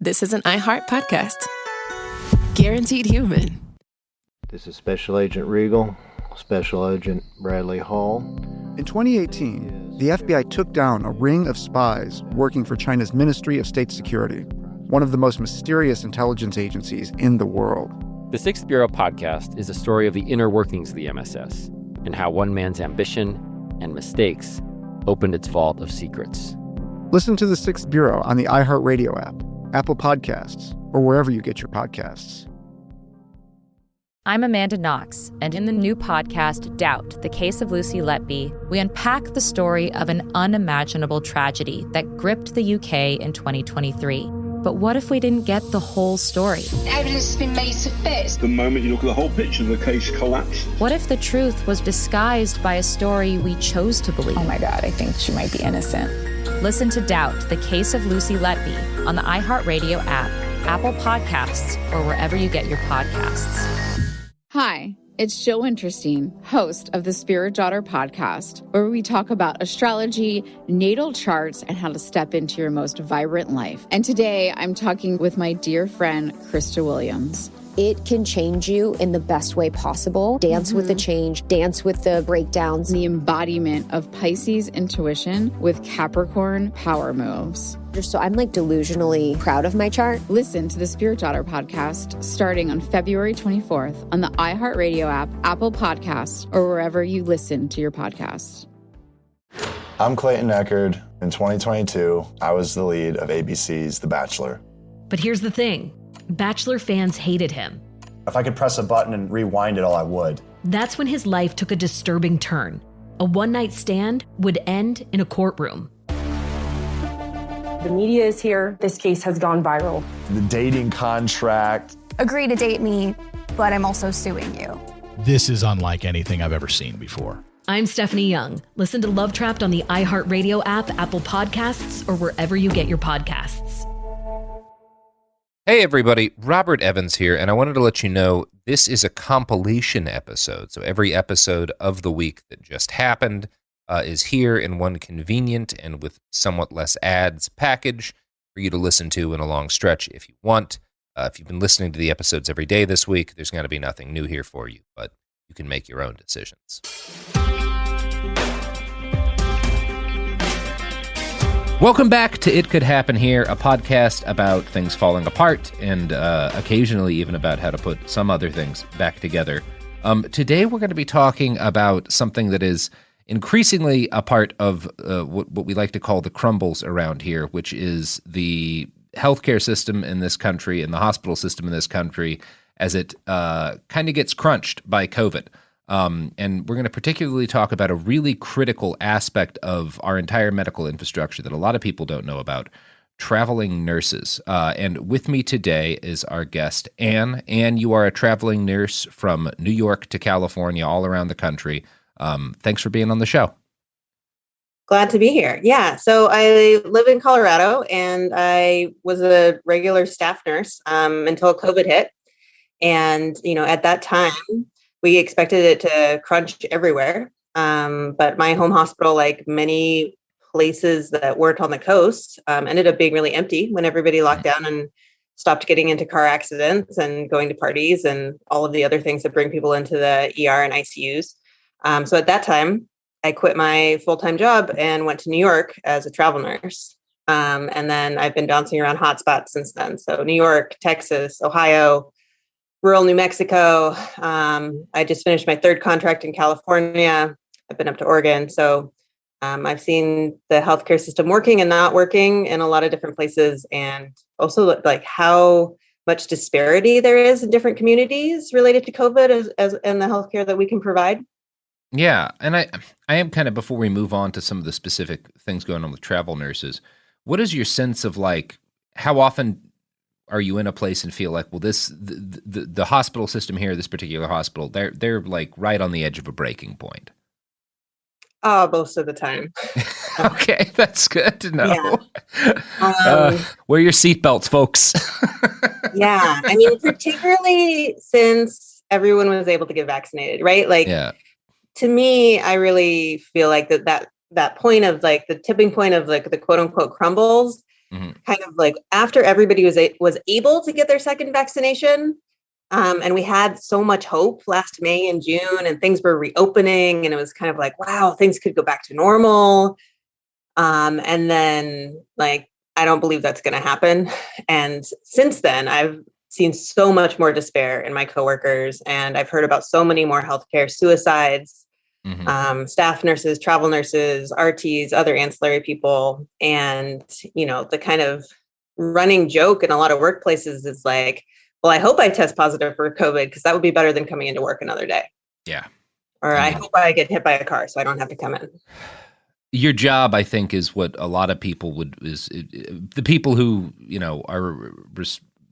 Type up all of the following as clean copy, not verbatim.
this is an iHeart podcast. Guaranteed human. This is Special Agent Regal, Special Agent Bradley Hall. In 2018, the FBI took down a ring of spies working for China's Ministry of State Security, one of the most mysterious intelligence agencies in the world. The Sixth Bureau podcast is a story of the inner workings of the MSS and how one man's ambition and mistakes opened its vault of secrets. Listen to The Sixth Bureau on the iHeartRadio app, Apple Podcasts, or wherever you get your podcasts. I'm Amanda Knox, and in the new podcast, Doubt, The Case of Lucy Letby, we unpack the story of an unimaginable tragedy that gripped the UK in 2023. But what if we didn't get the whole story? Evidence has been made to fit. The moment you look at the whole picture, the case collapsed. What if the truth was disguised by a story we chose to believe? Oh my God, I think she might be innocent. Listen to Doubt, The Case of Lucy Letby on the iHeartRadio app, Apple Podcasts, or wherever you get your podcasts. Hi, it's Jill Winterstein, host of the Spirit Daughter podcast, where we talk about astrology, natal charts, and how to step into your most vibrant life. And today I'm talking with my dear friend, Krista Williams. It can change you in the best way possible. Dance with the change, dance with the breakdowns. The embodiment of Pisces intuition with Capricorn power moves. So I'm delusionally proud of my chart. Listen to the Spirit Daughter podcast starting on February 24th on the iHeartRadio app, Apple Podcasts, or wherever you listen to your podcasts. I'm Clayton Eckerd. In 2022, I was the lead of ABC's The Bachelor. But here's the thing. Bachelor fans hated him. If I could press a button and rewind it all, I would. That's when his life took a disturbing turn. A one-night stand would end in a courtroom. The media is here. This case has gone viral. The dating contract. Agree to date me, but I'm also suing you. This is unlike anything I've ever seen before. I'm Stephanie Young. Listen to Love Trapped on the iHeartRadio app, Apple Podcasts, or wherever you get your podcasts. Hey everybody, Robert Evans here, and I wanted to let you know this is a compilation episode. So every episode of the week that just happened is here in one convenient and with somewhat less ads package for you to listen to in a long stretch if you want. If you've been listening to the episodes every day this week, there's going to be nothing new here for you, but you can make your own decisions. Welcome back to It Could Happen Here, a podcast about things falling apart and occasionally even about how to put some other things back together. Today we're going to be talking about something that is increasingly a part of what we like to call the crumbles around here, which is the healthcare system in this country and the hospital system in this country as it kind of gets crunched by COVID. And we're going to particularly talk about a really critical aspect of our entire medical infrastructure that a lot of people don't know about, traveling nurses. And with me today is our guest, Anne. Anne, you are a traveling nurse from New York to California, all around the country. Thanks for being on the show. Glad to be here. Yeah. So I live in Colorado and I was a regular staff nurse until COVID hit. And, at that time, we expected it to crunch everywhere. But my home hospital, like many places that weren't on the coast, ended up being really empty when everybody locked down and stopped getting into car accidents and going to parties and all of the other things that bring people into the ER and ICUs. So at that time, I quit my full-time job and went to New York as a travel nurse. And then I've been bouncing around hotspots since then. So New York, Texas, Ohio, rural New Mexico. I just finished my third contract in California. I've been up to Oregon. So I've seen the healthcare system working and not working in a lot of different places. And also how much disparity there is in different communities related to COVID as and the healthcare that we can provide. Yeah. And I am kind of, before we move on to some of the specific things going on with travel nurses, what is your sense of how often are you in a place and feel like, well, the hospital system here, this particular hospital, they're right on the edge of a breaking point? Most of the time. Okay, that's good to know. Yeah. Wear your seatbelts, folks. Yeah, particularly since everyone was able to get vaccinated, right? To me, I really feel like that point of the tipping point of the quote unquote crumbles kind of like after everybody was able to get their second vaccination. And we had so much hope last May and June, and things were reopening, and it was kind of like, wow, things could go back to normal. And then like, I don't believe that's going to happen. And since then, I've seen so much more despair in my coworkers, and I've heard about so many more healthcare suicides, staff nurses, travel nurses, RTs, other ancillary people. And, the kind of running joke in a lot of workplaces is like, well, I hope I test positive for COVID because that would be better than coming into work another day. Yeah. Or I hope I get hit by a car so I don't have to come in. Your job, I think, is what a lot of people the people who, are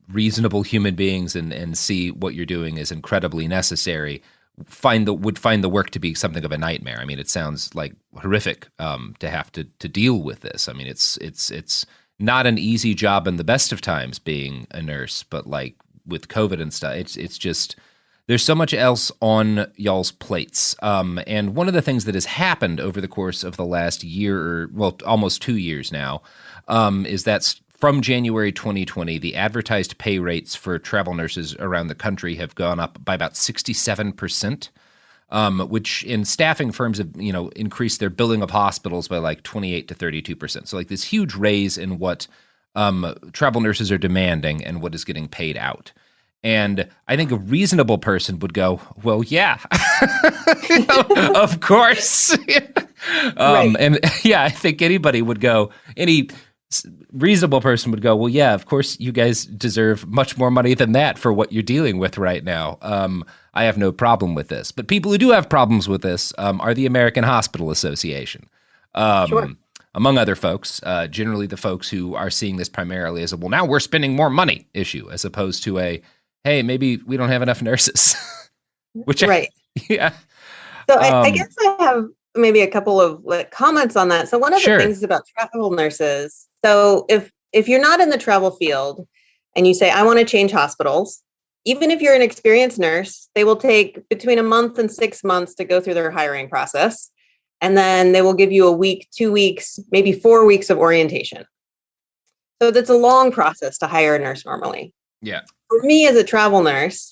reasonable human beings and see what you're doing is incredibly necessary would find the work to be something of a nightmare. I mean, it sounds like horrific to have to deal with this. I mean, it's not an easy job in the best of times being a nurse, but like with COVID and stuff, it's just there's so much else on y'all's plates. And one of the things that has happened over the course of the last year, or well, almost 2 years now, is that from January 2020, the advertised pay rates for travel nurses around the country have gone up by about 67%, which in staffing firms have, increased their billing of hospitals by like 28 to 32%. So like this huge raise in what travel nurses are demanding and what is getting paid out. And I think a reasonable person would go, well, yeah, of course. Right. And yeah, I think anybody would go, any reasonable person would go, well, yeah, of course you guys deserve much more money than that for what you're dealing with right now. I have no problem with this. But people who do have problems with this are the American Hospital Association. Sure. Among other folks, generally the folks who are seeing this primarily as a, well, now we're spending more money issue, as opposed to a, hey, maybe we don't have enough nurses. Which right. Yeah. So I guess I have maybe a couple of comments on that. So one of the things about travel nurses, so if you're not in the travel field and you say, I want to change hospitals, even if you're an experienced nurse, they will take between a month and 6 months to go through their hiring process. And then they will give you a week, 2 weeks, maybe 4 weeks of orientation. So that's a long process to hire a nurse normally. Yeah. For me as a travel nurse,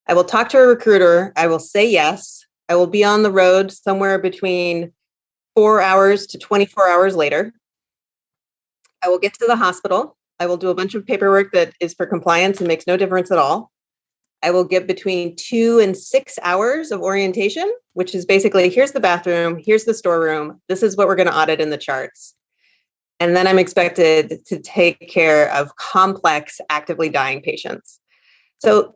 I will talk to a recruiter. I will say yes. I will be on the road somewhere between 4 hours to 24 hours later. I will get to the hospital. I will do a bunch of paperwork that is for compliance and makes no difference at all. I will get between 2 and 6 hours of orientation, which is basically, here's the bathroom, here's the storeroom, this is what we're going to audit in the charts. And then I'm expected to take care of complex, actively dying patients. So,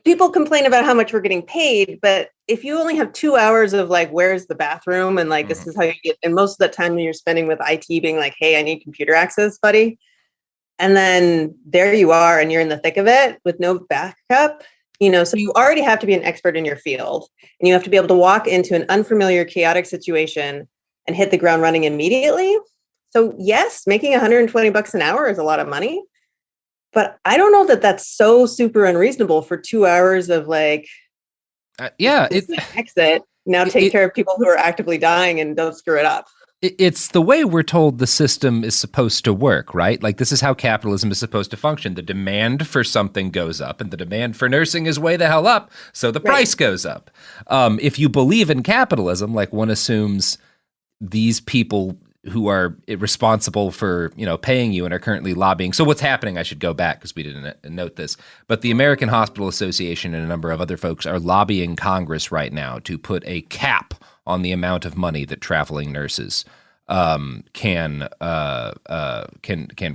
people complain about how much we're getting paid, but if you only have 2 hours of like, where's the bathroom? And like, this is how you get, and most of the time you're spending with IT being like, hey, I need computer access, buddy. And then there you are, and you're in the thick of it with no backup, so you already have to be an expert in your field, and you have to be able to walk into an unfamiliar, chaotic situation and hit the ground running immediately. So yes, making $120 an hour is a lot of money, but I don't know that that's so super unreasonable for 2 hours of like, exit. Now take care of people who are actively dying and don't screw it up. It's the way we're told the system is supposed to work, right? Like this is how capitalism is supposed to function. The demand for something goes up and the demand for nursing is way the hell up. So the price goes up. If you believe in capitalism, like one assumes these people who are responsible for, paying you and are currently lobbying. So what's happening, I should go back because we didn't note this, but the American Hospital Association and a number of other folks are lobbying Congress right now to put a cap on the amount of money that traveling nurses can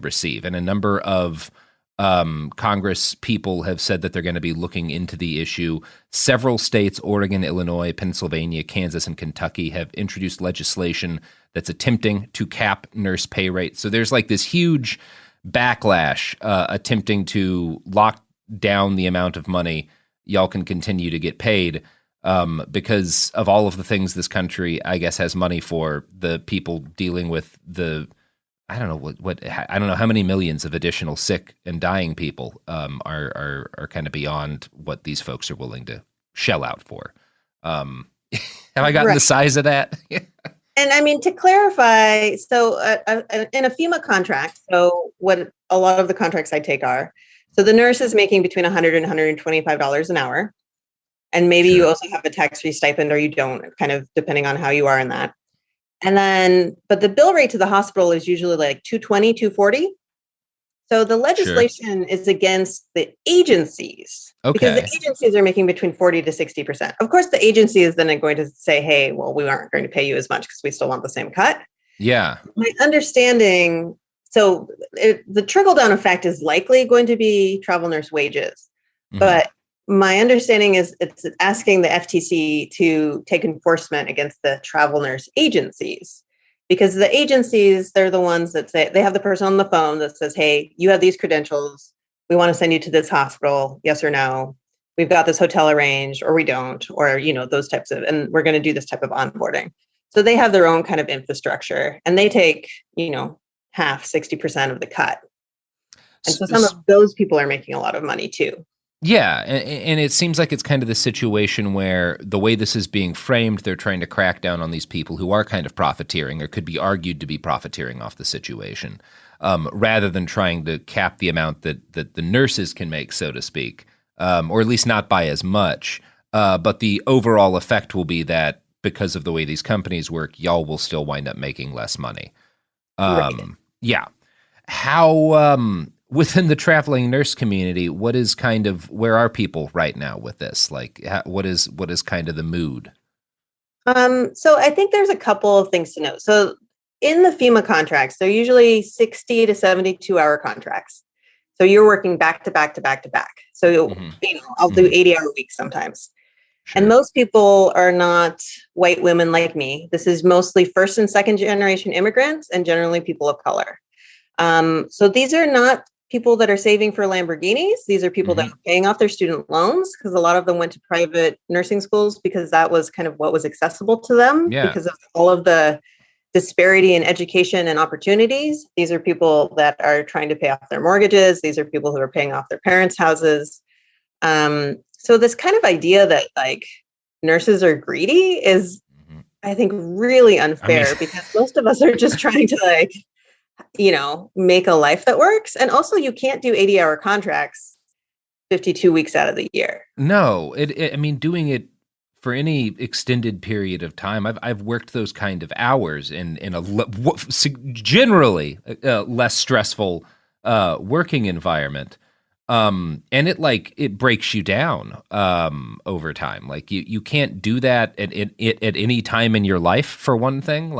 receive. And a number of Congress people have said that they're going to be looking into the issue. Several states, Oregon, Illinois, Pennsylvania, Kansas, and Kentucky, have introduced legislation that's attempting to cap nurse pay rates. So there's like this huge backlash attempting to lock down the amount of money y'all can continue to get paid because of all of the things this country, I guess, has money for. The people dealing with I don't know I don't know how many millions of additional sick and dying people are kind of beyond what these folks are willing to shell out for. Have I gotten the size of that? And I mean, to clarify, so in a FEMA contract, so what a lot of the contracts I take are, so the nurse is making between $100 and $125 an hour. And maybe you also have a tax-free stipend or you don't, kind of depending on how you are in that. And then, but the bill rate to the hospital is usually like $220, $240. So the legislation is against the agencies because the agencies are making between 40 to 60%. Of course, the agency is then going to say, hey, well, we aren't going to pay you as much because we still want the same cut. Yeah. My understanding, so the trickle down effect is likely going to be travel nurse wages. But my understanding is it's asking the FTC to take enforcement against the travel nurse agencies. Because the agencies, they're the ones that say, they have the person on the phone that says, hey, you have these credentials. We want to send you to this hospital. Yes or no. We've got this hotel arranged or we don't, or, those types of, and we're going to do this type of onboarding. So they have their own kind of infrastructure and they take, half, 60% of the cut. And so some of those people are making a lot of money too. Yeah, and it seems like it's kind of the situation where the way this is being framed, they're trying to crack down on these people who are kind of profiteering or could be argued to be profiteering off the situation, rather than trying to cap the amount that the nurses can make, so to speak, or at least not by as much. But the overall effect will be that because of the way these companies work, y'all will still wind up making less money. Right. Yeah. How... within the traveling nurse community, where are people right now with this? Like, what is kind of the mood? So I think there's a couple of things to note. So in the FEMA contracts, they're usually 60 to 72 hour contracts. So you're working back to back to back to back. So, I'll do 80-hour weeks sometimes. And most people are not white women like me. This is mostly first and second generation immigrants and generally people of color. So these are not people that are saving for Lamborghinis. These are people that are paying off their student loans because a lot of them went to private nursing schools because that was kind of what was accessible to them because of all of the disparity in education and opportunities. These are people that are trying to pay off their mortgages. These are people who are paying off their parents' houses. So this kind of idea that like nurses are greedy is, I think, really unfair because most of us are just trying to make a life that works. And also you can't do 80-hour contracts 52 weeks out of the year. No, doing it for any extended period of time, I've worked those kind of hours in a generally less stressful working environment. And it breaks you down over time. Like you can't do that at any time in your life, for one thing.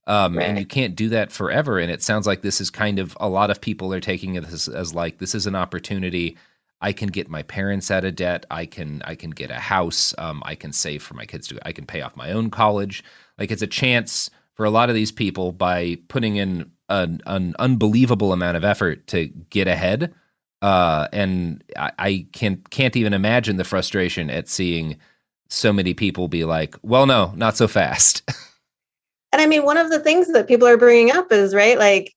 And you can't do that forever. And it sounds like this is kind of, a lot of people are taking it as like, this is an opportunity. I can get my parents out of debt. I can get a house. I can save for my kids I can pay off my own college. Like, it's a chance for a lot of these people by putting in an unbelievable amount of effort to get ahead. And I can't even imagine the frustration at seeing so many people be like, well, no, not so fast. And I mean, one of the things that people are bringing up is, right, like,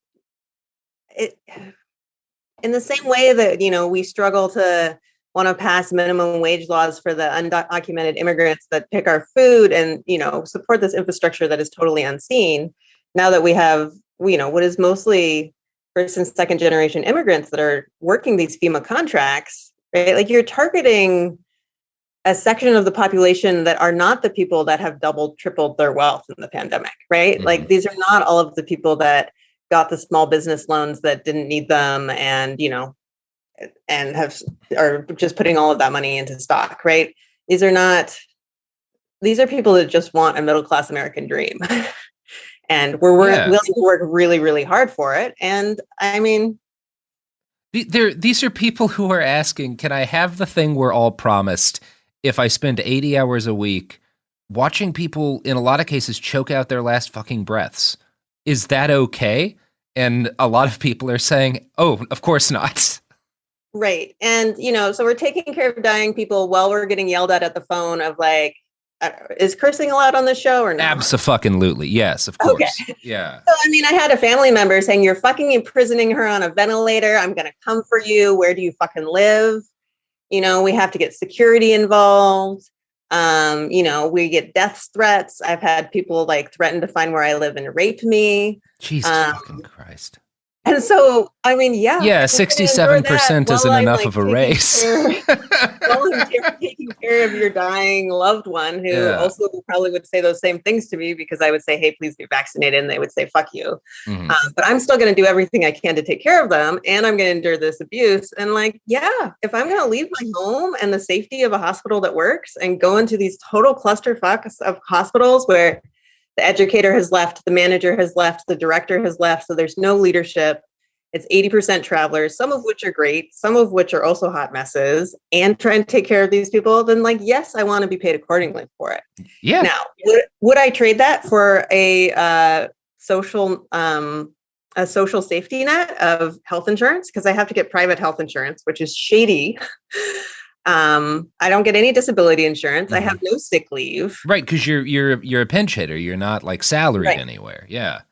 in the same way that, we struggle to want to pass minimum wage laws for the undocumented immigrants that pick our food and, support this infrastructure that is totally unseen. Now that we have, what is mostly first and second generation immigrants that are working these FEMA contracts, right? Like, you're targeting a section of the population that are not the people that have doubled, tripled their wealth in the pandemic, right? Like, these are not all of the people that got the small business loans that didn't need them and, and are just putting all of that money into stock, right? These are people that just want a middle-class American dream. And we're willing to work really, really hard for it. And I mean, these are people who are asking, can I have the thing we're all promised if I spend 80 hours a week watching people, in a lot of cases, choke out their last fucking breaths? Is that okay? And a lot of people are saying, oh, of course not. Right. And, so we're taking care of dying people while we're getting yelled at the phone of like, is cursing allowed on the show or not? Abso-fucking-lutely. Yes, of course. Okay. Yeah. So, I mean, I had a family member saying, you're fucking imprisoning her on a ventilator. I'm going to come for you. Where do you fucking live? We have to get security involved. We get death threats. I've had people like threaten to find where I live and rape me. Jesus fucking Christ. And so, I mean, yeah, 67% isn't enough of a race. While I'm taking care of your dying loved one, who also probably would say those same things to me, because I would say, hey, please be vaccinated. And they would say, fuck you. Mm-hmm. But I'm still going to do everything I can to take care of them. And I'm going to endure this abuse. And like, yeah, if I'm going to leave my home and the safety of a hospital that works and go into these total clusterfucks of hospitals where the educator has left, the manager has left, the director has left, so there's no leadership. It's 80% travelers, some of which are great, some of which are also hot messes, and trying to take care of these people, then like, yes, I want to be paid accordingly for it. Yeah. Now, would I trade that for a social safety net of health insurance? Because I have to get private health insurance, which is shady. I don't get any disability insurance. I have no sick leave. Right, because you're a pinch hitter. You're not like salaried anywhere. Yeah.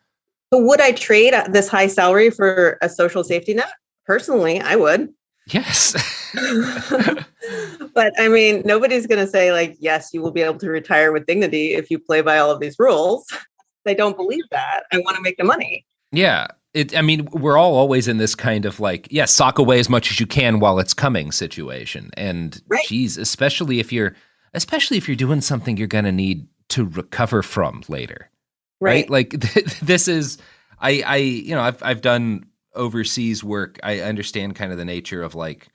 So would I trade this high salary for a social safety net? Personally, I would. Yes. But I mean, nobody's going to say like, yes, you will be able to retire with dignity if you play by all of these rules. They don't believe that. I want to make the money. Yeah. We're all always in this kind of like, sock away as much as you can while it's coming situation. And geez, especially if you're doing something you're going to need to recover from later. Right. Like this is, I've done overseas work. I understand kind of the nature of like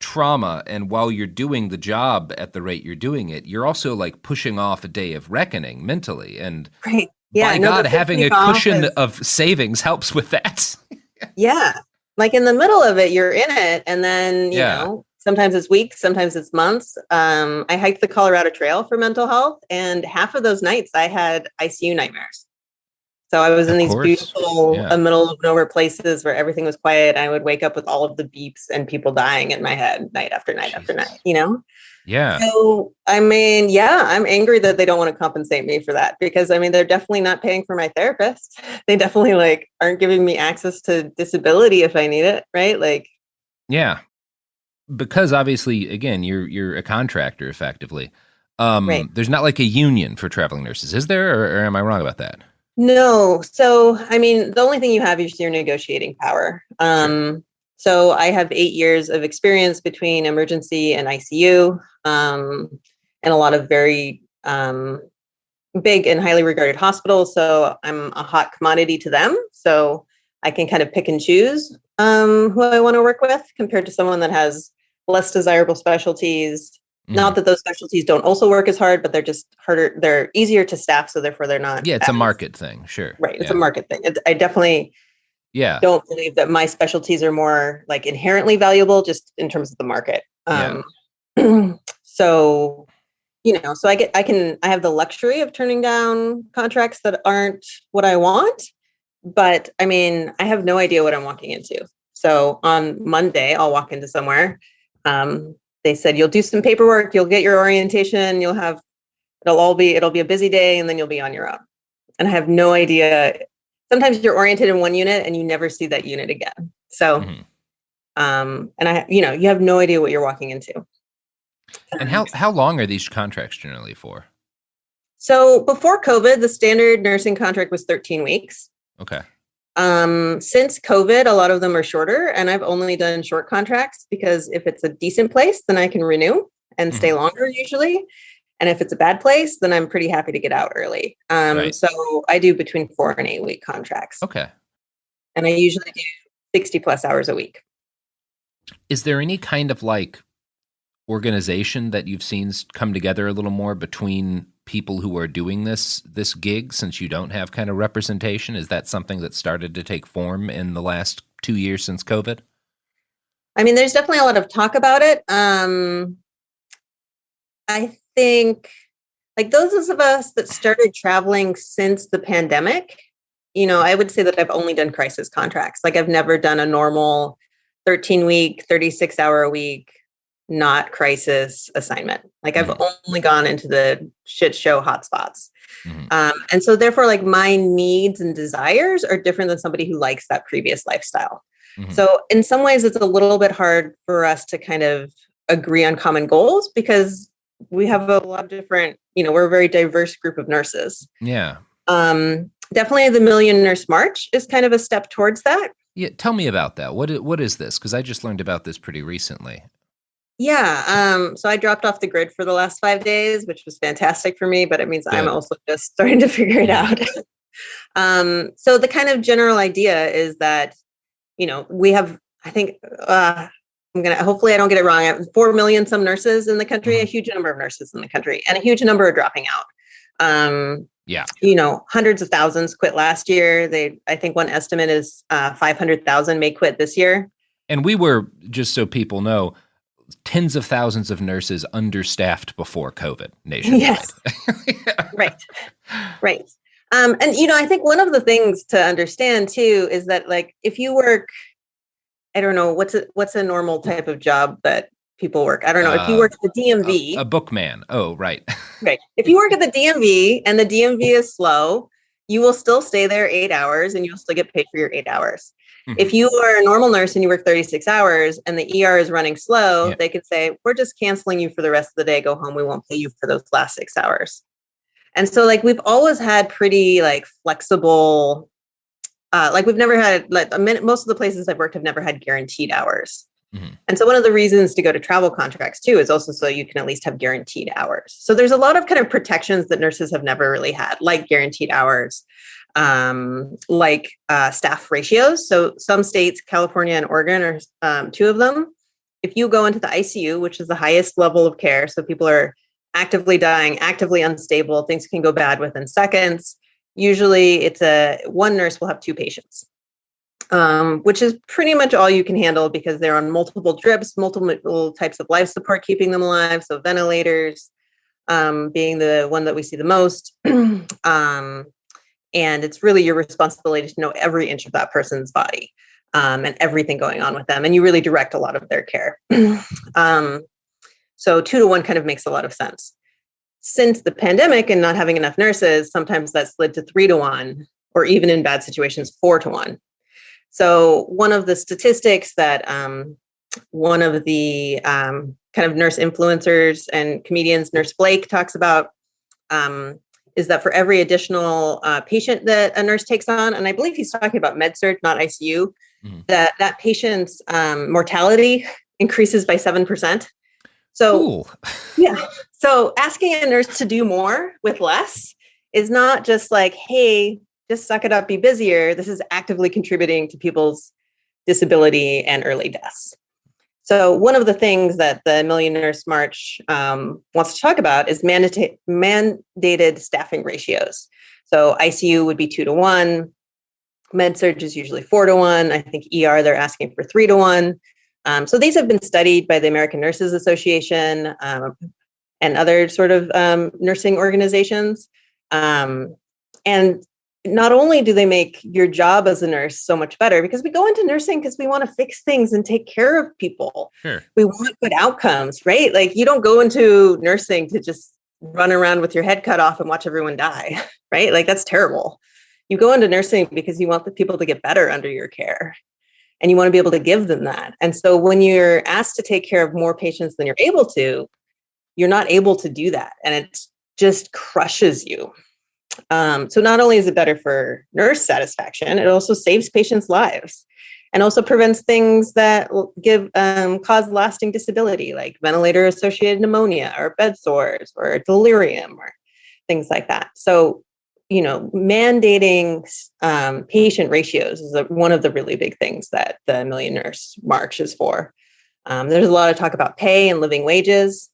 trauma. And while you're doing the job at the rate you're doing it, you're also like pushing off a day of reckoning mentally. And by God, having a cushion of savings helps with that. Yeah. Like in the middle of it, you're in it. And then, you know, sometimes it's weeks, sometimes it's months. I hiked the Colorado Trail for mental health, and half of those nights I had ICU nightmares. So I was in these beautiful middle of nowhere places where everything was quiet. I would wake up with all of the beeps and people dying in my head night after night after night, you know? Yeah. So, I mean, I'm angry that they don't want to compensate me for that, because I mean, they're definitely not paying for my therapist. They definitely like aren't giving me access to disability if I need it. Right. Like, yeah. Because obviously, again, you're a contractor effectively. There's not like a union for traveling nurses, is there? Or am I wrong about that? No. So, I mean, the only thing you have is your negotiating power. So I have 8 years of experience between emergency and ICU, and a lot of very big and highly regarded hospitals. So I'm a hot commodity to them. So I can kind of pick and choose who I want to work with, compared to someone that has less desirable specialties. Not that those specialties don't also work as hard, but they're just harder. They're easier to staff. So therefore they're not. Yeah, it's a market thing. Sure. Right. It's a market thing. I definitely don't believe that my specialties are more like inherently valuable just in terms of the market. So, you know, so I have the luxury of turning down contracts that aren't what I want. But I mean, I have no idea what I'm walking into. So on Monday, I'll walk into somewhere. They said, you'll do some paperwork, you'll get your orientation, it'll be a busy day, and then you'll be on your own. And I have no idea. Sometimes you're oriented in one unit and you never see that unit again. So, and you have no idea what you're walking into. And how long are these contracts generally for? So before COVID, the standard nursing contract was 13 weeks. Okay. Since COVID, a lot of them are shorter, and I've only done short contracts because if it's a decent place, then I can renew and stay longer usually. And if it's a bad place, then I'm pretty happy to get out early. So I do between 4 and 8 week contracts. Okay. And I usually do 60 plus hours a week. Is there any kind of like organization that you've seen come together a little more between people who are doing this gig, since you don't have kind of representation? Is that something that started to take form in the last 2 years since COVID? I mean, there's definitely a lot of talk about it. I think like those of us that started traveling since the pandemic, you know, I would say that I've only done crisis contracts. Like I've never done a normal 13-week, 36-hour a week, not crisis assignment. Like I've only gone into the shit show hotspots. And so therefore like my needs and desires are different than somebody who likes that previous lifestyle. So in some ways it's a little bit hard for us to kind of agree on common goals, because we have a lot of different, we're a very diverse group of nurses. Yeah. Definitely the Million Nurse March is kind of a step towards that. Yeah. Tell me about that. What is this? Because I just learned about this pretty recently. Yeah. So I dropped off the grid for the last 5 days, which was fantastic for me, but it means I'm also just starting to figure it out. So the kind of general idea is that, we have, I think, hopefully I don't get it wrong, 4 million some nurses in the country, a huge number of nurses in the country, and a huge number are dropping out. Hundreds of thousands quit last year. I think one estimate is 500,000 may quit this year. And we were, just so people know, tens of thousands of nurses understaffed before COVID nationwide. Yes. Right. And, I think one of the things to understand too, is that like, if you work, I don't know, what's a normal type of job that people work? I don't know. If you work at the DMV. A bookman. Oh, right. Right. If you work at the DMV and the DMV is slow, you will still stay there 8 hours and you'll still get paid for your 8 hours. Mm-hmm. If you are a normal nurse and you work 36 hours and the ER is running slow, they could say, we're just canceling you for the rest of the day. Go home. We won't pay you for those last 6 hours. And so like, we've always had pretty like flexible, we've never had, most of the places I've worked have never had guaranteed hours. Mm-hmm. And so one of the reasons to go to travel contracts too is also so you can at least have guaranteed hours. So there's a lot of kind of protections that nurses have never really had, like guaranteed hours, staff ratios. So some states, California and Oregon are two of them. If you go into the ICU, which is the highest level of care, so people are actively dying, actively unstable, things can go bad within seconds. Usually one nurse will have 2 patients. Which is pretty much all you can handle because they're on multiple drips, multiple types of life support, keeping them alive. So ventilators being the one that we see the most. And it's really your responsibility to know every inch of that person's body and everything going on with them. And you really direct a lot of their care. So 2 to 1 kind of makes a lot of sense. Since the pandemic and not having enough nurses, sometimes that slid to 3 to 1, or even in bad situations, 4 to 1. So one of the statistics that one of the kind of nurse influencers and comedians, Nurse Blake, talks about is that for every additional patient that a nurse takes on, and I believe he's talking about med-surg, not ICU, that patient's mortality increases by 7%. So, cool. Yeah. So asking a nurse to do more with less is not just like, hey, just suck it up, be busier. This is actively contributing to people's disability and early deaths. So one of the things that the Million Nurse March wants to talk about is mandated staffing ratios. So ICU would be 2 to 1. Med-surg is usually 4 to 1. I think ER, they're asking for 3 to 1. So these have been studied by the American Nurses Association and other sort of nursing organizations. And not only do they make your job as a nurse so much better, because we go into nursing because we want to fix things and take care of people. Sure. We want good outcomes, right? Like you don't go into nursing to just run around with your head cut off and watch everyone die, right? Like that's terrible. You go into nursing because you want the people to get better under your care. And you want to be able to give them that. And so when you're asked to take care of more patients than you're able to, you're not able to do that. And it just crushes you. So not only is it better for nurse satisfaction, it also saves patients' lives and also prevents things that cause lasting disability, like ventilator-associated pneumonia or bed sores or delirium or things like that. So, mandating patient ratios is one of the really big things that the Million Nurse March is for. There's a lot of talk about pay and living wages.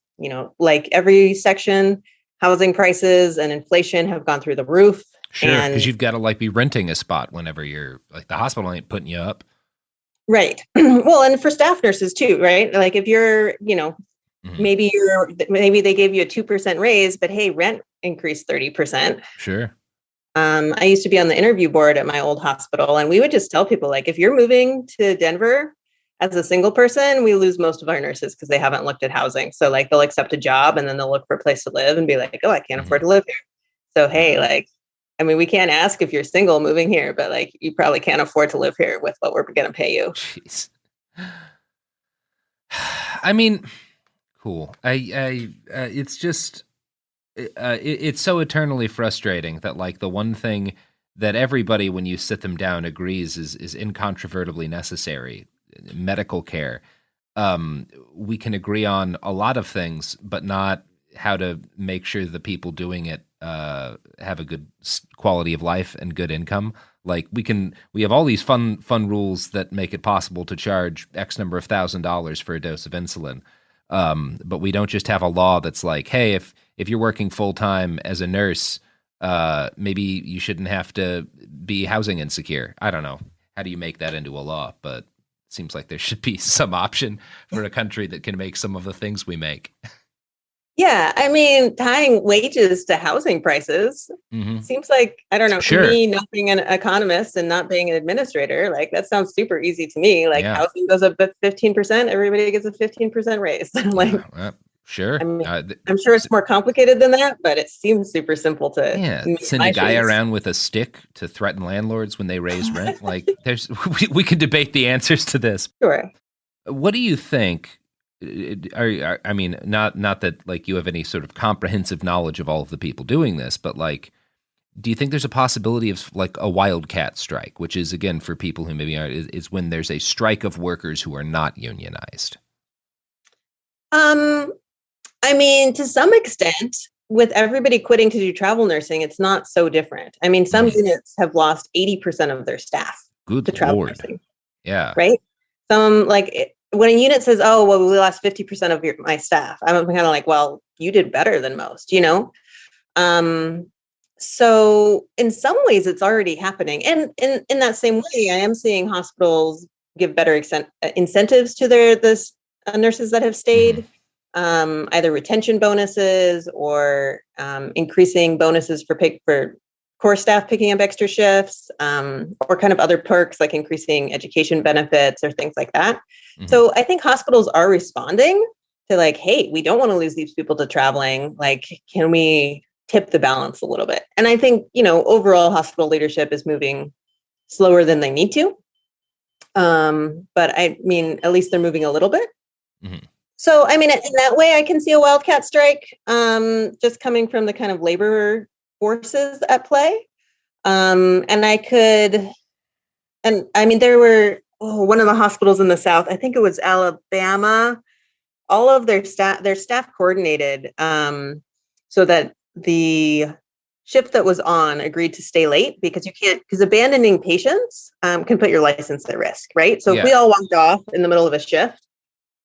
Like every section, housing prices and inflation have gone through the roof. Sure, because you've got to be renting a spot whenever you're the hospital ain't putting you up. Right. Well, and for staff nurses too, right? Like if you're, maybe they gave you a 2% raise, but hey, rent increased 30%. Sure. I used to be on the interview board at my old hospital, and we would just tell people if you're moving to Denver as a single person, we lose most of our nurses because they haven't looked at housing. So they'll accept a job and then they'll look for a place to live and be like, oh, I can't afford to live here. So, hey, we can't ask if you're single moving here, but you probably can't afford to live here with what we're going to pay you. Jeez. I mean, Cool. It's just, it's so eternally frustrating that like the one thing that everybody, when you sit them down, agrees is incontrovertibly necessary, medical care. We can agree on a lot of things, but not how to make sure the people doing it have a good quality of life and good income. Like we have all these fun rules that make it possible to charge X number of $1,000s for a dose of insulin. But we don't just have a law that's like, hey, if you're working full time as a nurse, maybe you shouldn't have to be housing insecure. I don't know. How do you make that into a law? But it seems like there should be some option for a country that can make some of the things we make. Yeah, I mean, tying wages to housing prices seems like, I don't know, Sure. to me, not being an economist and not being an administrator, like that sounds super easy to me. Like housing goes up 15%, everybody gets a 15% raise. Like, sure. I mean, I'm sure it's more complicated than that, but it seems super simple to send a guy around with a stick to threaten landlords when they raise rent. Like, we can debate the answers to this. Sure. What do you think? I mean, not that like you have any sort of comprehensive knowledge of all of the people doing this, but like, do you think there's a possibility of like a wildcat strike, which is again for people who maybe aren't, is when there's a strike of workers who are not unionized? I mean, to some extent, with everybody quitting to do travel nursing, it's not so different. I mean, some units have lost 80% of their staff to travel nursing. Yeah. Right. Some when a unit says, "Oh, well, we lost 50% of my staff," I'm kind of like, "Well, you did better than most," you know. So in some ways, it's already happening, and in that same way, I am seeing hospitals give better incentives to the nurses that have stayed, either retention bonuses or increasing bonuses for core staff picking up extra shifts, or kind of other perks like increasing education benefits or things like that. So I think hospitals are responding to like, hey, we don't want to lose these people to traveling. Like, can we tip the balance a little bit? And I think, overall hospital leadership is moving slower than they need to. But I mean, at least they're moving a little bit. So, I mean, in that way, I can see a wildcat strike, just coming from the kind of labor forces at play. And I mean, there were one of the hospitals in the South, I think it was Alabama, all of their staff coordinated so that the shift that was on agreed to stay late because abandoning patients can put your license at risk, right? So if we all walked off in the middle of a shift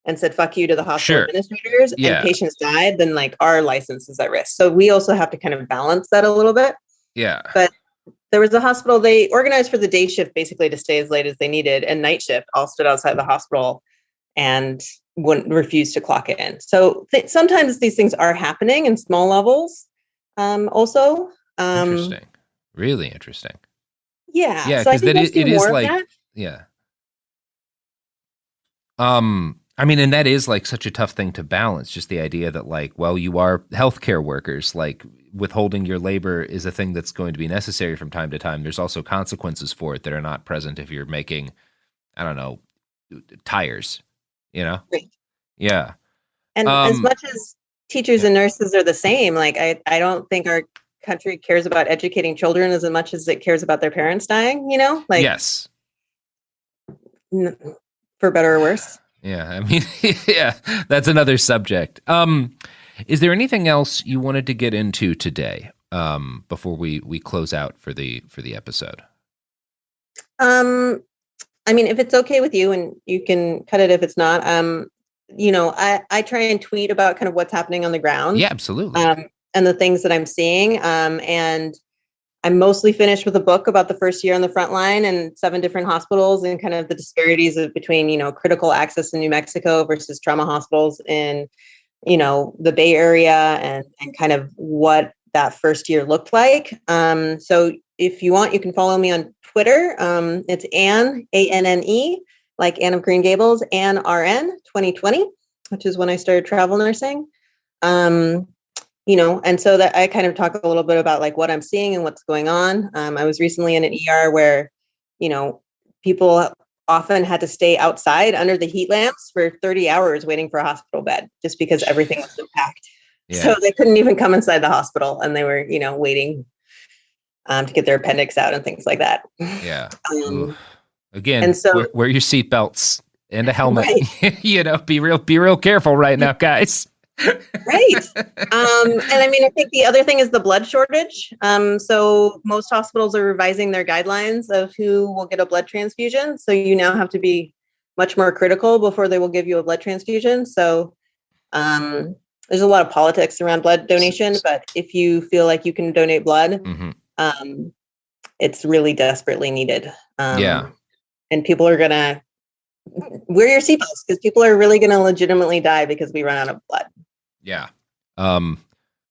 and said, fuck you to the hospital administrators and patients died, then like our license is at risk. So we also have to kind of balance that a little bit. Yeah. But there was a hospital, they organized for the day shift basically to stay as late as they needed, and night shift all stood outside the hospital and wouldn't refuse to clock in. So sometimes these things are happening in small levels also. Interesting. Really interesting. Yeah. Yeah, so because it is like, I mean, and that is like such a tough thing to balance, just the idea that like, well, you are healthcare workers, like withholding your labor is a thing that's going to be necessary from time to time. There's also consequences for it that are not present if you're making, I don't know, tires, Right. Yeah. And as much as teachers and nurses are the same, like I don't think our country cares about educating children as much as it cares about their parents dying, like yes, for better or worse. Yeah, I mean, yeah, that's another subject. Is there anything else you wanted to get into today before we close out for the episode? I mean, if it's okay with you, and you can cut it if it's not. I try and tweet about kind of what's happening on the ground. Yeah, absolutely. And the things that I'm seeing. And I'm mostly finished with a book about the first year on the front line and 7 different hospitals and kind of the disparities between, critical access in New Mexico versus trauma hospitals in, the Bay Area and kind of what that first year looked like. So if you want, you can follow me on Twitter. It's Anne, ANNE, like Anne of Green Gables, Anne RN 2020, which is when I started travel nursing. And so that I kind of talk a little bit about like what I'm seeing and what's going on. I was recently in an ER where, people often had to stay outside under the heat lamps for 30 hours waiting for a hospital bed just because everything was so packed. Yeah. So they couldn't even come inside the hospital, and they were, waiting to get their appendix out and things like that. Yeah. Again, and so, wear your seatbelts and a helmet. Right. Be real careful right now, guys. Right. And I mean, I think the other thing is the blood shortage. So most hospitals are revising their guidelines of who will get a blood transfusion. So you now have to be much more critical before they will give you a blood transfusion. So there's a lot of politics around blood donation, but if you feel like you can donate blood, it's really desperately needed. And people are going to wear your seatbelts because people are really going to legitimately die because we run out of blood. Yeah.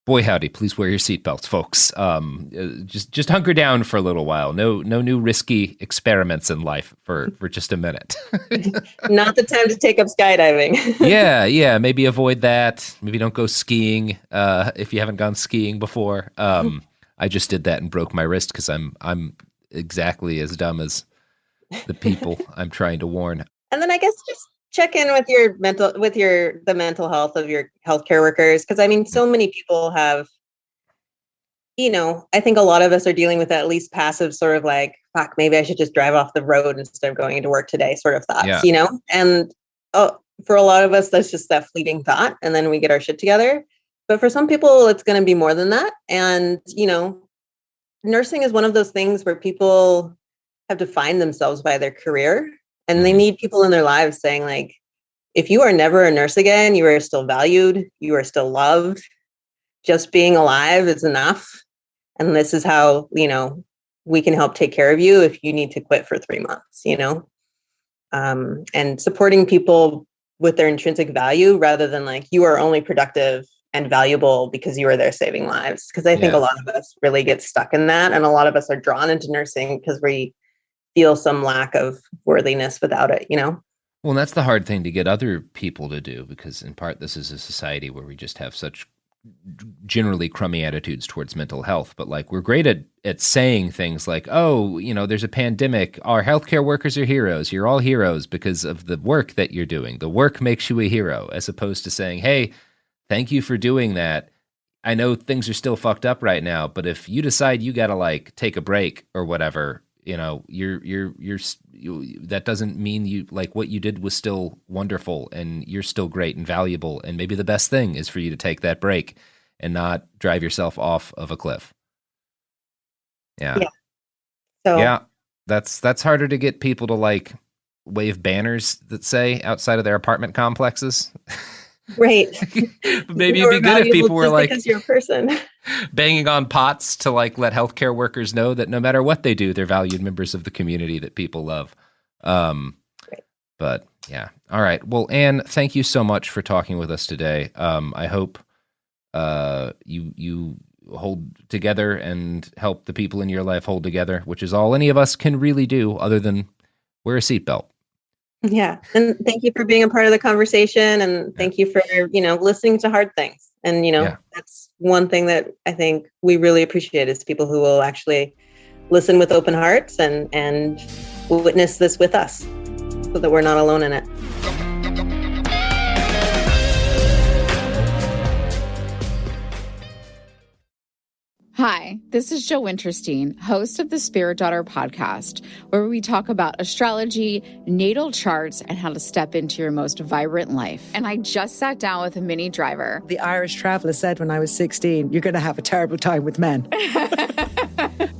Boy, howdy, please wear your seatbelts, folks. Just hunker down for a little while. No new risky experiments in life for just a minute. Not the time to take up skydiving. Yeah. Maybe avoid that. Maybe don't go skiing if you haven't gone skiing before. I just did that and broke my wrist because I'm exactly as dumb as the people I'm trying to warn. And then I guess just check in with the mental health of your healthcare workers. Because I mean, so many people have, I think a lot of us are dealing with at least passive sort of like, fuck, maybe I should just drive off the road instead of going into work today sort of thoughts, And for a lot of us, that's just that fleeting thought. And then we get our shit together. But for some people, it's going to be more than that. And, nursing is one of those things where people have defined themselves by their career. And they need people in their lives saying, like, if you are never a nurse again, you are still valued, you are still loved. Just being alive is enough. And this is how, we can help take care of you if you need to quit for 3 months, and supporting people with their intrinsic value rather than like, you are only productive and valuable because you are there saving lives. Because I think a lot of us really get stuck in that. And a lot of us are drawn into nursing because we feel some lack of worthiness without it, Well, that's the hard thing to get other people to do, because in part, this is a society where we just have such generally crummy attitudes towards mental health. But like, we're great at saying things like, oh, there's a pandemic. Our healthcare workers are heroes. You're all heroes because of the work that you're doing. The work makes you a hero, as opposed to saying, hey, thank you for doing that. I know things are still fucked up right now, but if you decide you got to like take a break or whatever, that doesn't mean you like what you did was still wonderful and you're still great and valuable. And maybe the best thing is for you to take that break and not drive yourself off of a cliff. Yeah. So yeah, that's harder to get people to like wave banners that say outside of their apartment complexes. Right. Maybe it'd be good if people were like, because you're a person, banging on pots to like let healthcare workers know that no matter what they do, they're valued members of the community that people love. But yeah. All right. Well, Anne, thank you so much for talking with us today. I hope you hold together and help the people in your life hold together, which is all any of us can really do other than wear a seatbelt. Yeah. And thank you for being a part of the conversation. And thank you for, listening to hard things. And, that's one thing that I think we really appreciate is people who will actually listen with open hearts and witness this with us so that we're not alone in it. Hi, this is Jo Winterstein, host of the Spirit Daughter podcast, where we talk about astrology, natal charts, and how to step into your most vibrant life. And I just sat down with a Minnie Driver. The Irish traveller said when I was 16, you're going to have a terrible time with men.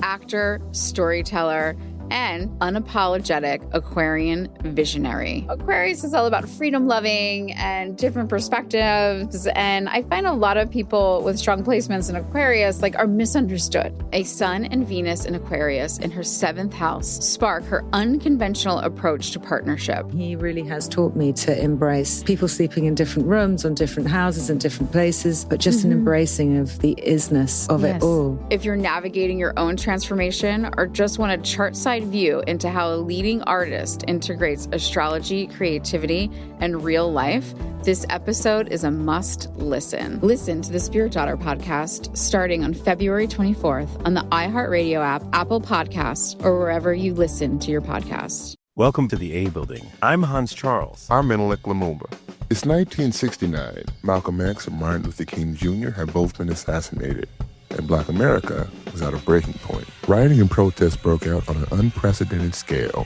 Actor, storyteller, and unapologetic Aquarian visionary. Aquarius is all about freedom loving and different perspectives. And I find a lot of people with strong placements in Aquarius are misunderstood. A Sun and Venus in Aquarius in her 7th house spark her unconventional approach to partnership. He really has taught me to embrace people sleeping in different rooms, on different houses, in different places, but just an embracing of the isness of it all. If you're navigating your own transformation or just want a chart-side view into how a leading artist integrates astrology, creativity, and real life, this episode is a must listen. Listen to the Spirit Daughter podcast starting on February 24th on the iHeartRadio app, Apple Podcasts, or wherever you listen to your podcasts. Welcome to the A Building. I'm Hans Charles. I'm Menelik Lumumba. It's 1969. Malcolm X and Martin Luther King Jr. had both been assassinated, and Black America was at a breaking point. Rioting and protests broke out on an unprecedented scale.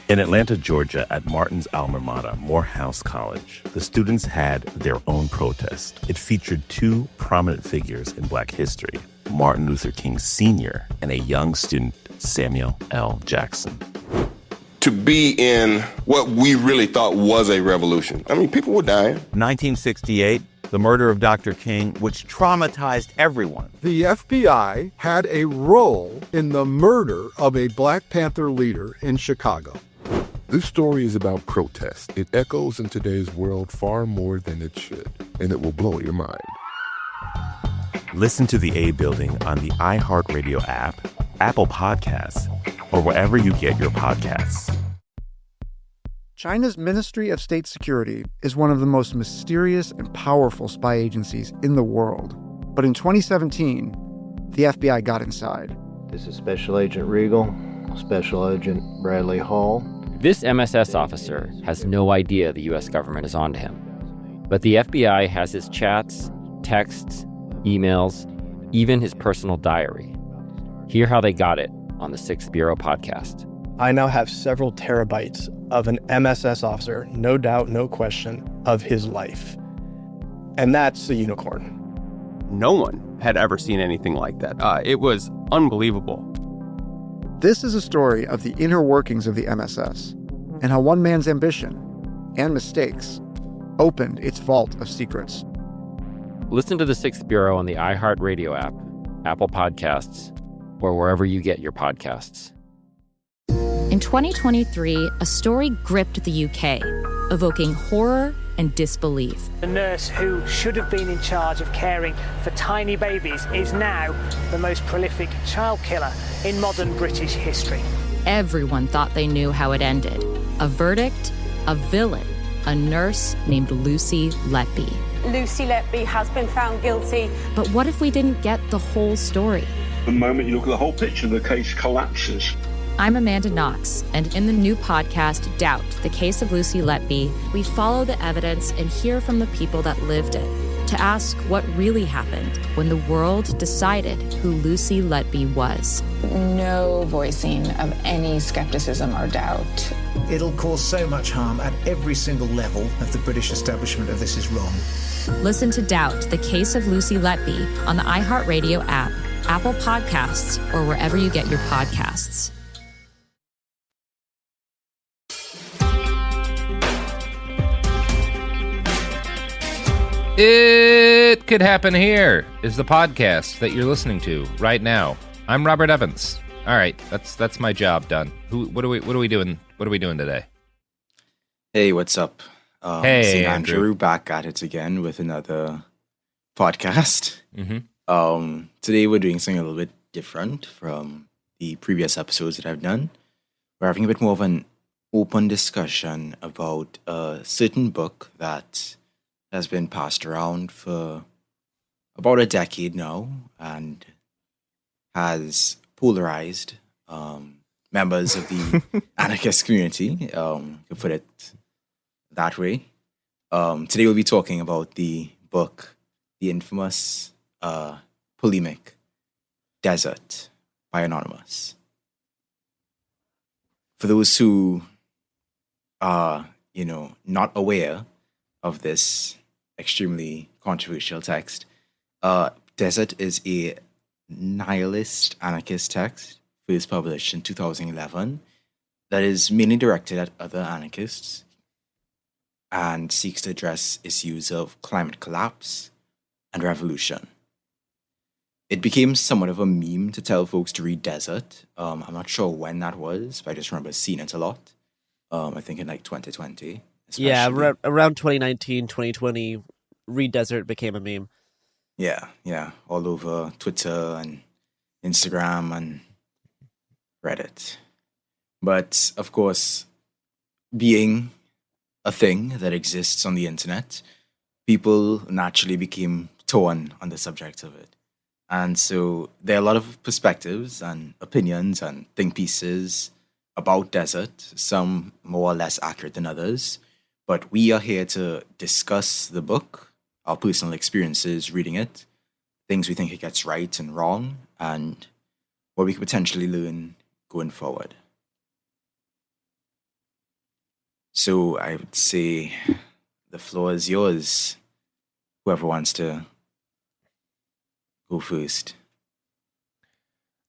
In Atlanta, Georgia, at Martin's alma mater, Morehouse College, the students had their own protest. It featured two prominent figures in Black history, Martin Luther King Sr. and a young student, Samuel L. Jackson. To be in what we really thought was a revolution. I mean, people were dying. 1968, the murder of Dr. King, which traumatized everyone. The FBI had a role in the murder of a Black Panther leader in Chicago. This story is about protest. It echoes in today's world far more than it should, and it will blow your mind. Listen to the A Building on the iHeartRadio app, Apple Podcasts, or wherever you get your podcasts. China's Ministry of State Security is one of the most mysterious and powerful spy agencies in the world. But in 2017, the FBI got inside. This is Special Agent Regal, Special Agent Bradley Hall. This MSS officer has no idea the U.S. government is onto him. But the FBI has his chats, texts, emails, even his personal diary. Hear how they got it on the 6th Bureau podcast. I now have several terabytes of an MSS officer, no doubt, no question, of his life. And that's a unicorn. No one had ever seen anything like that. It was unbelievable. This is a story of the inner workings of the MSS and how one man's ambition and mistakes opened its vault of secrets. Listen to the 6th Bureau on the iHeartRadio app, Apple Podcasts, or wherever you get your podcasts. In 2023, a story gripped the UK, evoking horror and disbelief. The nurse who should have been in charge of caring for tiny babies is now the most prolific child killer in modern British history. Everyone thought they knew how it ended. A verdict, a villain, a nurse named Lucy Letby. Lucy Letby has been found guilty. But what if we didn't get the whole story? The moment you look at the whole picture, the case collapses. I'm Amanda Knox, and in the new podcast, Doubt, the Case of Lucy Letby, we follow the evidence and hear from the people that lived it to ask what really happened when the world decided who Lucy Letby was. No voicing of any skepticism or doubt. It'll cause so much harm at every single level of the British establishment of this is wrong. Listen to Doubt, the Case of Lucy Letby on the iHeartRadio app, Apple Podcasts, or wherever you get your podcasts. It Could Happen Here is the podcast that you're listening to right now. I'm Robert Evans. All right, that's my job done. What are we doing? What are we doing today? Hey, what's up? Hey, St. Andrew. Back at it again with another podcast. Mm-hmm. Today we're doing something a little bit different from the previous episodes that I've done. We're having a bit more of an open discussion about a certain book that has been passed around for about a decade now and has polarized members of the anarchist community, to put it that way. Today we'll be talking about the book, the infamous polemic Desert by Anonymous. For those who are, not aware of this extremely controversial text, Desert is a nihilist anarchist text, first published in 2011, that is mainly directed at other anarchists and seeks to address issues of climate collapse and revolution. It became somewhat of a meme to tell folks to read Desert. I'm not sure when that was, but I just remember seeing it a lot. I think in 2020. Especially. Yeah, around 2019, 2020, read Desert became a meme. Yeah, all over Twitter and Instagram and Reddit. But, of course, being a thing that exists on the internet, people naturally became torn on the subject of it. And so there are a lot of perspectives and opinions and think pieces about desert, some more or less accurate than others. But we are here to discuss the book, our personal experiences reading it, things we think it gets right and wrong, and what we could potentially learn going forward. So I would say the floor is yours. Whoever wants to go first.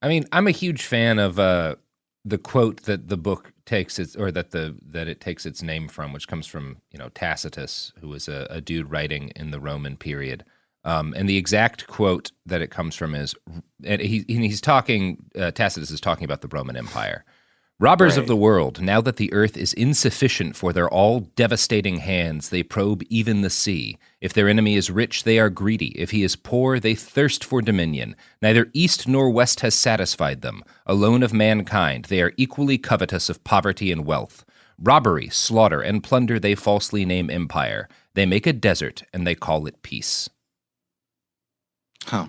I mean, I'm a huge fan of the quote that the book takes its, or that it takes its name from, which comes from, Tacitus, who was a dude writing in the Roman period. And the exact quote that it comes from is, and he's talking, Tacitus is talking about the Roman Empire. Robbers of the world, now that the earth is insufficient for their all-devastating hands, they probe even the sea. If their enemy is rich, they are greedy. If he is poor, they thirst for dominion. Neither east nor west has satisfied them. Alone of mankind, they are equally covetous of poverty and wealth. Robbery, slaughter, and plunder they falsely name empire. They make a desert, and they call it peace. Huh.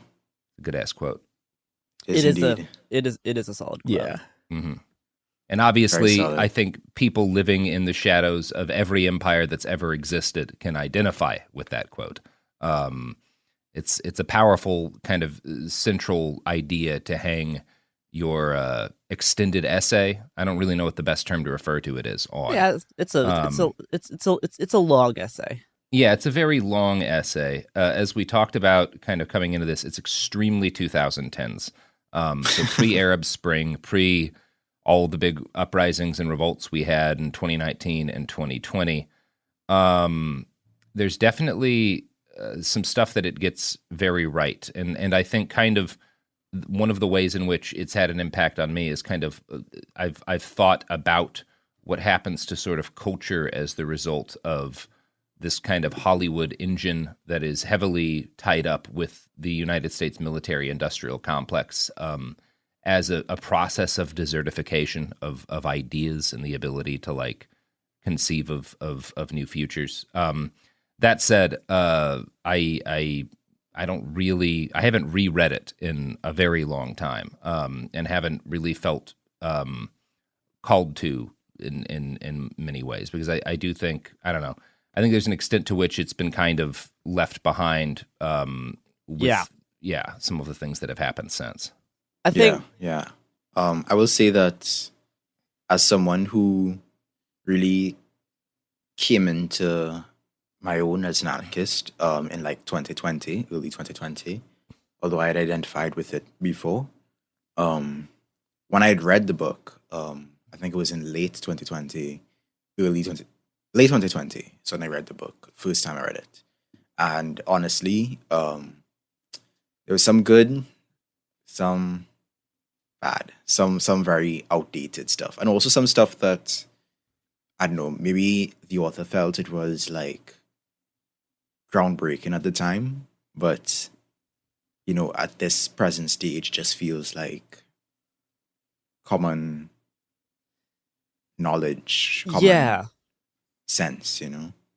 Good-ass quote. It is a solid quote. Yeah. Mm-hmm. And obviously, I think people living in the shadows of every empire that's ever existed can identify with that quote. It's a powerful kind of central idea to hang your extended essay. I don't really know what the best term to refer to it is on. Yeah, it's a long essay. Yeah, it's a very long essay. As we talked about kind of coming into this, it's extremely 2010s. So pre-Arab Spring, pre all the big uprisings and revolts we had in 2019 and 2020. There's definitely some stuff that it gets very right. And I think kind of one of the ways in which it's had an impact on me is kind of, I've thought about what happens to sort of culture as the result of this kind of Hollywood engine that is heavily tied up with the United States military-industrial complex, as a process of desertification of ideas and the ability to like conceive of new futures. That said, I haven't reread it in a very long time, and haven't really felt called to in many ways, because I do think, I don't know, I think there's an extent to which it's been kind of left behind with some of the things that have happened since. I think, I will say that as someone who really came into my own as an anarchist in like 2020, early 2020, although I had identified with it before, when I had read the book, I think it was in late 2020, late 2020, so when I read the book, first time I read it. And honestly, there was some good, some bad, some very outdated stuff, and also some stuff that, I don't know, maybe the author felt it was like groundbreaking at the time, but at this present stage just feels like common knowledge, common sense,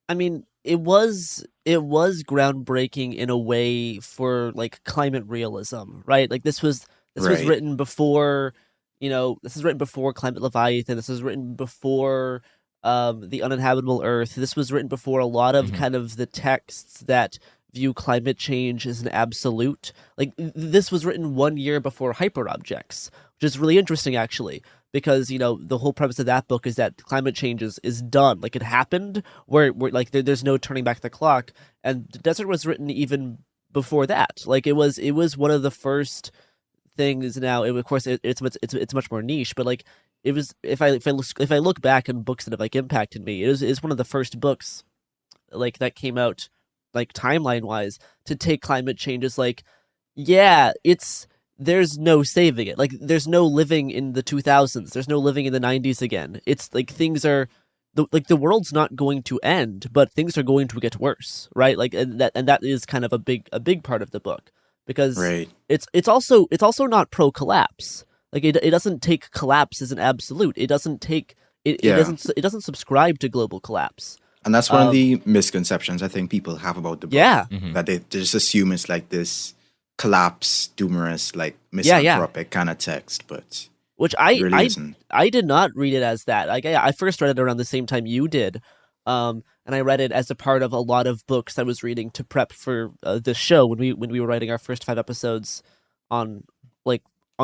I mean, it was groundbreaking in a way for like climate realism, right? Like this was written before, this is written before Climate Leviathan. This was written before The Uninhabitable Earth. This was written before a lot of kind of the texts that view climate change as an absolute. Like this was written 1 year before Hyperobjects, which is really interesting actually, because the whole premise of that book is that climate change is done, like it happened, where like there's no turning back the clock. And The Desert was written even before that. Like it was one of the first things. Now of course it's much more niche, but like it was, if I look back on books that have like impacted me, it's one of the first books like that came out like timeline wise to take climate change as like, there's no saving it. Like there's no living in the 2000s. There's no living in the 90s again. It's like things are the world's not going to end, but things are going to get worse, right? Like and that is kind of a big part of the book, because it's also not pro collapse. Like it doesn't take collapse as an absolute. It doesn't take it doesn't subscribe to global collapse. And that's one of the misconceptions I think people have about the book. Yeah. That they just assume it's like this collapse, doomers, like misanthropic kind of text. But which I did not read it as that. Like I first read it around the same time you did, and I read it as a part of a lot of books I was reading to prep for this show when we were writing our first 5 episodes on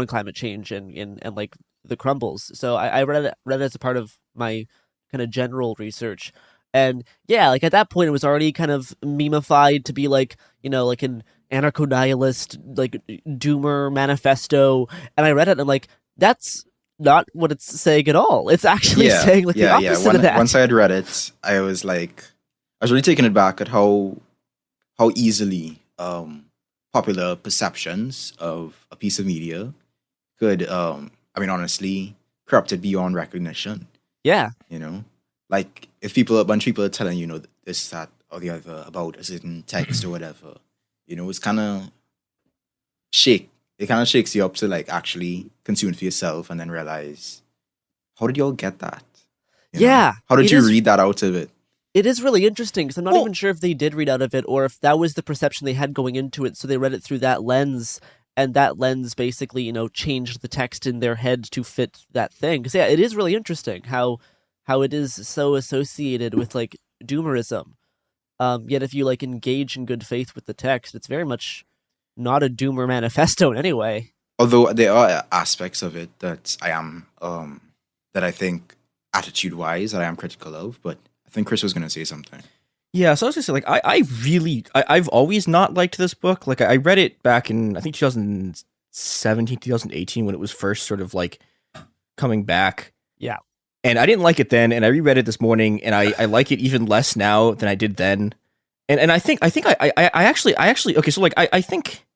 climate change and like the crumbles. So I read it as a part of my kind of general research. And yeah, like at that point, it was already kind of memeified to be like, like an anarcho-nihilist, like doomer manifesto. And I read it and I'm like, that's not what it's saying at all. It's actually saying like the opposite of that. Once I had read it, I was really taken aback at how easily popular perceptions of a piece of media could, honestly, corrupt it beyond recognition. Yeah. Like if a bunch of people are telling you, this, that, or the other about a certain text or whatever, it's kind of it kind of shakes you up to like actually consume it for yourself and then realize, how did y'all get that? How did you read that out of it? It is really interesting because I'm not even sure if they did read out of it or if that was the perception they had going into it. So they read it through that lens, and that lens basically, changed the text in their head to fit that thing. Because it is really interesting how it is so associated with like doomerism. Yet if you like engage in good faith with the text, it's very much not a doomer manifesto in any way. Although there are aspects of it that that I think attitude-wise that I am critical of, but I think Chris was going to say something. Yeah, so I was going to say, like, I've always not liked this book. Like, I read it back in, I think, 2017, 2018, when it was first sort of, like, coming back. Yeah. And I didn't like it then, and I reread it this morning, and I like it even less now than I did then. And I think I actually, okay, so, like, I think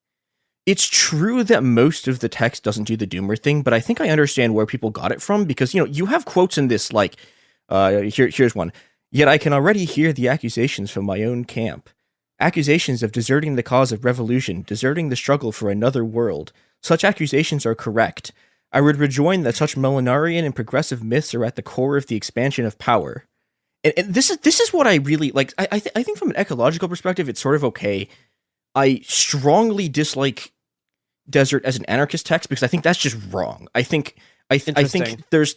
it's true that most of the text doesn't do the doomer thing, but I think I understand where people got it from, because, you have quotes in this, like, here's one. Yet I can already hear the accusations from my own camp. Accusations of deserting the cause of revolution, deserting the struggle for another world. Such accusations are correct. I would rejoin that such millenarian and progressive myths are at the core of the expansion of power. And this is what I really like. I think from an ecological perspective, it's sort of okay. I strongly dislike Desert as an anarchist text because I think that's just wrong. I think there's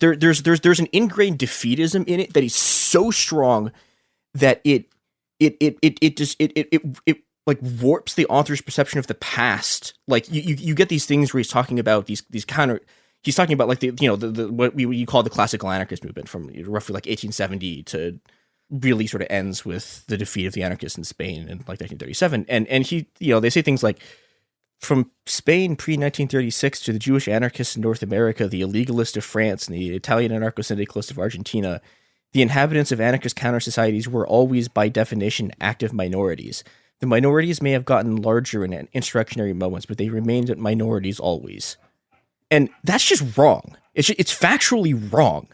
an ingrained defeatism in it that is so strong that it like warps the author's perception of the past. Like you get these things where he's talking about these counter. He's talking about like the what you call the classical anarchist movement from roughly like 1870 to really sort of ends with the defeat of the anarchists in Spain in like 1937. And he they say things like, from Spain pre-1936 to the Jewish anarchists in North America, the illegalist of France, and the Italian anarcho-syndicalist of Argentina, the inhabitants of anarchist counter-societies were always, by definition, active minorities. The minorities may have gotten larger in insurrectionary moments, but they remained minorities always. And that's just wrong. It's factually wrong.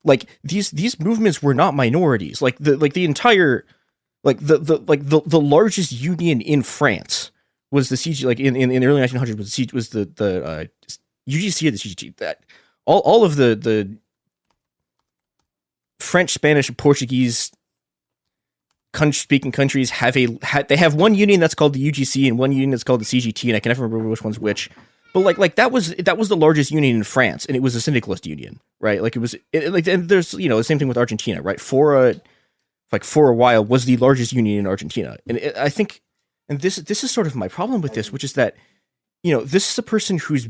Like these movements were not minorities. Like the entire the largest union in France was the CG, like in the early 1900s was the UGC or the CGT. That all of the French, Spanish, and Portuguese speaking countries have one union that's called the UGC and one union that's called the CGT, and I can never remember which one's which. But like that was the largest union in France, and it was a syndicalist union, right? Like and there's the same thing with Argentina, right? For a while was the largest union in Argentina, and I think. And this is sort of my problem with this, which is that, this is a person who's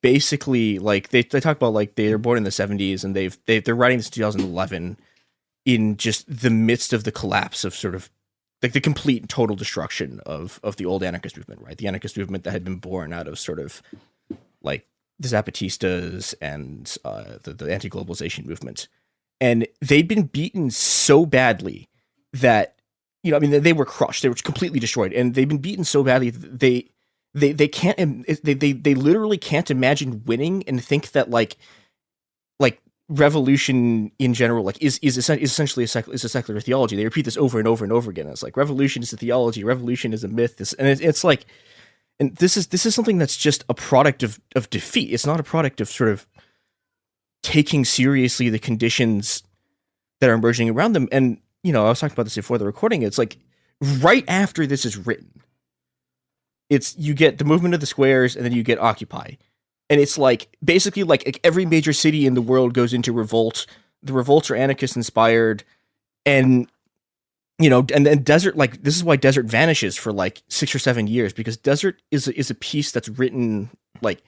basically like they talk about like they're born in the 70s and they're writing this in 2011 in just the midst of the collapse of sort of like the complete and total destruction of the old anarchist movement, right? The anarchist movement that had been born out of sort of like the Zapatistas and the anti-globalization movement. And they'd been beaten so badly that they were crushed. They were completely destroyed, and they've been beaten so badly that they can't. They literally can't imagine winning, and think that like revolution in general like is essentially a secular theology. They repeat this over and over and over again. It's like revolution is a theology, revolution is a myth. It's like, and this is something that's just a product of defeat. It's not a product of sort of taking seriously the conditions that are emerging around them. And I was talking about this before the recording. It's like right after this is written, you get the movement of the squares, and then you get Occupy. and it's like basically like every major city in the world goes into revolt. The revolts are anarchist inspired, and and then Desert, like, this is why Desert vanishes for like 6 or 7 years, because Desert is a piece that's written like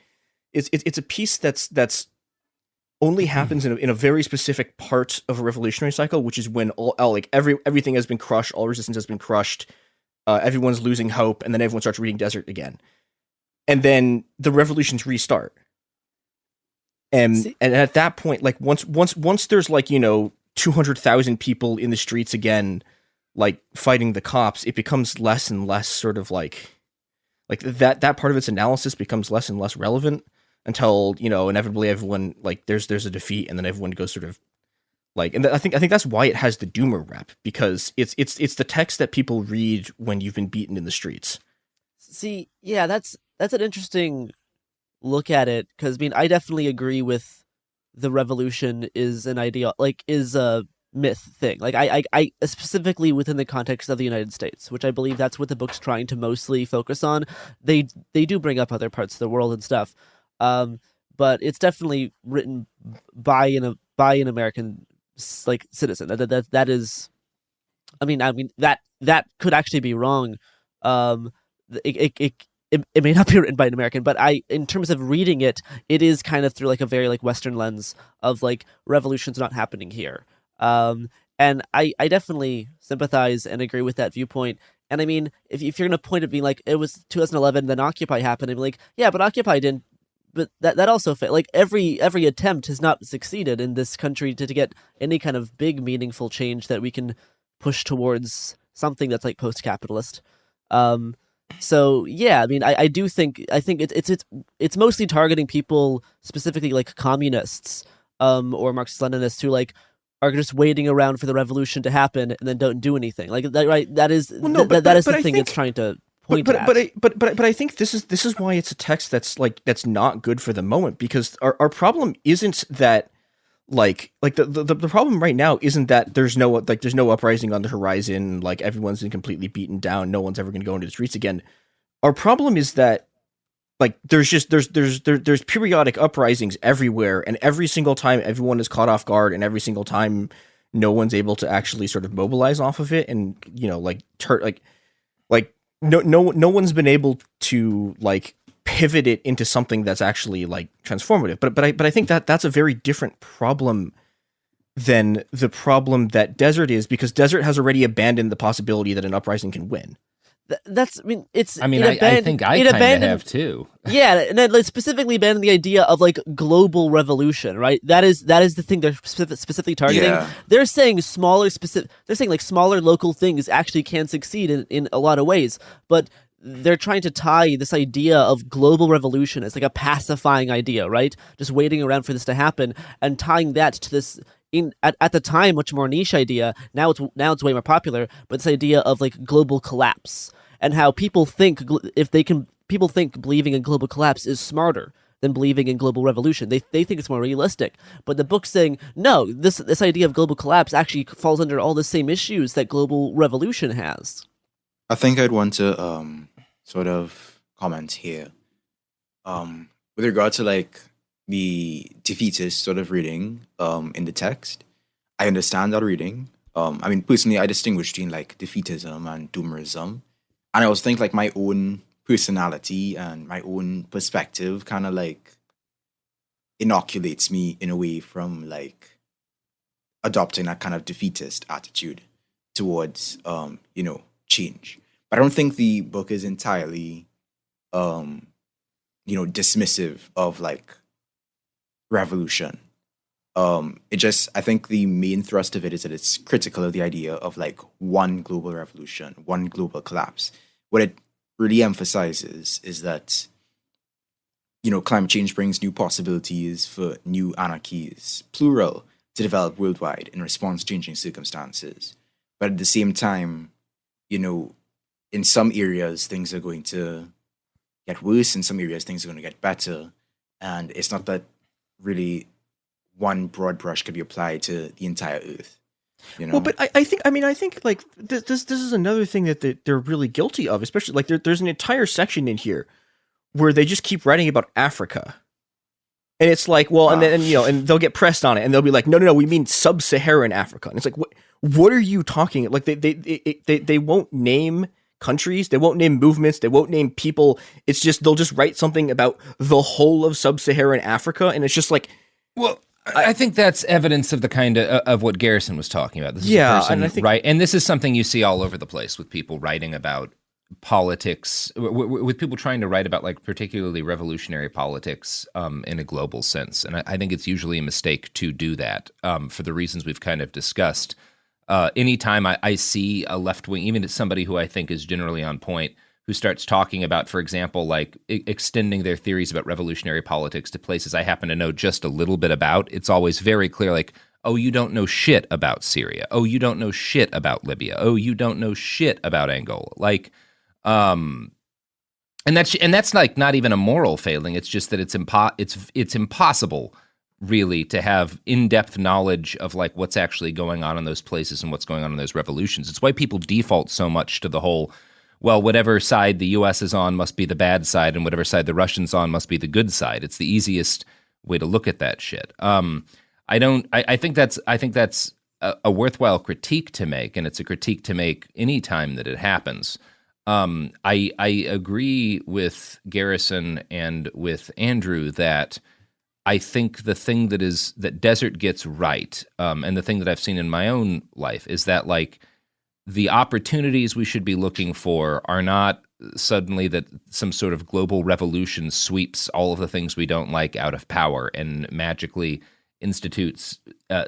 it's a piece that's only happens in a very specific part of a revolutionary cycle, which is when everything has been crushed, all resistance has been crushed, everyone's losing hope, and then everyone starts reading Desert again, and then the revolutions restart. And at that point, like once there's like 200,000 people in the streets again, like fighting the cops, it becomes less and less sort of like that part of its analysis becomes less and less relevant until inevitably everyone, like, there's a defeat, and then everyone goes sort of like, and I think that's why it has the doomer rep, because it's the text that people read when you've been beaten in the streets. See, yeah, that's an interesting look at it, because I definitely agree with the revolution is an idea, like, is a myth thing. Like, I specifically within the context of the United States, which I believe that's what the book's trying to mostly focus on. They do bring up other parts of the world and stuff, but it's definitely written by an American like citizen. That is, I mean that could actually be wrong. It may not be written by an American, but in terms of reading it, it is kind of through like a very like Western lens of like revolution's not happening here. And I definitely sympathize and agree with that viewpoint. And I mean, if you're going to point at being like, it was 2011, then Occupy happened, I'm like, yeah, but Occupy didn't, but that also failed. Like every attempt has not succeeded in this country to get any kind of big meaningful change that we can push towards something that's like post-capitalist. So yeah, I mean, I think it's mostly targeting people specifically like communists, or Marxist-Leninists who like are just waiting around for the revolution to happen and then don't do anything. Like that, right? That is that is the thing it's trying to point at. But I think this is why it's a text that's not good for the moment, because our problem isn't that like the problem right now isn't that there's no uprising on the horizon, like everyone's been completely beaten down, no one's ever going to go into the streets again. Our problem is that like there's periodic uprisings everywhere, and every single time everyone is caught off guard, and every single time no one's able to actually sort of mobilize off of it, and no one's been able to like pivot it into something that's actually like transformative. But I think that's a very different problem than the problem that Desert is, because Desert has already abandoned the possibility that an uprising can win. That's, I mean, it's. I mean, I think I kind of have too. Yeah, and it specifically abandoned the idea of like global revolution, right? That is the thing they're specifically targeting. Yeah. They're saying smaller local things actually can succeed in a lot of ways, but they're trying to tie this idea of global revolution as like a pacifying idea, right? Just waiting around for this to happen, and tying that to this. At the time, much more niche idea. Now it's way more popular. But this idea of like global collapse, and how people think believing in global collapse is smarter than believing in global revolution. They think it's more realistic. But the book's saying no. This idea of global collapse actually falls under all the same issues that global revolution has. I think I'd want to sort of comment here, with regard to like the defeatist sort of reading in the text. I understand that reading. I mean, personally, I distinguish between like defeatism and doomerism. And I also think like my own personality and my own perspective kind of like inoculates me in a way from like adopting that kind of defeatist attitude towards, change. But I don't think the book is entirely, dismissive of like revolution. I think the main thrust of it is that it's critical of the idea of like one global revolution, one global collapse. What it really emphasizes is that, climate change brings new possibilities for new anarchies, plural, to develop worldwide in response to changing circumstances. But at the same time, in some areas, things are going to get worse. In some areas, things are going to get better. And it's not that really one broad brush could be applied to the entire Earth. Well, but I think like this is another thing that they're really guilty of, especially like there's an entire section in here where they just keep writing about Africa, And it's like, well, and then, and they'll get pressed on it, and they'll be like, no, we mean sub-Saharan Africa. And it's like, what are you talking? Like, they won't name countries, they won't name movements, they won't name people. It's just, they'll just write something about the whole of sub-Saharan Africa, and it's just like, well, I think that's evidence of the kind of what Garrison was talking about. This is yeah, a person, and I think, right, and this is something you see all over the place with people writing about politics, with people trying to write about like particularly revolutionary politics in a global sense. And I think it's usually a mistake to do that for the reasons we've kind of discussed. Anytime I see a left wing, even somebody who I think is generally on point, who starts talking about, for example, like extending their theories about revolutionary politics to places I happen to know just a little bit about, it's always very clear, like, oh, you don't know shit about Syria. Oh, you don't know shit about Libya. Oh, you don't know shit about Angola. Like, and that's like not even a moral failing. It's just that it's impossible really to have in-depth knowledge of like what's actually going on in those places and what's going on in those revolutions. It's why people default so much to the whole, well, whatever side the U.S. is on must be the bad side, and whatever side the Russians on must be the good side. It's the easiest way to look at that shit. I think that's a worthwhile critique to make, and it's a critique to make any time that it happens. I agree with Garrison and with Andrew that I think the thing that Desert gets right, and the thing that I've seen in my own life is that like the opportunities we should be looking for are not suddenly that some sort of global revolution sweeps all of the things we don't like out of power and magically institutes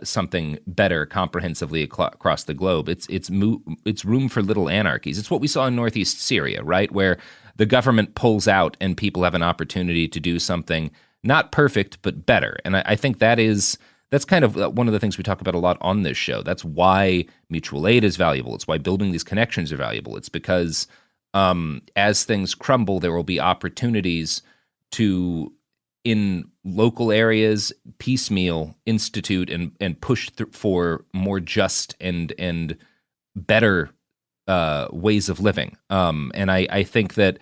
something better comprehensively across the globe. It's room for little anarchies. It's what we saw in northeast Syria, right, where the government pulls out and people have an opportunity to do something not perfect but better. And I think that's kind of one of the things we talk about a lot on this show. That's why mutual aid is valuable. It's why building these connections are valuable. It's because as things crumble, there will be opportunities to, in local areas, piecemeal institute and push for more just and better ways of living. And I think that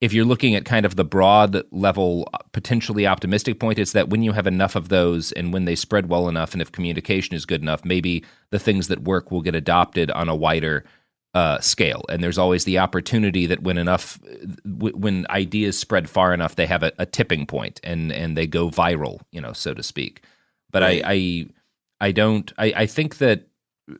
if you're looking at kind of the broad level, potentially optimistic point, it's that when you have enough of those and when they spread well enough and if communication is good enough, maybe the things that work will get adopted on a wider scale. And there's always the opportunity that when ideas spread far enough, they have a tipping point and they go viral, so to speak. But right. I think that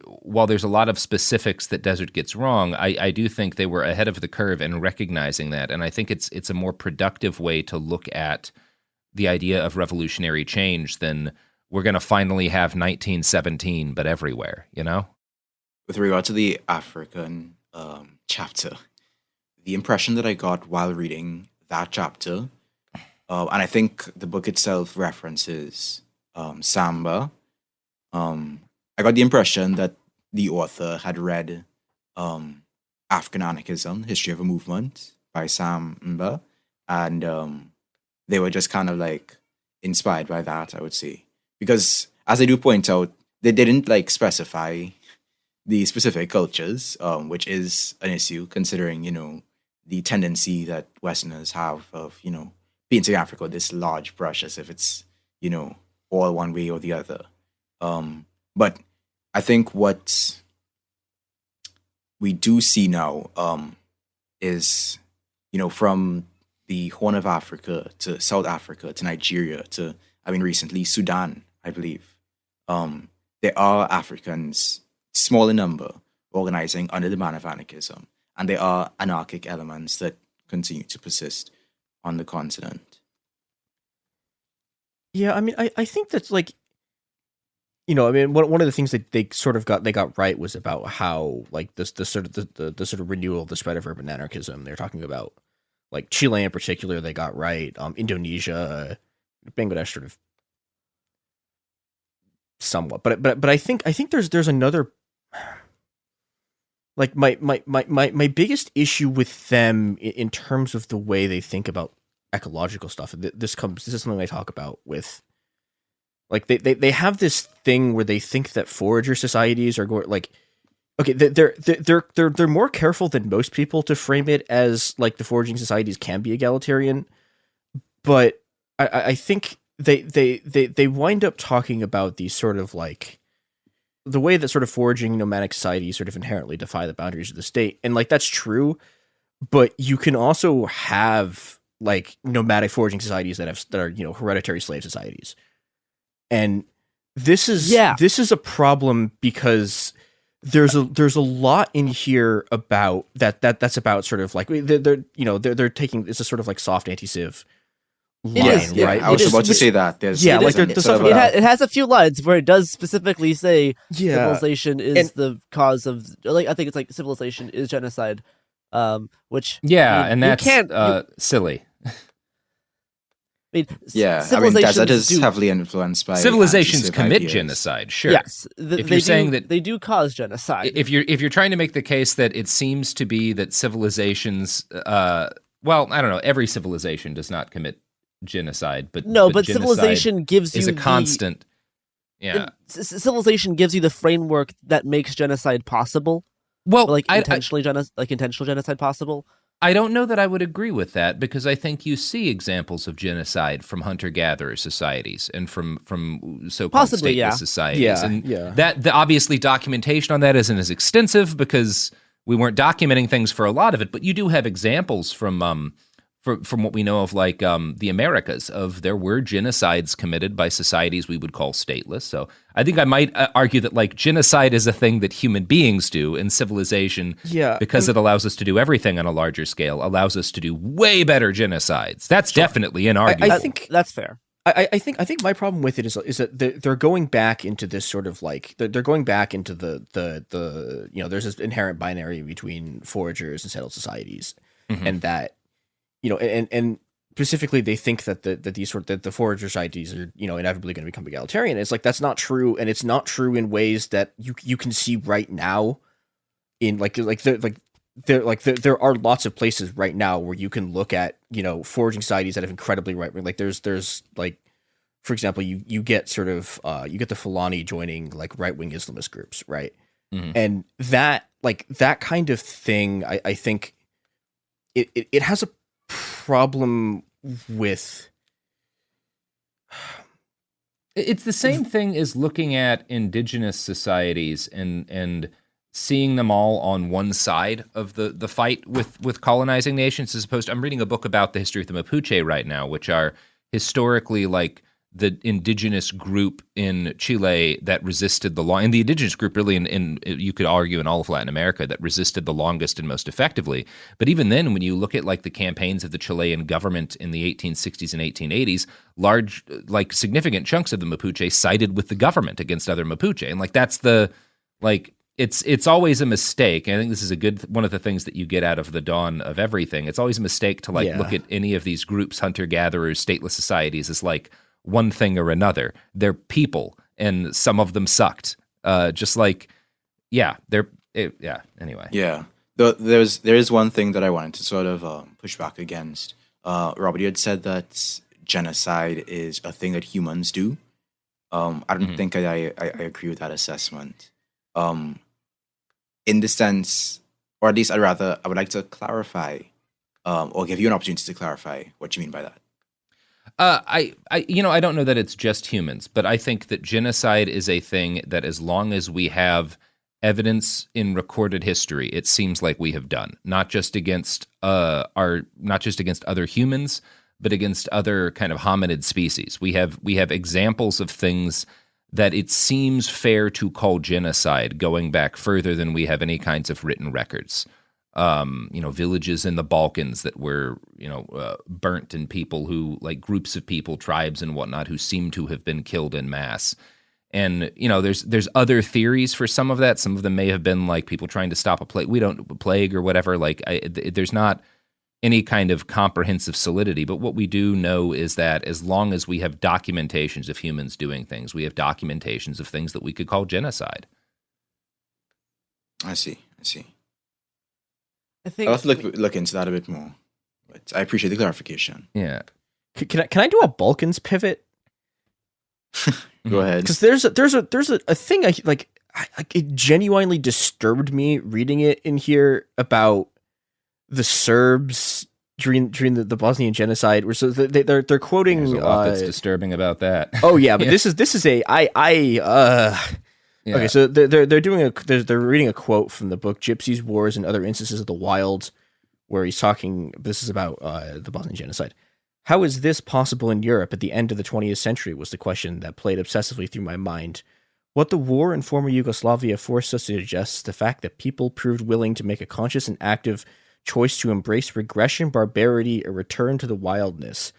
while there's a lot of specifics that Desert gets wrong, I do think they were ahead of the curve in recognizing that. And I think it's a more productive way to look at the idea of revolutionary change than we're going to finally have 1917, but everywhere, With regard to the African chapter, the impression that I got while reading that chapter, and I think the book itself references Samba, I got the impression that the author had read African Anarchism, History of a Movement by Samba, and they were just kind of like inspired by that, I would say. Because as I do point out, they didn't like specify the specific cultures, which is an issue considering, the tendency that Westerners have of, painting Africa with this large brush as if it's, all one way or the other. But I think what we do see now is, from the Horn of Africa to South Africa to Nigeria to, recently Sudan, I believe. There are Africans, small in number, organizing under the banner of anarchism. And there are anarchic elements that continue to persist on the continent. Yeah, I think that's like, one of the things that they sort of got right was about how like the sort of renewal of the spread of urban anarchism. They're talking about like Chile in particular. They got right. Indonesia, Bangladesh, sort of somewhat. But I think there's another. Like my biggest issue with them in terms of the way they think about ecological stuff. This is something I talk about with. Like they have this thing where they think that forager societies are going like, okay, they're more careful than most people to frame it as like the foraging societies can be egalitarian, but I think they wind up talking about these sort of like the way that sort of foraging nomadic societies sort of inherently defy the boundaries of the state, and like that's true, but you can also have like nomadic foraging societies that are hereditary slave societies, and this is a problem because there's a lot in here about that's about sort of like they're taking this is sort of like soft anti-civ line, right? I was about to say that. There's it has a few lines where it does specifically say civilization is the cause of, like, I think it's like civilization is genocide, which and that's silly. That is heavily influenced by civilizations commit genocide. Sure. Yes, if you're saying that they do cause genocide, if you're trying to make the case that it seems to be that civilizations, well, I don't know, every civilization does not commit genocide, but civilization gives you a constant. Civilization gives you the framework that makes genocide possible. Well, intentional genocide possible. I don't know that I would agree with that, because I think you see examples of genocide from hunter-gatherer societies and from so-called stateless societies. That obviously documentation on that isn't as extensive because we weren't documenting things for a lot of it, but you do have examples from what we know of, like the Americas, of there were genocides committed by societies we would call stateless. So I think I might argue that like genocide is a thing that human beings do, and civilization, because it allows us to do everything on a larger scale, allows us to do way better genocides. That's definitely inarguable. I think that's fair. I think my problem with it is that they're going back into this sort of like they're going back into the there's this inherent binary between foragers and settled societies, and that. And specifically, they think that the forager societies are inevitably going to become egalitarian. It's like that's not true, and it's not true in ways that you can see right now. In there are lots of places right now where you can look at foraging societies that have incredibly right wing. Like there's like, for example, you get sort of you get the Fulani joining like right wing Islamist groups, right? And that kind of thing, I think it has a problem with. It's the same thing as looking at indigenous societies and seeing them all on one side of the fight with colonizing nations, as opposed to, I'm reading a book about the history of the Mapuche right now, which are historically like the indigenous group in Chile that resisted the law, and the indigenous group really in you could argue in all of Latin America that resisted the longest and most effectively. But even then, when you look at like the campaigns of the Chilean government in the 1860s and 1880s, large, like significant chunks of the Mapuche sided with the government against other Mapuche. And like that's the, like, it's always a mistake. And I think this is one of the things that you get out of the dawn of everything. It's always a mistake to look at any of these groups, hunter-gatherers, stateless societies, as like one thing or another. They're people, and some of them sucked. Just like, anyway. Yeah. There is one thing that I wanted to sort of push back against. Robert, you had said that genocide is a thing that humans do. I don't think I agree with that assessment. In the sense, or at least I would like to clarify, or give you an opportunity to clarify what you mean by that. I don't know that it's just humans, but I think that genocide is a thing that, as long as we have evidence in recorded history, it seems like we have done, not just against other humans, but against other kind of hominid species. We have examples of things that it seems fair to call genocide, going back further than we have any kinds of written records. Villages in the Balkans that were, burnt, and people who, like groups of people, tribes and whatnot, who seem to have been killed en masse. And, there's other theories for some of that. Some of them may have been like people trying to stop a plague or whatever. Like there's not any kind of comprehensive solidity. But what we do know is that as long as we have documentations of humans doing things, we have documentations of things that we could call genocide. I see. I think I'll have to look into that a bit more, but I appreciate the clarification. Yeah. Can I do a Balkans pivot? Go ahead. Because there's a thing it genuinely disturbed me reading it in here about the Serbs during the Bosnian genocide. So they're quoting. There's a lot that's disturbing about that. Oh yeah, but this is a Okay, so they're reading a quote from the book Gypsies, Wars, and Other Instances of the Wild, where he's talking. This is about the Bosnian genocide. How is this possible in Europe at the end of the 20th century was the question that played obsessively through my mind. What the war in former Yugoslavia forced us to digest is the fact that people proved willing to make a conscious and active choice to embrace regression, barbarity, or return to the wildness.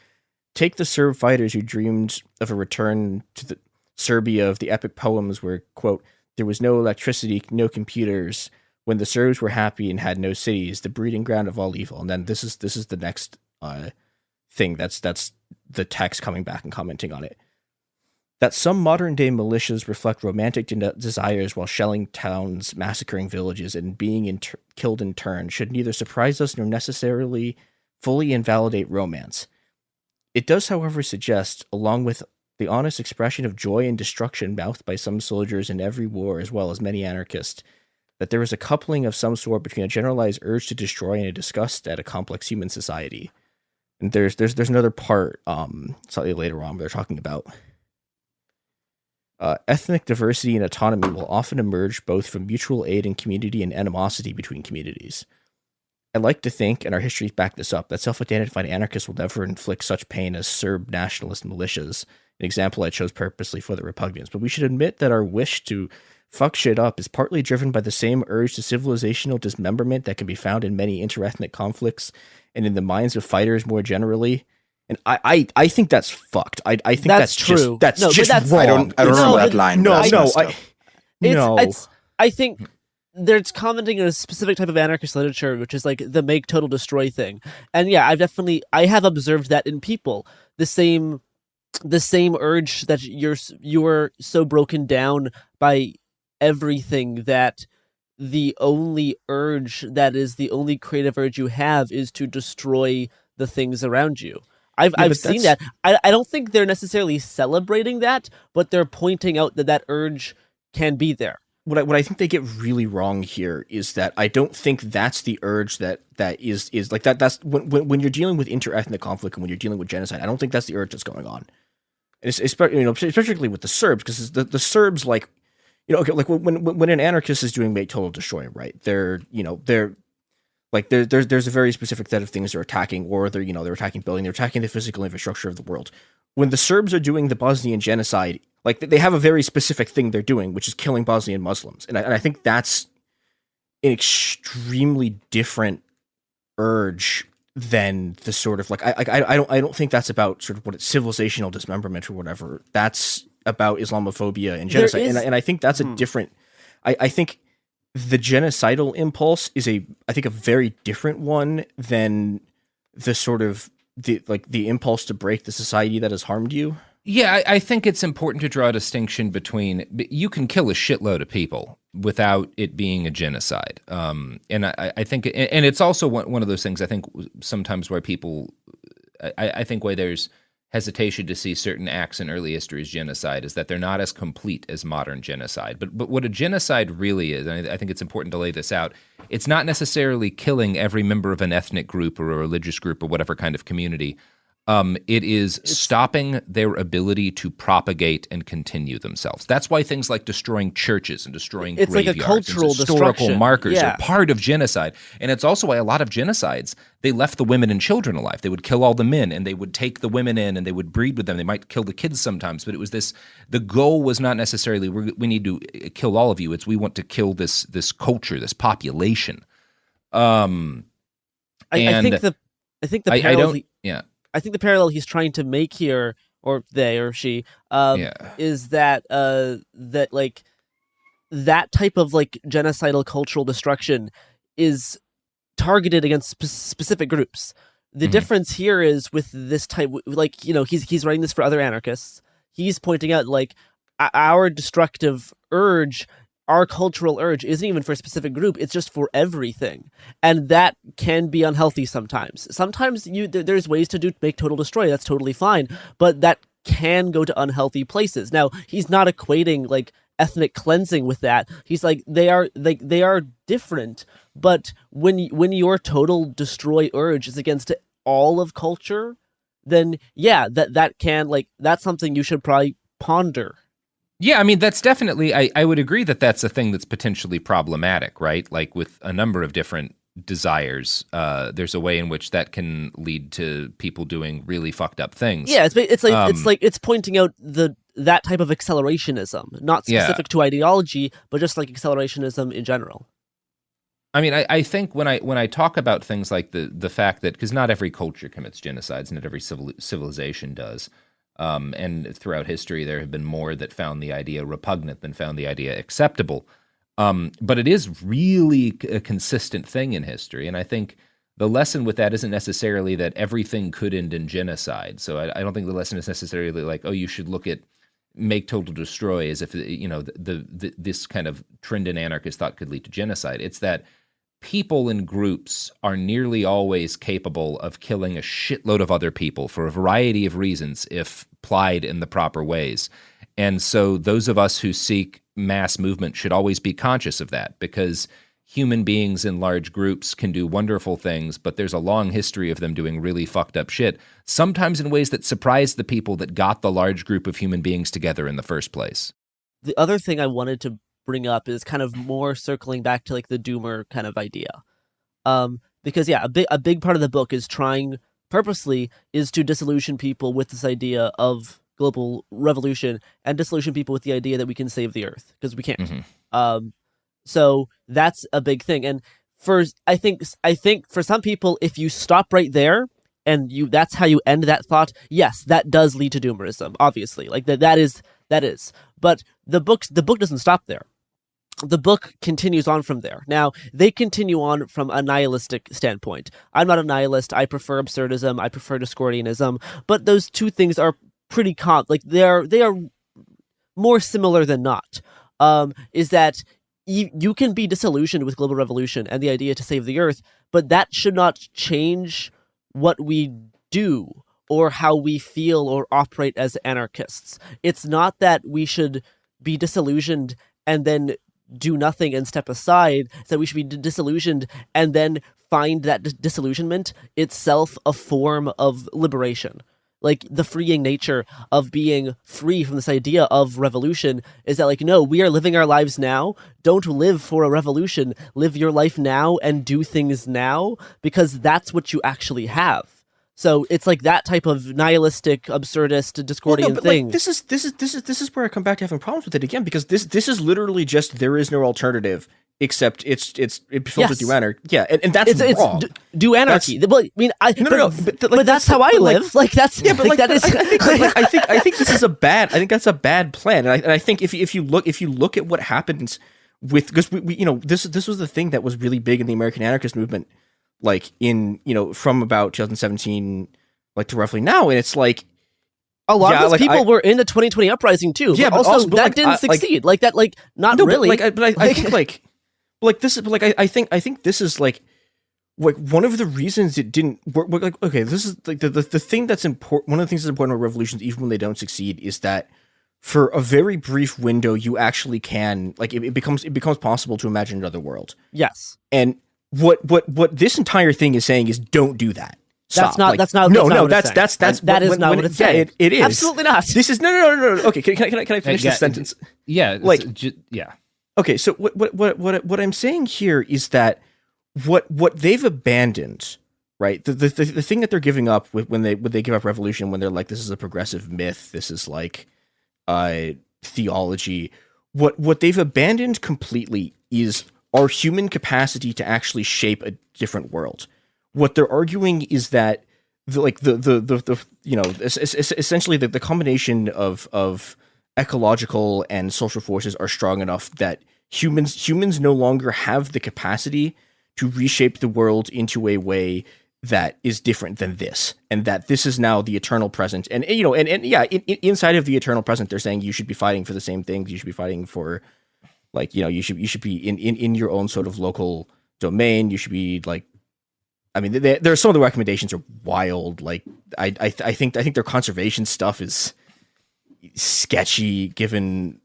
Take the Serb fighters who dreamed of a return to the Serbia of the epic poems where, quote, there was no electricity, no computers, when the Serbs were happy and had no cities, the breeding ground of all evil. And then this is the next thing. That's the text coming back and commenting on it. That some modern-day militias reflect romantic desires while shelling towns, massacring villages, and being killed in turn should neither surprise us nor necessarily fully invalidate romance. It does, however, suggest, along with the honest expression of joy and destruction mouthed by some soldiers in every war as well as many anarchists, that there is a coupling of some sort between a generalized urge to destroy and a disgust at a complex human society. And there's another part slightly later on where they're talking about ethnic diversity and autonomy will often emerge both from mutual aid in community and animosity between communities. I like to think, and our histories back this up, that self-identified anarchists will never inflict such pain as Serb nationalist militias, an example I chose purposely for the repugnance. But we should admit that our wish to fuck shit up is partly driven by the same urge to civilizational dismemberment that can be found in many interethnic conflicts and in the minds of fighters more generally. And I think that's fucked. I think that's true. That's just wrong. I don't remember that line. I think there's commenting on a specific type of anarchist literature, which is like the make total destroy thing. And yeah, I have observed that in people. The same urge that you're so broken down by everything that the only urge that is the only creative urge you have is to destroy the things around you. I've seen that. I don't think they're necessarily celebrating that, but they're pointing out that urge can be there. What I think they get really wrong here is that I don't think that's the urge that is like that. That's when you're dealing with interethnic conflict and when you're dealing with genocide. I don't think that's the urge that's going on. And especially with the Serbs, because the Serbs, like, okay, like when an anarchist is doing make total destroy, right? They're like there's a very specific set of things they're attacking, or they're attacking building, they're attacking the physical infrastructure of the world. When the Serbs are doing the Bosnian genocide, like they have a very specific thing they're doing, which is killing Bosnian Muslims, and I think that's an extremely different urge than the sort of like I don't think that's about sort of what it's civilizational dismemberment or whatever. That's about Islamophobia and genocide, and I think that's a different. I think the genocidal impulse is a very different one than the sort of the impulse to break the society that has harmed you. Yeah, I think it's important to draw a distinction between you can kill a shitload of people without it being a genocide. And I think, and it's also one of those things I think sometimes where people, I think where there's hesitation to see certain acts in early history as genocide is that they're not as complete as modern genocide. But what a genocide really is, and I think it's important to lay this out, it's not necessarily killing every member of an ethnic group or a religious group or whatever kind of community. It is stopping their ability to propagate and continue themselves. That's why things like destroying churches and destroying graveyards like a cultural and historical destruction. markers Yeah. are part of genocide. And it's also why a lot of genocides, they left the women and children alive. They would kill all the men and they would take the women in and they would breed with them. They might kill the kids sometimes, but it was the goal was not necessarily we need to kill all of you. It's we want to kill this culture, this population. I think the parallel. I think the parallel he's trying to make here, or they or she, is that like that type of like genocidal cultural destruction is targeted against specific groups. The difference here is with this type, like he's writing this for other anarchists. He's pointing out like our destructive urge. Our cultural urge isn't even for a specific group, it's just for everything. And that can be unhealthy sometimes. Sometimes there's ways to make total destroy, that's totally fine, but that can go to unhealthy places. Now, he's not equating like ethnic cleansing with that. He's like they are different, but when your total destroy urge is against all of culture, then yeah, that can, like, that's something you should probably ponder. Yeah, I mean, that's definitely, I would agree that that's a thing that's potentially problematic, right? Like with a number of different desires, there's a way in which that can lead to people doing really fucked up things. Yeah, it's pointing out that type of accelerationism, not specific to ideology, but just like accelerationism in general. I mean, I think when I talk about things like the fact that, because not every culture commits genocides, not every civilization does, and throughout history there have been more that found the idea repugnant than found the idea acceptable. But it is really a consistent thing in history, and I think the lesson with that isn't necessarily that everything could end in genocide. So I don't think the lesson is necessarily like, oh, you should look at make total destroy as if, you know, this kind of trend in anarchist thought could lead to genocide. It's that people in groups are nearly always capable of killing a shitload of other people for a variety of reasons if plied in the proper ways. And so those of us who seek mass movement should always be conscious of that, because human beings in large groups can do wonderful things, but there's a long history of them doing really fucked up shit, sometimes in ways that surprise the people that got the large group of human beings together in the first place. The other thing I wanted to bring up is kind of more circling back to like the doomer kind of idea. Because yeah, a big part of the book is trying purposely is to disillusion people with this idea of global revolution and disillusion people with the idea that we can save the earth, because we can't. Mm-hmm. So that's a big thing. And I think for some people, if you stop right there and that's how you end that thought, yes, that does lead to doomerism, obviously. Like that is. But the book doesn't stop there. The book continues on from there. Now, they continue on from a nihilistic standpoint. I'm not a nihilist. I prefer absurdism. I prefer Discordianism. But those two things are pretty they are more similar than not. Is that you can be disillusioned with global revolution and the idea to save the earth, but that should not change what we do or how we feel or operate as anarchists. It's not that we should be disillusioned and then do nothing and step aside. It's that we should be disillusioned and then find that disillusionment itself a form of liberation. Like the freeing nature of being free from this idea of revolution is that, like, no, we are living our lives now. Don't live for a revolution. Live your life now and do things now, because that's what you actually have. So it's like that type of nihilistic, absurdist, Discordian thing. Like, this is where I come back to having problems with it again, because this is literally just there is no alternative except it filters through anarchy. Yeah, and that's wrong. Do anarchy. Well, I mean, but that's how I live. Like that's yeah, but like, that is. I think this is a bad. I think that's a bad plan, and I think if you look at what happens with, because we this was the thing that was really big in the American anarchist movement, like in from about 2017 like to roughly now, and it's like a lot of those people were in the 2020 uprising too. Yeah, but also that didn't succeed. Not really. But I think I think this is like one of the reasons it didn't work. Like, okay, this is like the thing that's important. One of the things that's important about revolutions, even when they don't succeed, is that for a very brief window, you actually can, like, it becomes possible to imagine another world. Yes. And what this entire thing is saying is don't do that. Stop. That's not what it's saying. It is absolutely not. This is no. Okay, can I finish this sentence? Yeah, yeah. Okay, so what I'm saying here is that what they've abandoned, right? The thing that they're giving up when they give up revolution, when they're like, this is a progressive myth, this is like theology. What they've abandoned completely is our human capacity to actually shape a different world. What they're arguing is that essentially the combination of ecological and social forces are strong enough that humans no longer have the capacity to reshape the world into a way that is different than this, and that this is now the eternal present. And inside of the eternal present, they're saying you should be fighting for the same things. You should be fighting for, like, you should be in your own sort of local domain. You should be like, I mean, there are some of the recommendations are wild. Like, I think their conservation stuff is sketchy, given.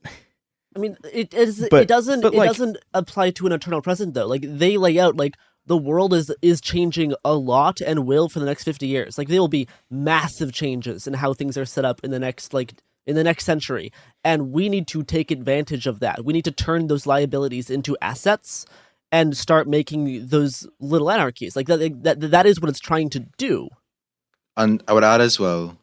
I mean, it doesn't apply to an eternal present though. Like, they lay out like the world is changing a lot and will for the next 50 years. Like there will be massive changes in how things are set up in the next century, and we need to take advantage of that. We need to turn those liabilities into assets and start making those little anarchies. Like that is what it's trying to do. And I would add as well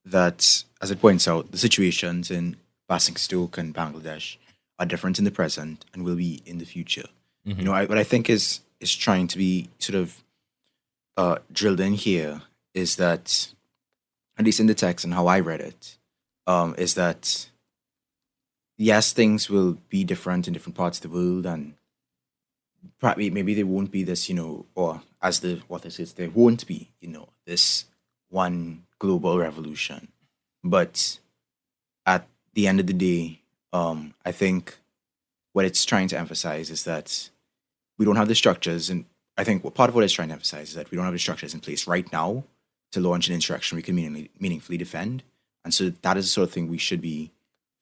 that, as it points out, the situations in Basingstoke and Bangladesh are different in the present and will be in the future. Mm-hmm. You know, what I think is trying to be sort of drilled in here is that, at least in the text and how I read it, is that yes, things will be different in different parts of the world, and probably maybe there won't be this, you know, or as the author says, there won't be, you know, this one global revolution. But at the end of the day, I think what it's trying to emphasize is that we don't have the structures, and I think part of what it's trying to emphasize is that we don't have the structures in place right now to launch an insurrection we can meaningfully defend. And so that is the sort of thing we should be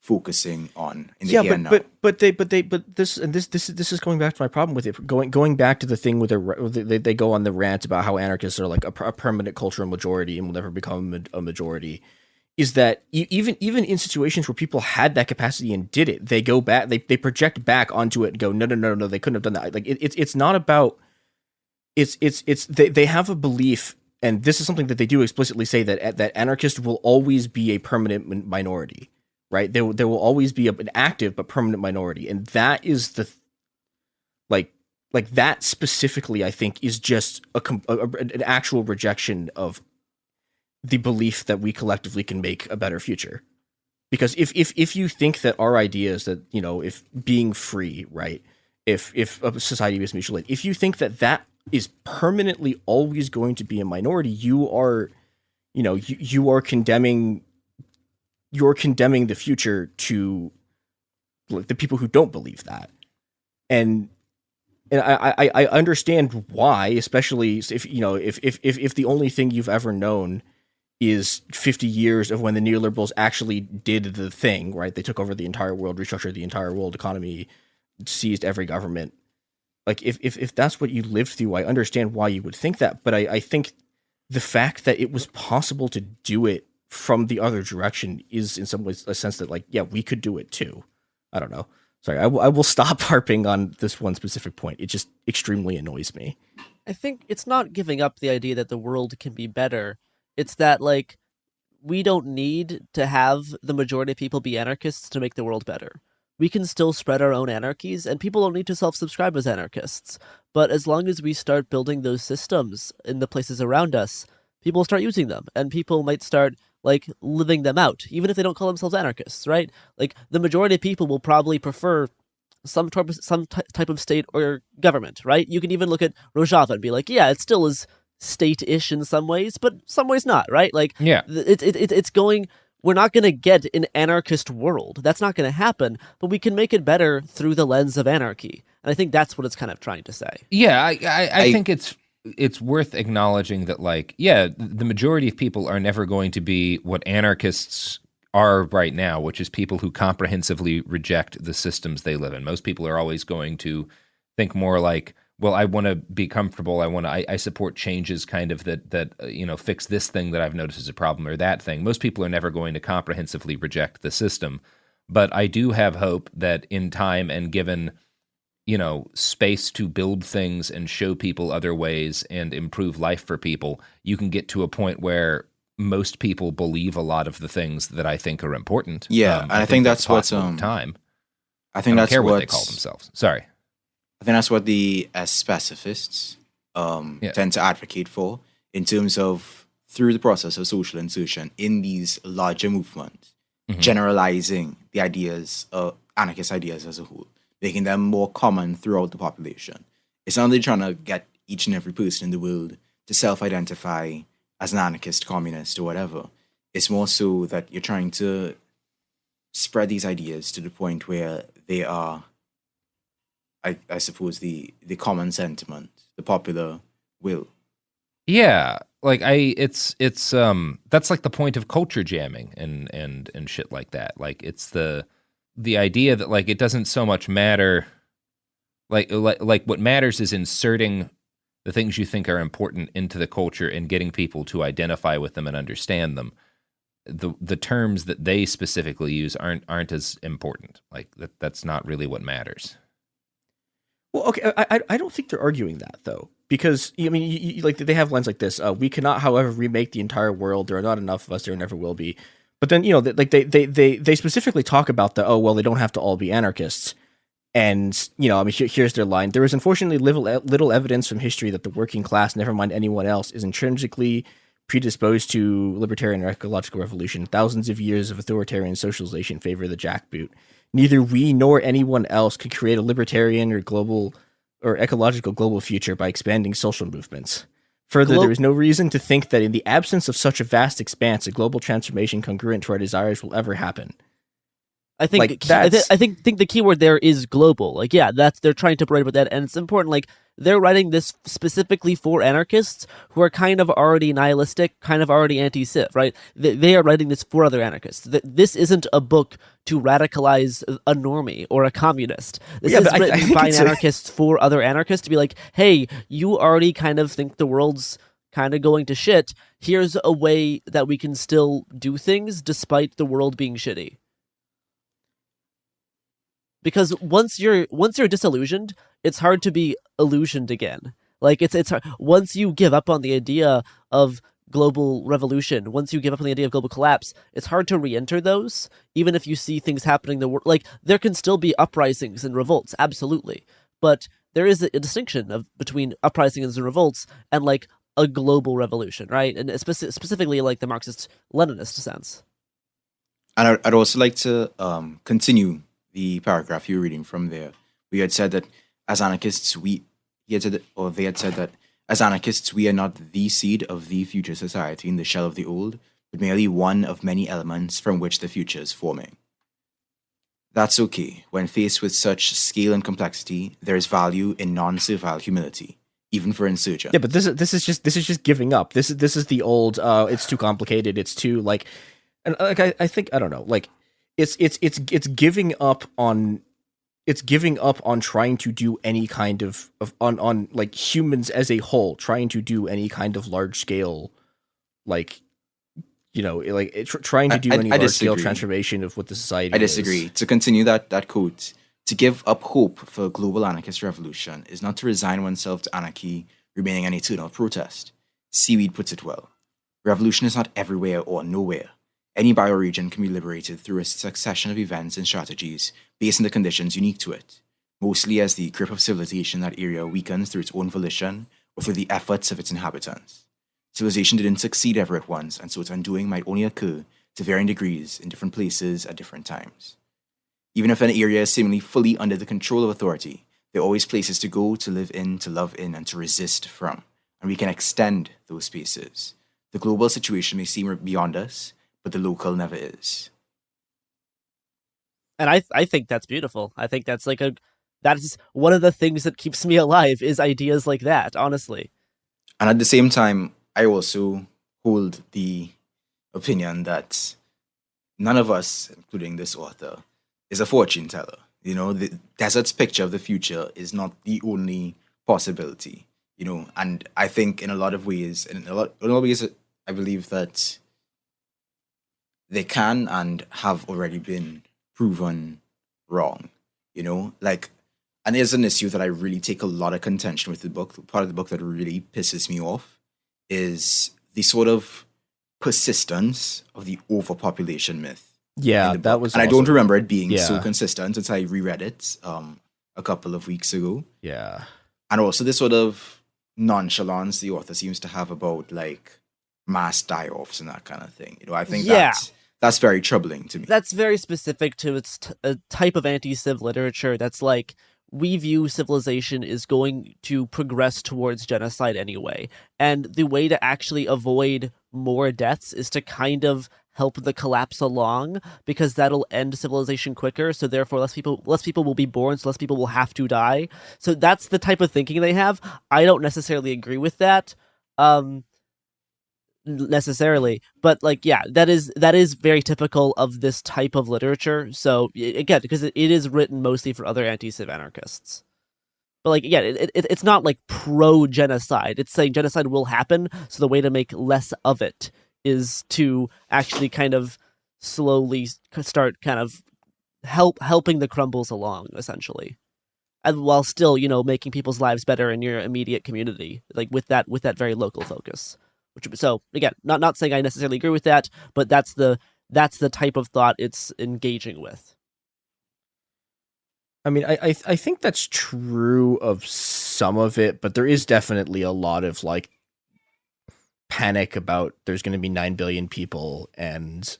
focusing on in the here and now. But this is going back to my problem with it. Going back to the thing with they go on the rant about how anarchists are like a permanent cultural majority and will never become a majority. Is that even in situations where people had that capacity and did it, they go back, they project back onto it and go, no, they couldn't have done that. Like it's not about they have a belief, and this is something that they do explicitly say, that anarchists will always be a permanent minority, right? There will always be an active but permanent minority, and that is the like that specifically, I think, is just an actual rejection of the belief that we collectively can make a better future. Because if you think that our ideas that, you know, if being free, right, if a society is mutual aid, if you think that is permanently always going to be a minority, you are condemning the future to like the people who don't believe that. And I understand why, especially if the only thing you've ever known is 50 years of when the neoliberals actually did the thing, right? They took over the entire world, restructured the entire world economy, seized every government. Like, if that's what you lived through, I understand why you would think that. But I think the fact that it was possible to do it from the other direction is in some ways a sense that, like, yeah, we could do it too. I don't know. Sorry, I will stop harping on this one specific point. It just extremely annoys me. I think it's not giving up the idea that the world can be better. It's that, like, we don't need to have the majority of people be anarchists to make the world better. We can still spread our own anarchies, and people don't need to self-subscribe as anarchists. But as long as we start building those systems in the places around us, people will start using them, and people might start, like, living them out, even if they don't call themselves anarchists, right? Like, the majority of people will probably prefer some type of state or government, right? You can even look at Rojava and be like, yeah, it still is state-ish in some ways, but some ways not, right? Like, yeah, it's going. We're not going to get an anarchist world. That's not going to happen. But we can make it better through the lens of anarchy, and I think that's what it's kind of trying to say. Yeah, I think it's worth acknowledging that, like, yeah, the majority of people are never going to be what anarchists are right now, which is people who comprehensively reject the systems they live in. Most people are always going to think more like, well, I want to be comfortable. I support changes kind of that fix this thing that I've noticed is a problem, or that thing. Most people are never going to comprehensively reject the system. But I do have hope that in time and given, space to build things and show people other ways and improve life for people, you can get to a point where most people believe a lot of the things that I think are important. Yeah, and I think that's what's time. I think don't that's care what what they call themselves. Sorry. I think that's what the specifists tend to advocate for, in terms of, through the process of social insertion in these larger movements, generalizing the ideas, anarchist ideas as a whole, making them more common throughout the population. It's not that they're trying to get each and every person in the world to self-identify as an anarchist, communist, or whatever. It's more so that you're trying to spread these ideas to the point where they are, I suppose, the common sentiment, the popular will. Yeah, like it's that's like the point of culture jamming and shit like that. Like, it's the idea that, like, it doesn't so much matter. Like what matters is inserting the things you think are important into the culture and getting people to identify with them and understand them, the terms that they specifically use aren't as important. Like that's not really what matters. Well, okay, I don't think they're arguing that though, because I mean, like they have lines like this. We cannot, however, remake the entire world. There are not enough of us. There never will be. But then like they specifically talk about they don't have to all be anarchists. And I mean, here's their line: there is unfortunately little evidence from history that the working class, never mind anyone else, is intrinsically predisposed to libertarian or ecological revolution. Thousands of years of authoritarian socialization favor the jackboot. Neither we nor anyone else could create a libertarian or global or ecological global future by expanding social movements. Further, there is no reason to think that in the absence of such a vast expanse, a global transformation congruent to our desires will ever happen. I think I think the key word there is global. Like, yeah, they're trying to write about that, and it's important. Like, they're writing this specifically for anarchists who are kind of already nihilistic, kind of already anti-civ, right? They are writing this for other anarchists. This isn't a book to radicalize a normie or a communist. This is written by anarchists for other anarchists to be like, hey, you already kind of think the world's kind of going to shit. Here's a way that we can still do things despite the world being shitty. Because once you're disillusioned, it's hard to be illusioned again. Like it's hard. Once you give up on the idea of global revolution, once you give up on the idea of global collapse, it's hard to re-enter those. Even if you see things happening, like there can still be uprisings and revolts, absolutely. But there is a distinction between uprisings and revolts and like a global revolution, right? And specifically like the Marxist-Leninist sense. And I'd also like to continue the paragraph you were reading from there. We had said that as anarchists, they had said that as anarchists, we are not the seed of the future society in the shell of the old, but merely one of many elements from which the future is forming. That's okay. When faced with such scale and complexity, there is value in non-servile humility, even for insurgents. Yeah, but this is just giving up. This is the old. It's too complicated. It's too like, and like I think I don't know. Like it's giving up on. It's giving up on trying to do any kind of on like humans as a whole, trying to do any kind of large scale, like, trying to do any large scale transformation of what the society is. I disagree. To continue that quote, to give up hope for a global anarchist revolution is not to resign oneself to anarchy, remaining an eternal protest. Seaweed puts it well. Revolution is not everywhere or nowhere. Any bioregion can be liberated through a succession of events and strategies based on the conditions unique to it, mostly as the grip of civilization in that area weakens through its own volition or through the efforts of its inhabitants. Civilization didn't succeed ever at once, and so its undoing might only occur to varying degrees in different places at different times. Even if an area is seemingly fully under the control of authority, there are always places to go, to live in, to love in, and to resist from, and we can extend those spaces. The global situation may seem beyond us, but the local never is. And I think that's beautiful. I think that's that's one of the things that keeps me alive is ideas like that, honestly. And at the same time, I also hold the opinion that none of us, including this author, is a fortune teller. The desert's picture of the future is not the only possibility. And I think in a lot of ways, I believe that they can and have already been proven wrong, and there's an issue that I really take a lot of contention with the book. Part of the book that really pisses me off is the sort of persistence of the overpopulation myth. Yeah, that was, and I don't remember it being so consistent until I reread it a couple of weeks ago. Yeah, and also this sort of nonchalance the author seems to have about like mass die-offs and that kind of thing. I think that's very troubling to me. That's very specific to its a type of anti-civ literature that's like, we view civilization is going to progress towards genocide anyway. And the way to actually avoid more deaths is to kind of help the collapse along, because that'll end civilization quicker. So therefore less people will be born, so less people will have to die. So that's the type of thinking they have. I don't necessarily agree with that. Necessarily, but that is very typical of this type of literature. So again, because it is written mostly for other anti-civ anarchists. But like again, it's not like pro genocide. It's saying genocide will happen, so the way to make less of it is to actually kind of slowly start kind of helping the crumbles along, essentially, and while still making people's lives better in your immediate community, like with that very local focus. So again, not saying I necessarily agree with that, but that's the type of thought it's engaging with. I mean, I think that's true of some of it, but there is definitely a lot of like panic about there's going to be 9 billion people and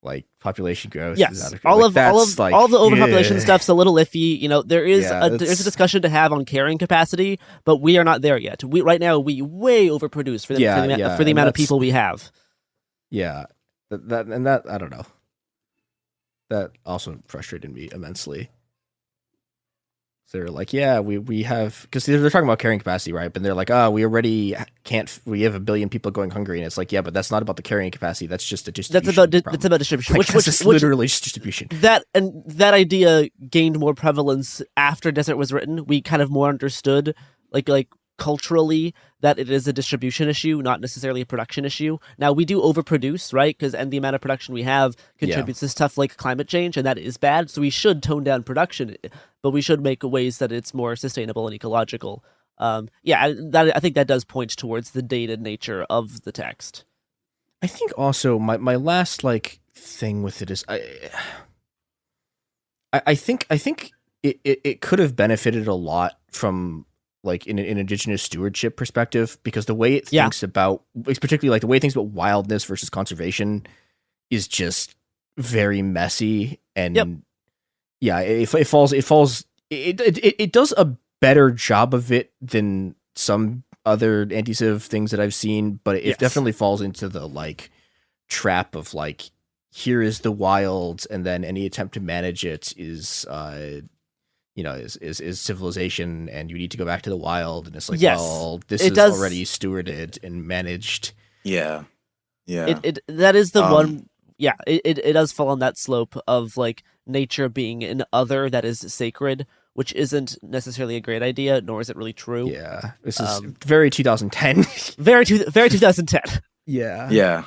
like population growth. Yes, all of the overpopulation stuff's a little iffy. There's a discussion to have on carrying capacity, but we are not there yet. We way overproduce for the amount of people we have. Yeah, that I don't know. That also frustrated me immensely. So they're like, yeah, we have, because they're talking about carrying capacity, right? But they're like, we already can't. We have 1 billion people going hungry, and it's like, yeah, but that's not about the carrying capacity. That's just a distribution. That's about distribution. Like, which literally just distribution. That idea gained more prevalence after Desert was written. We kind of more understood, like culturally, that it is a distribution issue, not necessarily a production issue. Now we do overproduce, right? And the amount of production we have contributes to stuff like climate change, and that is bad. So we should tone down production, but we should make ways that it's more sustainable and ecological. I think that does point towards the dated nature of the text. I think also my last like thing with it is I think it could have benefited a lot from like in an indigenous stewardship perspective, because the way it thinks about, particularly like the way it thinks about wildness versus conservation is just very messy. And it does a better job of it than some other anti-civ things that I've seen, but it definitely falls into the like trap of like, here is the wild, and then any attempt to manage it is civilization, and you need to go back to the wild, and it's like, well, this is already stewarded and managed. That is the one. It does fall on that slope of like nature being an other that is sacred, which isn't necessarily a great idea, nor is it really true. Yeah, this is very 2010. very 2010. Yeah.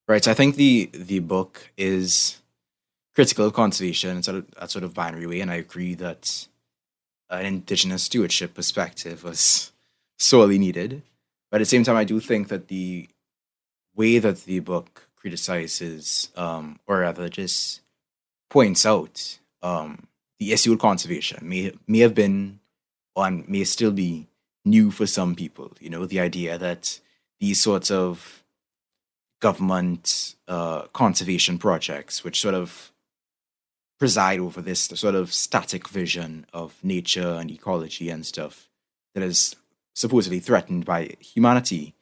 Right. So I think the book is critical of conservation in a sort of binary way, and I agree that an indigenous stewardship perspective was sorely needed. But at the same time, I do think that the way that the book criticizes, or rather just points out, the issue of conservation may have been, or may still be, new for some people. The idea that these sorts of government conservation projects, which sort of preside over this sort of static vision of nature and ecology and stuff that is supposedly threatened by humanity.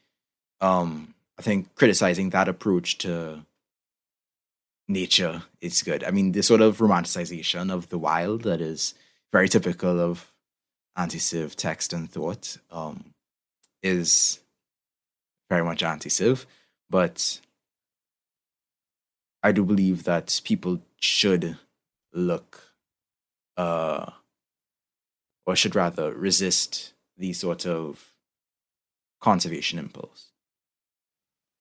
I think criticizing that approach to nature is good. I mean, this sort of romanticization of the wild that is very typical of anti-civ text and thought is very much anti-civ, but I do believe that people should look, or should rather resist the sort of conservation impulse.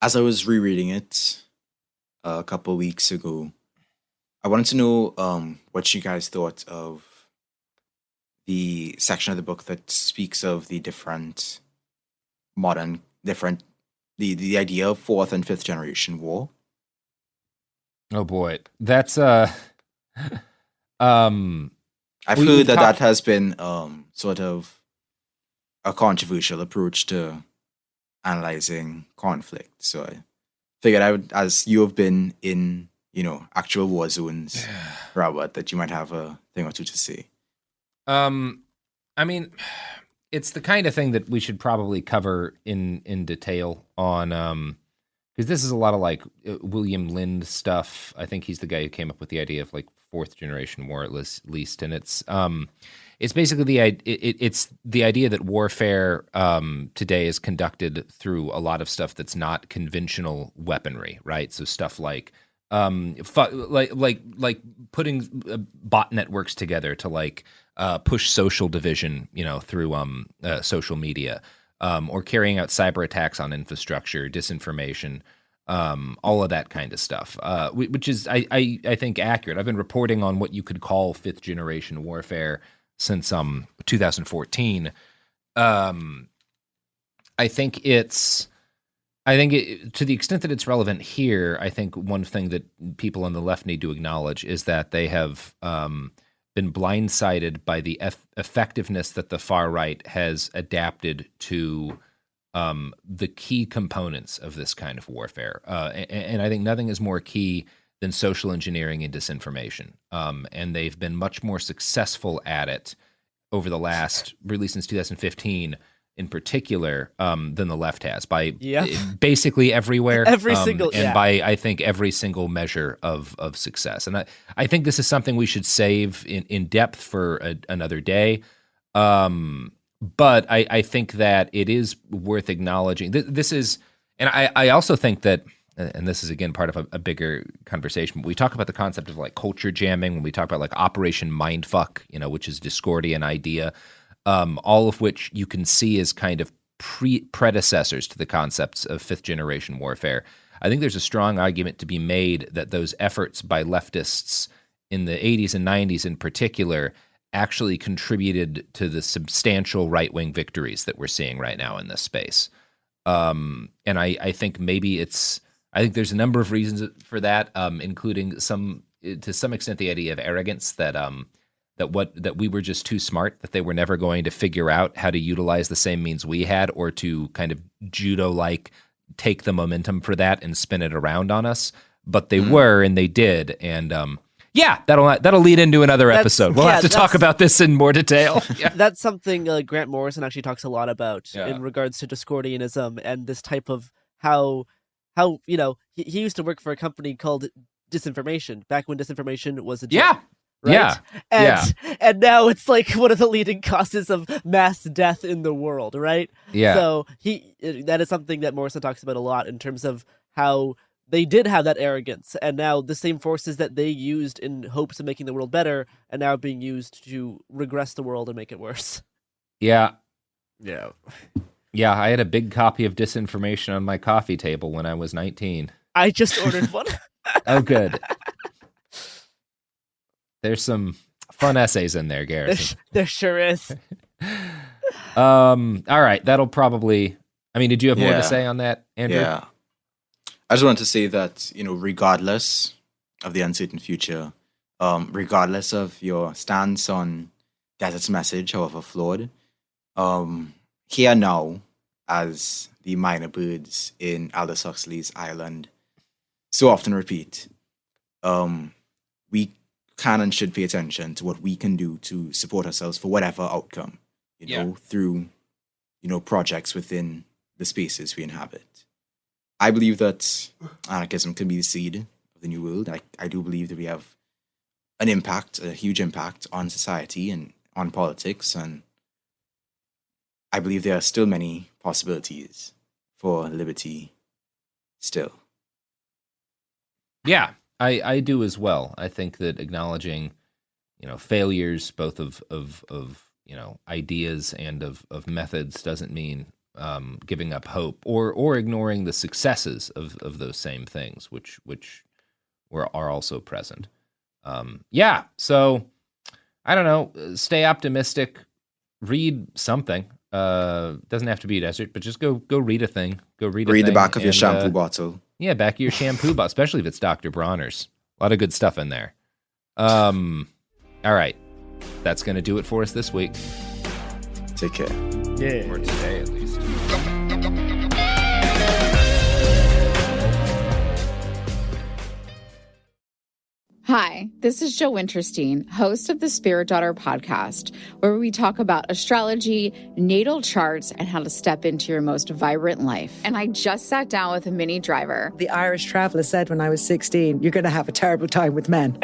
As I was rereading it a couple weeks ago, I wanted to know what you guys thought of the section of the book that speaks of the different the idea of 4th and 5th generation war. Oh boy, that's I've heard that has been sort of a controversial approach to analyzing conflict. So I figured I would, as you have been in, actual war zones, Robert, that you might have a thing or two to say. I mean, it's the kind of thing that we should probably cover in detail on, because this is a lot of like William Lind stuff. I think he's the guy who came up with the idea of like 4th generation war, at least, and it's basically it's the idea that warfare today is conducted through a lot of stuff that's not conventional weaponry, right? So stuff like putting bot networks together to like push social division, through social media, or carrying out cyber attacks on infrastructure, disinformation, all of that kind of stuff, which is, I think, accurate. I've been reporting on what you could call fifth generation warfare since 2014. I think to the extent that it's relevant here, I think one thing that people on the left need to acknowledge is that they have been blindsided by the effectiveness that the far right has adapted to the key components of this kind of warfare. And I think nothing is more key than social engineering and disinformation. And they've been much more successful at it over the last, really since 2015, in particular, than the left has, by basically everywhere, by, I think, every single measure of success. And I think this is something we should save in depth for another day. But I think that it is worth acknowledging. This is, and I also think that, and this is again part of a bigger conversation, but we talk about the concept of like culture jamming when we talk about like Operation Mindfuck, which is Discordian idea. All of which you can see as kind of predecessors to the concepts of fifth generation warfare. I think there's a strong argument to be made that those efforts by leftists in the 80s and 90s in particular actually contributed to the substantial right-wing victories that we're seeing right now in this space. And I think I think there's a number of reasons for that, including to some extent the idea of arrogance that we were just too smart, that they were never going to figure out how to utilize the same means we had, or to kind of judo-like take the momentum for that and spin it around on us. But they were, and they did. And that'll lead into another episode. We'll have to talk about this in more detail. Yeah. That's something Grant Morrison actually talks a lot about in regards to Discordianism and this type of how he used to work for a company called Disinformation back when disinformation was a joke. Right? And now it's like one of the leading causes of mass death in the world, right? Yeah. So that is something that Morrison talks about a lot in terms of how they did have that arrogance, and now the same forces that they used in hopes of making the world better are now being used to regress the world and make it worse. Yeah. Yeah. Yeah, I had a big copy of Disinformation on my coffee table when I was 19. I just ordered one. Oh, good. There's some fun essays in there, Garrison. There sure is. All right, that'll probably... I mean, did you have more to say on that, Andrew? Yeah. I just wanted to say that, regardless of the uncertain future, regardless of your stance on Desert's message, however flawed, here now, as the minor birds in Aldous Huxley's Ireland so often repeat, we can and should pay attention to what we can do to support ourselves for whatever outcome, through, projects within the spaces we inhabit. I believe that anarchism can be the seed of the new world. I do believe that we have an impact, a huge impact on society and on politics, and I believe there are still many possibilities for liberty still. Yeah, I do as well. I think that acknowledging, failures both of ideas and of methods doesn't mean giving up hope or ignoring the successes of those same things, which are also present. So I don't know. Stay optimistic. Read something. Doesn't have to be Desert, but just go read a thing. Go read the back of your shampoo bottle. Yeah, back of your shampoo bottle, especially if it's Dr. Bronner's. A lot of good stuff in there. All right. That's going to do it for us this week. Take care. Yeah. For today, at least. Hi, this is Jo Winterstein, host of the Spirit Daughter podcast, where we talk about astrology, natal charts, and how to step into your most vibrant life. And I just sat down with a Minnie Driver. The Irish traveller said when I was 16, you're going to have a terrible time with men.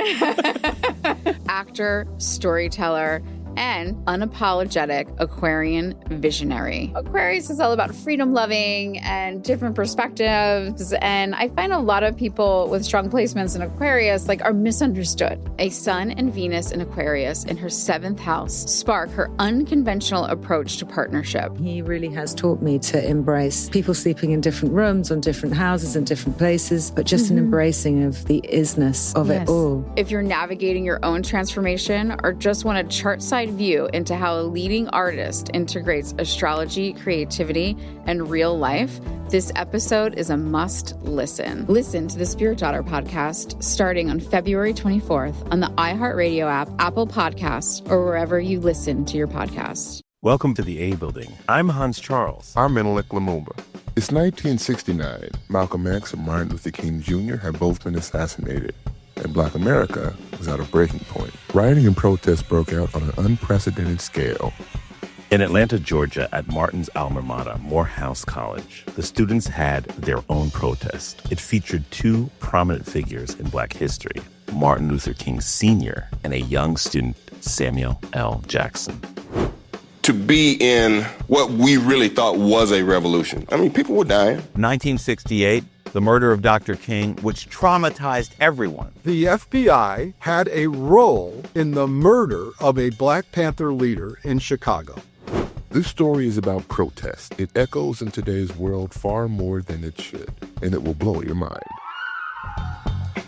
Actor, storyteller, and unapologetic Aquarian visionary. Aquarius is all about freedom loving and different perspectives, and I find a lot of people with strong placements in Aquarius are misunderstood. A Sun and Venus in Aquarius in her 7th house spark her unconventional approach to partnership. He really has taught me to embrace people sleeping in different rooms, on different houses, in different places, but just an embracing of the isness of it all. If you're navigating your own transformation or just want a chart-side view into how a leading artist integrates astrology, creativity, and real life, this episode is a must listen. Listen to the Spirit Daughter podcast starting on February 24th on the iHeartRadio app, Apple Podcasts, or wherever you listen to your podcasts. Welcome to the A Building. I'm Hans Charles. I'm Menelik Lumumba. It's 1969. Malcolm X and Martin Luther King Jr. had both been assassinated, and Black America was at a breaking point. Rioting and protests broke out on an unprecedented scale. In Atlanta, Georgia, at Martin's alma mater, Morehouse College, the students had their own protest. It featured two prominent figures in Black history, Martin Luther King Sr. and a young student, Samuel L. Jackson. To be in what we really thought was a revolution. I mean, people were dying. 1968, the murder of Dr. King, which traumatized everyone. The FBI had a role in the murder of a Black Panther leader in Chicago. This story is about protest. It echoes in today's world far more than it should, and it will blow your mind.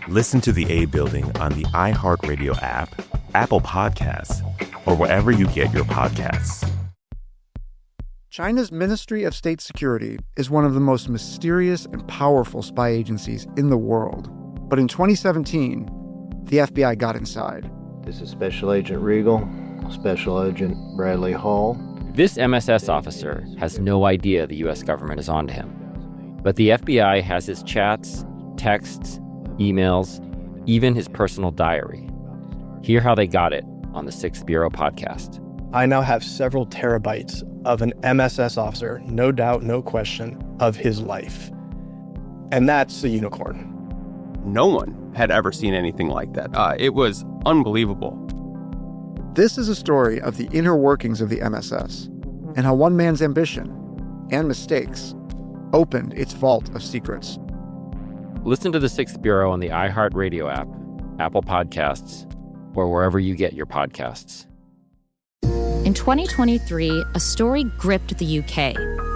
Listen to the A Building on the iHeartRadio app, Apple Podcasts, or wherever you get your podcasts. China's Ministry of State Security is one of the most mysterious and powerful spy agencies in the world. But in 2017, the FBI got inside. This is Special Agent Regal, Special Agent Bradley Hall. This MSS officer has no idea the U.S. government is onto him. But the FBI has his chats, texts, emails, even his personal diary. Hear how they got it on the 6th Bureau podcast. I now have several terabytes of an MSS officer, no doubt, no question, of his life. And that's a unicorn. No one had ever seen anything like that. It was unbelievable. This is a story of the inner workings of the MSS and how one man's ambition and mistakes opened its vault of secrets. Listen to the 6th Bureau on the iHeartRadio app, Apple Podcasts, or wherever you get your podcasts. In 2023, a story gripped the UK,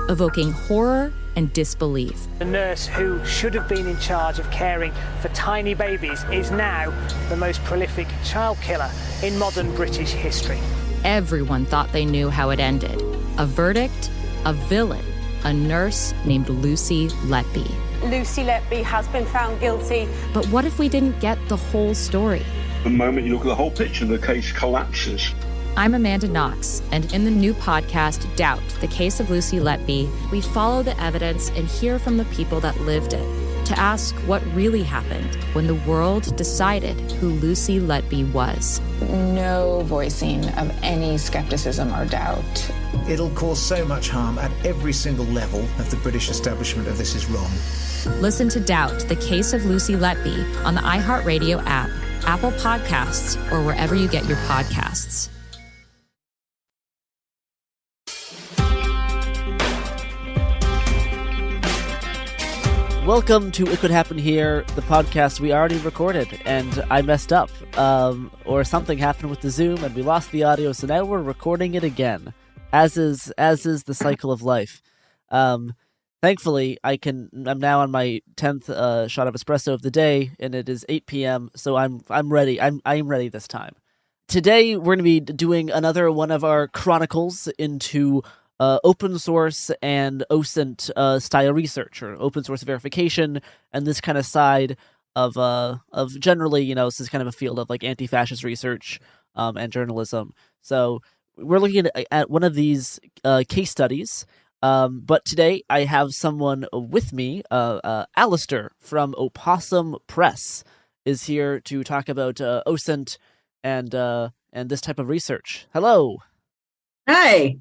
evoking horror and disbelief. The nurse who should have been in charge of caring for tiny babies is now the most prolific child killer in modern British history. Everyone thought they knew how it ended. A verdict, a villain, a nurse named Lucy Letby. Lucy Letby has been found guilty. But what if we didn't get the whole story? The moment you look at the whole picture, the case collapses. I'm Amanda Knox, and in the new podcast, Doubt, the Case of Lucy Letby, we follow the evidence and hear from the people that lived it to ask what really happened when the world decided who Lucy Letby was. No voicing of any skepticism or doubt. It'll cause so much harm at every single level of the British establishment of this is wrong. Listen to Doubt, the Case of Lucy Letby on the iHeartRadio app, Apple Podcasts, or wherever you get your podcasts. Welcome to It Could Happen Here, the podcast we already recorded, and I messed up, or something happened with the Zoom, and we lost the audio, so now we're recording it again, as is the cycle of life. Thankfully, I'm now on my 10th shot of espresso of the day, and it is 8 p.m., so I'm ready. I'm ready this time. Today, we're going to be doing another one of our chronicles into open source and OSINT style research, or open source verification, and this kind of side of generally, this is kind of a field of like anti-fascist research and journalism. So we're looking at one of these case studies. But today I have someone with me, Alistair from Opossum Press is here to talk about OSINT and this type of research. Hello. Hi.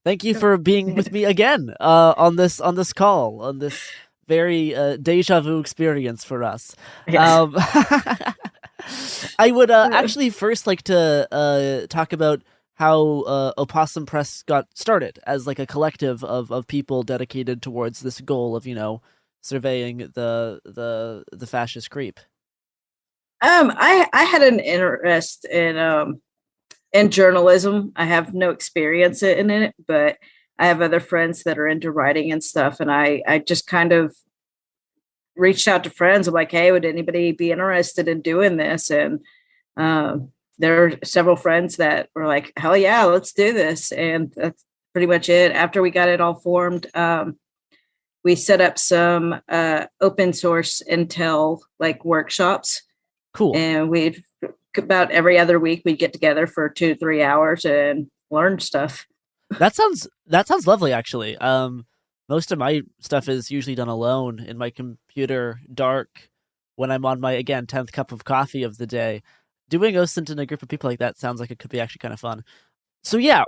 Thank you for being with me again on this call, on this very deja vu experience for us. Yes. I would actually first like to talk about Opossum Press got started as like a collective of people dedicated towards this goal of, surveying the fascist creep. I had an interest in journalism. I have no experience in it, but I have other friends that are into writing and stuff, and I just kind of reached out to friends. I'm like, hey, would anybody be interested in doing this? And there are several friends that were like, hell yeah, let's do this. And that's pretty much it. After we got it all formed, we set up some open source Intel like workshops. Cool. And we'd about every other week we'd get together for 2 to 3 hours and learn stuff. That sounds lovely, actually. Most of my stuff is usually done alone in my computer, dark, when I'm on my, again, 10th cup of coffee of the day. Doing OSINT in a group of people like that sounds like it could be actually kind of fun. So yeah,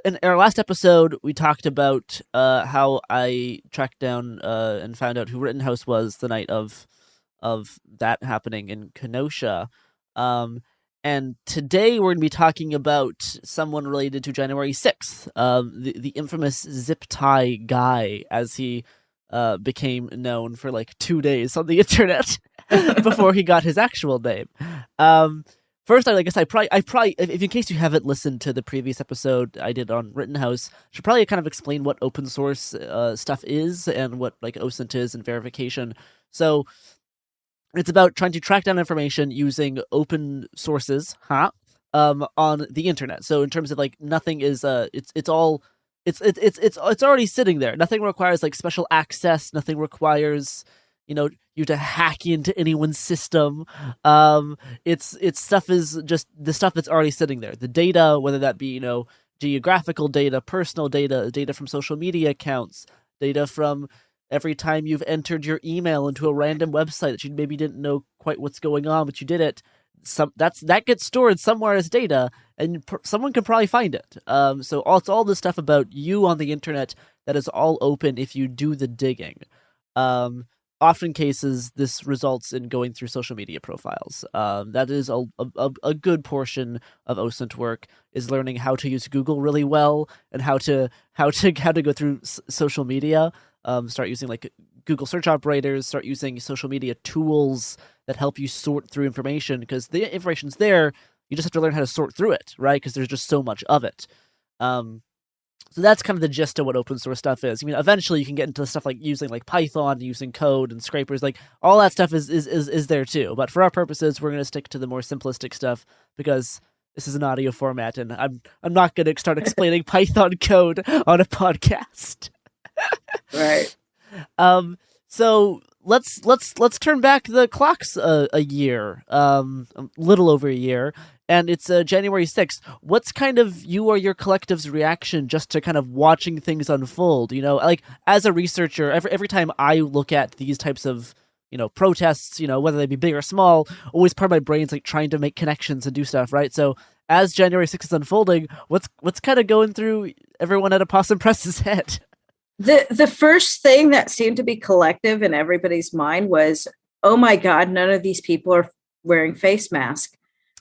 in our last episode, we talked about how I tracked down and found out who Rittenhouse was the night of that happening in Kenosha. And today we're going to be talking about someone related to January 6th, the infamous zip tie guy, as he became known for like 2 days on the internet before he got his actual name. First, I guess I probably, if in case you haven't listened to the previous episode I did on Rittenhouse, should probably kind of explain what open source stuff is and what like OSINT is and verification. So it's about trying to track down information using open sources, on the internet. So in terms of like nothing is it's already sitting there. Nothing requires like special access. Nothing requires you to hack into anyone's system. It's stuff is just the stuff that's already sitting there. The data, whether that be geographical data, personal data from social media accounts, data from every time you've entered your email into a random website that you maybe didn't know quite what's going on, but you did it. That gets stored somewhere as data, and someone can probably find it. So it's all this stuff about you on the internet that is all open if you do the digging. Often cases, this results in going through social media profiles. That is a good portion of OSINT work, is learning how to use Google really well and how to go through social media. Start using like Google search operators, start using social media tools that help you sort through information, because the information's there. You just have to learn how to sort through it, right? Because there's just so much of it. So that's kind of the gist of what open source stuff is. I mean, eventually you can get into stuff like using like Python, using code and scrapers, like all that stuff is there too. But for our purposes, we're going to stick to the more simplistic stuff because this is an audio format, and I'm not going to start explaining Python code on a podcast. Right. So let's turn back the clocks a year, a little over a year, and it's January 6th. What's kind of you or your collective's reaction just to kind of watching things unfold? Like as a researcher, every time I look at these types of protests, whether they be big or small, always part of my brain's like trying to make connections and do stuff, right? So as January 6th is unfolding, what's kind of going through everyone at Opossum Press's head? The first thing that seemed to be collective in everybody's mind was, oh my God, none of these people are wearing face masks.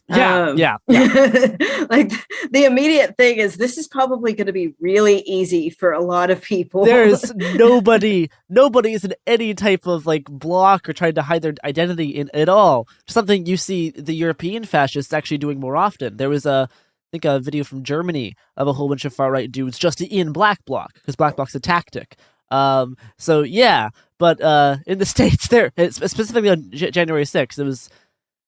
Yeah. Like the immediate thing is this is probably going to be really easy for a lot of people. There's nobody is in any type of like block or trying to hide their identity in at all. Something you see the European fascists actually doing more often. There was a video from Germany of a whole bunch of far right dudes just in black bloc, because black bloc's a tactic. So yeah, but in the States, there specifically on January 6th, it was.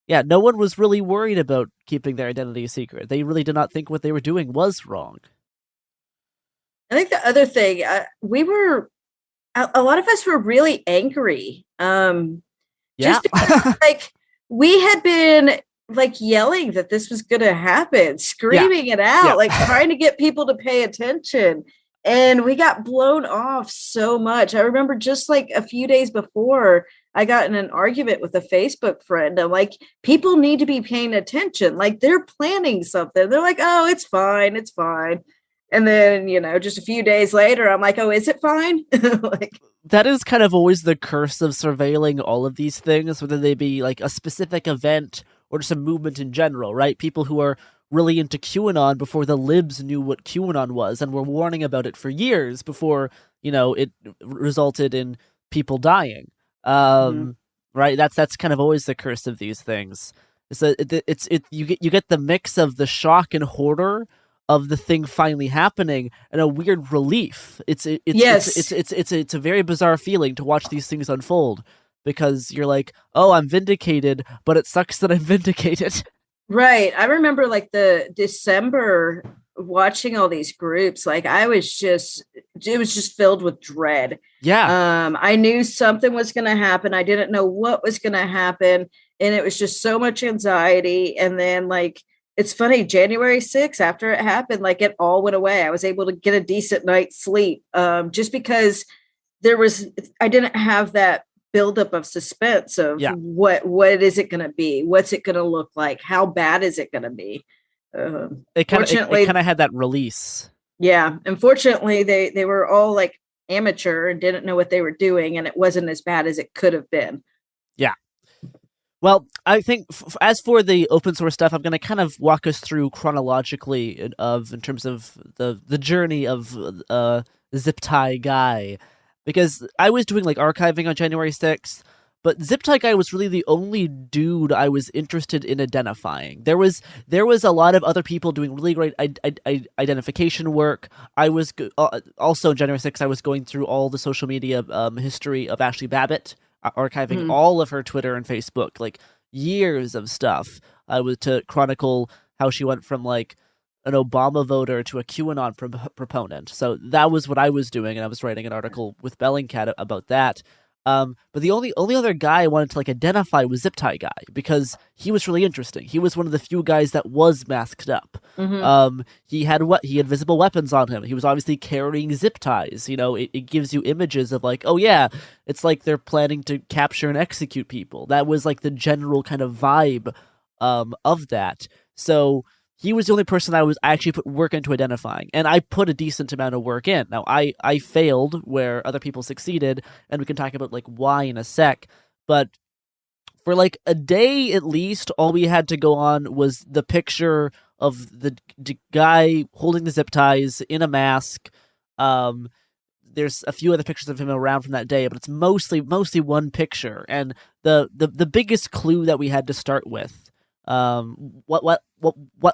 Yeah, no one was really worried about keeping their identity secret. They really did not think what they were doing was wrong. I think the other thing, a lot of us were really angry. Just because, like, we had been like yelling that this was going to happen, screaming it out, like trying to get people to pay attention. And we got blown off so much. I remember just like a few days before, I got in an argument with a Facebook friend. I'm like, people need to be paying attention. Like they're planning something. They're like, oh, it's fine. It's fine. And then, just a few days later, I'm like, oh, is it fine? Like, that is kind of always the curse of surveilling all of these things, whether they be like a specific event or just a movement in general, right? People who are really into QAnon before the libs knew what QAnon was and were warning about it for years before, it resulted in people dying. Right? That's kind of always the curse of these things. You get the mix of the shock and horror of the thing finally happening and a weird relief. It's a very bizarre feeling to watch these things unfold because you're like, oh, I'm vindicated, but it sucks that I'm vindicated. Right. I remember like the December watching all these groups, like it was just filled with dread. Yeah. I knew something was going to happen. I didn't know what was going to happen. And it was just so much anxiety. And then like, it's funny, January 6th, after it happened, like it all went away. I was able to get a decent night's sleep just because I didn't have that buildup of suspense of what is it going to be? What's it going to look like? How bad is it going to be? It kind of had that release. Yeah. Unfortunately, they were all like amateur and didn't know what they were doing. And it wasn't as bad as it could have been. Yeah. Well, I think as for the open source stuff, I'm going to kind of walk us through chronologically in terms of the journey of Zip Tie Guy, because I was doing like archiving on January 6th, but Zip Tie Guy was really the only dude I was interested in identifying. There was a lot of other people doing really great identification work. I was also on January 6th, I was going through all the social media history of Ashley Babbitt, archiving all of her Twitter and Facebook, like years of stuff. I was to chronicle how she went from like an Obama voter to a QAnon proponent. So that was what I was doing, and I was writing an article with Bellingcat about that. But the only other guy I wanted to like identify was Zip Tie Guy because he was really interesting. He was one of the few guys that was masked up. He had visible weapons on him. He was obviously carrying zip ties. It gives you images of like, oh yeah, it's like they're planning to capture and execute people. That was like the general kind of vibe of that. So he was the only person I actually put work into identifying, and I put a decent amount of work in. Now, I failed where other people succeeded, and we can talk about like why in a sec, but for like a day at least, all we had to go on was the picture of the guy holding the zip ties in a mask. There's a few other pictures of him around from that day, but it's mostly one picture, and the biggest clue that we had to start with. Why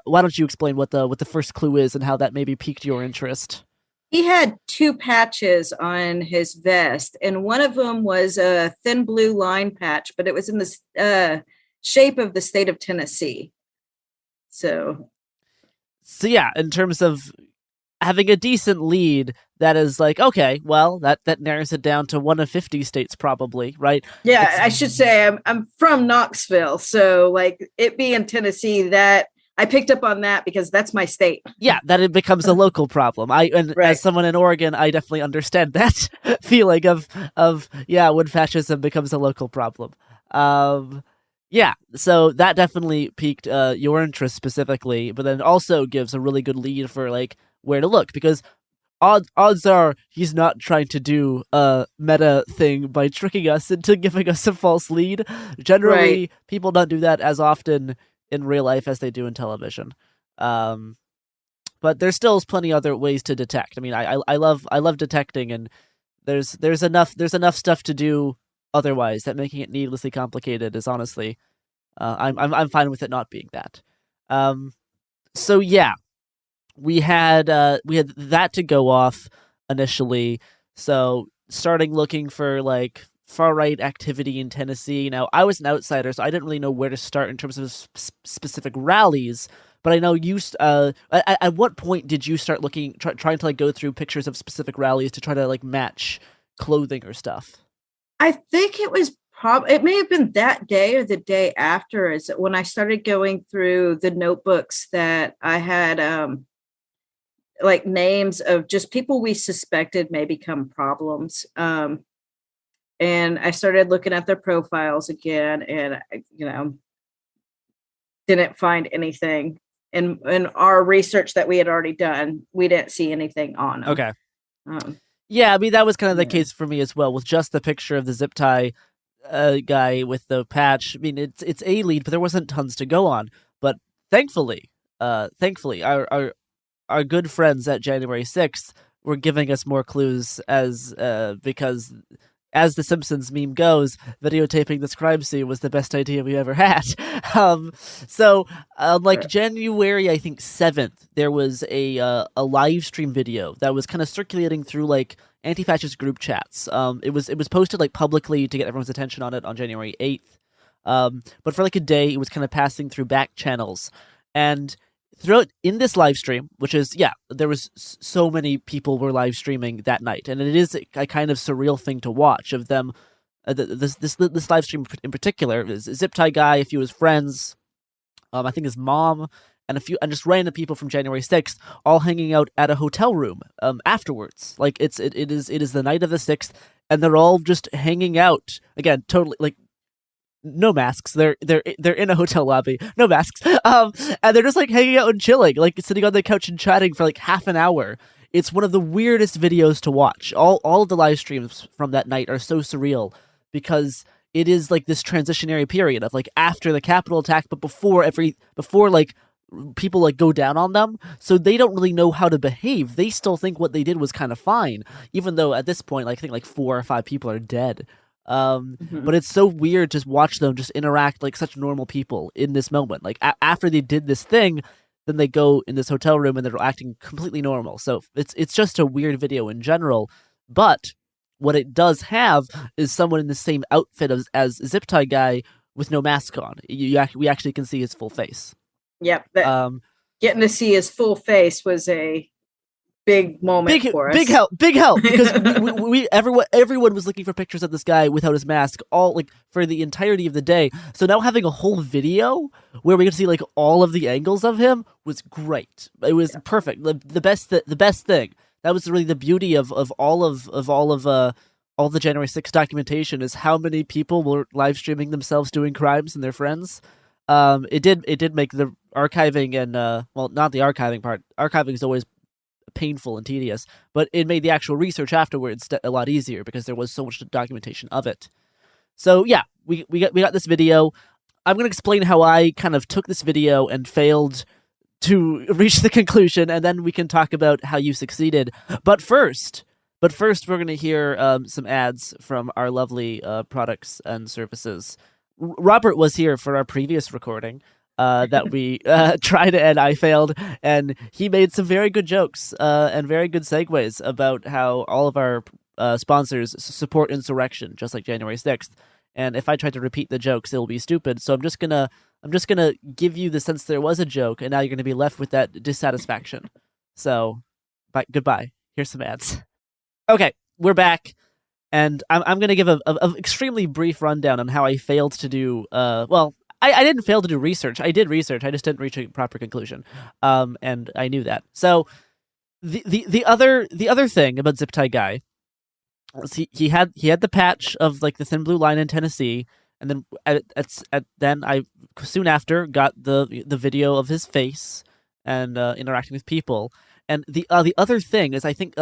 don't you explain what the first clue is and how that maybe piqued your interest? He had two patches on his vest, and one of them was a thin blue line patch, but it was in the shape of the state of Tennessee. So yeah, in terms of having a decent lead, that is like, okay, well, that narrows it down to one of 50 states probably, right? Yeah, I should say I'm from Knoxville, so like it being Tennessee, that I picked up on that because that's my state. Yeah, that it becomes a local problem. As someone in Oregon, I definitely understand that feeling of when fascism becomes a local problem. Yeah, so that definitely piqued your interest specifically, but then also gives a really good lead for like where to look, because odds are he's not trying to do a meta thing by tricking us into giving us a false lead. Generally, people don't do that as often in real life as they do in television. But there's still plenty other ways to detect. I mean, I love detecting, and there's enough stuff to do otherwise that making it needlessly complicated is honestly, I'm fine with it not being that. So yeah. We had that to go off initially, so starting looking for like far right activity in Tennessee. Now, I was an outsider, so I didn't really know where to start in terms of specific rallies. But I know you. At what point did you start looking, trying to like go through pictures of specific rallies to try to like match clothing or stuff? I think it was it may have been that day or the day after, is when I started going through the notebooks that I had. Like names of just people we suspected may become problems. And I started looking at their profiles again, and, didn't find anything. In our research that we had already done, we didn't see anything on them. Okay. Yeah, I mean, that was kind of the case for me as well, with just the picture of the zip tie guy with the patch. I mean, it's a lead, but there wasn't tons to go on. But thankfully, thankfully, our good friends at January 6th were giving us more clues because as the Simpsons meme goes, videotaping this crime scene was the best idea we ever had. So January, I think 7th, there was a live stream video that was kind of circulating through like anti-fascist group chats. It was posted like publicly to get everyone's attention on it on January 8th. But for like a day, it was kind of passing through back channels. And throughout in this live stream, which is, there was so many people were live streaming that night. And it is a kind of surreal thing to watch of them. This live stream in particular is a zip tie guy, a few of his friends, I think his mom, and just random people from January 6th all hanging out at a hotel room afterwards. Like it is the night of the 6th, and they're all just hanging out again, totally like no masks. They're in a hotel lobby, no masks, and they're just like hanging out and chilling, like sitting on the couch and chatting for like half an hour. It's one of the weirdest videos to watch. All of the live streams from that night are so surreal because it is like this transitionary period of like after the Capitol attack, but before like people like go down on them, so they don't really know how to behave. They still think what they did was kind of fine, even though at this point, like, I think like 4 or 5 people are dead. But it's so weird to watch them just interact like such normal people in this moment. Like after they did this thing, then they go in this hotel room and they're acting completely normal. So it's just a weird video in general. But what it does have is someone in the same outfit as Zip Tie Guy with no mask on. We actually can see his full face. Yep. Getting to see his full face was a big moment for us. Big help, because everyone was looking for pictures of this guy without his mask, all like for the entirety of the day. So now having a whole video where we could see like all of the angles of him was great. It was perfect. The best thing. That was really the beauty of all the January 6th documentation, is how many people were live streaming themselves doing crimes and their friends. It did make the archiving and not the archiving part. Archiving is always painful and tedious, but it made the actual research afterwards a lot easier because there was so much documentation of it. So yeah, we got this video. I'm going to explain how I kind of took this video and failed to reach the conclusion, and then we can talk about how you succeeded. But first, we're going to hear some ads from our lovely products and services. Robert was here for our previous recording that we tried and I failed, and he made some very good jokes and very good segues about how all of our sponsors support insurrection, just like January 6th. And if I try to repeat the jokes, it'll be stupid. So I'm just gonna give you the sense there was a joke, and now you're gonna be left with that dissatisfaction. So, goodbye. Here's some ads. Okay, we're back, and I'm gonna give a extremely brief rundown on how I failed to do. I didn't fail to do research. I did research. I just didn't reach a proper conclusion, and I knew that. So, the other thing about Zip Tie Guy was he had the patch of like the thin blue line in Tennessee, and then then I soon after got the video of his face and interacting with people. And the other thing is, I think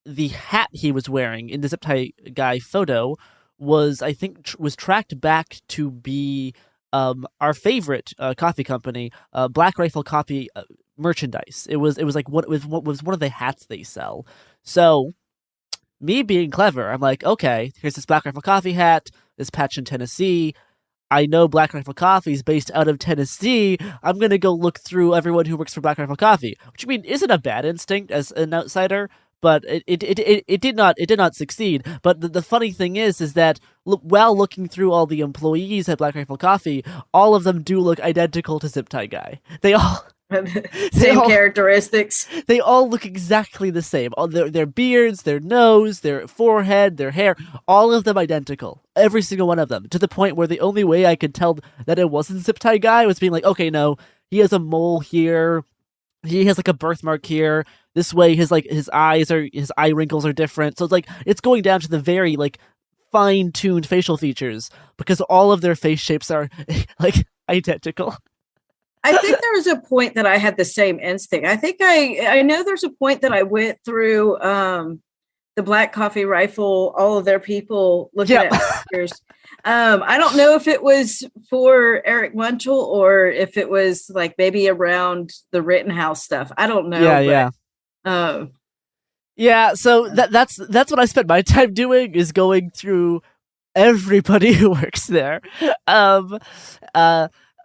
the hat he was wearing in the Zip Tie Guy photo was, I think, was tracked back to be our favorite coffee company, Black Rifle Coffee merchandise. It was like what was one of the hats they sell. So me being clever, I'm like, okay, here's this Black Rifle Coffee hat, this patch in Tennessee. I know Black Rifle Coffee is based out of Tennessee. I'm gonna go look through everyone who works for Black Rifle Coffee, which I mean isn't a bad instinct as an outsider. But it did not succeed. But the funny thing is that while looking through all the employees at Black Rifle Coffee, all of them do look identical to Zip Tie Guy. They all characteristics. They all look exactly the same. All their beards, their nose, their forehead, their hair, all of them identical. Every single one of them. To the point where the only way I could tell that it wasn't Zip Tie Guy was being like, okay, no, he has a mole here. He has like a birthmark here. This way, his eye wrinkles are different. So it's like it's going down to the very like fine-tuned facial features because all of their face shapes are like identical. I think there was a point that I had the same instinct. I think I know there's a point that I went through the Black Coffee Rifle, all of their people looking at pictures. I don't know if it was for Eric Munchel or if it was like maybe around the Rittenhouse stuff. I don't know. So that's what I spent my time doing, is going through everybody who works there. But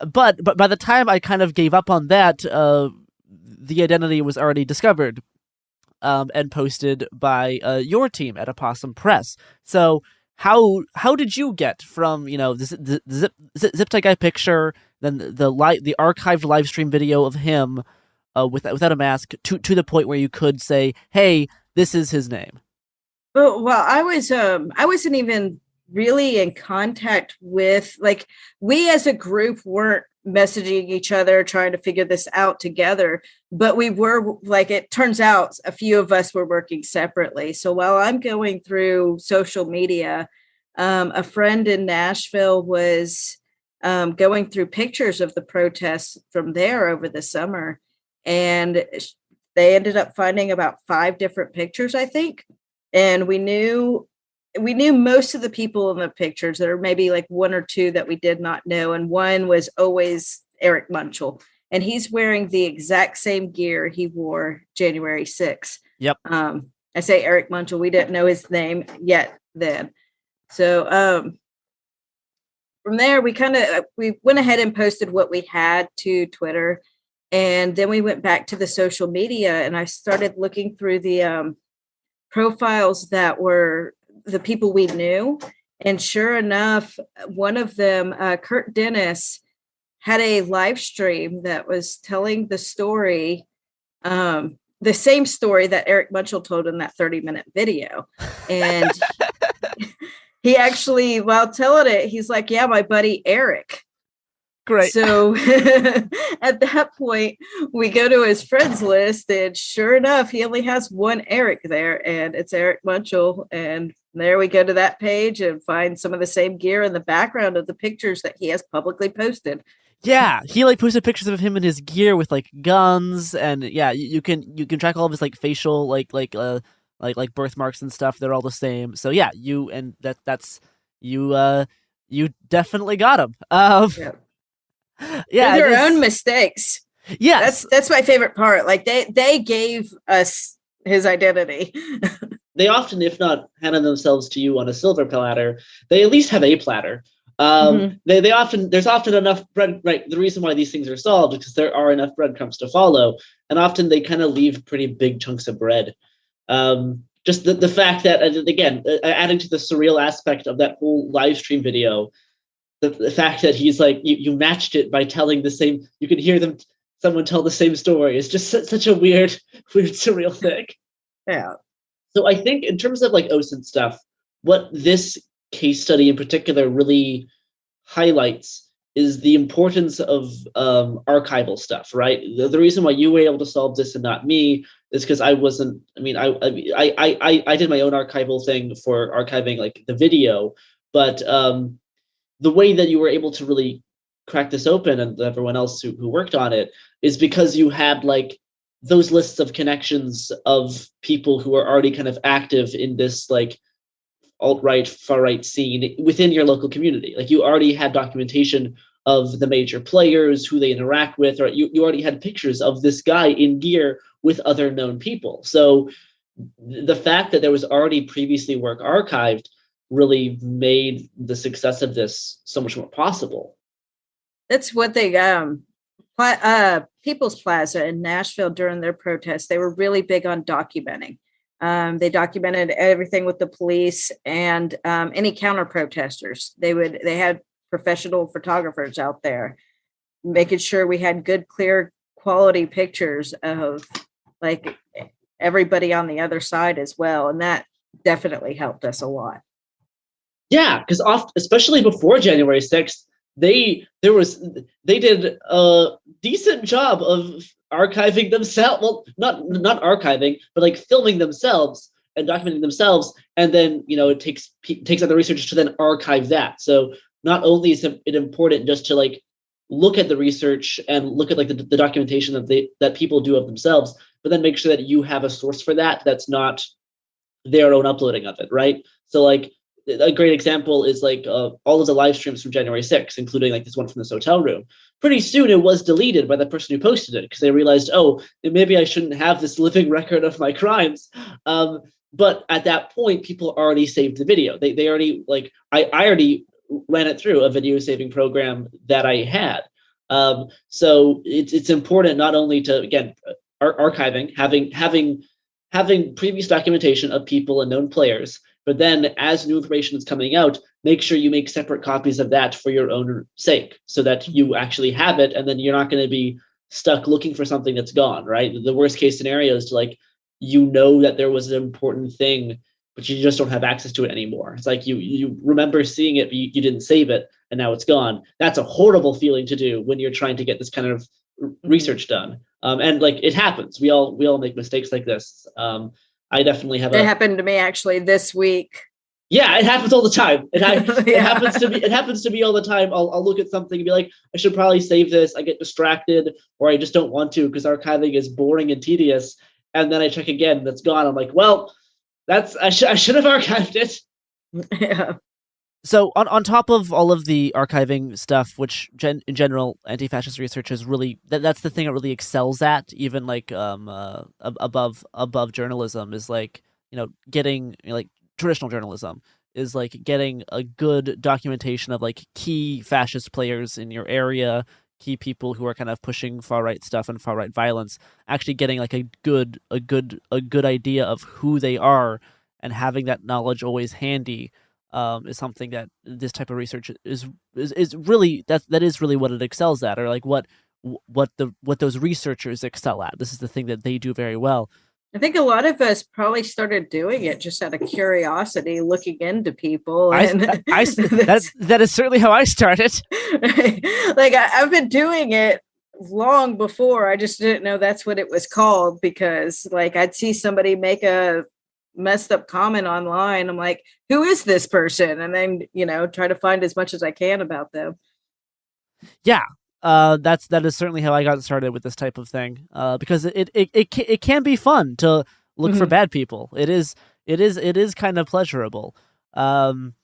by the time I kind of gave up on that, the identity was already discovered and posted by your team at Opossum Press. So how did you get from the zip tie guy picture, then the archived live stream video of him without a mask to the point where you could say, hey, this is his name? Well, I wasn't even really in contact with, like, we as a group weren't messaging each other trying to figure this out together, but we were, like, it turns out a few of us were working separately. So while I'm going through social media, a friend in Nashville was going through pictures of the protests from there over the summer, and they ended up finding about 5 different pictures, I think. And we knew most of the people in the pictures. There were maybe like 1 or 2 that we did not know. And one was always Eric Munchel. And he's wearing the exact same gear he wore January 6th. Yep. I say Eric Munchel. We didn't know his name yet then. So from there, we went ahead and posted what we had to Twitter. And then we went back to the social media, and I started looking through the profiles that were the people we knew. And sure enough, one of them, Kurt Dennis, had a live stream that was telling the story, the same story that Eric Munchel told in that 30-minute video. And he actually, while telling it, he's like, yeah, my buddy Eric. Great. So at that point, we go to his friends list, and sure enough, he only has one Eric there, and it's Eric Munchel. And there we go to that page and find some of the same gear in the background of the pictures that he has publicly posted. Yeah, he like posted pictures of him in his gear with like guns, and yeah, you can track all of his like facial like birthmarks and stuff. They're all the same. So yeah, you definitely got him. Yeah, their own mistakes. Yes, that's my favorite part. Like they gave us his identity. They often, if not handing themselves to you on a silver platter, they at least have a platter. There's often enough bread. Right, the reason why these things are solved is because there are enough breadcrumbs to follow, and often they kind of leave pretty big chunks of bread. Just the fact that, again, adding to the surreal aspect of that whole live stream video. The fact that he's like, you matched it by telling the same, you can hear someone tell the same story. It's just such a weird, surreal thing. Yeah. So I think in terms of like OSINT stuff, what this case study in particular really highlights is the importance of archival stuff, right? The reason why you were able to solve this and not me is because I wasn't, I did my own archival thing for archiving like the video, but the way that you were able to really crack this open, and everyone else who worked on it, is because you had like those lists of connections of people who are already kind of active in this like alt-right, far-right scene within your local community. Like you already had documentation of the major players, who they interact with, or you already had pictures of this guy in gear with other known people. So the fact that there was already previously work archived really made the success of this so much more possible. That's what they People's Plaza in Nashville during their protests, they were really big on documenting. They documented everything with the police and any counter protesters. They had professional photographers out there making sure we had good, clear, quality pictures of like everybody on the other side as well, and that definitely helped us a lot. Yeah, because especially before January 6th, they did a decent job of archiving themselves. Well, not archiving, but like filming themselves and documenting themselves, and then it takes other researchers to then archive that. So not only is it important just to like look at the research and look at like the documentation that people do of themselves, but then make sure that you have a source for that that's not their own uploading of it, right? So like a great example is like all of the live streams from January 6th, including like this one from this hotel room. Pretty soon it was deleted by the person who posted it because they realized, oh, maybe I shouldn't have this living record of my crimes. But at that point, people already saved the video. They already like I already ran it through a video saving program that I had. So it's important not only to, again, archiving, having previous documentation of people and known players, but then as new information is coming out, make sure you make separate copies of that for your own sake so that you actually have it, and then you're not going to be stuck looking for something that's gone, right? The worst case scenario is to like, you know that there was an important thing, but you just don't have access to it anymore. It's like you remember seeing it, but you didn't save it, and now it's gone. That's a horrible feeling to do when you're trying to get this kind of research done. And like it happens. We all make mistakes like this. I definitely have. It happened to me actually this week. Yeah, it happens all the time. It happens to me. It happens to me all the time. I'll look at something and be like, I should probably save this. I get distracted, or I just don't want to because archiving is boring and tedious. And then I check again, that's gone. I'm like, well, I should have archived it. Yeah. So on top of all of the archiving stuff, which in general anti-fascist research is really that's the thing it really excels at, even like above journalism, is like, you know, getting, you know, like traditional journalism is like getting a good documentation of like key fascist players in your area, key people who are kind of pushing far right stuff and far right violence, actually getting like a good idea of who they are and having that knowledge always handy. Is something that this type of research is really that is really what it excels at, or like what those researchers excel at. This is the thing that they do very well. I think a lot of us probably started doing it just out of curiosity, looking into people. And that is certainly how I started. Like I've been doing it long before. I just didn't know that's what it was called, because like I'd see somebody make a messed up comment online. I'm like, who is this person? And then, you know, try to find as much as I can about them. Yeah. That is certainly how I got started with this type of thing. Because it can be fun to look for bad people. It is kind of pleasurable. And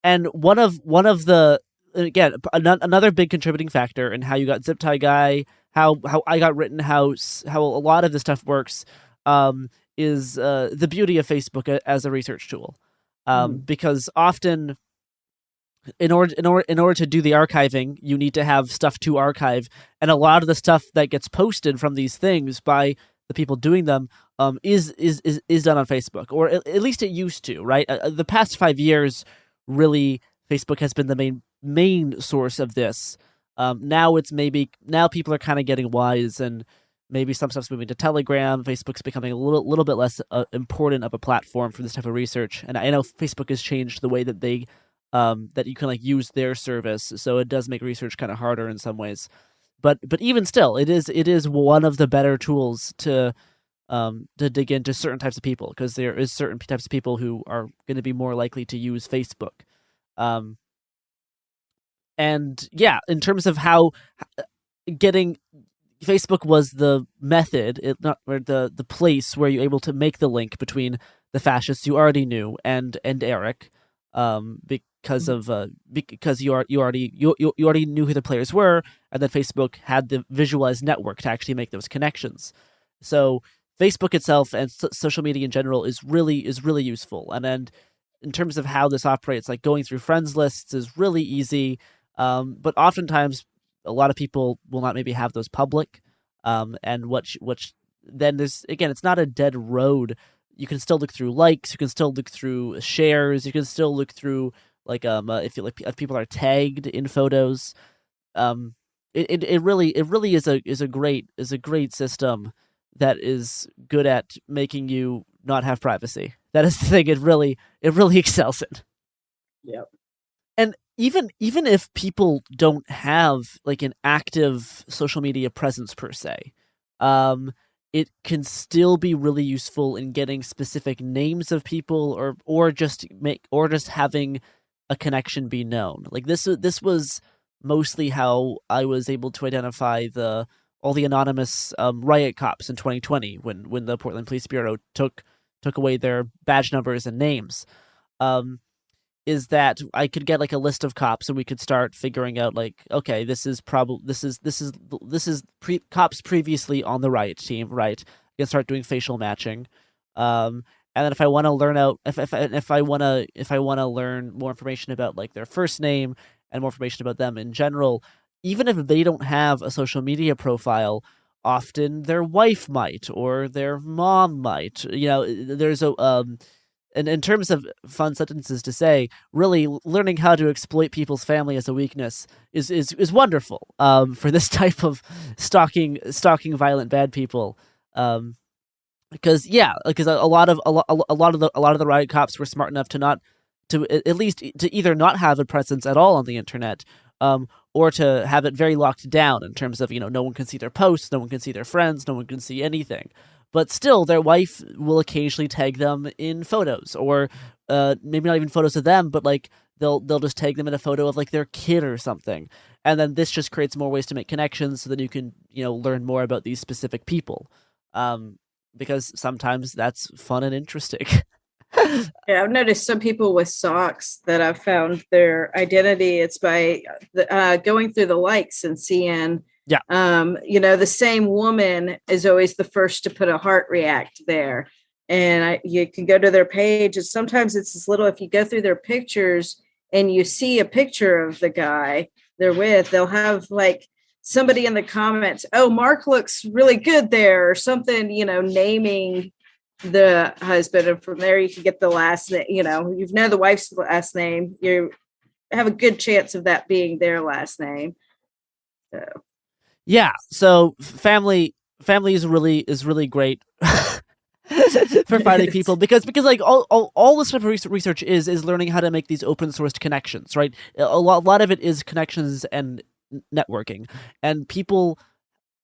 one of the, again, another big contributing factor in how you got Zip Tie Guy, how I got written, how a lot of this stuff works, is the beauty of Facebook as a research tool, because often, in order to do the archiving, you need to have stuff to archive, and a lot of the stuff that gets posted from these things by the people doing them is done on Facebook, or at least it used to, right? The past 5 years, really, Facebook has been the main source of this. Now people are kind of getting wise, and maybe some stuff's moving to Telegram. Facebook's becoming a little bit less important of a platform for this type of research. And I know Facebook has changed the way that they that you can like use their service, so it does make research kind of harder in some ways. But even still, it is one of the better tools to dig into certain types of people, because there is certain types of people who are going to be more likely to use Facebook. And yeah, in terms of how getting Facebook was the method, the place where you're able to make the link between the fascists you already knew and Eric, because you already knew who the players were, and then Facebook had the visualized network to actually make those connections. So Facebook itself and social media in general is really useful. And then in terms of how this operates, like going through friends lists is really easy, but oftentimes a lot of people will not maybe have those public, and which then there's, again, it's not a dead road. You can still look through likes, you can still look through shares, you can still look through like if people are tagged in photos. It really is a great system that is good at making you not have privacy. That is the thing it really excels in. Yep. And even if people don't have like an active social media presence per se, it can still be really useful in getting specific names of people, or just having a connection be known. Like this was mostly how I was able to identify all the anonymous riot cops in 2020 when the Portland Police Bureau took took away their badge numbers and names. Is that I could get like a list of cops and we could start figuring out like, okay, this is cops previously on the riot team, right? You can start doing facial matching. And then if I want to learn if I want to learn more information about like their first name and more information about them in general, even if they don't have a social media profile, often their wife might or their mom might. There's and in terms of fun sentences to say, really learning how to exploit people's family as a weakness is wonderful for this type of stalking violent bad people. Because a lot of the riot cops were smart enough to at least to either not have a presence at all on the internet, or to have it very locked down in terms of no one can see their posts, no one can see their friends, no one can see anything. But still, their wife will occasionally tag them in photos, or maybe not even photos of them, but like they'll just tag them in a photo of like their kid or something. And then this just creates more ways to make connections, so that you can learn more about these specific people, because sometimes that's fun and interesting. Yeah, I've noticed some people with socks that I've found their identity. It's by going through the likes and seeing. Yeah. The same woman is always the first to put a heart react there. And you can go to their page, and sometimes it's as little, if you go through their pictures and you see a picture of the guy they're with, they'll have like somebody in the comments, oh, Mark looks really good there, or something, naming the husband. And from there you can get the last name, the wife's last name, you have a good chance of that being their last name. So. Yeah, so family is really great for finding people because like all this type of research is learning how to make these open sourced connections, right? A lot of it is connections and networking, and people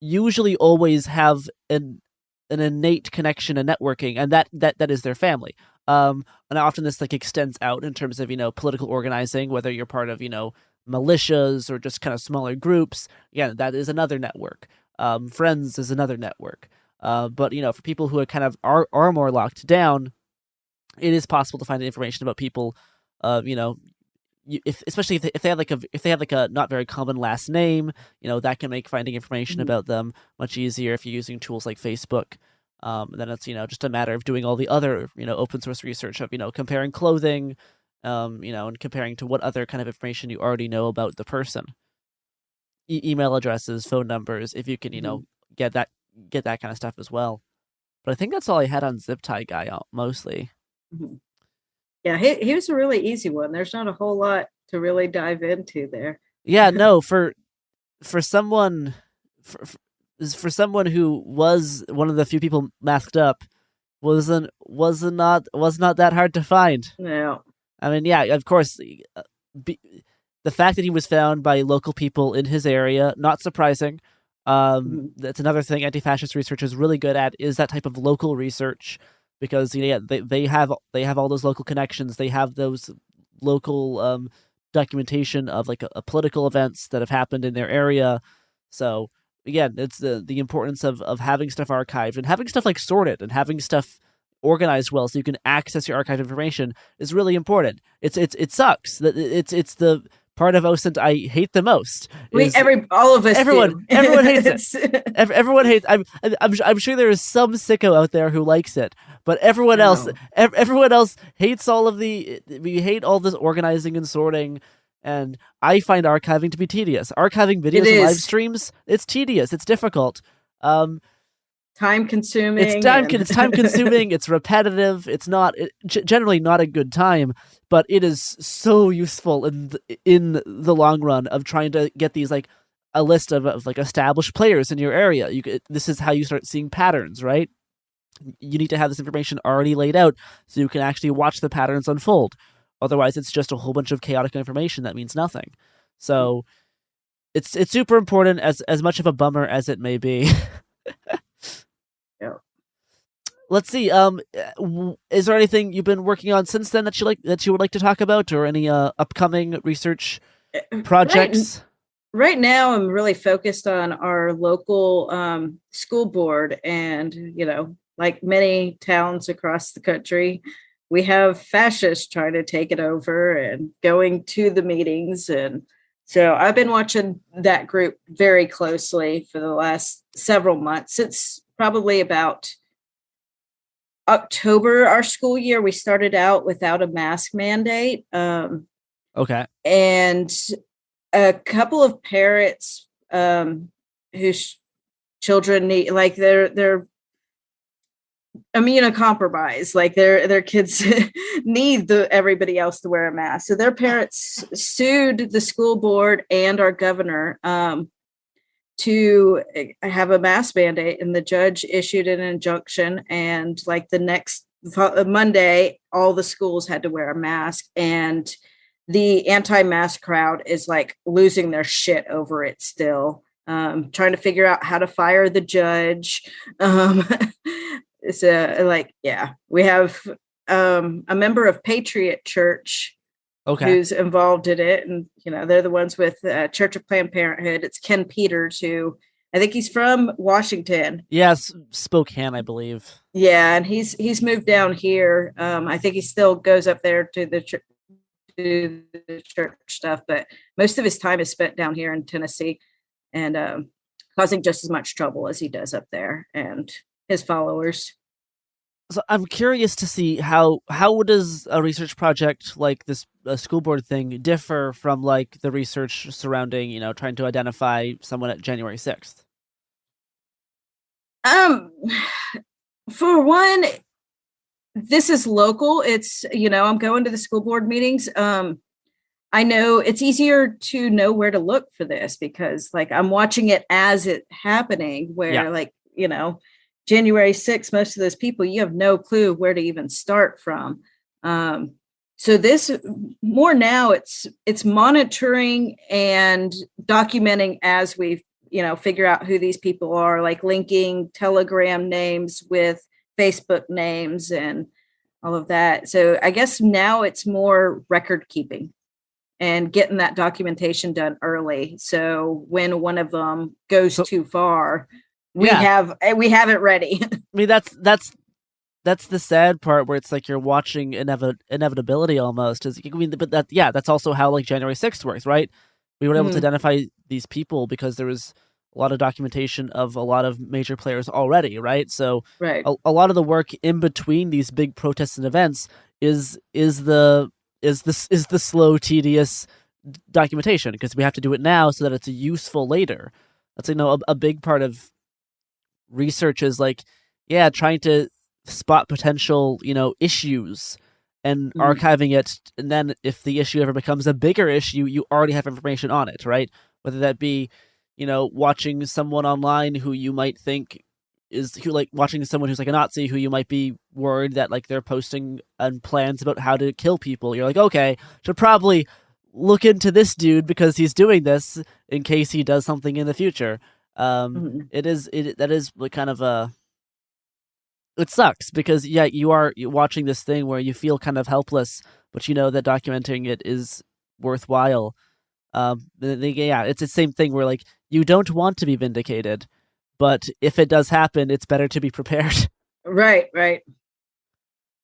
usually always have an innate connection and networking, and that is their family. And often this like extends out in terms of political organizing, whether you're part of militias or just kind of smaller groups. Again, that is another network. Friends is another network. But for people who are kind of are more locked down, it is possible to find information about people. Especially if they have like a not very common last name, that can make finding information about them much easier if you're using tools like Facebook. Then it's just a matter of doing all the other open source research of comparing clothing. And comparing to what other kind of information you already know about the person, email addresses, phone numbers, if you can, get that kind of stuff as well. But I think that's all I had on Zip Tie Guy mostly. Mm-hmm. Yeah, he was a really easy one. There's not a whole lot to really dive into there. Yeah, no, for someone who was one of the few people masked up, was not that hard to find. No. I mean, yeah, of course, the fact that he was found by local people in his area, not surprising. That's another thing anti-fascist research is really good at, is that type of local research, because they have all those local connections. They have those local documentation of like a political events that have happened in their area. So again, it's the importance of having stuff archived and having stuff like sorted and having stuff organized well so you can access your archived information is really important. It sucks that it's the part of OSINT I hate the most. Everyone hates it. Everyone hates. I'm sure there is some sicko out there who likes it, but everyone else hates all of we hate all this organizing and sorting. And I find archiving to be tedious. Archiving videos and live streams, it's tedious. It's difficult. Time consuming. It's time consuming. It's repetitive. It's generally not a good time, but it is so useful in the long run of trying to get these like a list of like established players in your area. This is how you start seeing patterns, right? You need to have this information already laid out so you can actually watch the patterns unfold. Otherwise, it's just a whole bunch of chaotic information that means nothing. So it's super important, as much of a bummer as it may be. Yeah. Let's see. Is there anything you've been working on since then that you would like to talk about, or any upcoming research projects? Right now, I'm really focused on our local school board, and like many towns across the country, we have fascists trying to take it over and going to the meetings. And so I've been watching that group very closely for the last several months. It's probably about October, our school year. We started out without a mask mandate. Okay. And a couple of parents whose children need, like they're immunocompromised, like their kids need everybody else to wear a mask. So their parents sued the school board and our governor to have a mask mandate, and the judge issued an injunction. And like the next Monday, all the schools had to wear a mask, and the anti-mask crowd is like losing their shit over it still, trying to figure out how to fire the judge. We have a member of Patriot Church who's involved in it. And, they're the ones with Church of Planned Parenthood. It's Ken Peters, who I think he's from Washington. Yes, Spokane, I believe. Yeah, and he's moved down here. I think he still goes up there to the church stuff, but most of his time is spent down here in Tennessee, and causing just as much trouble as he does up there and his followers. So I'm curious to see how does a research project like this school board thing differ from like the research surrounding, trying to identify someone at January 6th? For one, this is local. It's, I'm going to the school board meetings. I know it's easier to know where to look for this because like I'm watching it as it happening where January 6th, most of those people, you have no clue where to even start from. So this more now it's monitoring and documenting as we, figure out who these people are, like linking Telegram names with Facebook names and all of that. So I guess now it's more record keeping and getting that documentation done early. So when one of them goes too far, we have it ready. I mean, that's the sad part where it's like you're watching inevitability almost. That's also how like January 6th works, right? We were able to identify these people because there was a lot of documentation of a lot of major players already, right? So a lot of the work in between these big protests and events is the slow, tedious documentation because we have to do it now so that it's useful later. That's a big part of research is like, trying to spot potential, issues and archiving it. And then if the issue ever becomes a bigger issue, you already have information on it, right? Whether that be, watching someone online who you might think watching someone who's like a Nazi who you might be worried that like they're posting plans about how to kill people. You're like, okay, should probably look into this dude because he's doing this in case he does something in the future. That is kind of it sucks because you're watching this thing where you feel kind of helpless, but that documenting it is worthwhile. It's the same thing where like you don't want to be vindicated, but if it does happen, it's better to be prepared. Right.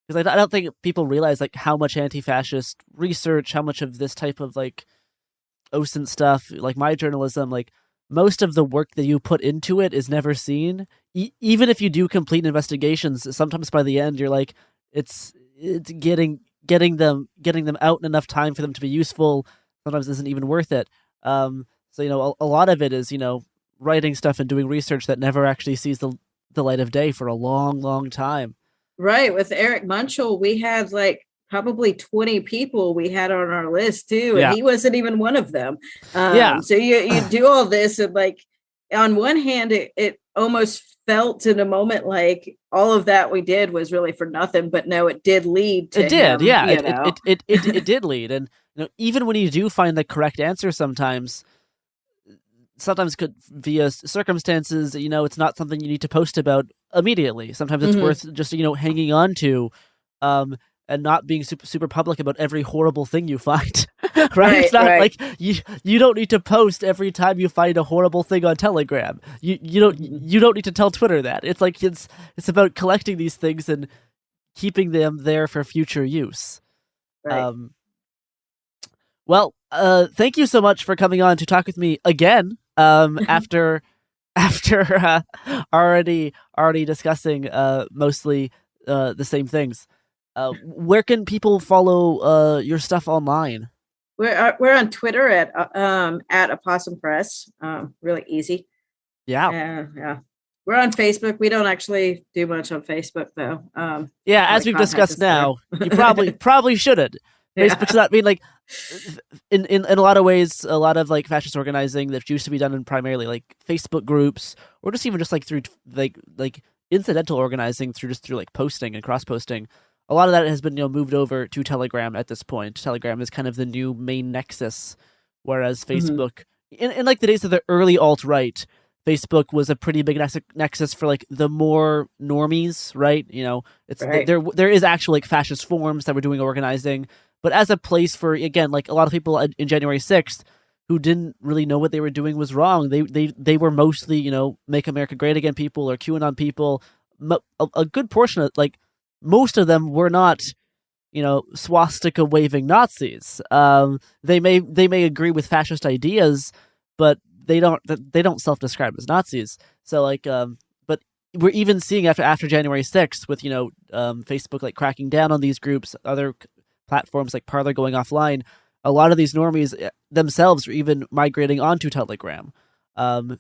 Because I don't think people realize like how much anti-fascist research, how much of this type of like OSINT stuff, like my journalism, like most of the work that you put into it is never seen. Even if you do complete investigations, sometimes by the end you're like, it's getting them out in enough time for them to be useful. Sometimes isn't even worth it. So a lot of it is writing stuff and doing research that never actually sees the light of day for a long, long time. Right. With Eric Munchell, we had like probably 20 people we had on our list too, and he wasn't even one of them. So you do all this, and like on one hand, it almost felt in a moment like all of that we did was really for nothing, but no, it did lead to him, it did lead, and even when you do find the correct answer, sometimes could via circumstances, it's not something you need to post about immediately. Sometimes it's worth just hanging on to, and not being super public about every horrible thing you find. Right? It's not like you don't need to post every time you find a horrible thing on Telegram. You don't need to tell Twitter that. It's like it's about collecting these things and keeping them there for future use. Right. Well, thank you so much for coming on to talk with me again. After already discussing mostly the same things. Where can people follow your stuff online? We're on Twitter at Opossum Press. Really easy. Yeah. Yeah. We're on Facebook. We don't actually do much on Facebook though. As we've discussed now, you probably shouldn't. Facebook's not, I mean, like, in a lot of ways, a lot of like fascist organizing that used to be done in primarily like Facebook groups, or just even just like through like incidental organizing through like posting and cross posting. A lot of that has been moved over to Telegram at this point. Telegram is kind of the new main nexus, whereas Facebook, in like the days of the early alt-right, Facebook was a pretty big nexus for like the more normies, right? It's there is actual like fascist forums that were doing organizing. But as a place for, again, like a lot of people in January 6th who didn't really know what they were doing was wrong. They were mostly, Make America Great Again people or QAnon people. A good portion of, like, most of them were not, swastika waving Nazis. They may agree with fascist ideas, but they don't self-describe as Nazis. So like, but we're even seeing after January 6th with, Facebook like cracking down on these groups, other platforms like Parler going offline, a lot of these normies themselves are even migrating onto Telegram.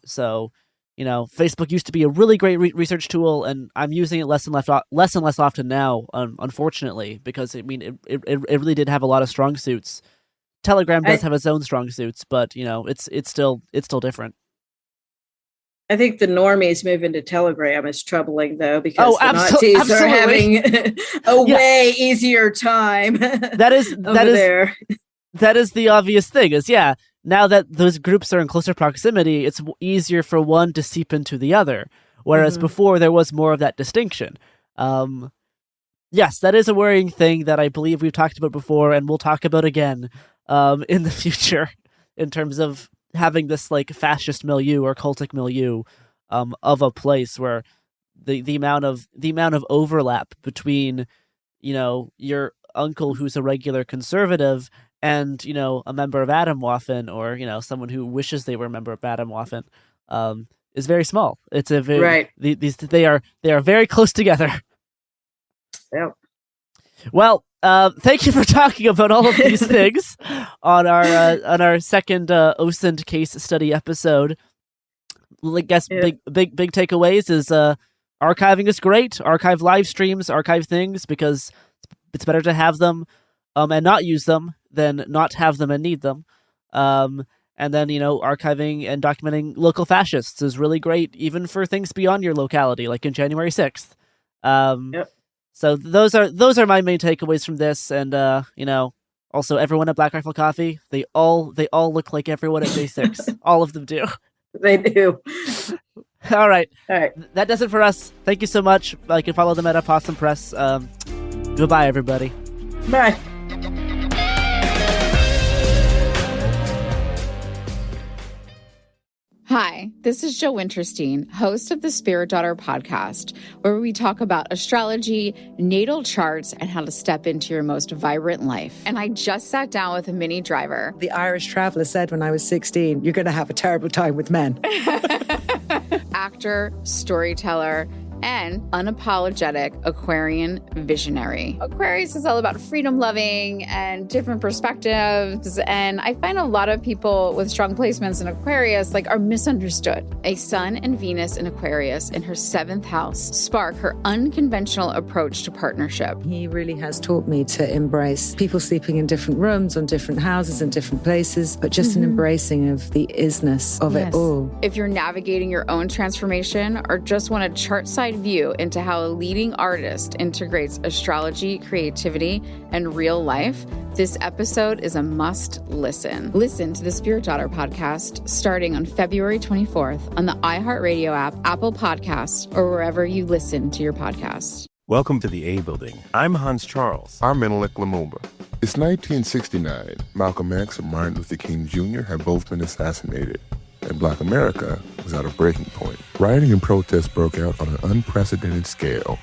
So, Facebook used to be a really great research tool, and I'm using it less and less often now, unfortunately, because I mean, it really did have a lot of strong suits. Telegram does have its own strong suits, but it's still different. I think the normies moving to Telegram is troubling, though, because the Nazis are having a way easier time. That is the obvious thing. Now that those groups are in closer proximity, it's easier for one to seep into the other. Whereas before, there was more of that distinction. Yes, that is a worrying thing that I believe we've talked about before, and we'll talk about again in the future, in terms of having this like fascist milieu or cultic milieu of a place where the amount of overlap between your uncle who's a regular conservative and a member of Atomwaffen, or someone who wishes they were a member of Atomwaffen is very small. It's a very they are very close together. Yep. Well, thank you for talking about all of these things on our second OSINT case study episode. I guess big takeaways is archiving is great. Archive live streams, archive things, because it's better to have them and not use them than not have them and need them. And then archiving and documenting local fascists is really great, even for things beyond your locality, like in January 6th. Yep. So those are my main takeaways from this, and also everyone at Black Rifle Coffee, they all look like everyone at J6. All of them do. They do. All right. That does it for us. Thank you so much. You can follow them at Opossum Press. Goodbye, everybody. Bye. Hi, this is Jo Winterstein, host of the Spirit Daughter podcast, where we talk about astrology, natal charts, and how to step into your most vibrant life. And I just sat down with a Minnie Driver. The Irish traveller said when I was 16, you're going to have a terrible time with men. Actor, storyteller, and unapologetic Aquarian visionary. Aquarius is all about freedom-loving and different perspectives, and I find a lot of people with strong placements in Aquarius are misunderstood. A Sun and Venus in Aquarius in her 7th house spark her unconventional approach to partnership. He really has taught me to embrace people sleeping in different rooms, on different houses, in different places, but just an embracing of the isness of it all. If you're navigating your own transformation or just want a chart-side view into how a leading artist integrates astrology, creativity, and real life, this episode is a must listen. Listen to the Spirit Daughter podcast starting on February 24th on the iHeartRadio app, Apple Podcasts, or wherever you listen to your podcasts. Welcome to the A Building. I'm Hans Charles. I'm Menelik Lumumba. It's 1969. Malcolm X and Martin Luther King Jr. had both been assassinated, and Black America was at a breaking point. Rioting and protests broke out on an unprecedented scale.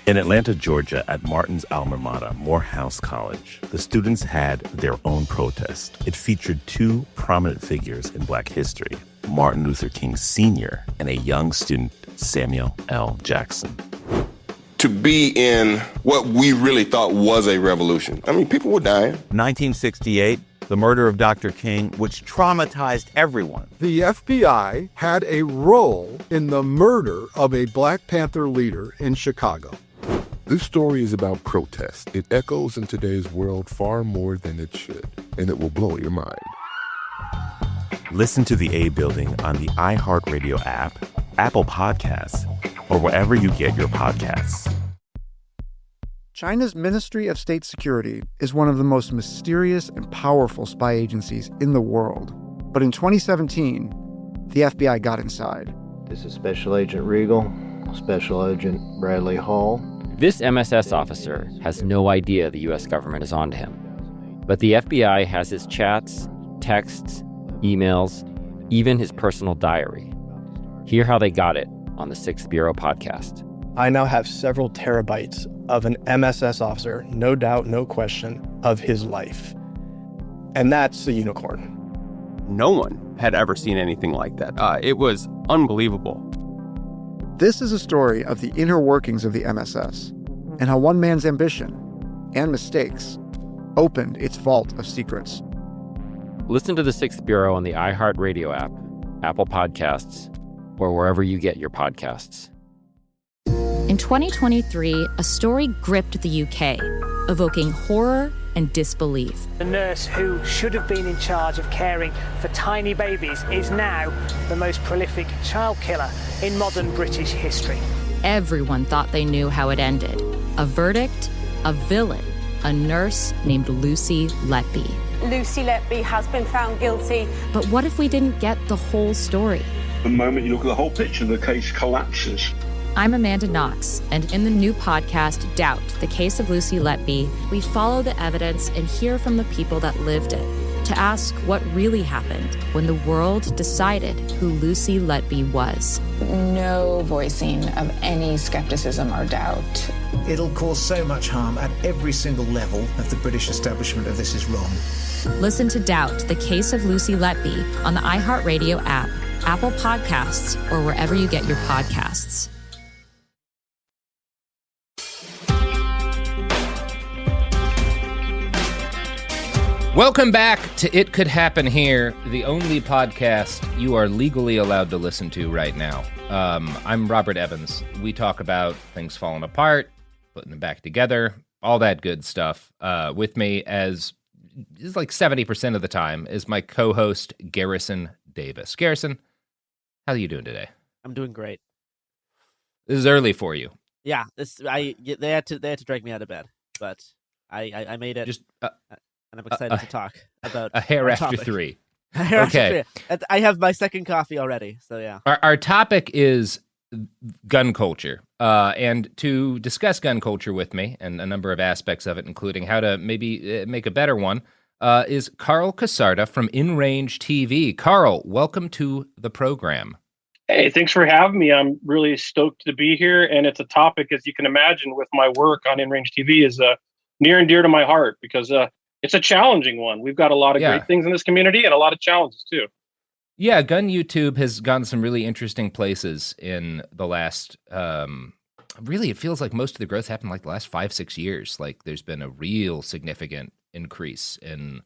In Atlanta, Georgia, at Martin's alma mater, Morehouse College, the students had their own protest. It featured two prominent figures in Black history, Martin Luther King Sr. and a young student, Samuel L. Jackson. To be in what we really thought was a revolution. I mean, people were dying. 1968, the murder of Dr. King, which traumatized everyone. The FBI had a role in the murder of a Black Panther leader in Chicago. This story is about protest. It echoes in today's world far more than it should, and it will blow your mind. Listen to The A Building on the iHeartRadio app, Apple Podcasts, or wherever you get your podcasts. China's Ministry of State Security is one of the most mysterious and powerful spy agencies in the world. But in 2017, the FBI got inside. This is Special Agent Regal, Special Agent Bradley Hall. This MSS officer has no idea the U.S. government is onto him. But the FBI has his chats, texts, emails, even his personal diary. Hear how they got it on the 6th Bureau podcast. I now have several terabytes of an MSS officer, no doubt, no question, of his life. And that's a unicorn. No one had ever seen anything like that. It was unbelievable. This is a story of the inner workings of the MSS and how one man's ambition and mistakes opened its vault of secrets. Listen to the 6th Bureau on the iHeartRadio app, Apple Podcasts, or wherever you get your podcasts. In 2023, a story gripped the UK, evoking horror and disbelief. The nurse who should have been in charge of caring for tiny babies is now the most prolific child killer in modern British history. Everyone thought they knew how it ended. A verdict, a villain, a nurse named Lucy Letby. Lucy Letby has been found guilty. But what if we didn't get the whole story? The moment you look at the whole picture, the case collapses. I'm Amanda Knox, and in the new podcast, Doubt, the Case of Lucy Letby, we follow the evidence and hear from the people that lived it to ask what really happened when the world decided who Lucy Letby was. No voicing of any skepticism or doubt. It'll cause so much harm at every single level of the British establishment of this is wrong. Listen to Doubt, the Case of Lucy Letby on the iHeartRadio app, Apple Podcasts, or wherever you get your podcasts. Welcome back to It Could Happen Here, the only podcast you are legally allowed to listen to right now. I'm Robert Evans. We talk about things falling apart, putting them back together, all that good stuff. With me, as is like 70% of the time, is my co-host, Garrison Davis. Garrison, how are you doing today? I'm doing great. This is early for you. Yeah, they had to drag me out of bed, but I made it. Just and I'm excited to talk about a hair after topic. 3. A hair Okay. After 3. I have my second coffee already, so yeah. Our topic is gun culture, and to discuss gun culture with me and a number of aspects of it, including how to maybe make a better one, is Carl Casarda from In Range TV. Carl, welcome to the program. Hey, thanks for having me. I'm really stoked to be here, and it's a topic, as you can imagine, with my work on In Range TV is near and dear to my heart because it's a challenging one. We've got a lot of great things in this community and a lot of challenges too. Yeah, Gun YouTube has gone some really interesting places in the last, really, it feels like most of the growth happened like the last 5-6 years. Like there's been a real significant increase in,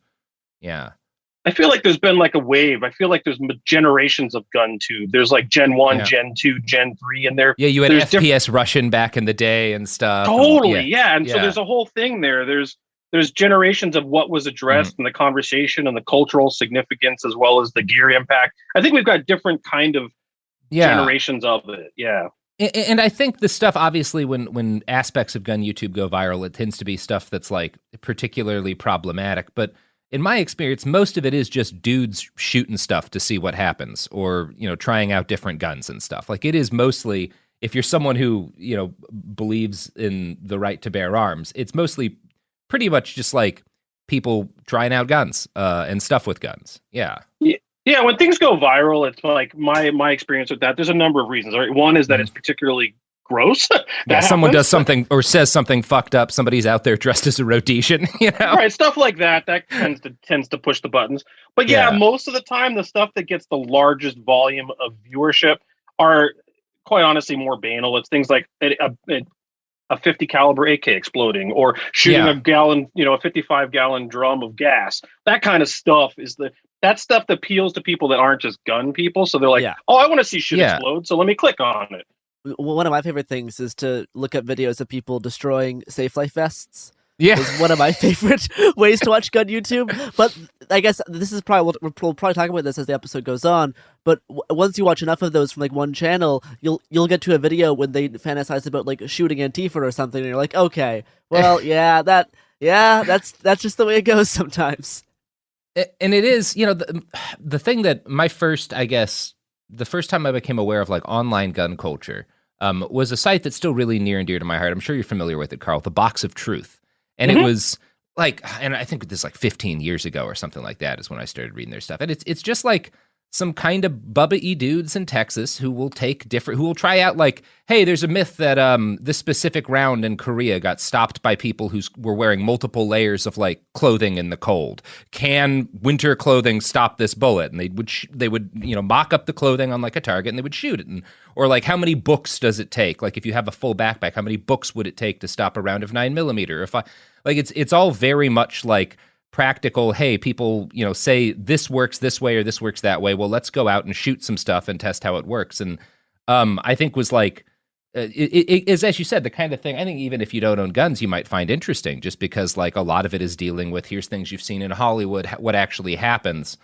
I feel like there's been like a wave. I feel like there's generations of Gun Tube. There's like Gen 1, Gen 2, Gen 3, and there. Yeah, you had FPS Russian back in the day and stuff. Totally, and so there's a whole thing there. There's generations of what was addressed in the conversation and the cultural significance as well as the gear impact. I think we've got different kind of generations of it. Yeah. And I think the stuff, obviously, when aspects of Gun YouTube go viral, it tends to be stuff that's like particularly problematic. But in my experience, most of it is just dudes shooting stuff to see what happens or, trying out different guns and stuff. Like it is mostly, if you're someone who, believes in the right to bear arms, it's mostly pretty much just like people trying out guns and stuff with guns. Yeah. Yeah, when things go viral, it's like my experience with that. There's a number of reasons. Right? One is that it's particularly gross. Someone does something or says something fucked up. Somebody's out there dressed as a Rhodesian, Right, stuff like that. That tends to push the buttons. But most of the time, the stuff that gets the largest volume of viewership are quite honestly more banal. It's things like a 50 caliber AK exploding, or shooting a gallon, a 55 gallon drum of gas. That kind of stuff is that stuff that appeals to people that aren't just gun people. So they're like, oh, I want to see shit explode. So let me click on it. Well, one of my favorite things is to look at videos of people destroying Safe Life vests. Yeah, is one of my favorite ways to watch gun YouTube. But I guess this is probably we'll probably talk about this as the episode goes on. But once you watch enough of those from like one channel, you'll get to a video when they fantasize about like shooting Antifa or something, and you're like, okay, well, that's just the way it goes sometimes. And it is, the thing that the first time I became aware of like online gun culture was a site that's still really near and dear to my heart. I'm sure you're familiar with it, Carl, The Box of Truth. And it was like, and I think this like 15 years ago or something like that is when I started reading their stuff. And it's just like some kind of Bubba-y dudes in Texas who will try out like, hey, there's a myth that this specific round in Korea got stopped by people who were wearing multiple layers of like clothing in the cold. Can winter clothing stop this bullet? And they would mock up the clothing on like a target and they would shoot it. Or like, how many books does it take? Like if you have a full backpack, how many books would it take to stop a round of 9mm? It's all very much like practical, hey, people, say this works this way or this works that way. Well, let's go out and shoot some stuff and test how it works. And I think was like, it is, as you said, the kind of thing, I think even if you don't own guns, you might find interesting just because like a lot of it is dealing with, here's things you've seen in Hollywood, what actually happens.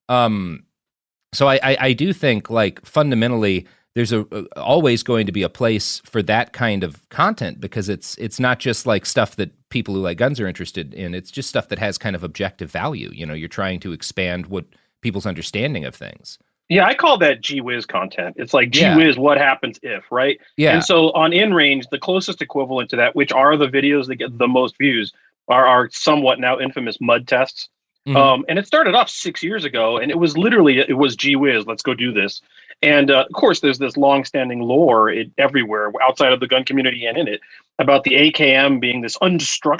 So I do think like fundamentally there's always going to be a place for that kind of content because it's not just like stuff that people who like guns are interested in. It's just stuff that has kind of objective value. You're trying to expand what people's understanding of things. Yeah, I call that gee whiz content. It's like gee whiz, what happens if, right? Yeah. And so on InRange, the closest equivalent to that, which are the videos that get the most views, are somewhat now infamous mud tests. Mm-hmm. And it started off 6 years ago, and it was gee whiz, let's go do this. And of course, there's this long-standing lore everywhere outside of the gun community and in it about the AKM being this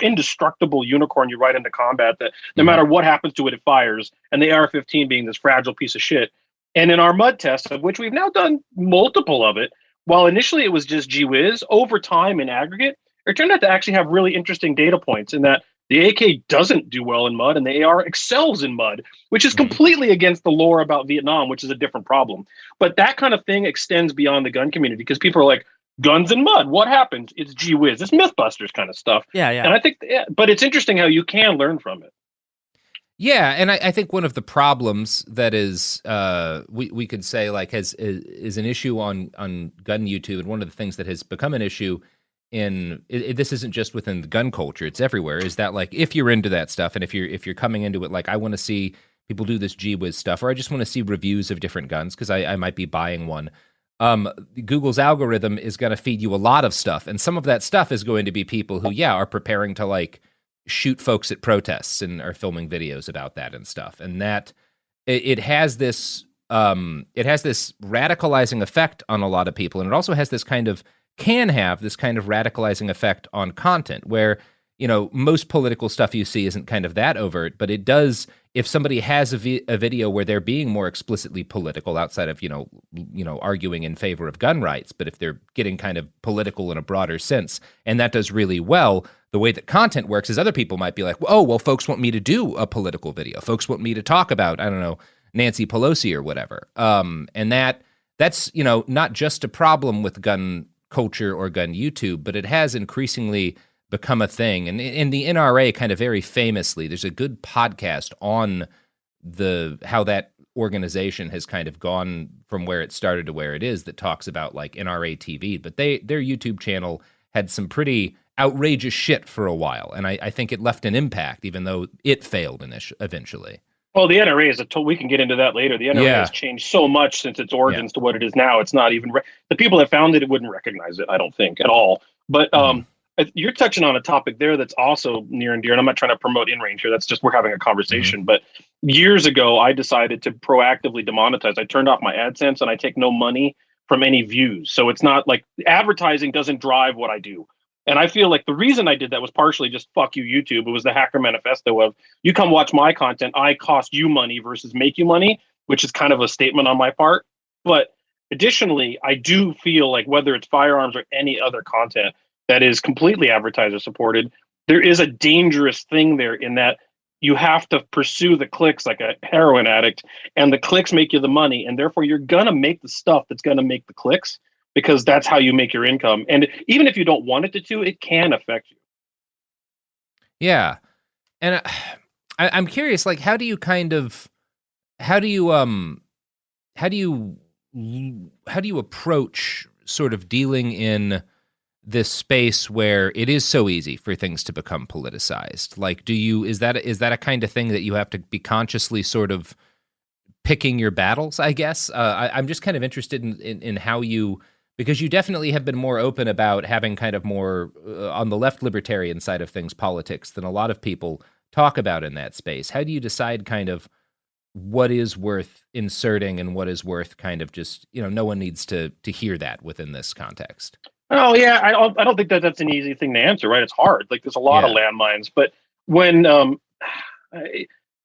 indestructible unicorn you ride into combat that no matter what happens to it, it fires, and the AR-15 being this fragile piece of shit. And in our mud test, of which we've now done multiple of it, while initially it was just gee whiz, over time in aggregate, it turned out to actually have really interesting data points in that the AK doesn't do well in mud and the AR excels in mud, which is completely against the lore about Vietnam, which is a different problem. But that kind of thing extends beyond the gun community because people are like, guns in mud, what happens? It's gee whiz, it's Mythbusters kind of stuff. Yeah. And I think, but it's interesting how you can learn from it. Yeah, and I think one of the problems that is, we could say like is an issue on gun YouTube, and one of the things that has become an issue this isn't just within the gun culture, it's everywhere, is that like if you're into that stuff and if you're coming into it like I want to see people do this gee whiz stuff, or I just want to see reviews of different guns because I might be buying one, Google's algorithm is going to feed you a lot of stuff, and some of that stuff is going to be people who are preparing to like shoot folks at protests and are filming videos about that and stuff, and that it has this radicalizing effect on a lot of people, and it also has this kind of radicalizing effect on content where, most political stuff you see isn't kind of that overt, but it does, if somebody has a video where they're being more explicitly political outside of, arguing in favor of gun rights, but if they're getting kind of political in a broader sense, and that does really well, the way that content works is other people might be like, oh, well, folks want me to do a political video. Folks want me to talk about, I don't know, Nancy Pelosi or whatever. And that's, not just a problem with gun culture or gun YouTube, but it has increasingly become a thing. And in the NRA, kind of very famously, there's a good podcast on how that organization has kind of gone from where it started to where it is that talks about like NRA TV. But their YouTube channel had some pretty outrageous shit for a while, and I think it left an impact, even though it failed eventually. Well, the NRA is we can get into that later. The NRA has changed so much since its origins to what it is now. It's not even the people that founded it wouldn't recognize it, I don't think, at all. But you're touching on a topic there that's also near and dear, and I'm not trying to promote InRange here. That's just, we're having a conversation. But years ago, I decided to proactively demonetize. I turned off my AdSense, and I take no money from any views. So it's not like advertising doesn't drive what I do. And I feel like the reason I did that was partially just fuck you, YouTube. It was the hacker manifesto of, you come watch my content, I cost you money versus make you money, which is kind of a statement on my part. But additionally, I do feel like whether it's firearms or any other content that is completely advertiser supported, there is a dangerous thing there in that you have to pursue the clicks like a heroin addict, and the clicks make you the money. And therefore you're going to make the stuff that's going to make the clicks, because that's how you make your income. And even if you don't want it to, it can affect you. Yeah. And I'm curious, like, how do you approach sort of dealing in this space where it is so easy for things to become politicized? Like, is that a kind of thing that you have to be consciously sort of picking your battles, I guess? I'm just kind of interested in how you, because you definitely have been more open about having kind of more on the left libertarian side of things, politics, than a lot of people talk about in that space. How do you decide kind of what is worth inserting and what is worth kind of just, no one needs to hear that within this context? Oh yeah, I don't think that's an easy thing to answer, right? It's hard. Like, there's a lot of landmines, but when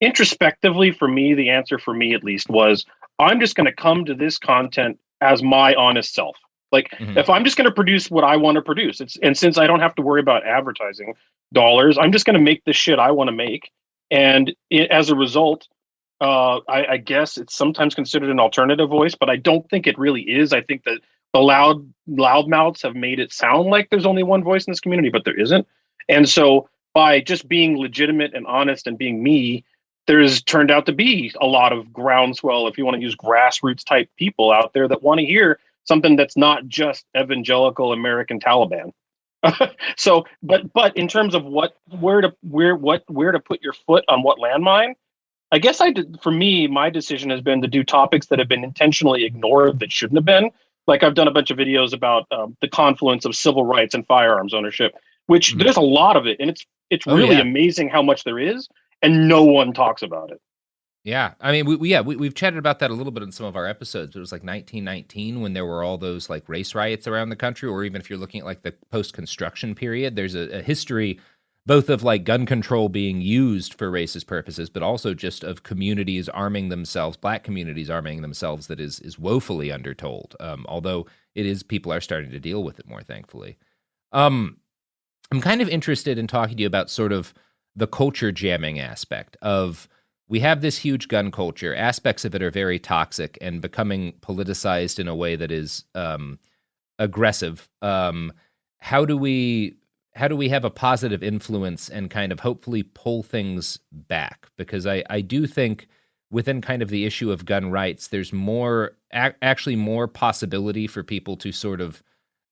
introspectively, for me, the answer for me at least was, I'm just going to come to this content as my honest self. Like, if I'm just going to produce what I want to produce, and since I don't have to worry about advertising dollars, I'm just going to make the shit I want to make. And as a result, I guess it's sometimes considered an alternative voice, but I don't think it really is. I think that the loudmouths have made it sound like there's only one voice in this community, but there isn't. And so by just being legitimate and honest and being me, there's turned out to be a lot of groundswell, if you want to use grassroots type people out there that want to hear something that's not just evangelical American Taliban. So, but in terms of where to put your foot on what landmine, I guess for me, my decision has been to do topics that have been intentionally ignored that shouldn't have been. Like, I've done a bunch of videos about the confluence of civil rights and firearms ownership, which there's a lot of it. And it's really amazing how much there is, and no one talks about it. Yeah. I mean, we've chatted about that a little bit in some of our episodes. It was like 1919 when there were all those like race riots around the country, or even if you're looking at like the post-construction period, there's a history both of like gun control being used for racist purposes, but also just of communities arming themselves, black communities arming themselves, that is woefully undertold. Although people are starting to deal with it more, thankfully. I'm kind of interested in talking to you about sort of the culture jamming aspect of, we have this huge gun culture. Aspects of it are very toxic and becoming politicized in a way that is aggressive. How do we have a positive influence and kind of hopefully pull things back? Because I do think within kind of the issue of gun rights, there's actually more possibility for people to sort of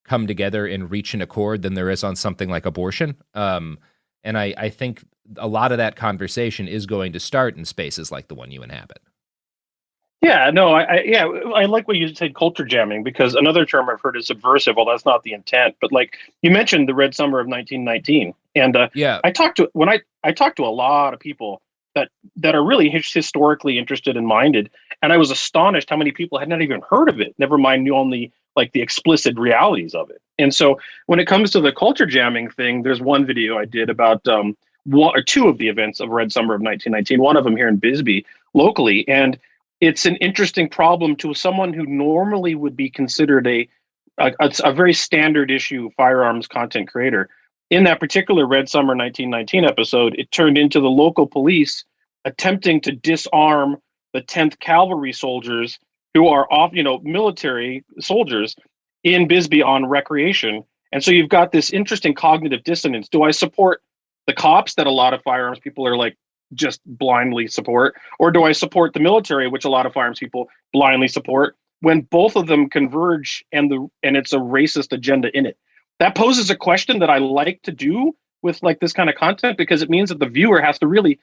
come together and reach an accord than there is on something like abortion. And I think a lot of that conversation is going to start in spaces like the one you inhabit. Yeah, no, I like what you said, culture jamming, because another term I've heard is subversive. Well, that's not the intent, but like you mentioned the Red Summer of 1919, and I talked to a lot of people that are really historically interested and minded, and I was astonished how many people had not even heard of it. Never mind knew only like the explicit realities of it. And so when it comes to the culture jamming thing, there's one video I did about one or two of the events of Red Summer of 1919. One of them here in Bisbee, locally, and it's an interesting problem to someone who normally would be considered a very standard issue firearms content creator. In that particular Red Summer 1919 episode, it turned into the local police attempting to disarm the 10th Cavalry soldiers who are military soldiers in Bisbee on recreation. And so you've got this interesting cognitive dissonance. Do I support the cops that a lot of firearms people are like just blindly support, or do I support the military, which a lot of firearms people blindly support, when both of them converge and it's a racist agenda in it? That poses a question that I like to do with like this kind of content, because it means that the viewer has to really,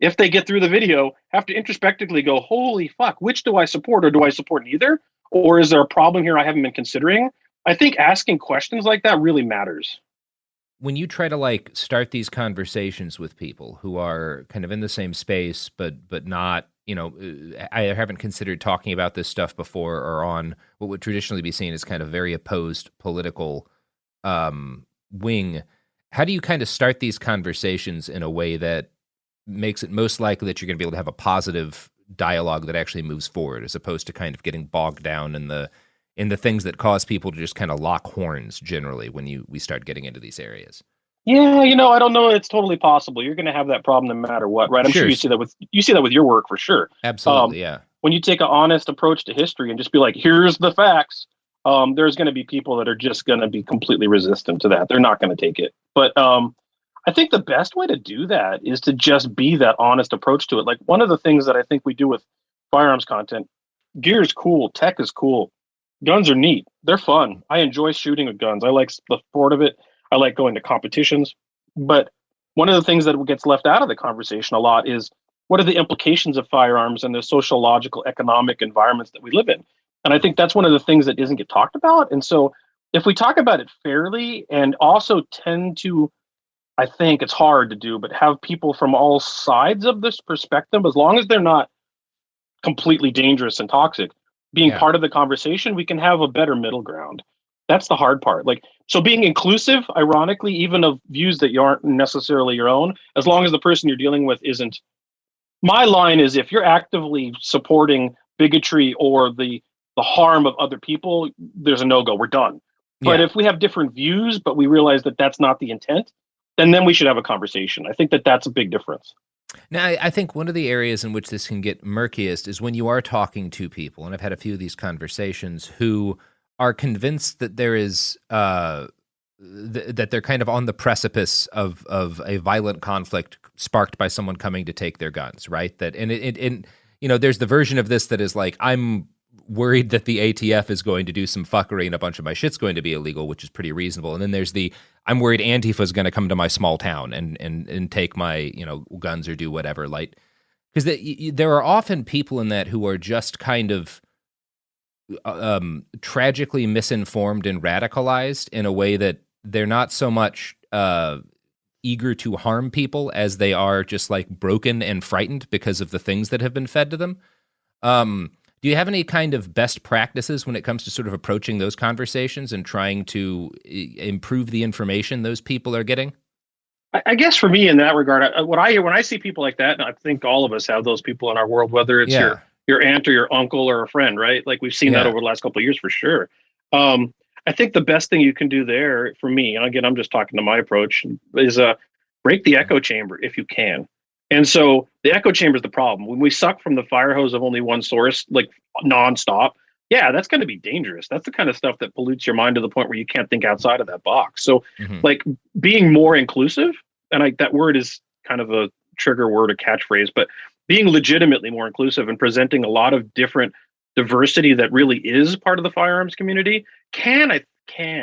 if they get through the video, have to introspectively go, holy fuck, which do I support, or do I support neither? Or is there a problem here I haven't been considering? I think asking questions like that really matters. when you try to like start these conversations with people who are kind of in the same space, but not, I haven't considered talking about this stuff before, or on what would traditionally be seen as kind of very opposed political wing, how do you kind of start these conversations in a way that makes it most likely that you're going to be able to have a positive dialogue that actually moves forward, as opposed to kind of getting bogged down in the things that cause people to just kind of lock horns generally when we start getting into these areas? Yeah, I don't know. It's totally possible. You're going to have that problem no matter what, right? I'm sure you see that with your work for sure. Absolutely, yeah. When you take an honest approach to history and just be like, here's the facts, there's going to be people that are just going to be completely resistant to that. They're not going to take it. But I think the best way to do that is to just be that honest approach to it. Like, one of the things that I think we do with firearms content, gear is cool, tech is cool, guns are neat, they're fun. I enjoy shooting with guns. I like the sport of it. I like going to competitions. But one of the things that gets left out of the conversation a lot is, what are the implications of firearms and the sociological, economic environments that we live in? And I think that's one of the things that doesn't get talked about. And so if we talk about it fairly, and also tend to, I think it's hard to do, but have people from all sides of this perspective, as long as they're not completely dangerous and toxic, being part of the conversation, we can have a better middle ground. That's the hard part. Like, so being inclusive, ironically, even of views that aren't necessarily your own, as long as the person you're dealing with isn't. My line is, if you're actively supporting bigotry or the harm of other people, there's a no-go. We're done. But if we have different views, but we realize that that's not the intent, then we should have a conversation. I think that that's a big difference. Now, I think one of the areas in which this can get murkiest is when you are talking to people, and I've had a few of these conversations, who are convinced that there is that they're kind of on the precipice of a violent conflict sparked by someone coming to take their guns, right? That and there's the version of this that is like, I'm worried that the ATF is going to do some fuckery and a bunch of my shit's going to be illegal, which is pretty reasonable. And then there's I'm worried Antifa is going to come to my small town and take my guns or do whatever. Like, because there are often people in that who are just kind of tragically misinformed and radicalized in a way that they're not so much eager to harm people as they are just like broken and frightened because of the things that have been fed to them. Do you have any kind of best practices when it comes to sort of approaching those conversations and trying to improve the information those people are getting? I guess for me in that regard, what I hear when I see people like that, and I think all of us have those people in our world, whether it's your aunt or your uncle or a friend, right? Like, we've seen that over the last couple of years for sure. I think the best thing you can do there for me, and again, I'm just talking to my approach, is break the echo chamber if you can. And so the echo chamber is the problem. When we suck from the fire hose of only one source, like nonstop, that's going to be dangerous. That's the kind of stuff that pollutes your mind to the point where you can't think outside of that box. So like being more inclusive, and that word is kind of a trigger word, a catchphrase, but being legitimately more inclusive and presenting a lot of different diversity that really is part of the firearms community can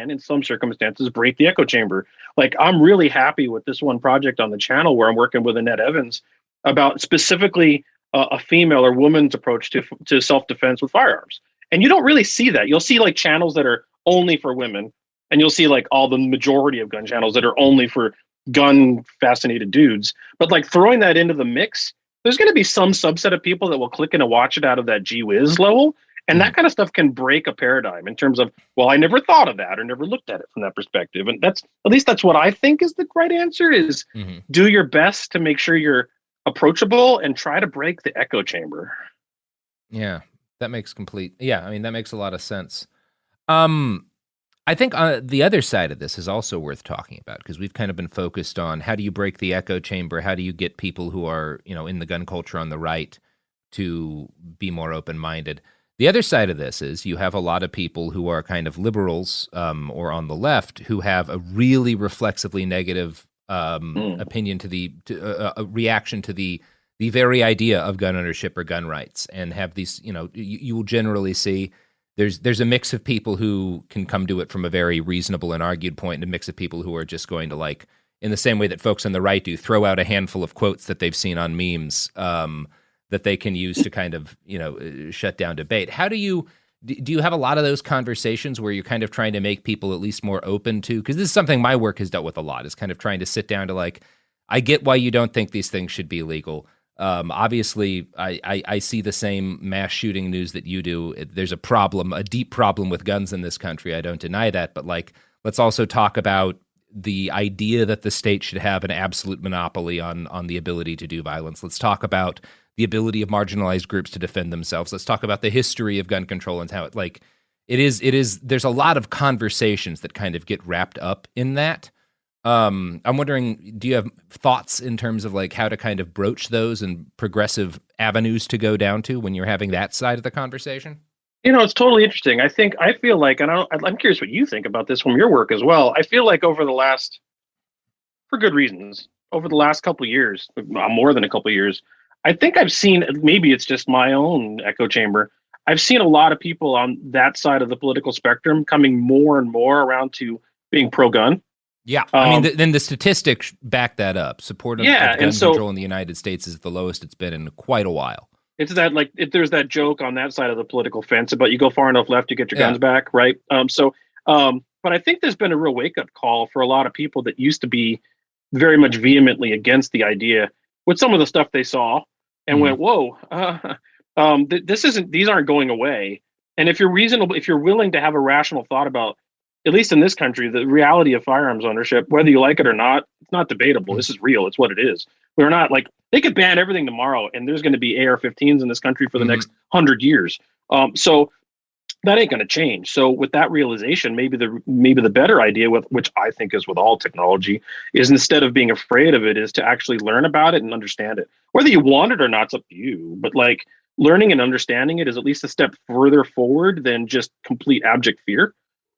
in some circumstances break the echo chamber. Like, I'm really happy with this one project on the channel where I'm working with Annette Evans about specifically a female or woman's approach to self-defense with firearms. And you don't really see that. You'll see like channels that are only for women, and you'll see like all the majority of gun channels that are only for gun fascinated dudes. But like, throwing that into the mix, there's going to be some subset of people that will click in and watch it out of that gee whiz level. And that kind of stuff can break a paradigm in terms of, well, I never thought of that or never looked at it from that perspective. And at least that's what I think is the right answer is do your best to make sure you're approachable and try to break the echo chamber. Yeah, that makes that makes a lot of sense. I think the other side of this is also worth talking about, because we've kind of been focused on how do you break the echo chamber? How do you get people who are, in the gun culture on the right to be more open-minded? The other side of this is you have a lot of people who are kind of liberals or on the left who have a really reflexively negative opinion to a reaction to the very idea of gun ownership or gun rights, and have these, you will generally see there's a mix of people who can come to it from a very reasonable and argued point, and a mix of people who are just going to, like, in the same way that folks on the right do, throw out a handful of quotes that they've seen on memes that they can use to kind of, shut down debate. How do you do you have a lot of those conversations where you're kind of trying to make people at least more open to, because this is something my work has dealt with a lot, is kind of trying to sit down to like, I get why you don't think these things should be legal. Obviously, I see the same mass shooting news that you do. There's a problem, a deep problem with guns in this country. I don't deny that. But like, let's also talk about the idea that the state should have an absolute monopoly on the ability to do violence. Let's talk about the ability of marginalized groups to defend themselves. Let's talk about the history of gun control and how it is, there's a lot of conversations that kind of get wrapped up in that. I'm wondering, do you have thoughts in terms of like how to kind of broach those and progressive avenues to go down to when you're having that side of the conversation? It's totally interesting. I feel like, and I'm curious what you think about this from your work as well. I feel like for good reasons, over the last couple of years, more than a couple of years, I think I've seen, maybe it's just my own echo chamber, I've seen a lot of people on that side of the political spectrum coming more and more around to being pro-gun. Yeah, I mean, then the statistics back that up. Support of gun control in the United States is the lowest it's been in quite a while. It's that there's that joke on that side of the political fence about you go far enough left, you get your guns back, right? But I think there's been a real wake up call for a lot of people that used to be very much vehemently against the idea with some of the stuff they saw and went, whoa, these aren't going away. And if you're reasonable, if you're willing to have a rational thought about, at least in this country, the reality of firearms ownership, whether you like it or not, it's not debatable. This is real. It's what it is. We're not like, they could ban everything tomorrow and there's going to be AR-15s in this country for the next 100 years. So that ain't going to change. So with that realization, maybe the better idea, which I think is with all technology, is instead of being afraid of it, is to actually learn about it and understand it. Whether you want it or not, it's up to you. But like learning and understanding it is at least a step further forward than just complete abject fear.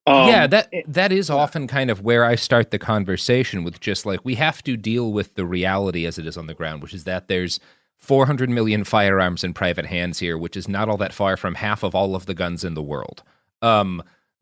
That is often kind of where I start the conversation with just like, we have to deal with the reality as it is on the ground, which is that there's 400 million firearms in private hands here, which is not all that far from half of all of the guns in the world.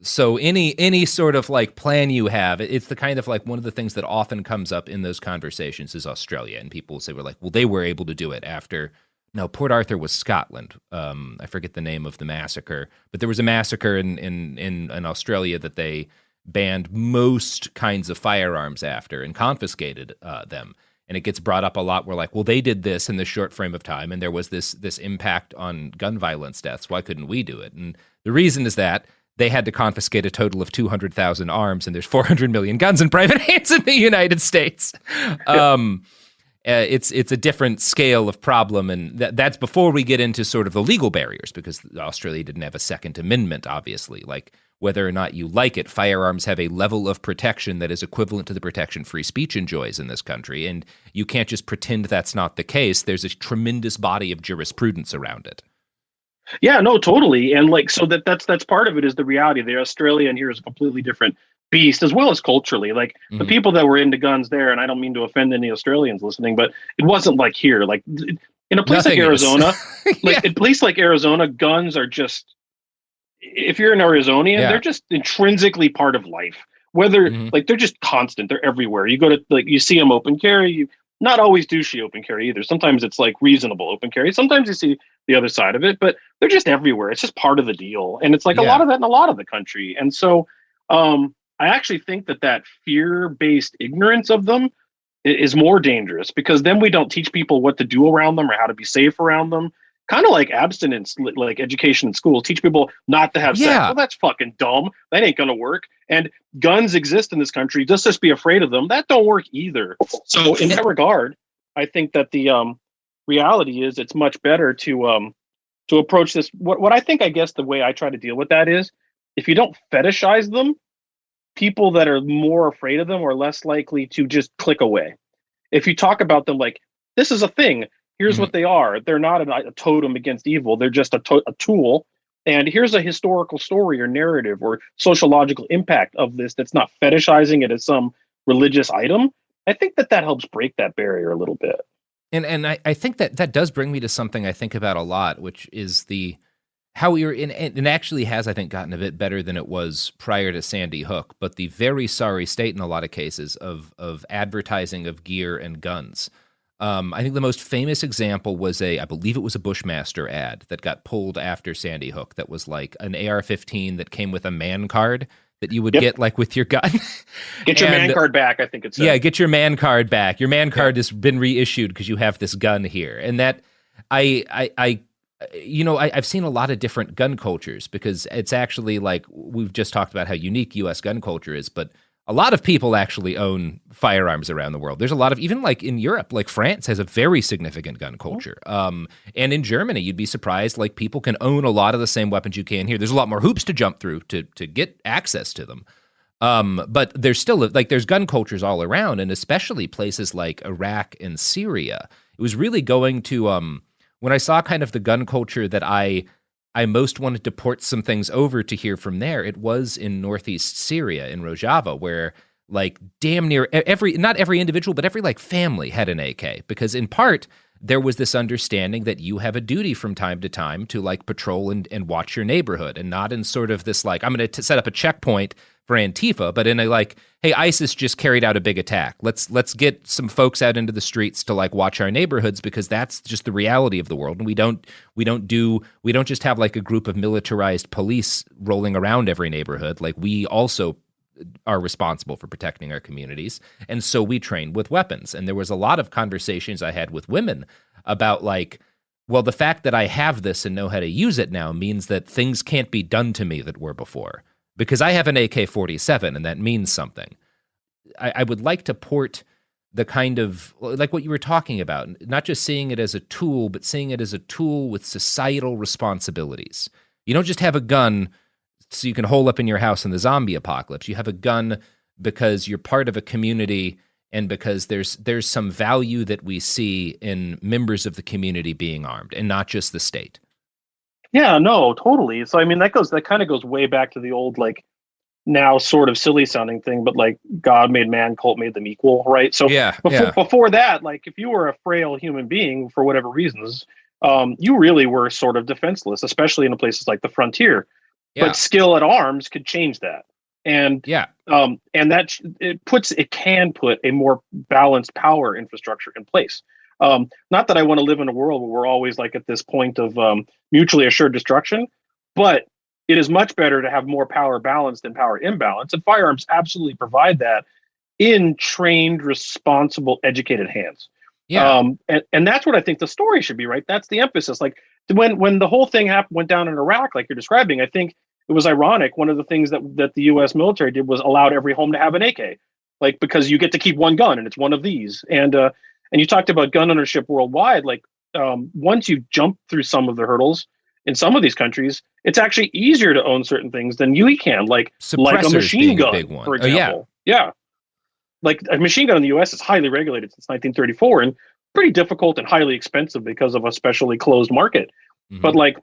So any sort of like plan you have, it's the kind of like one of the things that often comes up in those conversations is Australia. And people say, we're like, well, they were able to do it after. No, Port Arthur was Scotland. I forget the name of the massacre, but there was a massacre in Australia that they banned most kinds of firearms after and confiscated them. And it gets brought up a lot. We're like, well, they did this in this short frame of time, and there was this impact on gun violence deaths. Why couldn't we do it? And the reason is that they had to confiscate a total of 200,000 arms, and there's 400 million guns in private hands in the United States. It's a different scale of problem, and that's before we get into sort of the legal barriers, because Australia didn't have a Second Amendment, obviously. Like, whether or not you like it, firearms have a level of protection that is equivalent to the protection free speech enjoys in this country, and you can't just pretend that's not the case. There's a tremendous body of jurisprudence around it. Yeah, no, totally. And like, so that's part of it is the reality. The Australian here is a completely different beast, as well as culturally. Like the people that were into guns there, and I don't mean to offend any Australians listening, but it wasn't like here. Like in a place like Arizona, like a place like Arizona, guns are just, if you're an Arizonian, they're just intrinsically part of life. Whether like they're just constant, they're everywhere. You go to like, you see them open carry. You not always douchey open carry either. Sometimes it's like reasonable open carry. Sometimes you see the other side of it, but they're just everywhere. It's just part of the deal, and it's like a lot of that in a lot of the country. And so, I actually think that fear-based ignorance of them is more dangerous, because then we don't teach people what to do around them or how to be safe around them. Kind of like abstinence, like education in school, teach people not to have sex. Well, that's fucking dumb. That ain't going to work. And guns exist in this country. Just be afraid of them. That don't work either. So in that regard, I think that the reality is it's much better to approach this. What I think, I guess the way I try to deal with that is, if you don't fetishize them, people that are more afraid of them are less likely to just click away. If you talk about them like, this is a thing, here's what they are. They're not a totem against evil. They're just a tool. And here's a historical story or narrative or sociological impact of this that's not fetishizing it as some religious item. I think that helps break that barrier a little bit. And I think that does bring me to something I think about a lot, which is how we were in, and actually has, I think, gotten a bit better than it was prior to Sandy Hook, but the very sorry state in a lot of cases of advertising of gear and guns. I think the most famous example was I believe it was a Bushmaster ad that got pulled after Sandy Hook that was like an AR-15 that came with a man card that you would get like with your gun. Get your man card back, I think it said. Yeah, get your man card back. Your man card has been reissued because you have this gun here. And that I've seen a lot of different gun cultures because it's actually like we've just talked about how unique U.S. gun culture is, but a lot of people actually own firearms around the world. There's a lot of, even like in Europe, like France has a very significant gun culture. And in Germany, you'd be surprised, like people can own a lot of the same weapons you can here. There's a lot more hoops to jump through to get access to them. But there's still, like there's gun cultures all around, and especially places like Iraq and Syria. It was really going to, when I saw kind of the gun culture that I most wanted to port some things over to hear from there, it was in northeast Syria, in Rojava, where like damn near not every individual, but every like family had an AK, because in part there was this understanding that you have a duty from time to time to like patrol and watch your neighborhood, and not in sort of this like, I'm going to set up a checkpoint for Antifa, but in a like, hey, ISIS just carried out a big attack. Let's get some folks out into the streets to like watch our neighborhoods, because that's just the reality of the world. And we don't just have like a group of militarized police rolling around every neighborhood. Like we also are responsible for protecting our communities. And so we train with weapons. And there was a lot of conversations I had with women about like, well, the fact that I have this and know how to use it now means that things can't be done to me that were before, because I have an AK-47 and that means something. I would like to port the kind of, like what you were talking about, not just seeing it as a tool, but seeing it as a tool with societal responsibilities. You don't just have a gun so you can hole up in your house in the zombie apocalypse. You have a gun because you're part of a community, and because there's some value that we see in members of the community being armed, and not just the state. Yeah, no, totally. So I mean, that kind of goes way back to the old, like, now sort of silly sounding thing, but like God made man, cult made them equal, right? So before that, like if you were a frail human being for whatever reasons, you really were sort of defenseless, especially in places like the frontier. Yeah. But skill at arms could change that. And and that it can put a more balanced power infrastructure in place. Not that I want to live in a world where we're always like at this point of mutually assured destruction, but it is much better to have more power balance than power imbalance. And firearms absolutely provide that in trained, responsible, educated hands. Yeah. And that's what I think the story should be, right? That's the emphasis. Like when the whole thing went down in Iraq, like you're describing, I think it was ironic. One of the things that the U.S. military did was allowed every home to have an AK, like because you get to keep one gun and it's one of these. And you talked about gun ownership worldwide. Like once you jump through some of the hurdles in some of these countries, it's actually easier to own certain things than you can, like a machine gun, for example. Yeah. Like a machine gun in the U.S. is highly regulated since 1934 and pretty difficult and highly expensive because of a specially closed market. Mm-hmm. But like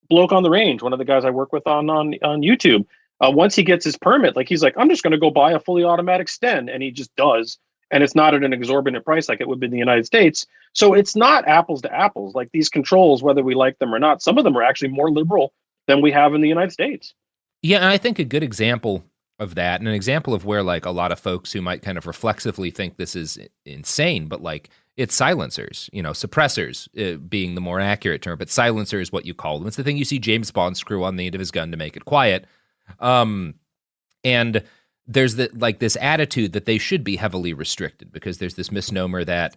Bloke on the Range, one of the guys I work with on YouTube, once he gets his permit, like he's like, I'm just going to go buy a fully automatic Sten, and he just does. And it's not at an exorbitant price like it would be in the United States. So it's not apples to apples. Like these controls, whether we like them or not, some of them are actually more liberal than we have in the United States. Yeah, and I think a good example of that, and an example of where like a lot of folks who might kind of reflexively think this is insane, but like it's silencers, suppressors being the more accurate term, but silencer is what you call them. It's the thing you see James Bond screw on the end of his gun to make it quiet. And there's this attitude that they should be heavily restricted, because there's this misnomer that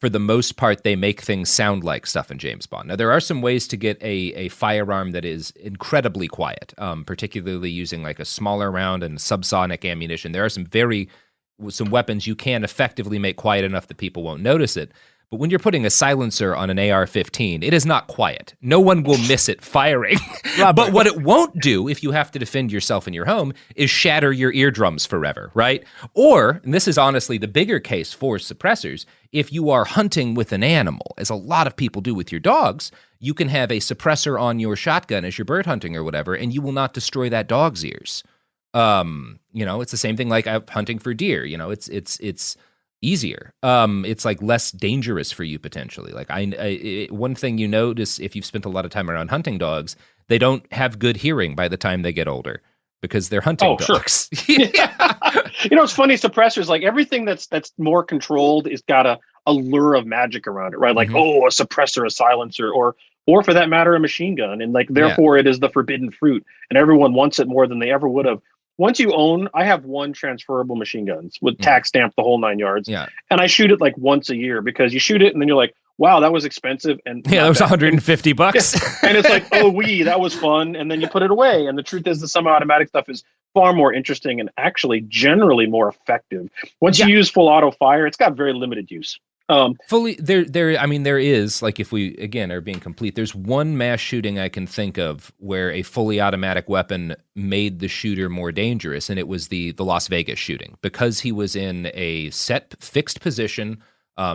for the most part they make things sound like stuff in James Bond. Now there are some ways to get a firearm that is incredibly quiet, particularly using like a smaller round and subsonic ammunition. There are some weapons you can effectively make quiet enough that people won't notice it. But when you're putting a silencer on an AR-15, it is not quiet. No one will miss it firing. But what it won't do, if you have to defend yourself in your home, is shatter your eardrums forever, right? Or, and this is honestly the bigger case for suppressors, if you are hunting with an animal, as a lot of people do with your dogs, you can have a suppressor on your shotgun as you're bird hunting or whatever, and you will not destroy that dog's ears. It's the same thing like hunting for deer. It's easier. It's like less dangerous for you potentially. Like one thing you notice if you've spent a lot of time around hunting dogs, they don't have good hearing by the time they get older because they're hunting dogs. Sure. Yeah. It's funny, suppressors, like everything that's more controlled is got a allure of magic around it, right? Like, oh, a suppressor, a silencer, or for that matter, a machine gun. And like, therefore it is the forbidden fruit and everyone wants it more than they ever would have. Once you own, I have one transferable machine guns with tax stamp, the whole 9 yards. Yeah. And I shoot it like once a year because you shoot it and then you're like, wow, that was expensive. And yeah, that was $150. And it's like, oh, that was fun. And then you put it away. And the truth is the semi-automatic stuff is far more interesting and actually generally more effective. Once you use full auto fire, it's got very limited use. Fully there is, like, if we again are being complete, there's one mass shooting I can think of where a fully automatic weapon made the shooter more dangerous, and it was the Las Vegas shooting, because he was in a set fixed position.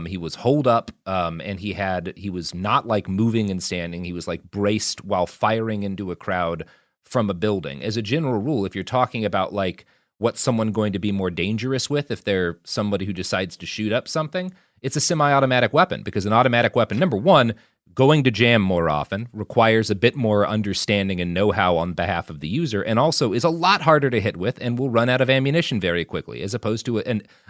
He was holed up, and he was not like moving and standing. He was like braced while firing into a crowd from a building. As a general rule, if you're talking about like what's someone going to be more dangerous with if they're somebody who decides to shoot up something, it's a semi-automatic weapon, because an automatic weapon, number one, going to jam more often, requires a bit more understanding and know-how on behalf of the user, and also is a lot harder to hit with and will run out of ammunition very quickly, as opposed to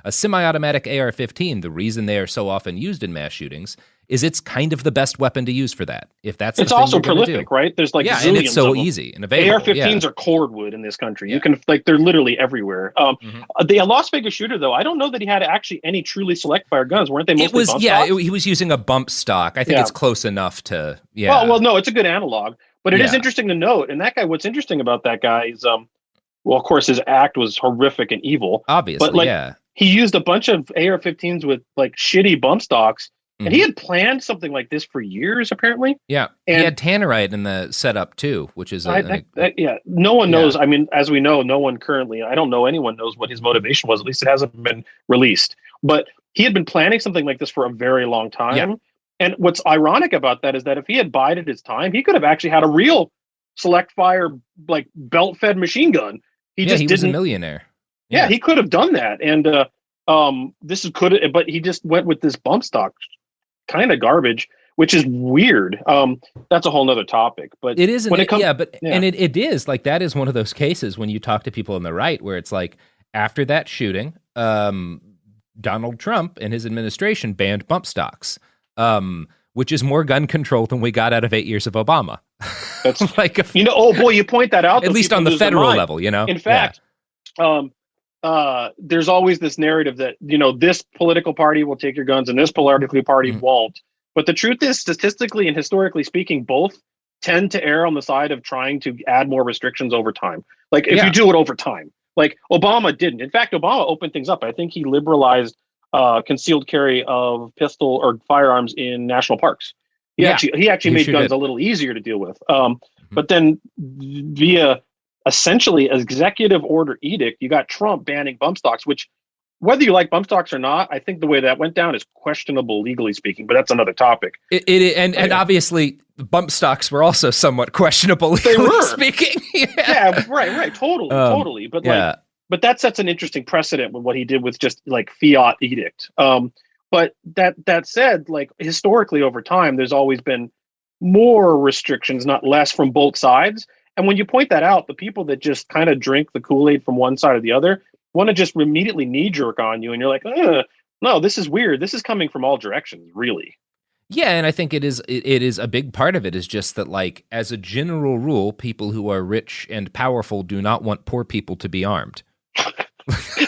a semi-automatic AR-15. The reason they are so often used in mass shootings is it's kind of the the best weapon to use for that. If that's it's also prolific, right? There's like and it's so easy and available. AR-15s are cordwood in this country. You can they're literally everywhere. The Las Vegas shooter, though, I don't know that he had actually any truly select fire guns. Weren't they mostly bump stocks? He was using a bump stock. I think it's close enough to Well, no, it's a good analog, but it is interesting to note. And that guy, what's interesting about that guy is, well, of course, his act was horrific and evil. Obviously, but he used a bunch of AR-15s with like shitty bump stocks. And he had planned something like this for years, apparently. Yeah, and he had tannerite in the setup too, which is no one knows. I mean, as we know, no one currently. I don't know anyone knows what his motivation was. At least it hasn't been released. But he had been planning something like this for a very long time. Yeah. And what's ironic about that is that if he had bided his time, he could have actually had a real select fire, like belt-fed machine gun. He was a millionaire. Yeah, he could have done that. And but he just went with this bump stock kind of garbage, which is weird. That's a whole nother topic, but it is, and it is like, that is one of those cases when you talk to people on the right where it's like, after that shooting, Donald Trump and his administration banned bump stocks, which is more gun control than we got out of 8 years of Obama. That's like, oh boy, you point that out. At least on the federal level, In fact, there's always this narrative that, this political party will take your guns and this political party won't. But the truth is, statistically and historically speaking, both tend to err on the side of trying to add more restrictions over time. Like if you do it over time, like Obama didn't. In fact, Obama opened things up. I think he liberalized concealed carry of pistol or firearms in national parks. He actually made guns a little easier to deal with. But then via essentially executive order edict, you got Trump banning bump stocks, which, whether you like bump stocks or not, I think the way that went down is questionable legally speaking, but that's another topic. And obviously bump stocks were also somewhat questionable legally speaking. Right. Totally. But but that sets an interesting precedent with what he did with just like fiat edict. But that said, like historically over time, there's always been more restrictions, not less, from both sides. And when you point that out, the people that just kind of drink the Kool-Aid from one side or the other want to just immediately knee-jerk on you. And you're like, no, this is weird. This is coming from all directions, really. Yeah, and I think it is a big part of it is just that, like, as a general rule, people who are rich and powerful do not want poor people to be armed.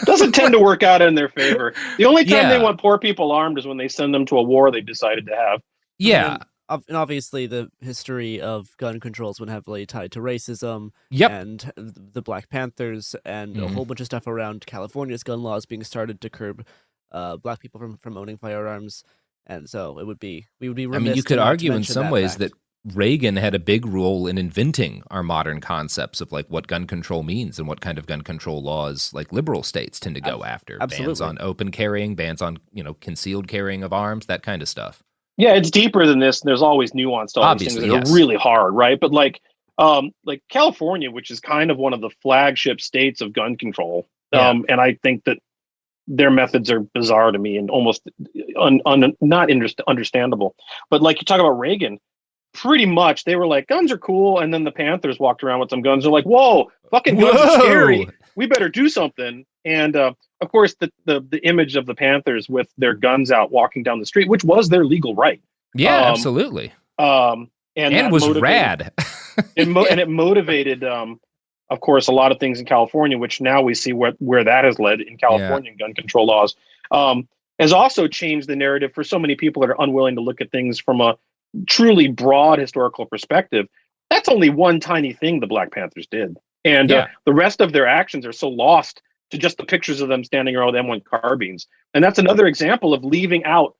Doesn't tend to work out in their favor. The only time they want poor people armed is when they send them to a war they decided to have. Yeah. And obviously, the history of gun control has been heavily tied to racism and the Black Panthers and a whole bunch of stuff around California's gun laws being started to curb Black people from owning firearms. And so we would be remiss. I mean, you could argue in some ways that Reagan had a big role in inventing our modern concepts of like what gun control means and what kind of gun control laws like liberal states tend to go after. Absolutely. Bans on open carrying, bans on concealed carrying of arms, that kind of stuff. Yeah, it's deeper than this. And there's always nuance to all these things that are really hard, right? But like California, which is kind of one of the flagship states of gun control, and I think that their methods are bizarre to me and almost not understandable. But like you talk about Reagan, pretty much they were like, guns are cool, and then the Panthers walked around with some guns. They're like, whoa, fucking guns are scary. We better do something. And of course, the image of the Panthers with their guns out walking down the street, which was their legal right. Yeah, absolutely. And it was rad. And it motivated, of course, a lot of things in California, which now we see where that has led in Californian gun control laws. Has also changed the narrative for so many people that are unwilling to look at things from a truly broad historical perspective. That's only one tiny thing the Black Panthers did. And the rest of their actions are so lost to just the pictures of them standing around with M1 carbines. And that's another example of leaving out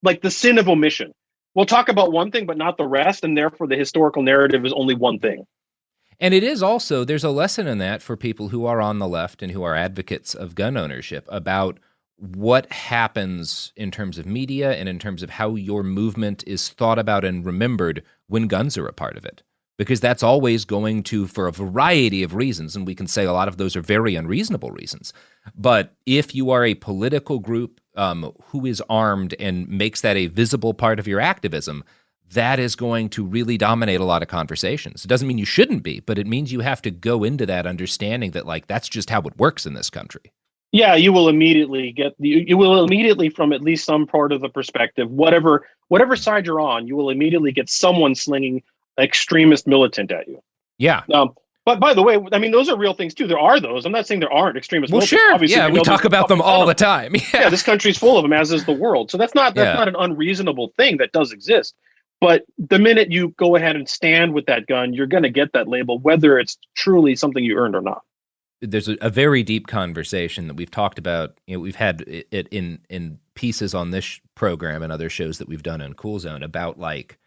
like the sin of omission. We'll talk about one thing, but not the rest. And therefore the historical narrative is only one thing. And it is also, there's a lesson in that for people who are on the left and who are advocates of gun ownership about what happens in terms of media and in terms of how your movement is thought about and remembered when guns are a part of it. Because that's always going to, for a variety of reasons, and we can say a lot of those are very unreasonable reasons. But if you are a political group who is armed and makes that a visible part of your activism, that is going to really dominate a lot of conversations. It doesn't mean you shouldn't be, but it means you have to go into that understanding that, like, that's just how it works in this country. Yeah, you will immediately from at least some part of the perspective, whatever side you're on, you will immediately get someone slinging extremist militant at you. Yeah. But by the way, I mean, those are real things too. There are those. I'm not saying there aren't extremist militants. Sure. Obviously, yeah, we talk about them all the time. Yeah, this country's full of them, as is the world. So that's not an unreasonable thing that does exist. But the minute you go ahead and stand with that gun, you're going to get that label, whether it's truly something you earned or not. There's a very deep conversation that we've talked about. You know, we've had it in pieces on this program and other shows that we've done in Cool Zone about, like,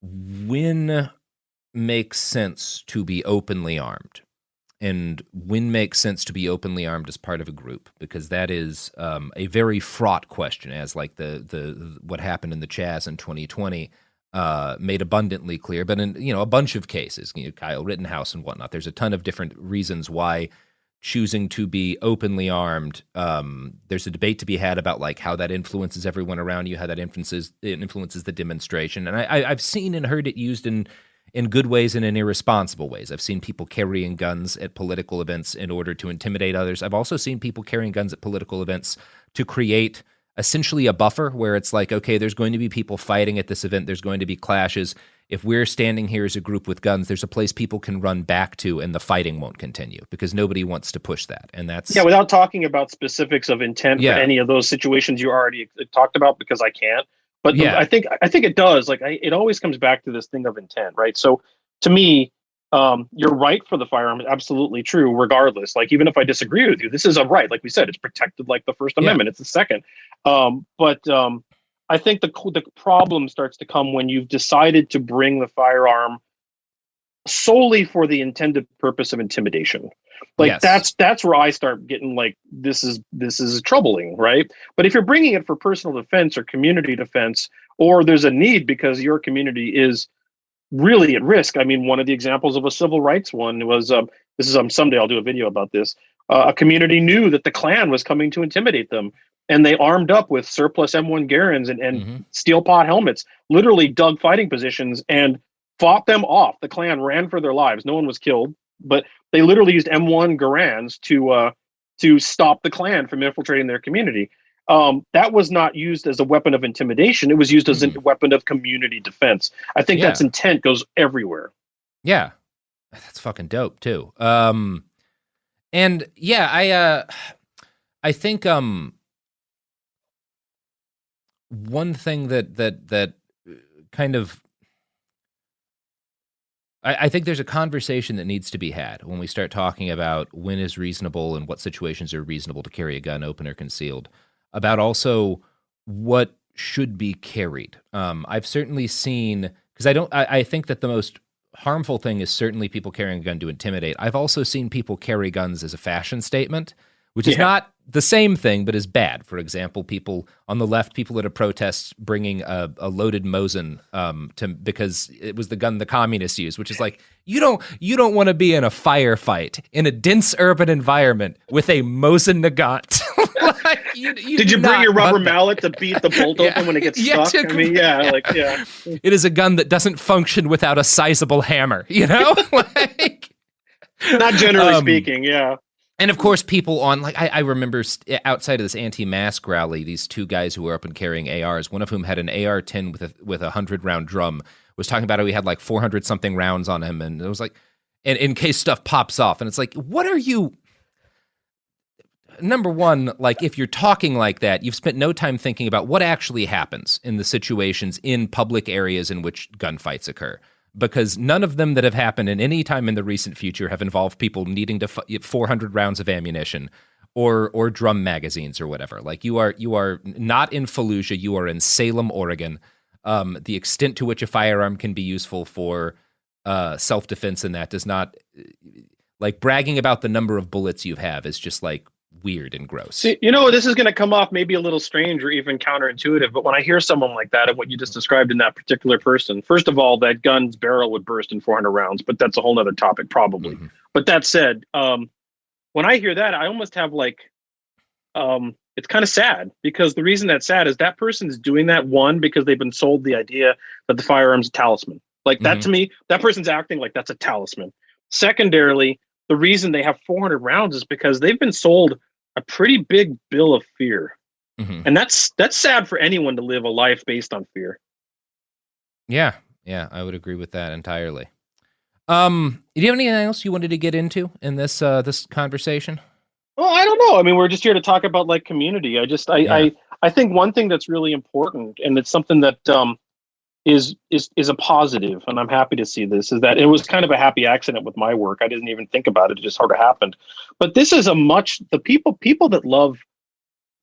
when makes sense to be openly armed and when makes sense to be openly armed as part of a group, because that is a very fraught question, as like the what happened in the Chaz in 2020 made abundantly clear. But in a bunch of cases, Kyle Rittenhouse and whatnot, there's a ton of different reasons why choosing to be openly armed, there's a debate to be had about like how that influences everyone around you, how that influences the demonstration. And I've seen and heard it used in good ways and in irresponsible ways. I've seen people carrying guns at political events in order to intimidate others. I've also seen people carrying guns at political events to create essentially a buffer where it's like, okay, there's going to be people fighting at this event. There's going to be clashes. If we're standing here as a group with guns, there's a place people can run back to and the fighting won't continue because nobody wants to push that. And that's... Yeah, without talking about specifics of intent for any of those situations you already talked about, because I can't. But I think it does. Like, it always comes back to this thing of intent, right? So to me, you're right for the firearm. Absolutely true, regardless. Like, even if I disagree with you, this is a right. Like we said, it's protected like the First Amendment. It's the second. But I think the problem starts to come when you've decided to bring the firearm solely for the intended purpose of intimidation. Like that's where I start getting like, this is troubling, right? But if you're bringing it for personal defense or community defense, or there's a need because your community is really at risk. I mean, one of the examples of a civil rights one was, someday I'll do a video about this. A community knew that the Klan was coming to intimidate them, and they armed up with surplus M1 Garens and steel pot helmets, literally dug fighting positions and fought them off. The Klan ran for their lives. No one was killed, but they literally used M1 Garens to stop the Klan from infiltrating their community. That was not used as a weapon of intimidation. It was used as a weapon of community defense. I think that's intent goes everywhere. Yeah, that's fucking dope too. And yeah, I think one thing that kind of, I think there's a conversation that needs to be had when we start talking about when is reasonable and what situations are reasonable to carry a gun open or concealed, about also what should be carried. I've certainly seen, because I think that the most harmful thing is certainly people carrying a gun to intimidate. I've also seen people carry guns as a fashion statement, which is not the same thing, but is bad. For example, people on the left, people at a protest bringing a loaded Mosin because it was the gun the communists used, which is like, you don't want to be in a firefight in a dense urban environment with a Mosin Nagant. Like, did you bring your rubber mallet to beat the bolt open when it gets stuck? It is a gun that doesn't function without a sizable hammer, you know? Like, not generally speaking, yeah. And of course, people on, like, I remember outside of this anti-mask rally, these two guys who were up and carrying ARs, one of whom had an AR-10 with a 100-round drum, was talking about how he had like 400-something rounds on him. And it was like, in case stuff pops off. And it's like, what are you... Number one, like, if you're talking like that, you've spent no time thinking about what actually happens in the situations in public areas in which gunfights occur. Because none of them that have happened in any time in the recent future have involved people needing to 400 rounds of ammunition or drum magazines or whatever. Like, you are not in Fallujah, you are in Salem, Oregon. The extent to which a firearm can be useful for self-defense in that does not, like, bragging about the number of bullets you have is just like weird and gross. See, this is going to come off maybe a little strange or even counterintuitive, but when I hear someone like that and what you just described in that particular person, first of all, that gun's barrel would burst in 400 rounds, but that's a whole nother topic probably. Mm-hmm. But that said, when I hear that, I almost have like, it's kind of sad, because the reason that's sad is that person's doing that, one, because they've been sold the idea that the firearm's a talisman. Like, that to me, that person's acting like that's a talisman. Secondarily, the reason they have 400 rounds is because they've been sold a pretty big bill of fear. Mm-hmm. And that's sad for anyone to live a life based on fear. Yeah, I would agree with that entirely. Do you have anything else you wanted to get into in this this conversation? Well, I don't know. I mean, we're just here to talk about like community. I think one thing that's really important, and it's something that is a positive, and I'm happy to see this, is that it was kind of a happy accident with my work. I didn't even think about it. It just sort of happened. But this is the people that love,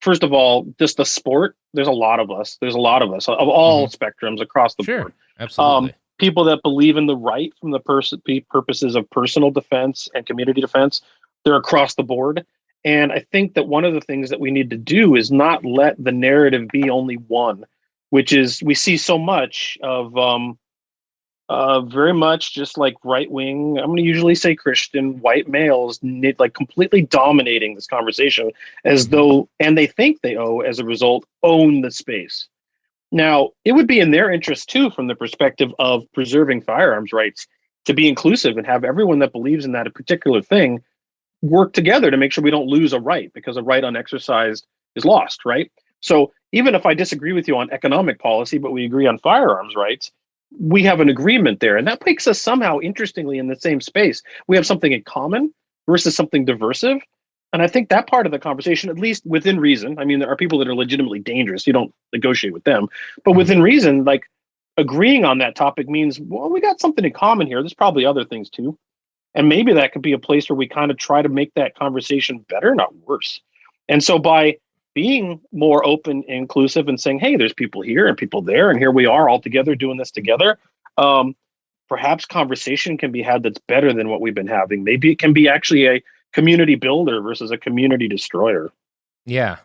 first of all, just the sport. There's a lot of us of all spectrums across the board. Absolutely. People that believe in the right from the purposes of personal defense and community defense. They're across the board. And I think that one of the things that we need to do is not let the narrative be only one, which is, we see so much of very much just like right-wing, I'm going to usually say Christian, white males, like completely dominating this conversation as though, and they think they as a result, own the space. Now, it would be in their interest too, from the perspective of preserving firearms rights, to be inclusive and have everyone that believes in that a particular thing work together to make sure we don't lose a right, because a right unexercised is lost, right? So even if I disagree with you on economic policy, but we agree on firearms rights, we have an agreement there. And that makes us somehow, interestingly, in the same space. We have something in common versus something diversive. And I think that part of the conversation, at least within reason, I mean, there are people that are legitimately dangerous. You don't negotiate with them. But within reason, like, agreeing on that topic means, well, we got something in common here. There's probably other things too. And maybe that could be a place where we kind of try to make that conversation better, not worse. And so by being more open and inclusive and saying, hey, there's people here and people there, and here we are all together doing this together, perhaps conversation can be had that's better than what we've been having. Maybe it can be actually a community builder versus a community destroyer. Yeah,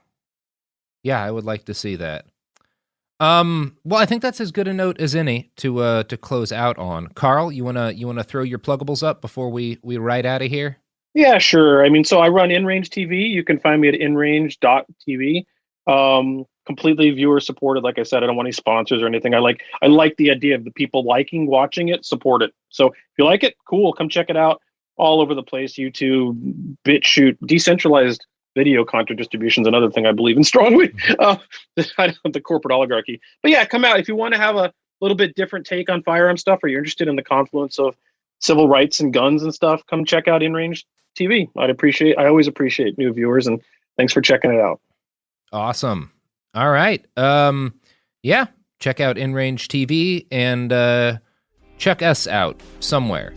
I would like to see that. Well, I think that's as good a note as any to close out on. Carl, you wanna throw your pluggables up before we ride out of here? Yeah, sure. I mean, so I run InRange TV. You can find me at inrange.tv. Completely viewer supported. Like I said, I don't want any sponsors or anything. I like the idea of the people watching it, support it. So if you like it, cool, come check it out. All over the place, YouTube, BitChute, decentralized video content distribution is another thing I believe in strongly. The corporate oligarchy. But yeah, come out if you want to have a little bit different take on firearm stuff, or you're interested in the confluence of civil rights and guns and stuff. Come check out InRange TV. I always appreciate new viewers, and thanks for checking it out. Awesome. All right. Yeah, check out InRange TV and check us out somewhere.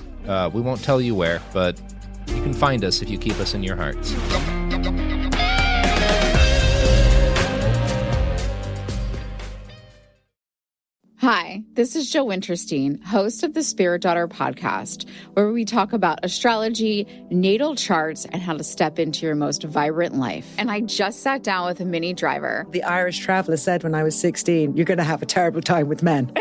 We won't tell you where, but you can find us if you keep us in your hearts. Hi, this is Jo Winterstein, host of the Spirit Daughter podcast, where we talk about astrology, natal charts, and how to step into your most vibrant life. And I just sat down with a Minnie Driver. The Irish traveller said when I was 16, you're going to have a terrible time with men.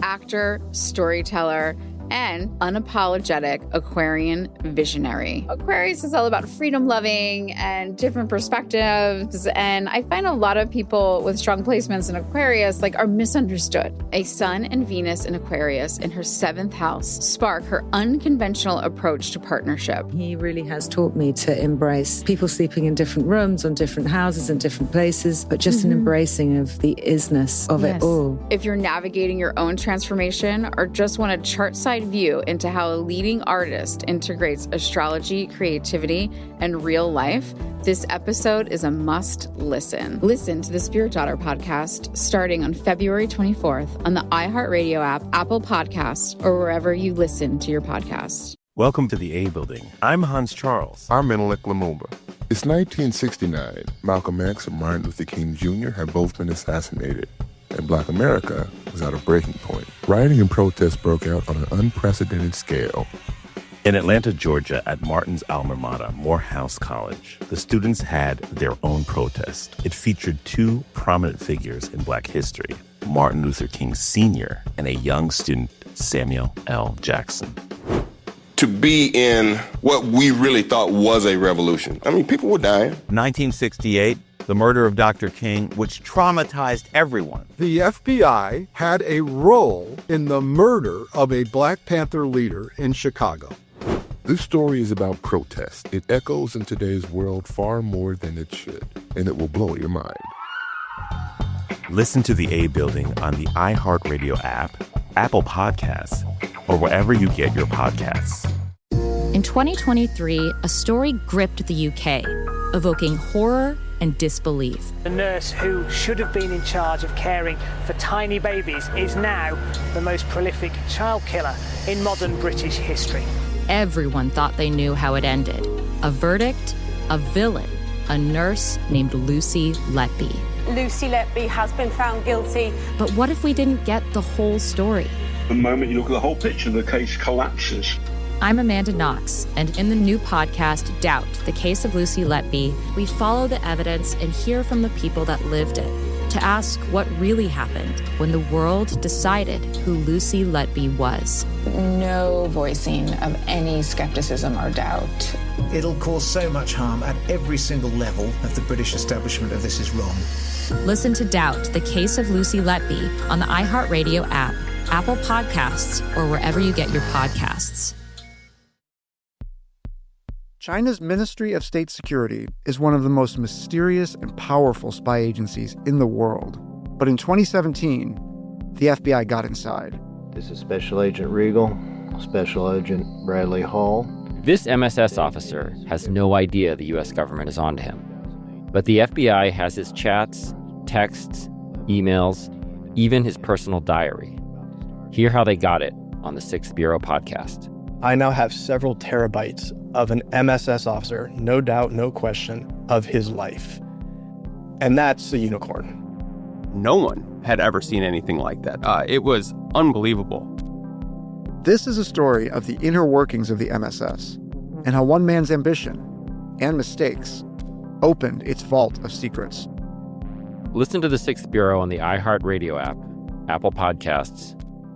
Actor, storyteller, and unapologetic Aquarian visionary. Aquarius is all about freedom-loving and different perspectives, and I find a lot of people with strong placements in Aquarius are misunderstood. A Sun and Venus in Aquarius in her 7th house spark her unconventional approach to partnership. He really has taught me to embrace people sleeping in different rooms, on different houses, in different places, but just an embracing of the isness of it all. If you're navigating your own transformation or just want a chart-side view into how a leading artist integrates astrology, creativity, and real life, this episode is a must listen. Listen to the Spirit Daughter podcast starting on February 24th on the iHeartRadio app, Apple Podcasts, or wherever you listen to your podcasts. Welcome to the A Building. I'm Hans Charles. I'm Menelik Lumumba. It's 1969. Malcolm X and Martin Luther King Jr. had both been assassinated, and Black America was at a breaking point. Rioting and protests broke out on an unprecedented scale. In Atlanta, Georgia, at Martin's alma mater, Morehouse College, the students had their own protest. It featured two prominent figures in Black history, Martin Luther King Sr. and a young student, Samuel L. Jackson. To be in what we really thought was a revolution. I mean, people were dying. 1968, the murder of Dr. King, which traumatized everyone. The FBI had a role in the murder of a Black Panther leader in Chicago. This story is about protest. It echoes in today's world far more than it should, and it will blow your mind. Listen to the A Building on the iHeartRadio app, Apple Podcasts, or wherever you get your podcasts. In 2023, a story gripped the UK, evoking horror and disbelief. The nurse who should have been in charge of caring for tiny babies is now the most prolific child killer in modern British history. Everyone thought they knew how it ended. A verdict, a villain, a nurse named Lucy Letby. Lucy Letby has been found guilty. But what if we didn't get the whole story? The moment you look at the whole picture, the case collapses. I'm Amanda Knox, and in the new podcast, Doubt, the Case of Lucy Letby, we follow the evidence and hear from the people that lived it to ask what really happened when the world decided who Lucy Letby was. No voicing of any skepticism or doubt. It'll cause so much harm at every single level of the British establishment of this is wrong. Listen to Doubt, the Case of Lucy Letby on the iHeartRadio app, Apple Podcasts, or wherever you get your podcasts. China's Ministry of State Security is one of the most mysterious and powerful spy agencies in the world. But in 2017, the FBI got inside. This is Special Agent Regal, Special Agent Bradley Hall. This MSS officer has no idea the U.S. government is onto him. But the FBI has his chats, texts, emails, even his personal diary. Hear how they got it on the 6th Bureau podcast. I now have several terabytes of an MSS officer, no doubt, no question, of his life. And that's a unicorn. No one had ever seen anything like that. It was unbelievable. This is a story of the inner workings of the MSS and how one man's ambition and mistakes opened its vault of secrets. Listen to the 6th Bureau on the iHeartRadio app, Apple Podcasts,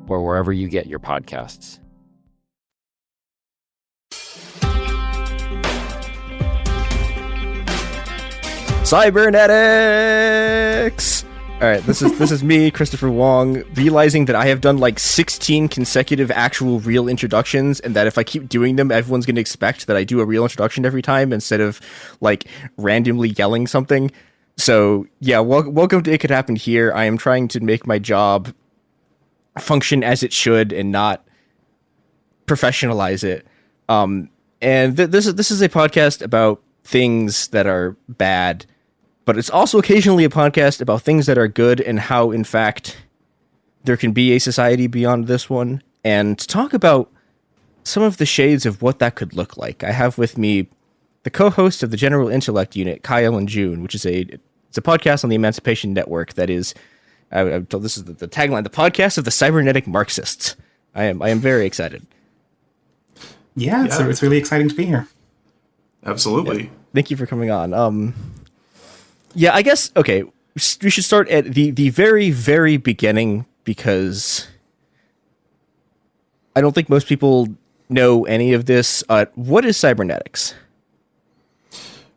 or wherever you get your podcasts. Cybernetics! All right, this is me, Christopher Wong, realizing that I have done like 16 consecutive actual real introductions, and that if I keep doing them, everyone's going to expect that I do a real introduction every time instead of like randomly yelling something. So yeah, welcome to It Could Happen Here. I am trying to make my job function as it should and not professionalize it. And this is a podcast about things that are bad, but it's also occasionally a podcast about things that are good and how, in fact, there can be a society beyond this one, and to talk about some of the shades of what that could look like. I have with me the co-host of the General Intellect Unit, Kyle and June, which is it's a podcast on the Emancipation Network that is, I'm told this is the tagline, the podcast of the cybernetic Marxists. I am very excited. Yeah, it's really exciting to be here. Absolutely. Yeah. Thank you for coming on. Yeah, I guess, okay, we should start at the very, very beginning, because I don't think most people know any of this. What is cybernetics?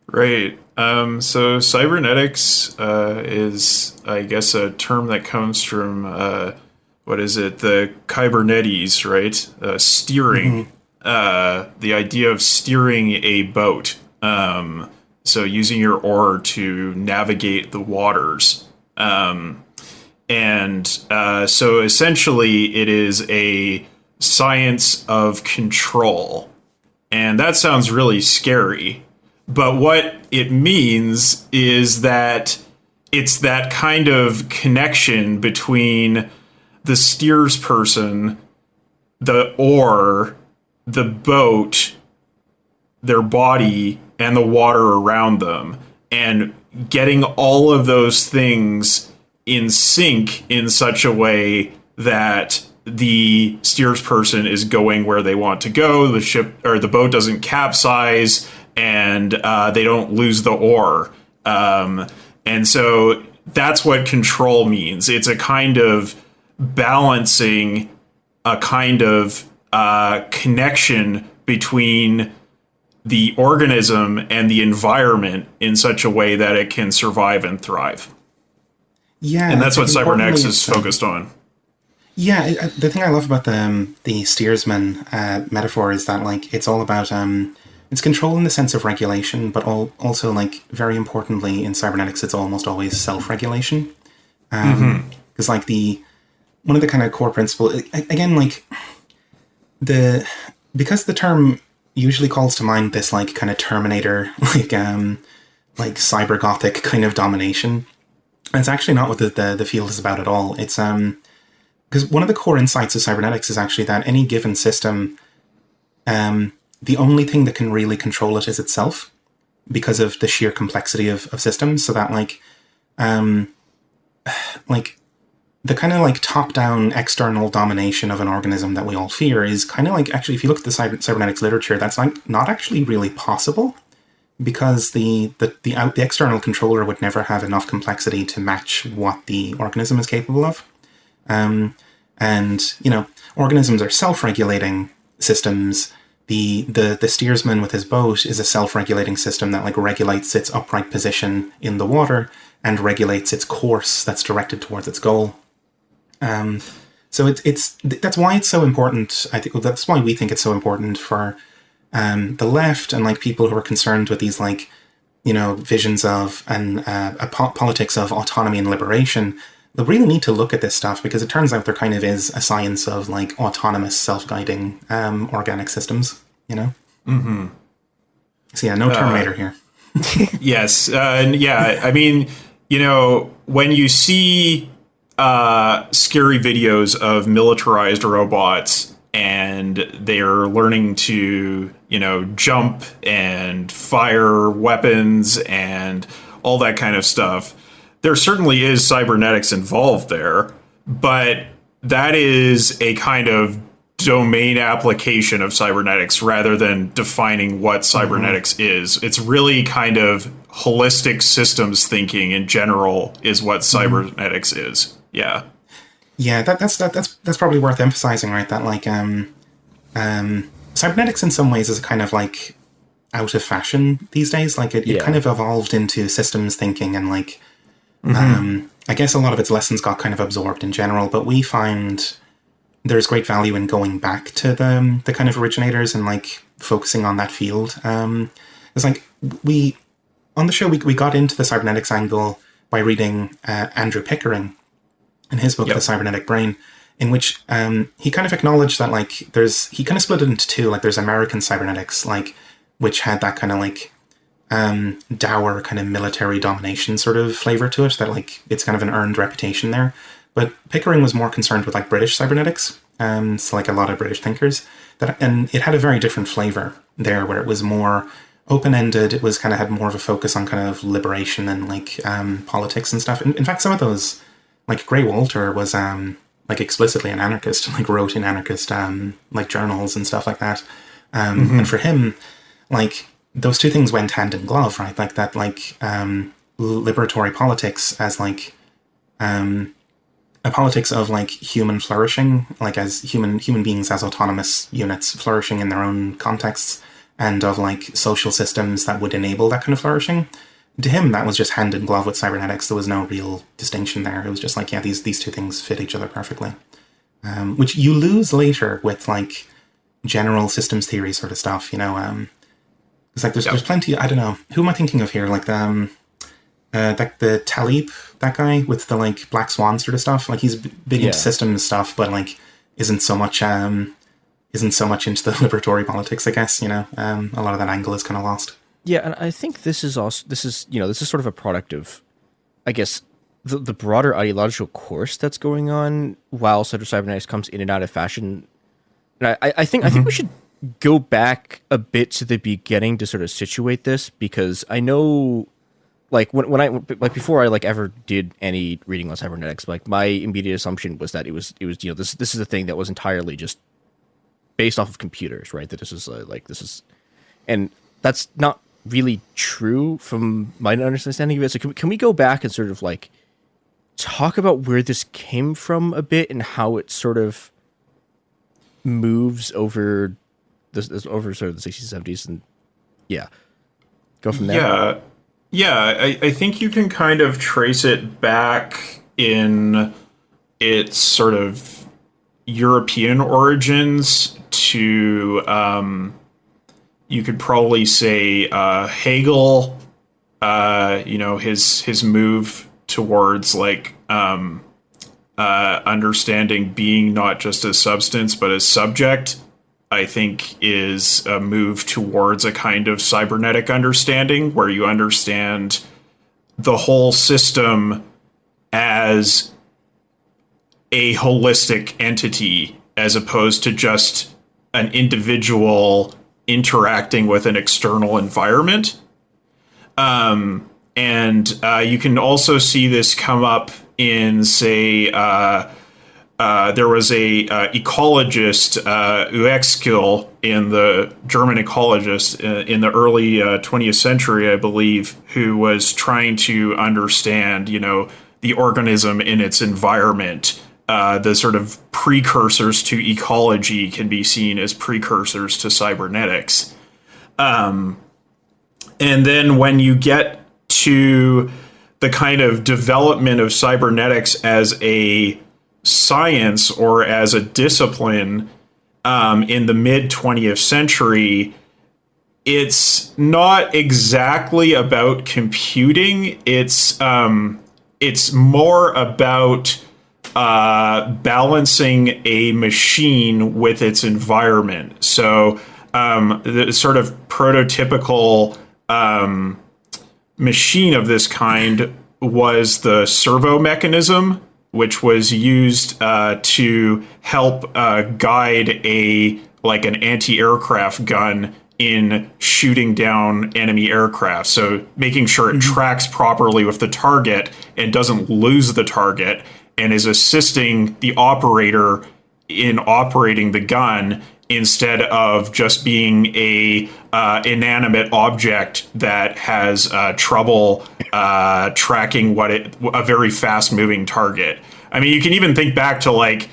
Right. So cybernetics is, I guess, a term that comes from, the kybernetes, right? Steering. The idea of steering a boat. So using your oar to navigate the waters. So essentially it is a science of control. And that sounds really scary. But what it means is that it's that kind of connection between the steersperson, the oar, the boat, their body, and the water around them, and getting all of those things in sync in such a way that the steersperson is going where they want to go, the ship or the boat doesn't capsize, and they don't lose the oar. And so that's what control means. It's a kind of balancing, a kind of connection between the organism and the environment in such a way that it can survive and thrive. Yeah. And that's what cybernetics is focused on. Yeah, the thing I love about the steersman metaphor is that, like, it's all about it's control in the sense of regulation, but also, like, very importantly in cybernetics, it's almost always self-regulation. Because like one of the kind of core principles, again, like because the term usually calls to mind this like kind of Terminator, like cyber gothic kind of domination. And it's actually not what the field is about at all. It's because one of the core insights of cybernetics is actually that any given system, the only thing that can really control it is itself, because of the sheer complexity of systems. So that like the kind of like top-down external domination of an organism that we all fear is kind of like, actually, if you look at the cybernetics literature, that's like not actually really possible, because the external controller would never have enough complexity to match what the organism is capable of. And, you know, organisms are self-regulating systems. The steersman with his boat is a self-regulating system that like regulates its upright position in the water and regulates its course that's directed towards its goal. So that's why it's so important. I think that's why we think it's so important for the left and like people who are concerned with these like, you know, visions of and politics of autonomy and liberation. They really need to look at this stuff, because it turns out there kind of is a science of like autonomous, self-guiding organic systems. You know. Mm-hmm. So yeah, no Terminator here. Yes, and yeah, I mean, you know, when you see scary videos of militarized robots and they're learning to, you know, jump and fire weapons and all that kind of stuff, there certainly is cybernetics involved there, but that is a kind of domain application of cybernetics rather than defining what cybernetics is. It's really kind of holistic systems thinking in general is what cybernetics is. Yeah. Yeah, that's probably worth emphasizing, right? That like cybernetics in some ways is kind of like out of fashion these days. Like it kind of evolved into systems thinking, and like I guess a lot of its lessons got kind of absorbed in general, but we find there's great value in going back to the kind of originators and like focusing on that field. It's like on the show we got into the cybernetics angle by reading Andrew Pickering in his book, The Cybernetic Brain, in which he kind of acknowledged that like he kind of split it into two. Like there's American cybernetics, like which had that kind of like dour kind of military domination sort of flavor to it, that like it's kind of an earned reputation there. But Pickering was more concerned with like British cybernetics, so like a lot of British thinkers, and it had a very different flavor there, where it was more open-ended. It was kind of had more of a focus on kind of liberation and like politics and stuff. In fact, some of those, like Grey Walter was like explicitly an anarchist, like wrote in anarchist like journals and stuff like that. And for him, like those two things went hand in glove, right? Like that, like liberatory politics as like a politics of like human flourishing, like as human beings as autonomous units flourishing in their own contexts, and of like social systems that would enable that kind of flourishing. To him, that was just hand in glove with cybernetics. There was no real distinction there. It was just like, yeah, these two things fit each other perfectly. Which you lose later with like general systems theory sort of stuff, you know. It's like there's plenty. I don't know, who am I thinking of here? Like the Talib, that guy with the like black swan sort of stuff. Like he's big into systems stuff, but like isn't so much into the liberatory politics, I guess. You know, a lot of that angle is kind of lost. Yeah, and I think this is sort of a product of, I guess, the broader ideological course that's going on while cybernetics comes in and out of fashion. And I think we should go back a bit to the beginning to sort of situate this, because I know, like when I like before I like ever did any reading on cybernetics, like my immediate assumption was that it was this is a thing that was entirely just based off of computers, right? That this is, and that's not really true from my understanding of it. So can we go back and sort of like talk about where this came from a bit and how it sort of moves over over sort of the 60s, 70s, and go from there. I think you can kind of trace it back in its sort of European origins to you could probably say Hegel, his move towards like understanding being not just as substance but as subject, I think is a move towards a kind of cybernetic understanding where you understand the whole system as a holistic entity as opposed to just an individual interacting with an external environment. And you can also see this come up in, say, there was a ecologist, Uexküll, in the German ecologist in the early 20th century, I believe, who was trying to understand, the organism in its environment. The sort of precursors to ecology can be seen as precursors to cybernetics. And then when you get to the kind of development of cybernetics as a science or as a discipline in the mid 20th century, it's not exactly about computing. It's more about balancing a machine with its environment. So the sort of prototypical machine of this kind was the servo mechanism, which was used to help guide an anti-aircraft gun in shooting down enemy aircraft. So making sure it tracks properly with the target and doesn't lose the target, and is assisting the operator in operating the gun instead of just being a inanimate object that has trouble tracking a very fast moving target. I mean, you can even think back to like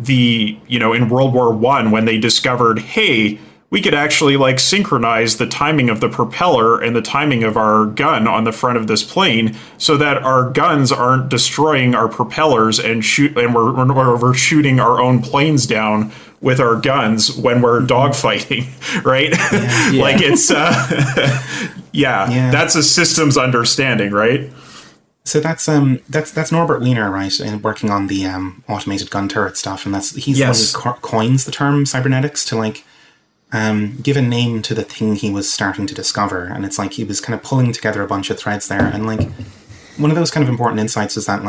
in World War I when they discovered, hey, we could actually like synchronize the timing of the propeller and the timing of our gun on the front of this plane so that our guns aren't destroying our propellers and we're shooting our own planes down with our guns when we're dogfighting, right? Yeah. Like it's that's a systems understanding, right? So that's Norbert Wiener, right? And working on the automated gun turret stuff, and he's the one who coins the term cybernetics to like give a name to the thing he was starting to discover. And it's like he was kind of pulling together a bunch of threads there. And like one of those kind of important insights is that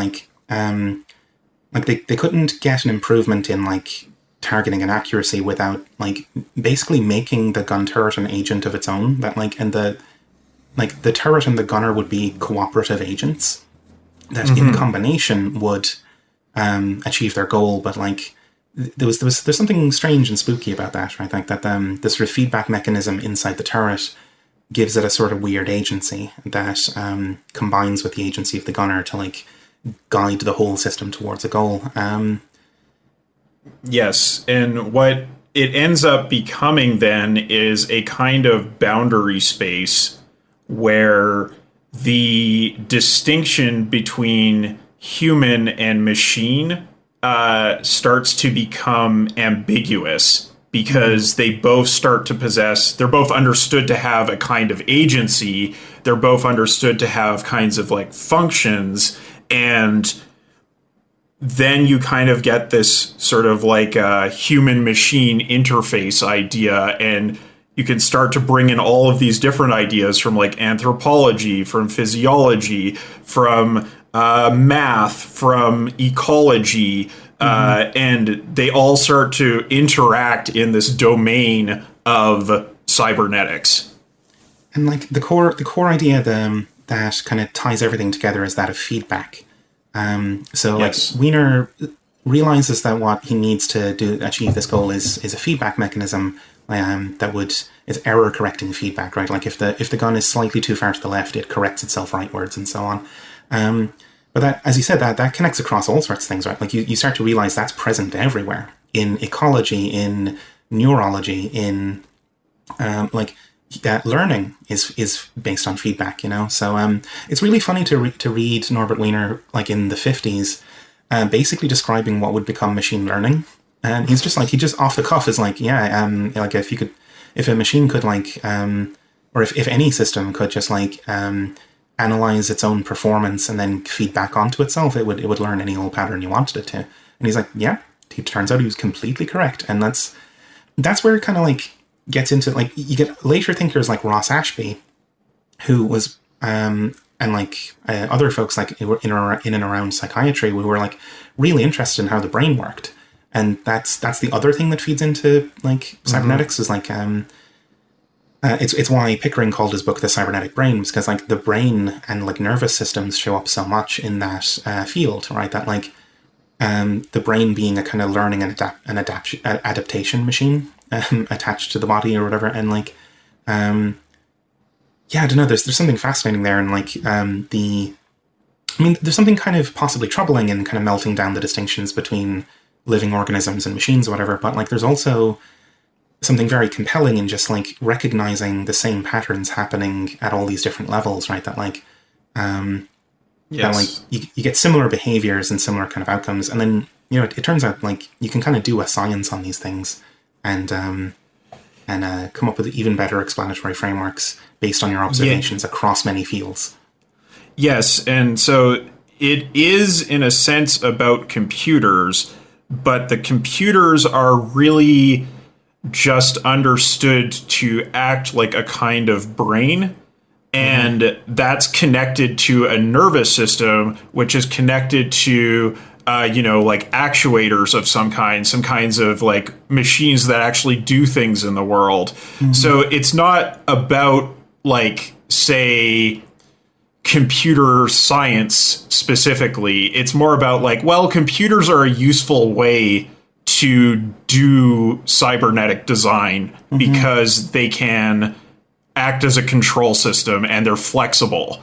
they couldn't get an improvement in like targeting and accuracy without like basically making the gun turret an agent of its own. That like, and the turret and the gunner would be cooperative agents that in combination would achieve their goal. But like there's something strange and spooky about that, right? Like that this sort of feedback mechanism inside the turret gives it a sort of weird agency that combines with the agency of the gunner to like guide the whole system towards a goal. Yes, and what it ends up becoming then is a kind of boundary space where the distinction between human and machine starts to become ambiguous, because they both start to possess, they're both understood to have a kind of agency, they're both understood to have kinds of like functions, and then you kind of get this sort of like a human machine interface idea, and you can start to bring in all of these different ideas from like anthropology, from physiology, from math, from ecology, and they all start to interact in this domain of cybernetics. And like the core idea that kind of ties everything together is that of feedback. So Yes. like Wiener realizes that what he needs to achieve this goal is a feedback mechanism it's error correcting feedback, right? Like if the gun is slightly too far to the left, it corrects itself rightwards and so on. But that, as you said, that connects across all sorts of things, right? Like you start to realize that's present everywhere in ecology, in neurology, in learning is based on feedback, you know. So it's really funny to read Norbert Wiener like in the 50s, basically describing what would become machine learning, and he's just like, he just off the cuff is like, like if a machine could like or if any system could just like analyze its own performance and then feed back onto itself, it would learn any old pattern you wanted it to. And he's like, yeah, it turns out he was completely correct. And that's where it kind of like gets into, like, you get later thinkers like Ross Ashby, who was and like other folks like in and around psychiatry, who were like really interested in how the brain worked. And that's the other thing that feeds into like cybernetics, is like it's why Pickering called his book The Cybernetic Brain, because like the brain and like nervous systems show up so much in that field, right? That like the brain being a kind of learning and adaptation machine attached to the body or whatever, and like I don't know, there's something fascinating there, and like there's something kind of possibly troubling in kind of melting down the distinctions between living organisms and machines or whatever, but like there's also something very compelling in just like recognizing the same patterns happening at all these different levels, right? That like that like you get similar behaviors and similar kind of outcomes, and then it turns out like you can kind of do a science on these things and come up with even better explanatory frameworks based on your observations across many fields. Yes, and so it is in a sense about computers, but the computers are really just understood to act like a kind of brain, and that's connected to a nervous system, which is connected to like actuators of some kinds of like machines that actually do things in the world. So it's not about like, say, computer science specifically. It's more about like, well, computers are a useful way to do cybernetic design because they can act as a control system and they're flexible.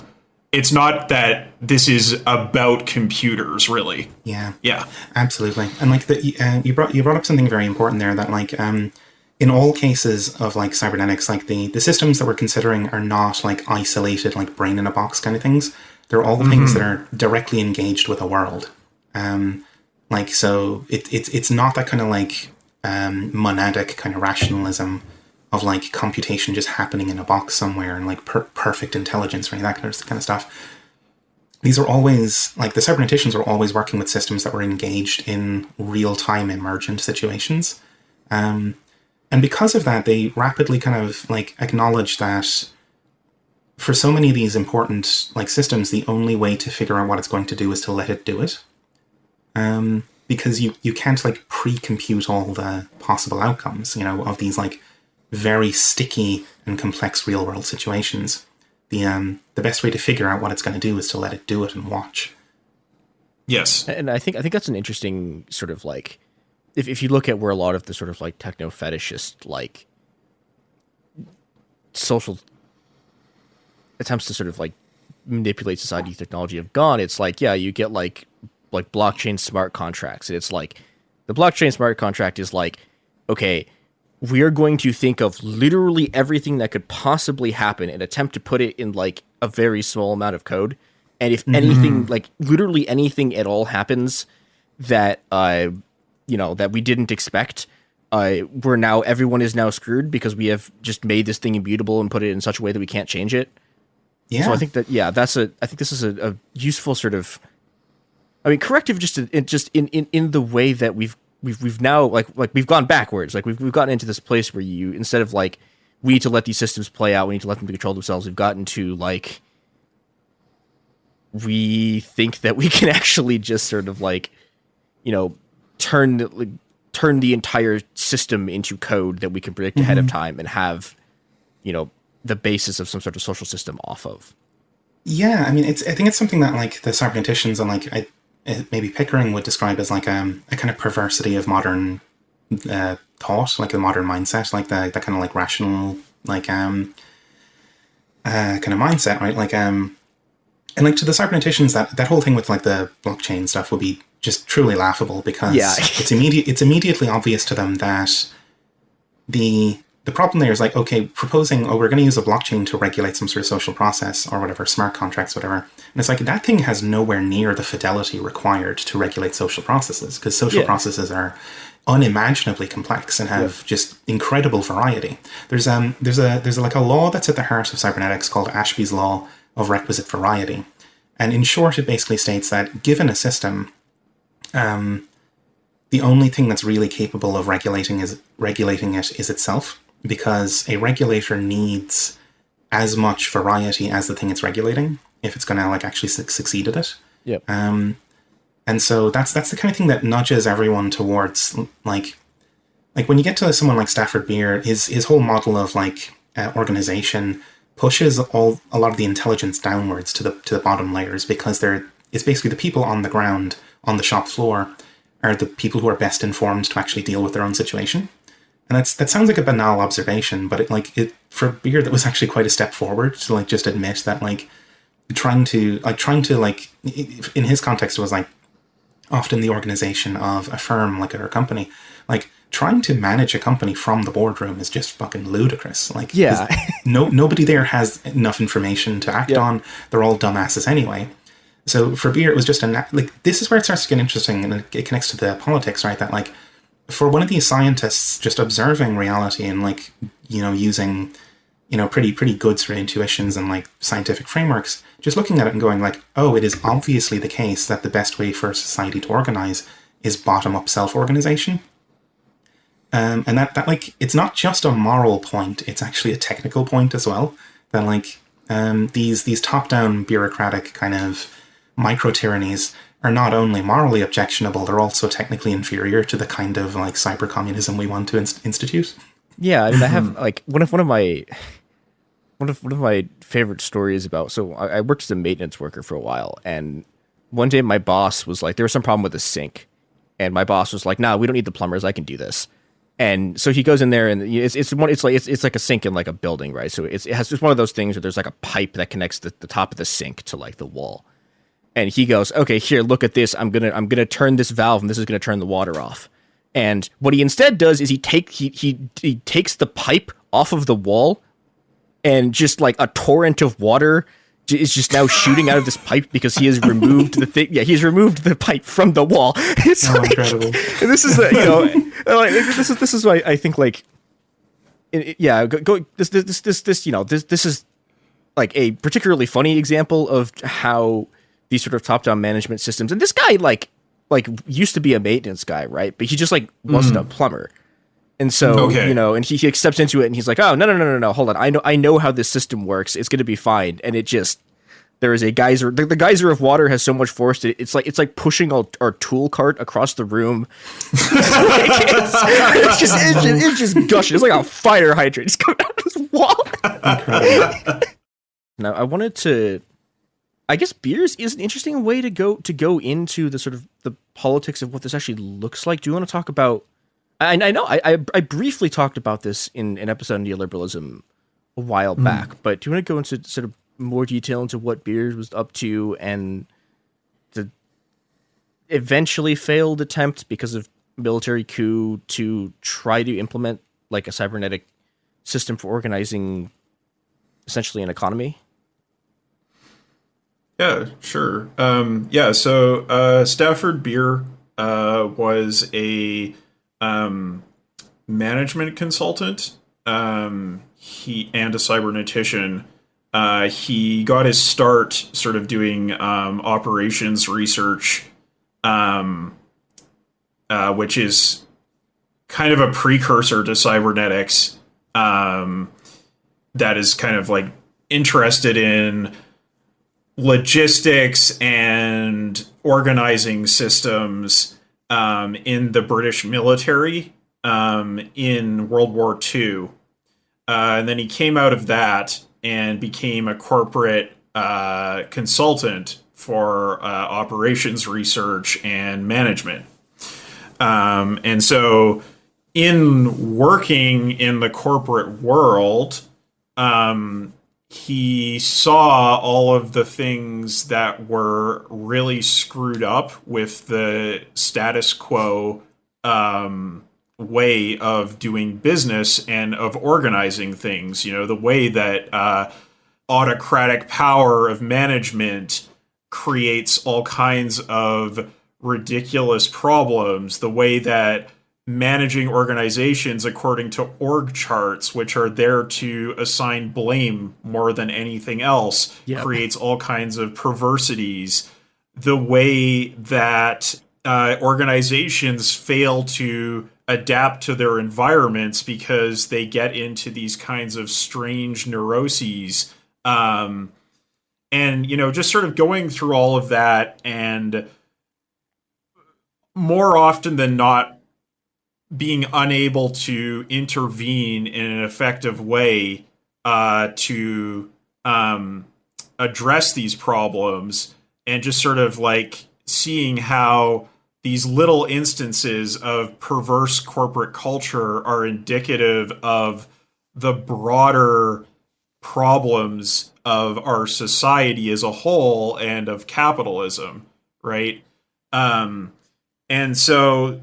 It's not that this is about computers, really. Yeah, yeah, absolutely. And like you brought up something very important there, that like in all cases of like cybernetics, like the systems that we're considering are not like isolated, like brain in a box kind of things. They're all the things that are directly engaged with a world. Like, so it's not that kind of like monadic kind of rationalism of like computation just happening in a box somewhere and like perfect intelligence or any of that kind of stuff. These are always, like, the cyberneticians are always working with systems that were engaged in real-time emergent situations. And because of that, they rapidly kind of like acknowledge that for so many of these important like systems, the only way to figure out what it's going to do is to let it do it. Because you can't like pre-compute all the possible outcomes, of these like very sticky and complex real world situations. The best way to figure out what it's going to do is to let it do it and watch. Yes. And I think that's an interesting sort of like, if you look at where a lot of the sort of like techno fetishist like social attempts to sort of like manipulate society technology have gone, it's like, yeah, you get like blockchain smart contracts. And it's like the blockchain smart contract is like, okay, we are going to think of literally everything that could possibly happen and attempt to put it in like a very small amount of code. And if anything, like literally anything at all happens that, that we didn't expect, everyone is now screwed because we have just made this thing immutable and put it in such a way that we can't change it. Yeah. So I think that, I think this is a useful sort of, corrective just in the way that we've now like we've gone backwards. Like we've gotten into this place where you, instead of like, we need to let these systems play out, we need to let them control themselves, we've gotten to like, we think that we can actually just sort of like, turn the entire system into code that we can predict ahead of time and have, the basis of some sort of social system off of. Yeah, I think it's something that like the cyberneticians and like maybe Pickering would describe as like a kind of perversity of modern thought, like the modern mindset, like the kind of like rational like kind of mindset, right? Like and like to the cyberneticians, that whole thing with like the blockchain stuff would be just truly laughable because it's immediately obvious to them that the problem there is like, okay, proposing, we're going to use a blockchain to regulate some sort of social process or whatever, smart contracts, whatever. And it's like, that thing has nowhere near the fidelity required to regulate social processes, because social processes are unimaginably complex and have just incredible variety. There's like a law that's at the heart of cybernetics called Ashby's Law of Requisite Variety. And in short, it basically states that given a system, the only thing that's really capable of regulating it is itself, because a regulator needs as much variety as the thing it's regulating if it's going to like actually succeed at it. Yep. And so that's the kind of thing that nudges everyone towards like when you get to someone like Stafford Beer, his whole model of like organization pushes a lot of the intelligence downwards to the bottom layers, because it's basically the people on the ground on the shop floor are the people who are best informed to actually deal with their own situation. And that sounds like a banal observation, but for Beer, that was actually quite a step forward to like just admit that like trying to in his context, it was like often the organization of a firm like a company, like trying to manage a company from the boardroom is just fucking ludicrous. Like, nobody there has enough information to act on. They're all dumbasses anyway. So for Beer, it was just this is where it starts to get interesting, and it connects to the politics, right? That like, for one of these scientists, just observing reality and like, using, pretty good sort of intuitions and like scientific frameworks, just looking at it and going like, oh, it is obviously the case that the best way for society to organize is bottom-up self-organization. And that like, it's not just a moral point, it's actually a technical point as well. That like, these top-down bureaucratic kind of micro-tyrannies are not only morally objectionable, they're also technically inferior to the kind of like cyber communism we want to institute. Yeah, I mean, I have like one of my favorite stories about. So I worked as a maintenance worker for a while, and one day my boss was like, there was some problem with the sink, and my boss was like, "Nah, we don't need the plumbers. I can do this." And so he goes in there, and it's like a sink in like a building, right? So it's one of those things where there's like a pipe that connects the top of the sink to like the wall. And he goes, okay, here, look at this. I'm gonna turn this valve, and this is gonna turn the water off. And what he instead does is he takes the pipe off of the wall, and just like a torrent of water is just now shooting out of this pipe because he has removed the thing. Yeah, he's removed the pipe from the wall. It's incredible. And this is this is why I think like, this is like a particularly funny example of how these sort of top-down management systems, and this guy like used to be a maintenance guy, right? But he just like wasn't a plumber. And so, and he steps into it and he's like, oh, no, hold on. I know how this system works. It's going to be fine. And it just, there is a geyser. The geyser of water has so much force. It's like pushing our tool cart across the room. It's just gushing. It's like a fire hydrant. It's coming out of this wall. Now, I wanted to, I guess beers is an interesting way to go into the sort of the politics of what this actually looks like. Do you want to talk about? I know I briefly talked about this in an episode on neoliberalism a while back, but do you want to go into sort of more detail into what Beers was up to and the eventually failed attempt because of military coup to try to implement like a cybernetic system for organizing essentially an economy? Yeah, sure. So Stafford Beer was a management consultant. He and a cybernetician. He got his start sort of doing operations research, which is kind of a precursor to cybernetics. That is kind of like interested in logistics and organizing systems in the British military in World War II. And then he came out of that and became a corporate consultant for operations research and management. And so in working in the corporate world, he saw all of the things that were really screwed up with the status quo way of doing business and of organizing things. You know, the way that autocratic power of management creates all kinds of ridiculous problems, the way that managing organizations according to org charts, which are there to assign blame more than anything else, creates all kinds of perversities. The way that organizations fail to adapt to their environments because they get into these kinds of strange neuroses. And, you know, just sort of going through all of that, and more often than not, being unable to intervene in an effective way to address these problems, and just sort of like seeing how these little instances of perverse corporate culture are indicative of the broader problems of our society as a whole and of capitalism, right? And so,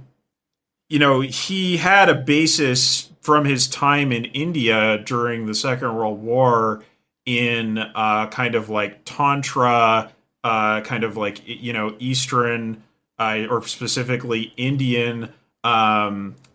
you know, he had a basis from his time in India during the Second World War in kind of like Tantra, kind of like, you know, Eastern or specifically Indian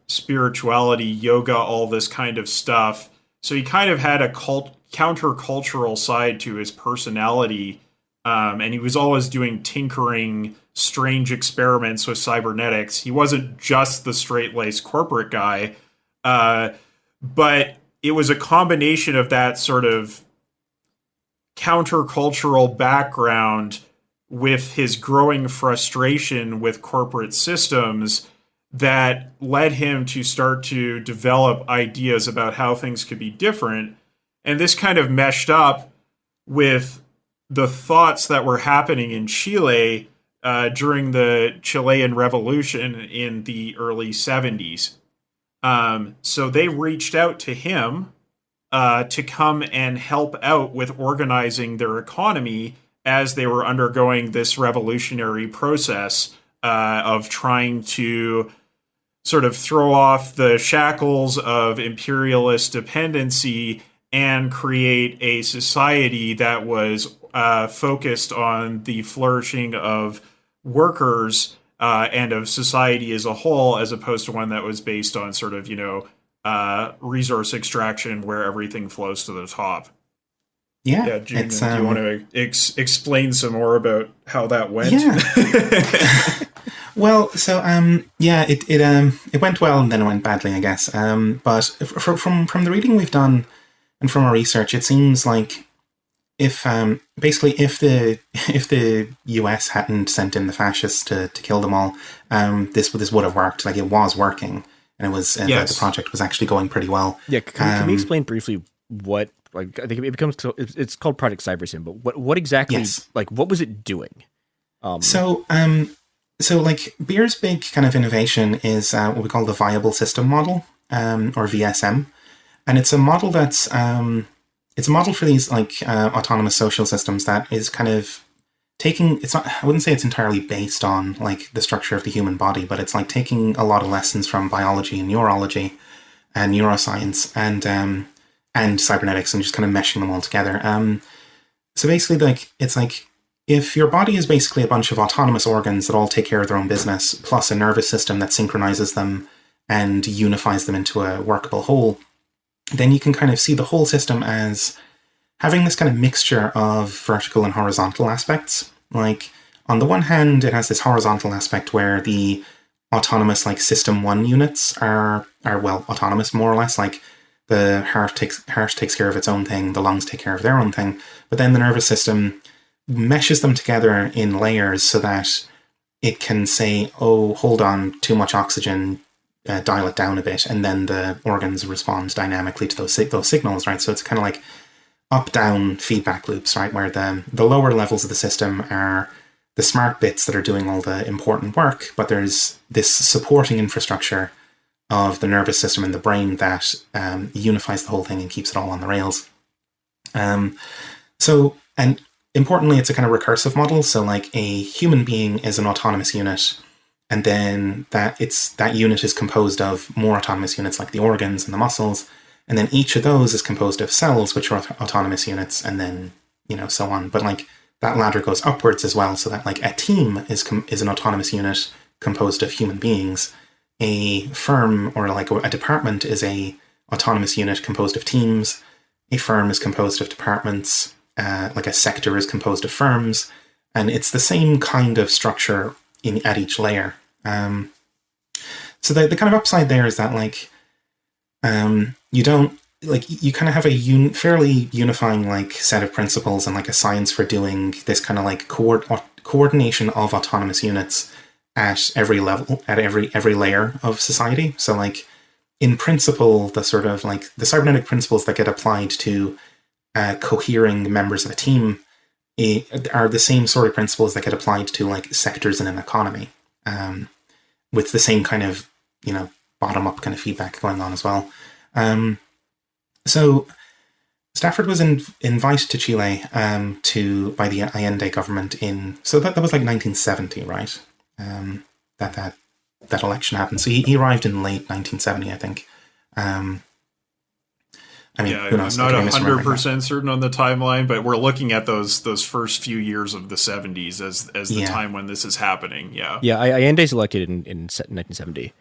spirituality, yoga, all this kind of stuff. So he kind of had a countercultural side to his personality, and he was always doing tinkering, strange experiments with cybernetics. He wasn't just the straight-laced corporate guy, but it was a combination of that sort of countercultural background with his growing frustration with corporate systems that led him to start to develop ideas about how things could be different. And this kind of meshed up with the thoughts that were happening in Chile during the Chilean Revolution in the early 70s. So they reached out to him to come and help out with organizing their economy as they were undergoing this revolutionary process of trying to sort of throw off the shackles of imperialist dependency and create a society that was focused on the flourishing of workers and of society as a whole, as opposed to one that was based on sort of, you know, resource extraction where everything flows to the top. Yeah, June, do you want to explain some more about how that went? Yeah. Well, so it went well and then it went badly, I guess. But from the reading we've done and from our research, it seems like if the US hadn't sent in the fascists to kill them all, this would have worked. Like, it was working, and it was the project was actually going pretty well. Yeah, can we explain briefly what? Like, I think it becomes, it's called Project Cybersyn, but what exactly, like, what was it doing? So like, Beer's big kind of innovation is what we call the viable system model, or VSM. And it's a model that's it's a model for these like autonomous social systems that is kind of taking, it's not, I wouldn't say it's entirely based on like the structure of the human body, but it's like taking a lot of lessons from biology and neurology and neuroscience and cybernetics and just kind of meshing them all together. So basically, like, it's like, if your body is basically a bunch of autonomous organs that all take care of their own business, plus a nervous system that synchronizes them and unifies them into a workable whole, then you can kind of see the whole system as having this kind of mixture of vertical and horizontal aspects. Like, on the one hand, it has this horizontal aspect where the autonomous, like, System 1 units are well, autonomous, more or less. Like, the heart takes care of its own thing, the lungs take care of their own thing, but then the nervous system meshes them together in layers so that it can say, oh, hold on, too much oxygen, dial it down a bit, and then the organs respond dynamically to those signals, right? So it's kind of like up-down feedback loops, right? Where the lower levels of the system are the smart bits that are doing all the important work, but there's this supporting infrastructure of the nervous system and the brain that unifies the whole thing and keeps it all on the rails. And importantly, it's a kind of recursive model. So like a human being is an autonomous unit, and then that unit is composed of more autonomous units like the organs and the muscles. And then each of those is composed of cells, which are autonomous units, and then, so on. But like that ladder goes upwards as well, so that like a team is an autonomous unit composed of human beings. A firm or like a department is a autonomous unit composed of teams. A firm is composed of departments. Like a sector is composed of firms. And it's the same kind of structure at each layer. So the kind of upside there is that like, you don't, like, you kind of have a fairly unifying like set of principles and like a science for doing this kind of like coordination of autonomous units at every level, at every layer of society. So like in principle, the sort of like the cybernetic principles that get applied to cohering members of a team are the same sort of principles that get applied to like sectors in an economy, with the same kind of, bottom-up kind of feedback going on as well. So Stafford was invited to Chile by the Allende government so that was like 1970, right? That election happened. So he arrived in late 1970, I think. Who knows? I'm not 100% certain on the timeline, but we're looking at those first few years of the 70s as the time when this is happening. Yeah. Yeah, Allende's elected in 1970.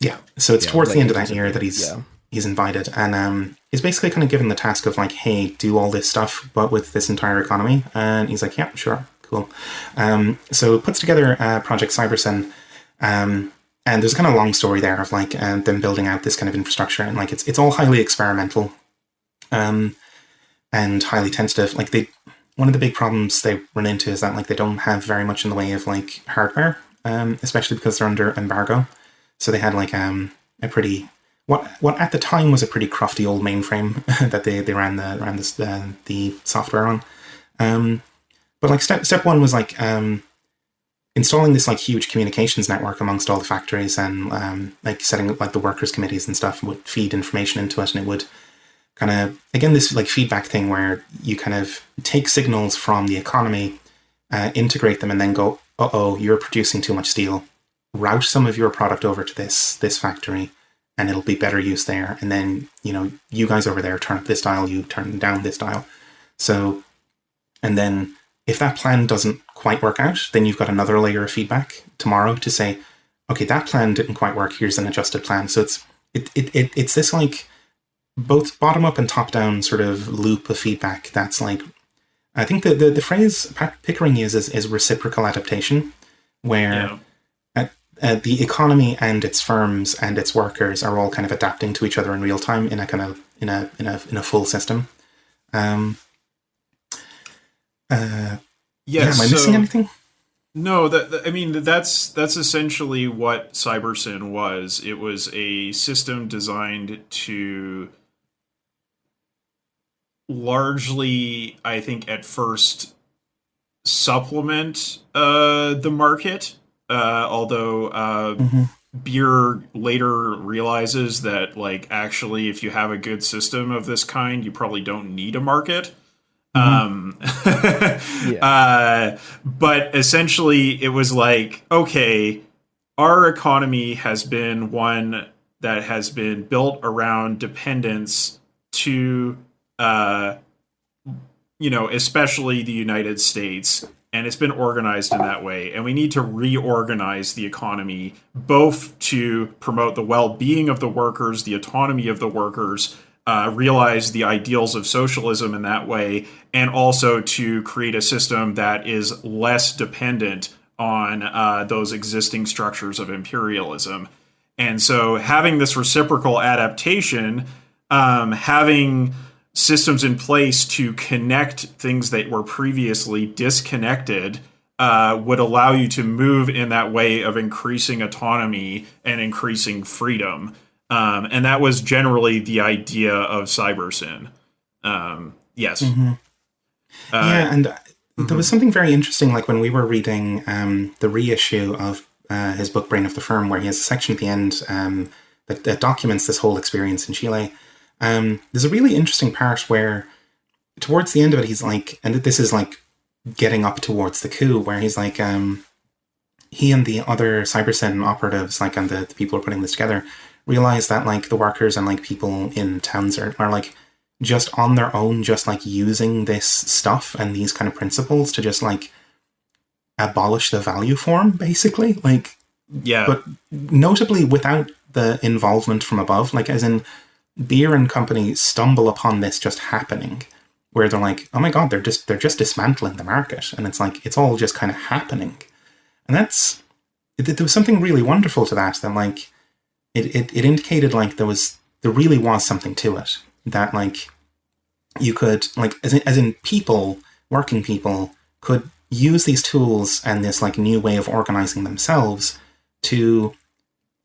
Yeah, so it's towards the end of that year that he's invited, and he's basically kind of given the task of like, hey, do all this stuff, but with this entire economy. And he's like, yeah, sure, cool. So puts together Project Cybersyn, and there's a kind of long story there of like them building out this kind of infrastructure, and like it's all highly experimental, and highly tentative. Like one of the big problems they run into is that like they don't have very much in the way of like hardware, especially because they're under embargo. So they had like a pretty what at the time was a pretty crufty old mainframe that they ran the software on. But like step one was like installing this like huge communications network amongst all the factories, and like setting up like the workers' committees and stuff would feed information into it, and it would kind of, again, this like feedback thing where you kind of take signals from the economy, integrate them, and then go, you're producing too much steel. Route some of your product over to this factory, and it'll be better use there. And then, you guys over there turn up this dial, you turn down this dial. So, and then if that plan doesn't quite work out, then you've got another layer of feedback tomorrow to say, okay, that plan didn't quite work. Here's an adjusted plan. So it's this like both bottom up and top down sort of loop of feedback. That's like, I think the phrase Pickering uses is reciprocal adaptation, where the economy and its firms and its workers are all kind of adapting to each other in real time in a kind of in a full system. Am I missing anything? No, that's essentially what Cybersyn was. It was a system designed to largely, I think, at first supplement the market. Although Beer later realizes that, like, actually, if you have a good system of this kind, you probably don't need a market. But essentially, it was like, okay, our economy has been one that has been built around dependence to, especially the United States. And it's been organized in that way. And we need to reorganize the economy, both to promote the well-being of the workers, the autonomy of the workers, realize the ideals of socialism in that way, and also to create a system that is less dependent on those existing structures of imperialism. And so having this reciprocal adaptation, having systems in place to connect things that were previously disconnected would allow you to move in that way of increasing autonomy and increasing freedom. And that was generally the idea of CyberSyn. Yes. And there was something very interesting, like when we were reading the reissue of his book, Brain of the Firm, where he has a section at the end that documents this whole experience in Chile. There's a really interesting part where towards the end of it, he's like, and this is like getting up towards the coup, where he's like, he and the other CyberSyn operatives, like, and the people who are putting this together, realize that like the workers and like people in towns are like just on their own, just like using this stuff and these kind of principles to just like abolish the value form, basically. Like, yeah, but notably without the involvement from above, like as in Beer and company stumble upon this just happening, where they're like, oh my god, they're just dismantling the market, and it's like it's all just kind of happening. And there was something really wonderful to that like it indicated like there really was something to it, that like you could, like, as in people, working people could use these tools and this like new way of organizing themselves to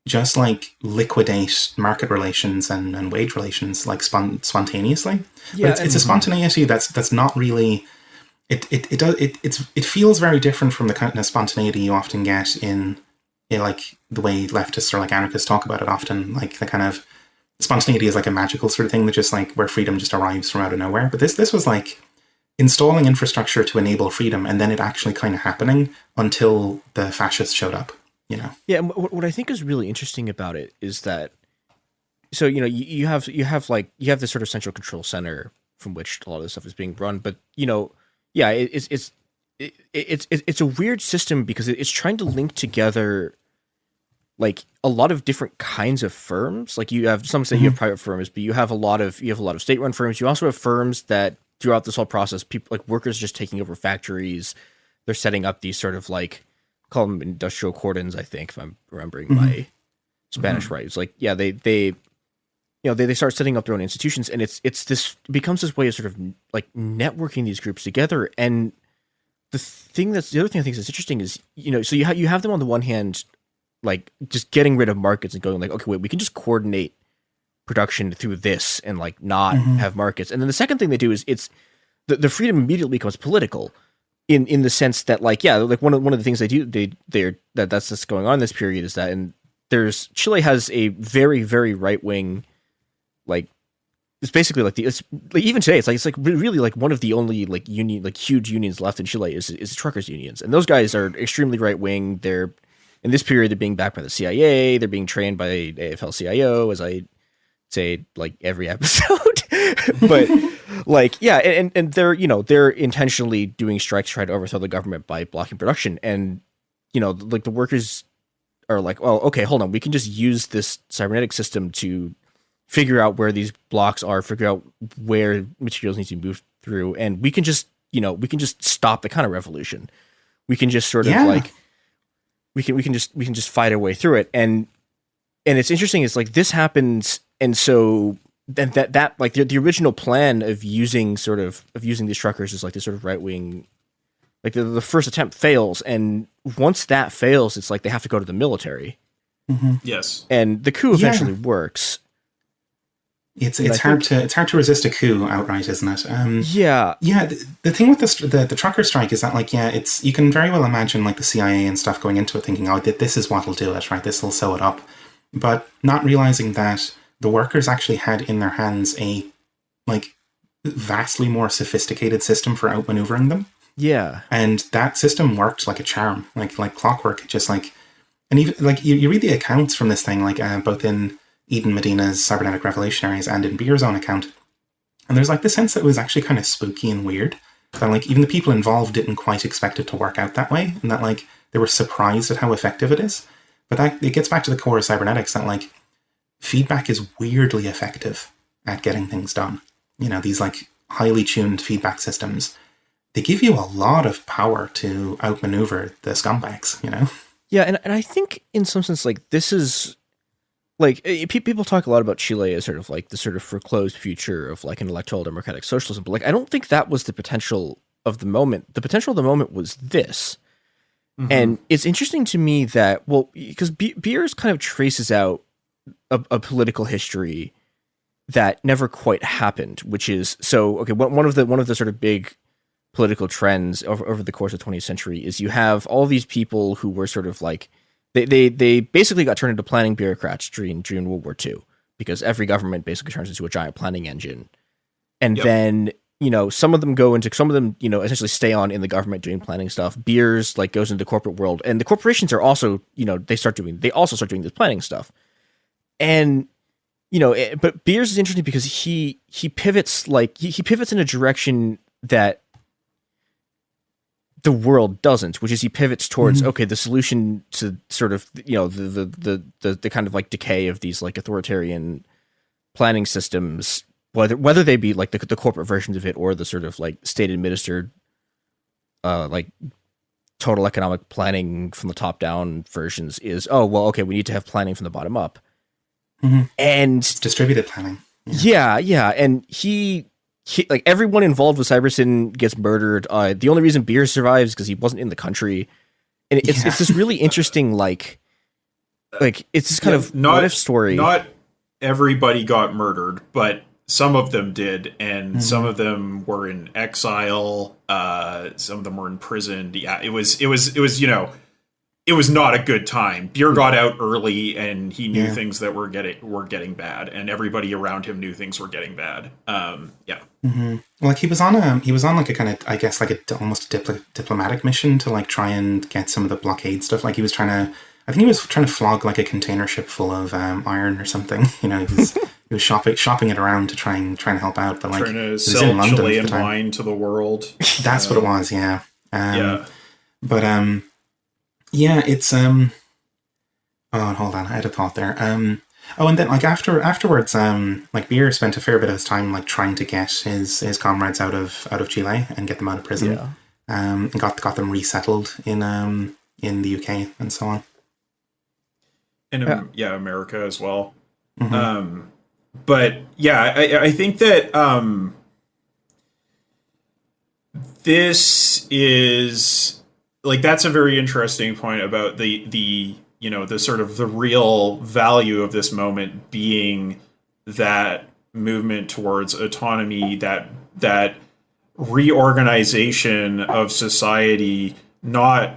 just like liquidate market relations and wage relations like spontaneously. Yeah, but it's a spontaneity that's not really. It feels very different from the kind of spontaneity you often get in like the way leftists or like anarchists talk about it often. Like the kind of spontaneity is like a magical sort of thing that just like where freedom just arrives from out of nowhere. But this was like installing infrastructure to enable freedom, and then it actually kind of happening until the fascists showed up. Yeah, and what I think is really interesting about it is that, so you have this sort of central control center from which a lot of this stuff is being run, but yeah, it's a weird system because it's trying to link together like a lot of different kinds of firms. Like you have some say you have private firms, but you have a lot of state-run firms. You also have firms that throughout this whole process, people like workers just taking over factories. They're setting up these sort of like, call them industrial cordons, I think, if I'm remembering my Spanish right. It's like, yeah, they start setting up their own institutions, and it becomes this way of sort of like networking these groups together. And the other thing I think is interesting is, so you have them on the one hand, like just getting rid of markets and going like, okay, wait, we can just coordinate production through this and like not have markets. And then the second thing they do is it's the freedom immediately becomes political. In the sense that, like, yeah, like one of the things that's what's going on in this period is that, and Chile has a very, very right wing, like, it's basically like even today it's like really like one of the only like huge unions left in Chile is truckers unions, and those guys are extremely right wing. They're in this period they're being backed by the CIA. They're being trained by AFL-CIO, as I say like every episode, but. Like, yeah, and they're intentionally doing strikes to try to overthrow the government by blocking production. And, like the workers are like, well, okay, hold on. We can just use this cybernetic system to figure out where these blocks are, figure out where materials need to be moved through. And we can just, stop the kind of revolution. We can just sort of like, we can just fight our way through it. And it's interesting. It's like this happens. And so then that like the original plan of using these truckers is like this sort of right wing, like the first attempt fails, and once that fails, it's like they have to go to the military. Yes, and the coup eventually works. It's hard to resist a coup outright, isn't it? Yeah. The thing with the trucker strike is that, like, you can very well imagine, like, the CIA and stuff going into it thinking, oh, this is what'll do it, right? This will sew it up, but not realizing that the workers actually had in their hands a, like, vastly more sophisticated system for outmaneuvering them. Yeah, and that system worked like a charm, like clockwork. Just like, and even like you read the accounts from this thing, like both in Eden Medina's Cybernetic Revolutionaries and in Beer's own account. And there's like the sense that it was actually kind of spooky and weird. That like even the people involved didn't quite expect it to work out that way, and that like they were surprised at how effective it is. But that it gets back to the core of cybernetics, that like feedback is weirdly effective at getting things done. You know, these like highly tuned feedback systems, they give you a lot of power to outmaneuver the scumbags, you know? Yeah, and I think in some sense, like, this is, like, people talk a lot about Chile as sort of like the sort of foreclosed future of like an electoral democratic socialism, but like, I don't think that was the potential of the moment. The potential of the moment was this. Mm-hmm. And it's interesting to me that, well, because Beers kind of traces out a political history that never quite happened, which is, so, okay, one of the sort of big political trends over the course of the 20th century is you have all these people who were sort of like, they basically got turned into planning bureaucrats during World War II, because every government basically turns into a giant planning engine. And then, you know, some of them, you know, essentially stay on in the government doing planning stuff. Beers like goes into the corporate world, and the corporations are also, you know, they also start doing this planning stuff. And, you know, but Beers is interesting because he pivots, like he pivots in a direction that the world doesn't, which is he pivots towards, okay, the solution to sort of, you know, the kind of like decay of these like authoritarian planning systems, whether they be like the corporate versions of it or the sort of like state administered, like total economic planning from the top down versions, is, oh, well, okay, we need to have planning from the bottom up. Mm-hmm. And it's distributed planning. Yeah. And he like everyone involved with Cybersyn gets murdered. The only reason Beer survives is because he wasn't in the country, and it's this really interesting like it's this kind of what if story. Not everybody got murdered, but some of them did, and some of them were in exile. Some of them were imprisoned. Yeah, it was you know, it was not a good time. Beer got out early, and he knew things that were getting bad, and everybody around him knew things were getting bad. Mm-hmm. Like he was on like a kind of, I guess, like almost a diplomatic mission to like try and get some of the blockade stuff. Like he was trying to flog like a container ship full of iron or something. You know, he was shopping it around to try and help out. But like trying to sell Chilean wine to the world. That's what it was. Yeah. But yeah, it's oh, hold on, I had a thought there. Oh, and then like afterwards, like Beer spent a fair bit of his time like trying to get his comrades out of Chile and get them out of prison. Yeah. And got them resettled in the UK and so on. And America as well. Mm-hmm. But yeah, I think that this is like, that's a very interesting point about the you know, the sort of the real value of this moment being that movement towards autonomy, that reorganization of society, not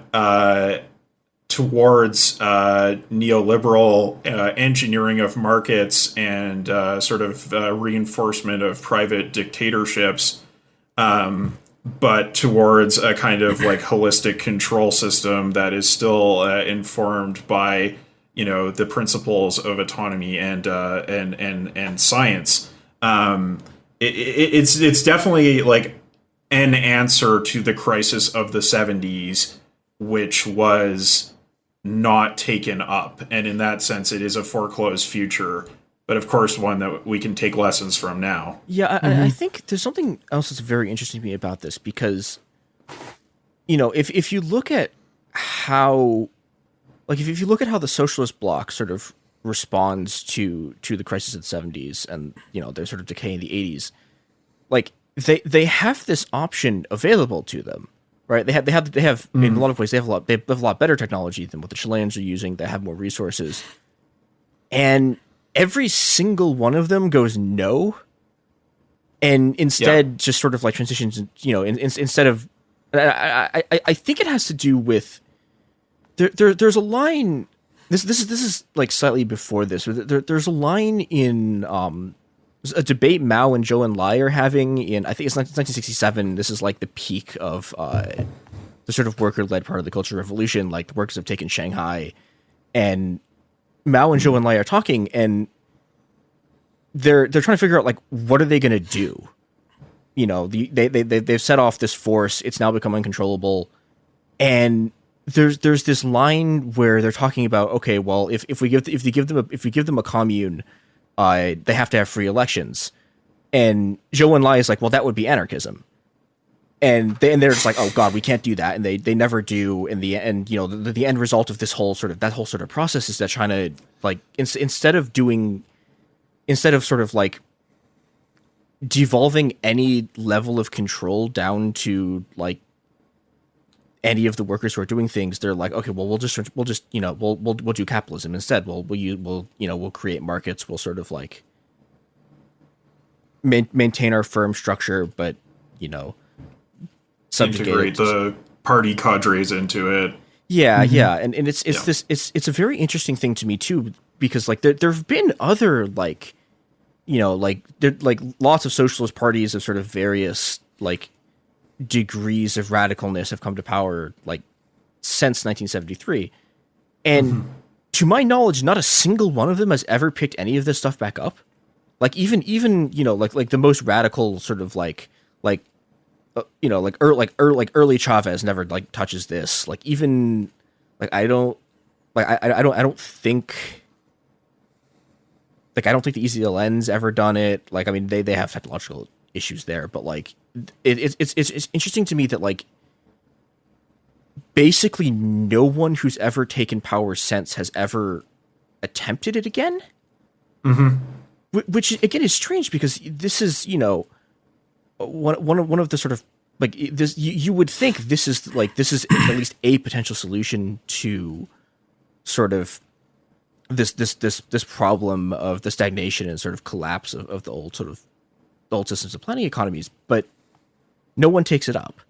towards neoliberal engineering of markets and sort of reinforcement of private dictatorships, but towards a kind of like holistic control system that is still informed by, you know, the principles of autonomy and science. It's definitely like an answer to the crisis of the 70s, which was not taken up, and in that sense, it is a foreclosed future. But of course, one that we can take lessons from now. Yeah, I think there's something else that's very interesting to me about this, because, you know, if you look at how, like, if you look at how the socialist bloc sort of responds to the crisis of the 70s and, you know, their sort of decay in the 80s, like they have this option available to them, right? They have in a lot of ways they have a lot better technology than what the Chileans are using. They have more resources, and every single one of them goes no, and instead just sort of like transitions. Instead of, I think it has to do with there's a line. This is like slightly before this. There's a line in a debate Mao and Zhou Enlai are having in, I think it's 1967. This is like the peak of the sort of worker-led part of the Cultural Revolution. Like the workers have taken Shanghai, and Mao and Zhou Enlai are talking, and they're trying to figure out like what are they going to do. They've set off this force. It's now become uncontrollable, and there's this line where they're talking about, okay, well, if we give them a commune, they have to have free elections, and Zhou Enlai is like, well, that would be anarchism, and they're just like, oh god, we can't do that, and they never do. In the end, the end result of this whole sort of process is that China, like, instead of sort of like devolving any level of control down to like any of the workers who are doing things, they're like, okay, well, we'll do capitalism instead. We'll create markets. We'll sort of like maintain our firm structure, but integrate the party cadres into it. Yeah, and it's a very interesting thing to me too, because like there have been other like lots of socialist parties of sort of various like degrees of radicalness have come to power like since 1973, and to my knowledge, not a single one of them has ever picked any of this stuff back up. Like even like the most radical sort of early Chavez never like touches this. Like even like I don't think the EZLN's ever done it. Like, I mean, they have technological issues there, but like it's interesting to me that like basically no one who's ever taken power since has ever attempted it again. Which again is strange, because this is one of the sort of like this. You would think this is at least a potential solution to sort of this problem of the stagnation and sort of collapse of the old systems of planning economies, but no one takes it up.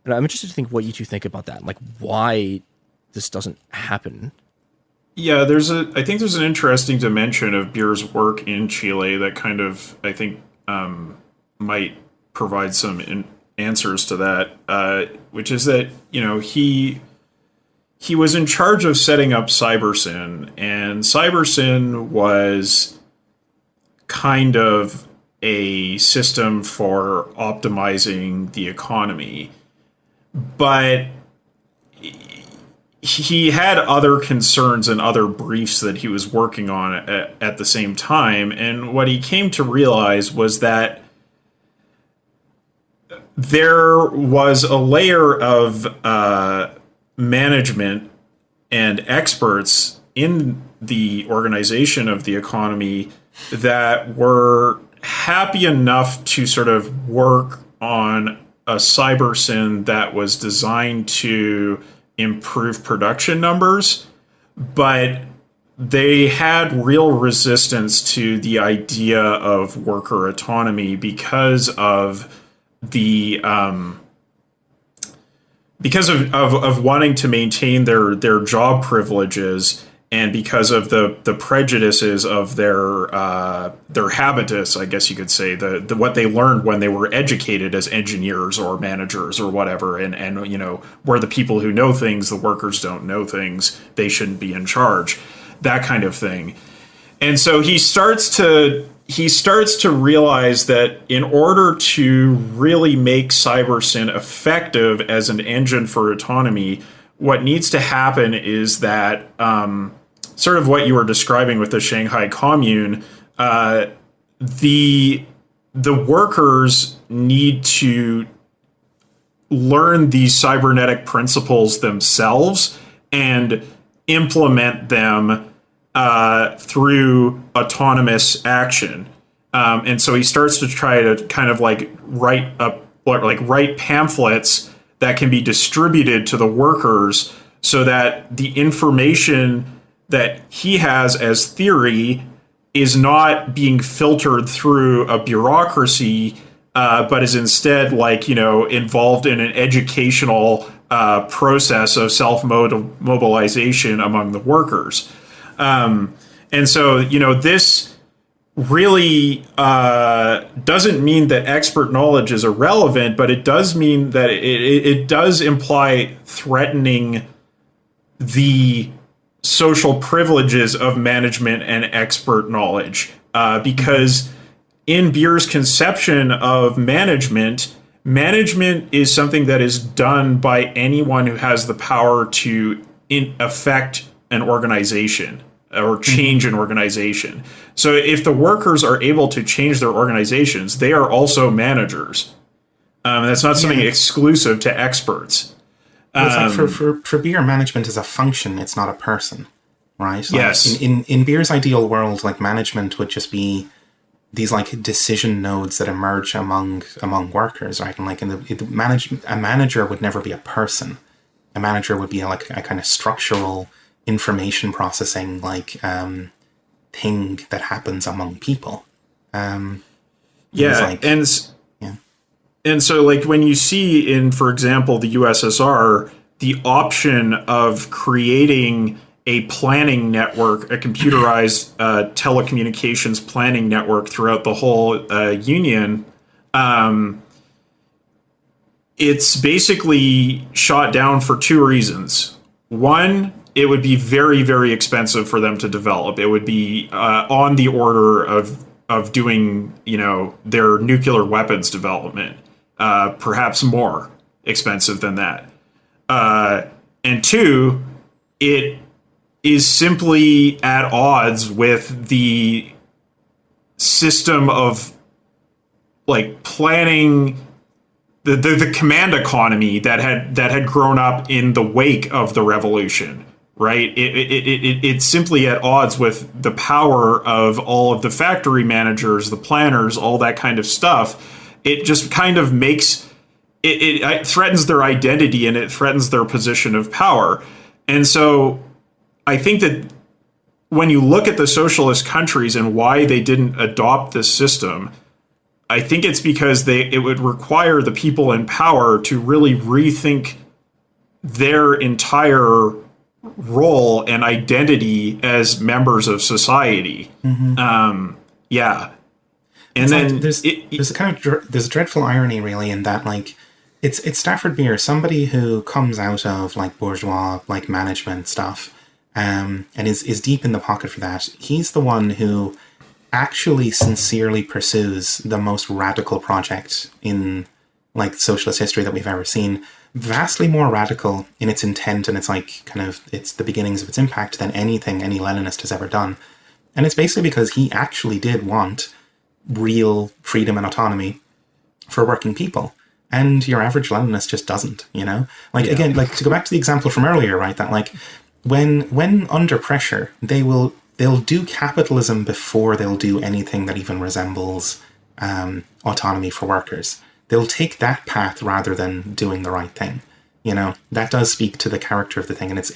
And I'm interested to think what you two think about that, and like why this doesn't happen. Yeah, I think there's an interesting dimension of Beer's work in Chile that kind of, I think, might provide some answers to that, which is that, he was in charge of setting up CyberSyn, and CyberSyn was kind of a system for optimizing the economy. But he had other concerns and other briefs that he was working on at the same time. And what he came to realize was that there was a layer of management and experts in the organization of the economy that were happy enough to sort of work on a CyberSyn that was designed to improve production numbers, but they had real resistance to the idea of worker autonomy because of the because of wanting to maintain their job privileges, and because of the prejudices of their habitus, I guess you could say, the what they learned when they were educated as engineers or managers or whatever, and we're the people who know things, the workers don't know things, they shouldn't be in charge, that kind of thing. And so he starts to realize that in order to really make CyberSyn effective as an engine for autonomy, what needs to happen is that sort of what you were describing with the Shanghai Commune, the workers need to learn these cybernetic principles themselves and implement them through autonomous action. And so he starts to try to kind of like write pamphlets that can be distributed to the workers so that the information that he has as theory is not being filtered through a bureaucracy, but is instead involved in an educational process of self-mobilization among the workers. And so, this really doesn't mean that expert knowledge is irrelevant, but it does mean that it does imply threatening the social privileges of management and expert knowledge. Because in Beer's conception of management is something that is done by anyone who has the power to affect an organization or change an organization. So if the workers are able to change their organizations, they are also managers. That's not something exclusive to experts. Well, it's like for Beer, management is a function, it's not a person, right? Yes. In Beer's ideal world, management would just be these decision nodes that emerge among workers, right? And a manager would never be a person. A manager would be a kind of structural information processing thing that happens among people. And so when you see in, for example, the USSR, the option of creating a planning network, a computerized telecommunications planning network throughout the whole Union, it's basically shot down for two reasons. One, it would be very, very expensive for them to develop. It would be on the order of doing, their nuclear weapons development, perhaps more expensive than that. And two, it is simply at odds with the system of planning, the command economy that had grown up in the wake of the revolution. Right, it's simply at odds with the power of all of the factory managers, the planners, all that kind of stuff. It just kind of makes it threatens their identity and it threatens their position of power. And so, I think that when you look at the socialist countries and why they didn't adopt this system, I think it's because it would require the people in power to really rethink their entire role and identity as members of society. And then there's a dreadful irony really in that it's Stafford Beer, somebody who comes out of bourgeois management stuff and is deep in the pocket for that. He's the one who actually sincerely pursues the most radical project in socialist history that we've ever seen. Vastly more radical in its intent and it's it's the beginnings of its impact than anything any Leninist has ever done. And it's basically because he actually did want real freedom and autonomy for working people. And your average Leninist just doesn't, Again, to go back to the example from earlier, right, that when under pressure, they'll do capitalism before they'll do anything that even resembles autonomy for workers. They'll take that path rather than doing the right thing. That does speak to the character of the thing, and it's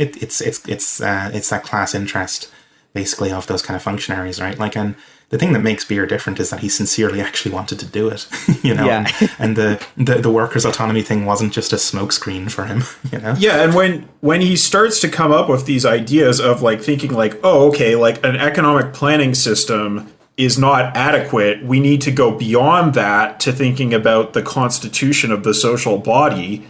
that class interest basically of those kind of functionaries, right? And the thing that makes Beer different is that he sincerely actually wanted to do it, and the workers' autonomy thing wasn't just a smokescreen for him, Yeah, and when he starts to come up with these ideas of thinking an economic planning system is not adequate, we need to go beyond that to thinking about the constitution of the social body,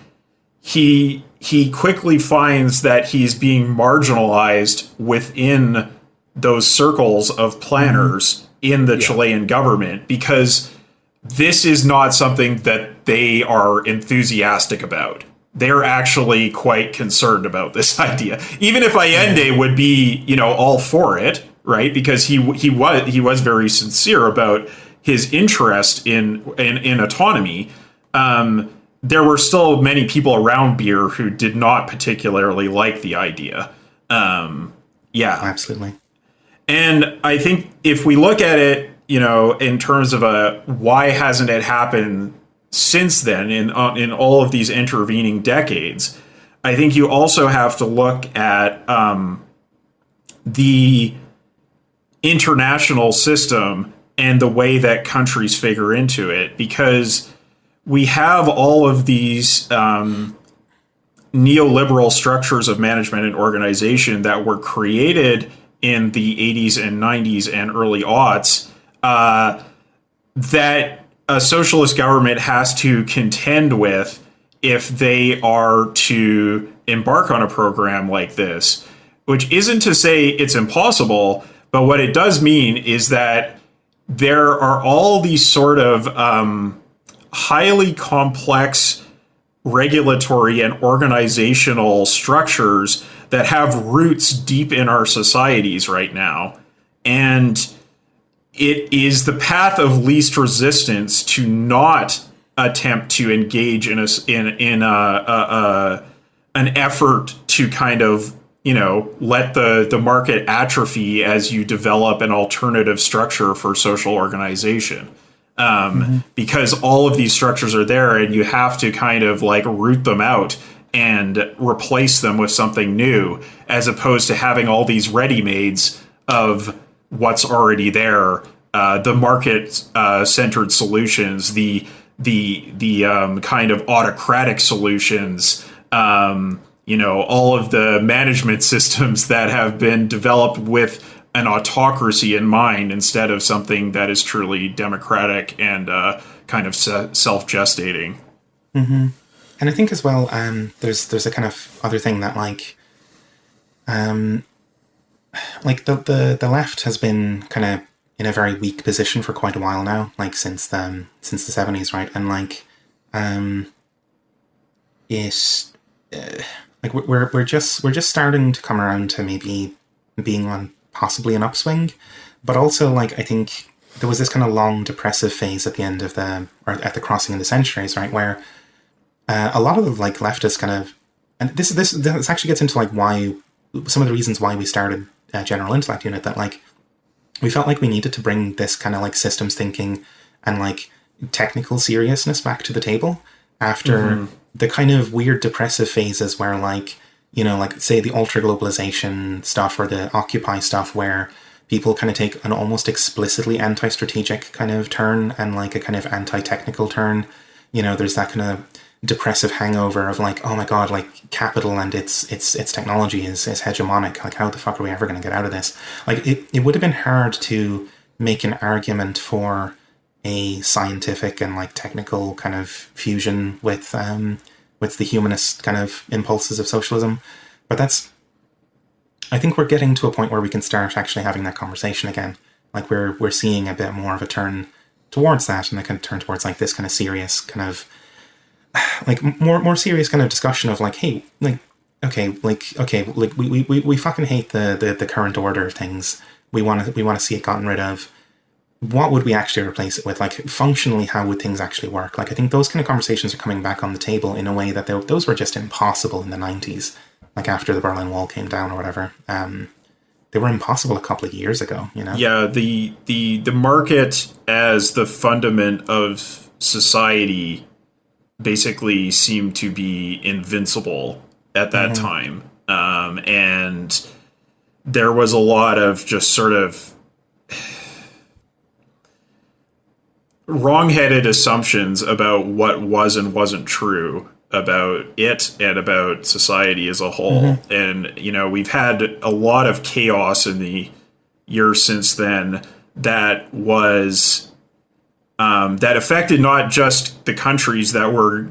he quickly finds that he's being marginalized within those circles of planners in the Chilean government, because this is not something that they are enthusiastic about. They're actually quite concerned about this idea. Even if Allende would be, all for it, right? Because he was very sincere about his interest in autonomy. There were still many people around Beer who did not particularly like the idea. Absolutely. And I think if we look at it, in terms of why hasn't it happened since then in all of these intervening decades, I think you also have to look at the international system and the way that countries figure into it, because we have all of these neoliberal structures of management and organization that were created in the 80s and 90s and early aughts that a socialist government has to contend with if they are to embark on a program like this, which isn't to say it's impossible, but what it does mean is that there are all these sort of highly complex regulatory and organizational structures that have roots deep in our societies right now. And it is the path of least resistance to not attempt to engage in an effort to kind of, let the market atrophy as you develop an alternative structure for social organization. Because all of these structures are there and you have to kind of like root them out and replace them with something new, as opposed to having all these ready-mades of what's already there, the market centered solutions, the kind of autocratic solutions, all of the management systems that have been developed with an autocracy in mind instead of something that is truly democratic and kind of self-gestating. Mm-hmm. And I think as well, there's a kind of other thing that the left has been kind of in a very weak position for quite a while now, like since the 70s, right? And we're just starting to come around to maybe being on possibly an upswing, but also I think there was this kind of long depressive phase at the end of at the crossing of the centuries, right, where a lot of the leftists kind of, and this actually gets into why some of the reasons why we started General Intellect Unit, that we felt like we needed to bring this kind of systems thinking and technical seriousness back to the table after the kind of weird depressive phases where say the ultra globalization stuff or the Occupy stuff, where people kind of take an almost explicitly anti-strategic kind of turn and a kind of anti-technical turn. There's that kind of depressive hangover of oh my god, capital and its technology is hegemonic. How the fuck are we ever going to get out of this? It would have been hard to make an argument for a scientific and technical kind of fusion with the humanist kind of impulses of socialism. But I think we're getting to a point where we can start actually having that conversation again. We're seeing a bit more of a turn towards that, and a kind of turn towards this kind of serious kind of more serious kind of discussion of hey, we fucking hate the current order of things. We want to see it gotten rid of. What would we actually replace it with? Functionally, how would things actually work? I think those kind of conversations are coming back on the table in a way that those were just impossible in the 90s, after the Berlin Wall came down or whatever. They were impossible a couple of years ago, Yeah, the market as the fundament of society basically seemed to be invincible at that time. And there was a lot of just sort of wrong-headed assumptions about what was and wasn't true about it and about society as a whole. And, we've had a lot of chaos in the years since then that was that affected not just the countries that were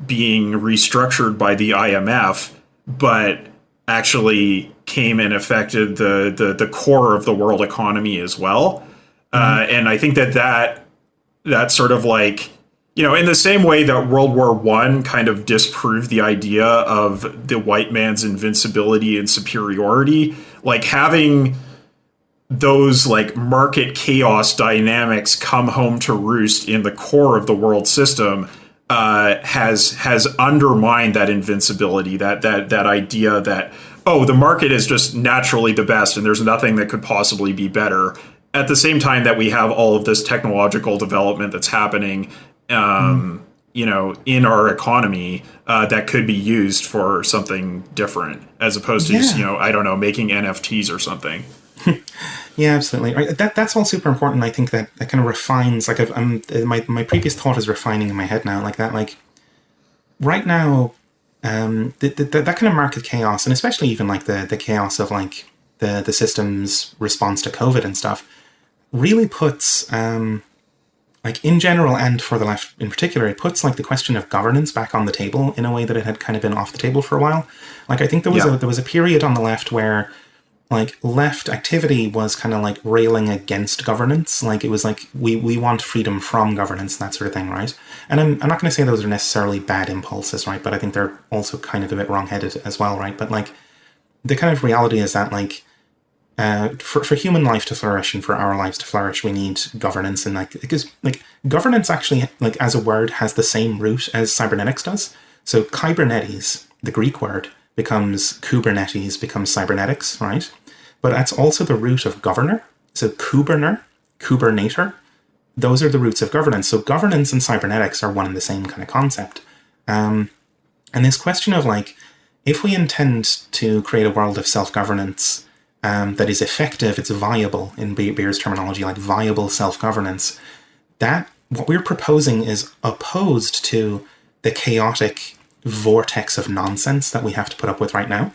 being restructured by the IMF, but actually came and affected the core of the world economy as well. And I think that sort of in the same way that World War I kind of disproved the idea of the white man's invincibility and superiority, having those market chaos dynamics come home to roost in the core of the world system has undermined that invincibility, that idea that, oh, the market is just naturally the best and there's nothing that could possibly be better. At the same time that we have all of this technological development that's happening, in our economy that could be used for something different, as opposed to just, I don't know, making NFTs or something. Yeah, absolutely. Right. That's all super important. I think that kind of refines, like, my previous thought is refining in my head now, like that, like, right now, that kind of market chaos, and especially even like the chaos of like the system's response to COVID and stuff, really puts, like, in general and for the left in particular, it puts like the question of governance back on the table in a way that it had kind of been off the table for a while. Like, I think there was a period on the left where, like, left activity was kind of like railing against governance. Like, it was like, we want freedom from governance, that sort of thing, right? And I'm not going to say those are necessarily bad impulses, right? But I think they're also kind of a bit wrong-headed as well, right? But like, the kind of reality is that, like, for human life to flourish and for our lives to flourish, we need governance. And like, because like governance actually, like, as a word, has the same root as cybernetics does. So kybernetes, the Greek word, becomes Kubernetes, becomes cybernetics, right? But that's also the root of governor. So kubernator, those are the roots of governance. So governance and cybernetics are one and the same kind of concept. And this question of like, if we intend to create a world of self-governance that is effective, it's viable, in Beer's terminology, like viable self-governance, that what we're proposing is opposed to the chaotic vortex of nonsense that we have to put up with right now.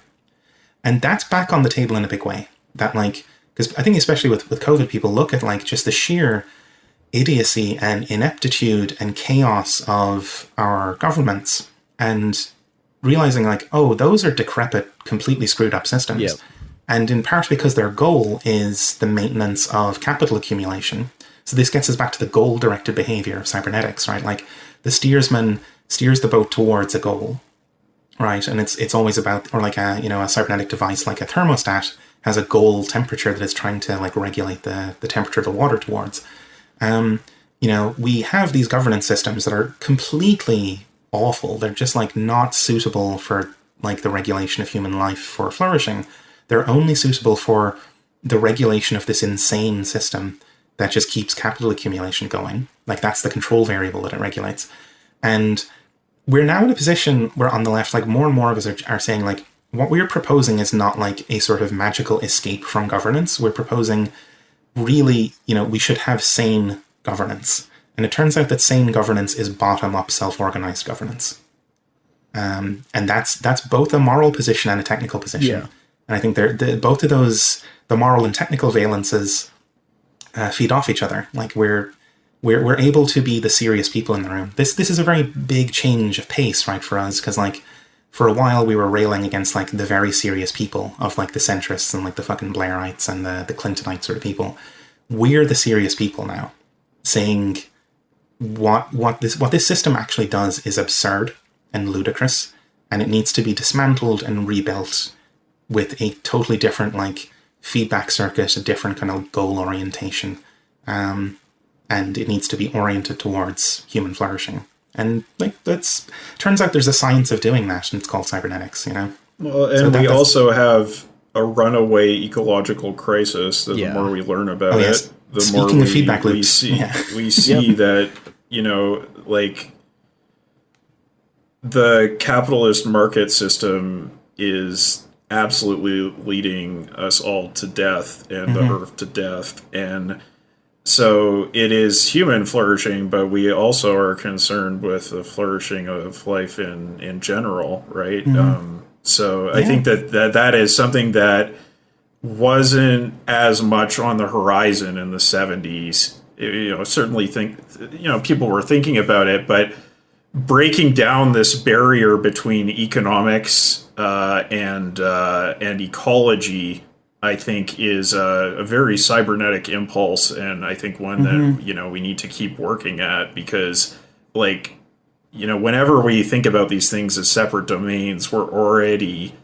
And that's back on the table in a big way. That, like, because I think especially with COVID, people look at like just the sheer idiocy and ineptitude and chaos of our governments and realizing like, oh, those are decrepit, completely screwed up systems. Yep. And in part because their goal is the maintenance of capital accumulation. So this gets us back to the goal-directed behavior of cybernetics, right? Like, the steersman steers the boat towards a goal, right? And it's always about, or like a cybernetic device like a thermostat has a goal temperature that it's trying to like regulate the temperature of the water towards. We have these governance systems that are completely awful. They're just like not suitable for like the regulation of human life for flourishing. They're only suitable for the regulation of this insane system that just keeps capital accumulation going. Like, that's the control variable that it regulates. And we're now in a position where on the left, like, more and more of us are saying, like, what we're proposing is not like a sort of magical escape from governance. We're proposing really, we should have sane governance. And it turns out that sane governance is bottom-up, self-organized governance. And that's both a moral position and a technical position. Yeah. And I think both of those, the moral and technical valences, feed off each other. Like, we're able to be the serious people in the room. This is a very big change of pace, right, for us, because like for a while we were railing against like the very serious people of like the centrists and like the fucking Blairites and the Clintonites sort of people. We're the serious people now, saying what this system actually does is absurd and ludicrous, and it needs to be dismantled and rebuilt with a totally different like feedback circuit, a different kind of goal orientation, and it needs to be oriented towards human flourishing. And like, turns out there's a science of doing that, and it's called cybernetics. Well, and so we also have a runaway ecological crisis. The more we learn about it, the more we see that like the capitalist market system is absolutely leading us all to death and the earth to death. And so it is human flourishing, but we also are concerned with the flourishing of life in general, right? I think that is something that wasn't as much on the horizon in the 70s. Certainly people were thinking about it, but breaking down this barrier between economics and ecology, I think, is a very cybernetic impulse, and I think one that we need to keep working at, because whenever we think about these things as separate domains, we're already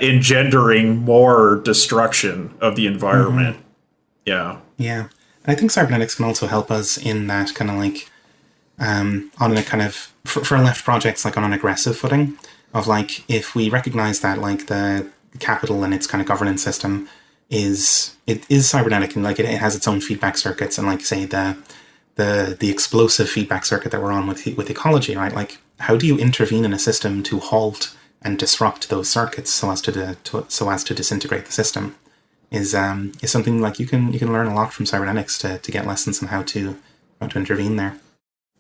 engendering more destruction of the environment. Yeah. I think cybernetics can also help us in that kind of like on a kind of for left projects, like on an aggressive footing of like, if we recognize that like the capital and its kind of governance system is cybernetic, and like it has its own feedback circuits, and like say the explosive feedback circuit that we're on with ecology, right? Like, how do you intervene in a system to halt disrupt those circuits so as to disintegrate the system is something like you can learn a lot from cybernetics to get lessons on how to intervene there.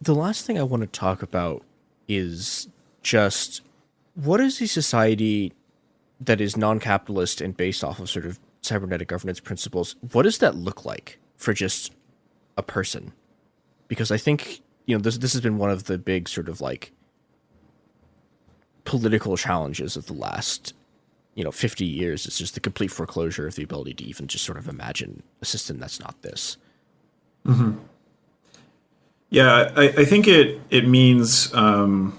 The last thing I want to talk about is just what is a society that is non-capitalist and based off of sort of cybernetic governance principles? What does that look like for just a person? Because I think, this has been one of the big sort of like political challenges of the last 50 years. It's just the complete foreclosure of the ability to even just sort of imagine a system that's not this. Mm-hmm. Yeah, I think it means, in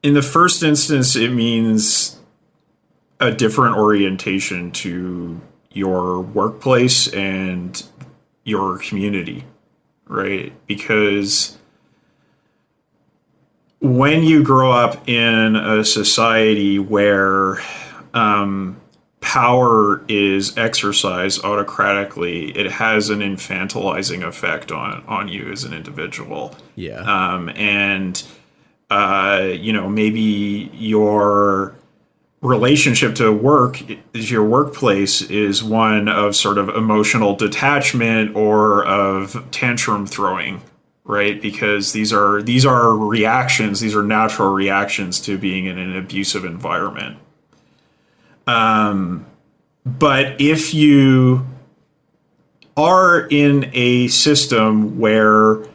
the first instance, it means a different orientation to your workplace and your community, right? Because when you grow up in a society where power is exercised autocratically, it has an infantilizing effect on you as an individual. Yeah. Maybe your relationship to your workplace is one of sort of emotional detachment or of tantrum throwing, right? Because these are reactions, these are natural reactions to being in an abusive environment. But if you are in a system where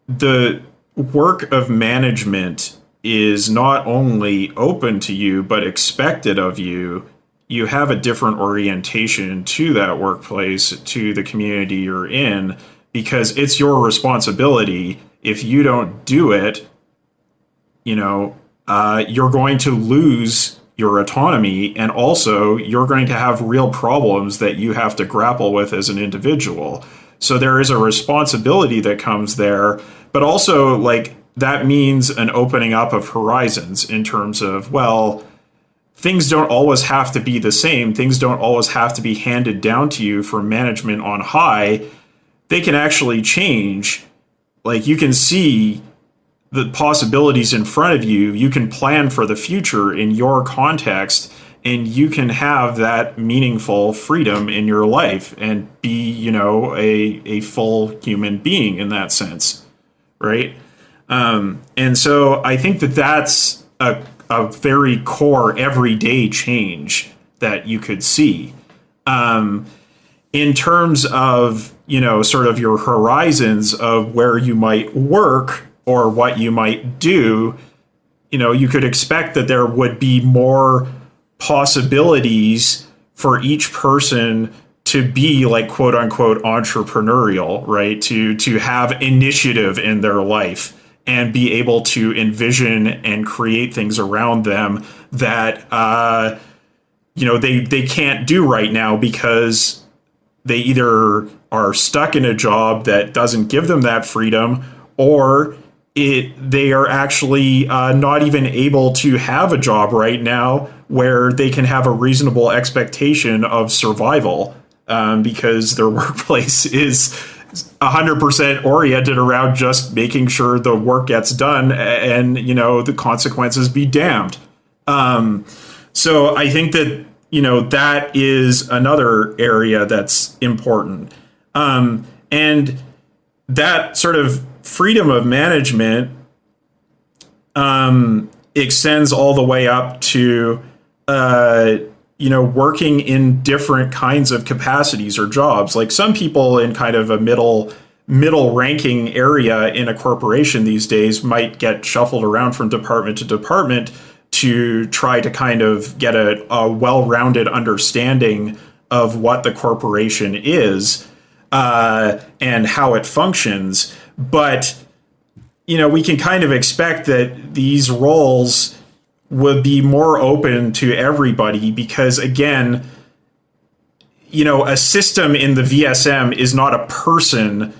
the work of management is not only open to you, but expected of you, you have a different orientation to that workplace, to the community you're in, because it's your responsibility. If you don't do it, you're going to lose your autonomy, and also you're going to have real problems that you have to grapple with as an individual. So there is a responsibility that comes there, but also like that means an opening up of horizons in terms of, well, things don't always have to be the same. Things don't always have to be handed down to you from management on high. They can actually change. Like, you can see the possibilities in front of you. You can plan for the future in your context, and you can have that meaningful freedom in your life and be, a full human being in that sense, right? And so I think that that's a very core everyday change that you could see. In terms of, sort of your horizons of where you might work or what you might do, you could expect that there would be more possibilities for each person to be like quote unquote entrepreneurial, right? To have initiative in their life and be able to envision and create things around them that, they can't do right now because they either are stuck in a job that doesn't give them that freedom, or they are actually not even able to have a job right now where they can have a reasonable expectation of survival because their workplace is 100% oriented around just making sure the work gets done and, the consequences be damned. So I think that, that is another area that's important. And that sort of freedom of management extends all the way up to, working in different kinds of capacities or jobs. Like some people in kind of a middle ranking area in a corporation these days might get shuffled around from department to department to try to kind of get a well-rounded understanding of what the corporation is and how it functions. But, we can kind of expect that these roles would be more open to everybody because, again, a system in the VSM is not a person.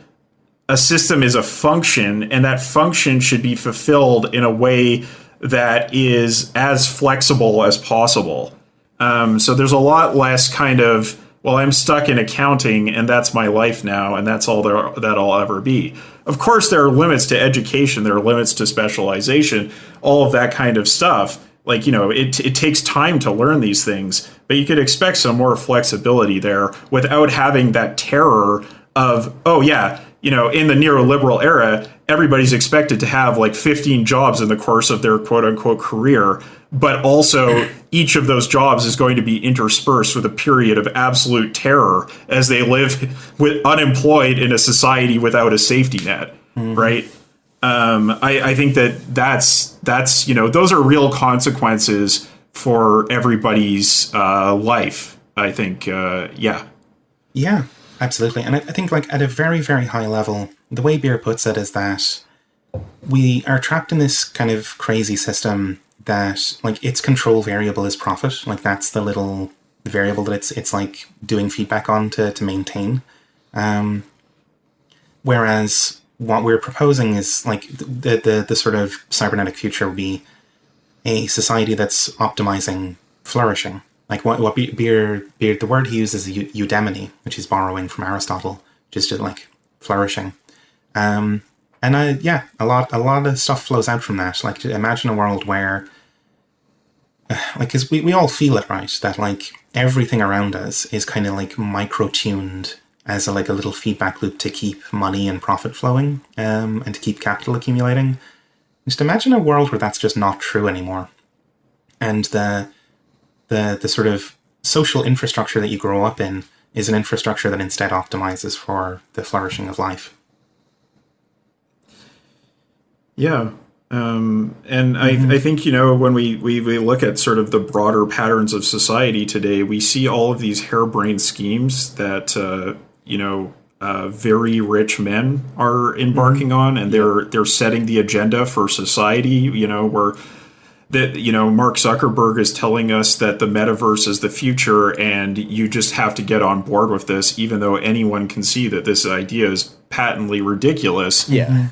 A system is a function, and that function should be fulfilled in a way that is as flexible as possible. So there's a lot less kind of, well, I'm stuck in accounting and that's my life now and that's all that I'll ever be. Of course, there are limits to education, there are limits to specialization, all of that kind of stuff. Like, you know, it takes time to learn these things, but you could expect some more flexibility there without having that terror of, oh yeah, you know, in the neoliberal era, everybody's expected to have like 15 jobs in the course of their quote unquote career, but also each of those jobs is going to be interspersed with a period of absolute terror as they live with unemployed in a society without a safety net, right? I think that's, you know, those are real consequences for everybody's life, I think. Yeah. Yeah, absolutely. And I think, like, at a very, very high level, the way Beer puts it is that we are trapped in this kind of crazy system that, like, its control variable is profit. Like, that's the little variable that it's like doing feedback on to maintain. Whereas what we're proposing is, like, the sort of cybernetic future would be a society that's optimizing flourishing. Like, what Beer, the word he uses is eudaimonia, which he's borrowing from Aristotle, just like flourishing. And yeah, a lot of stuff flows out from that. Like, imagine a world where, like, because we all feel it, right? That, like, everything around us is kind of like micro-tuned as a little feedback loop to keep money and profit flowing, and to keep capital accumulating. Just imagine a world where that's just not true anymore. And the sort of social infrastructure that you grow up in is an infrastructure that instead optimizes for the flourishing of life. Yeah. And I think, you know, when we look at sort of the broader patterns of society today, we see all of these harebrained schemes that, you know, very rich men are embarking on, and they're setting the agenda for society, you know, where that, you know, Mark Zuckerberg is telling us that the metaverse is the future and you just have to get on board with this, even though anyone can see that this idea is patently ridiculous. Yeah.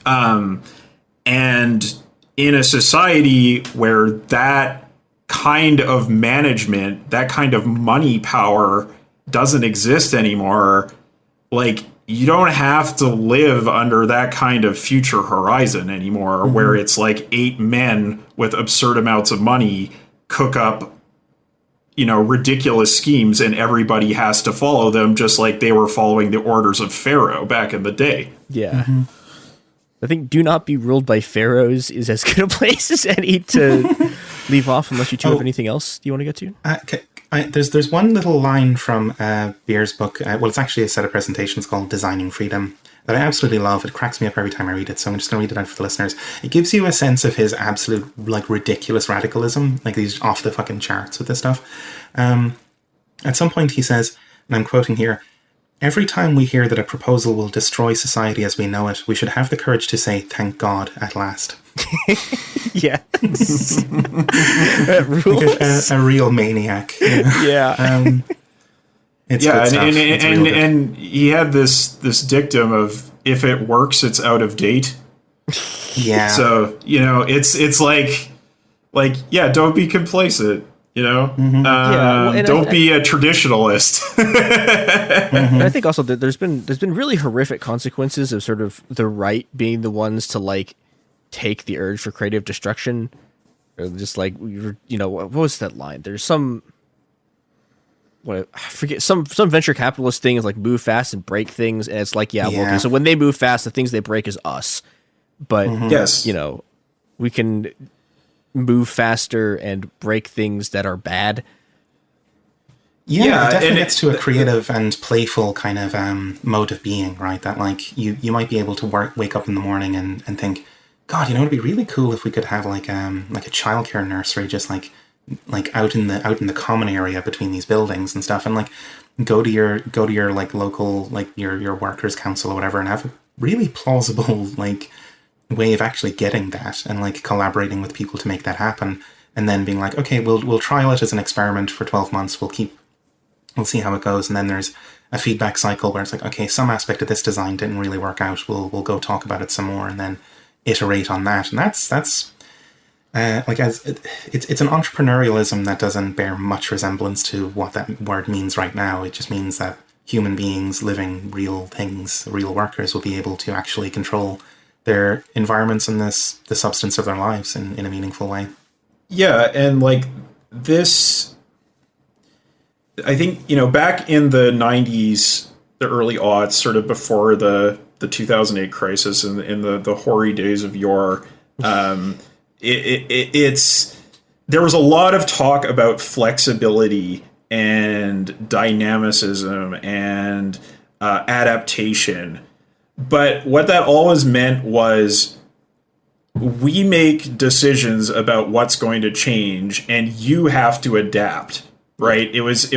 And in a society where that kind of management, that kind of money power doesn't exist anymore, like, you don't have to live under that kind of future horizon anymore, where it's like 8 men with absurd amounts of money cook up, you know, ridiculous schemes and everybody has to follow them, just like they were following the orders of Pharaoh back in the day. Yeah. I think do not be ruled by pharaohs is as good a place as any to leave off, unless you two have anything else you want to get to. There's one little line from Beer's book. Well, it's actually a set of presentations called Designing Freedom that I absolutely love. It cracks me up every time I read it, so I'm just going to read it out for the listeners. It gives you a sense of his absolute, like, ridiculous radicalism. Like, he's off the fucking charts with this stuff. At some point he says, and I'm quoting here, "Every time we hear that a proposal will destroy society as we know it, we should have the courage to say, thank God, at last." Yeah. Like a real maniac. You know? Yeah. It's yeah, good stuff. and he had this dictum of, if it works, it's out of date. Yeah. So, you know, it's like, yeah, don't be complacent. You know, don't be a traditionalist. And I think also that there's been really horrific consequences of sort of the right being the ones to, like, take the urge for creative destruction, or just like, you know, what was that line? There's some, I forget, some venture capitalist thing is like move fast and break things, and it's like, yeah. Well, okay, so when they move fast, the things they break is us, but yes, you know, we can move faster and break things that are bad. Yeah, it definitely gets to a creative and playful kind of mode of being, right? That, like, you might be able to wake up in the morning and think, God, you know, it'd be really cool if we could have like a childcare nursery just like out in the common area between these buildings and stuff, and like go to your like local, like your workers' council or whatever, and have a really plausible like way of actually getting that, and like collaborating with people to make that happen, and then being like, okay, we'll trial it as an experiment for 12 months. We'll see how it goes, and then there's a feedback cycle where it's like, okay, some aspect of this design didn't really work out. We'll go talk about it some more, and then iterate on that. And that's like, as it's an entrepreneurialism that doesn't bear much resemblance to what that word means right now. It just means that human beings living real things, real workers, will be able to actually control their environments and the substance of their lives in a meaningful way. Yeah, and like this, I think, back in the 90s, the early aughts, sort of before the 2008 crisis and in the hoary days of yore, there was a lot of talk about flexibility and dynamicism and adaptation. But what that always meant was we make decisions about what's going to change and you have to adapt, right? It was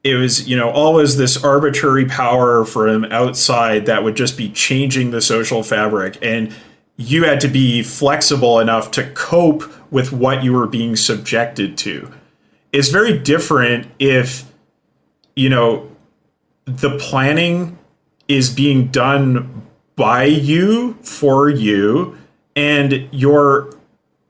always this arbitrary power from outside that would just be changing the social fabric, and you had to be flexible enough to cope with what you were being subjected to. It's very different if, the planning is being done by you, for you, and you're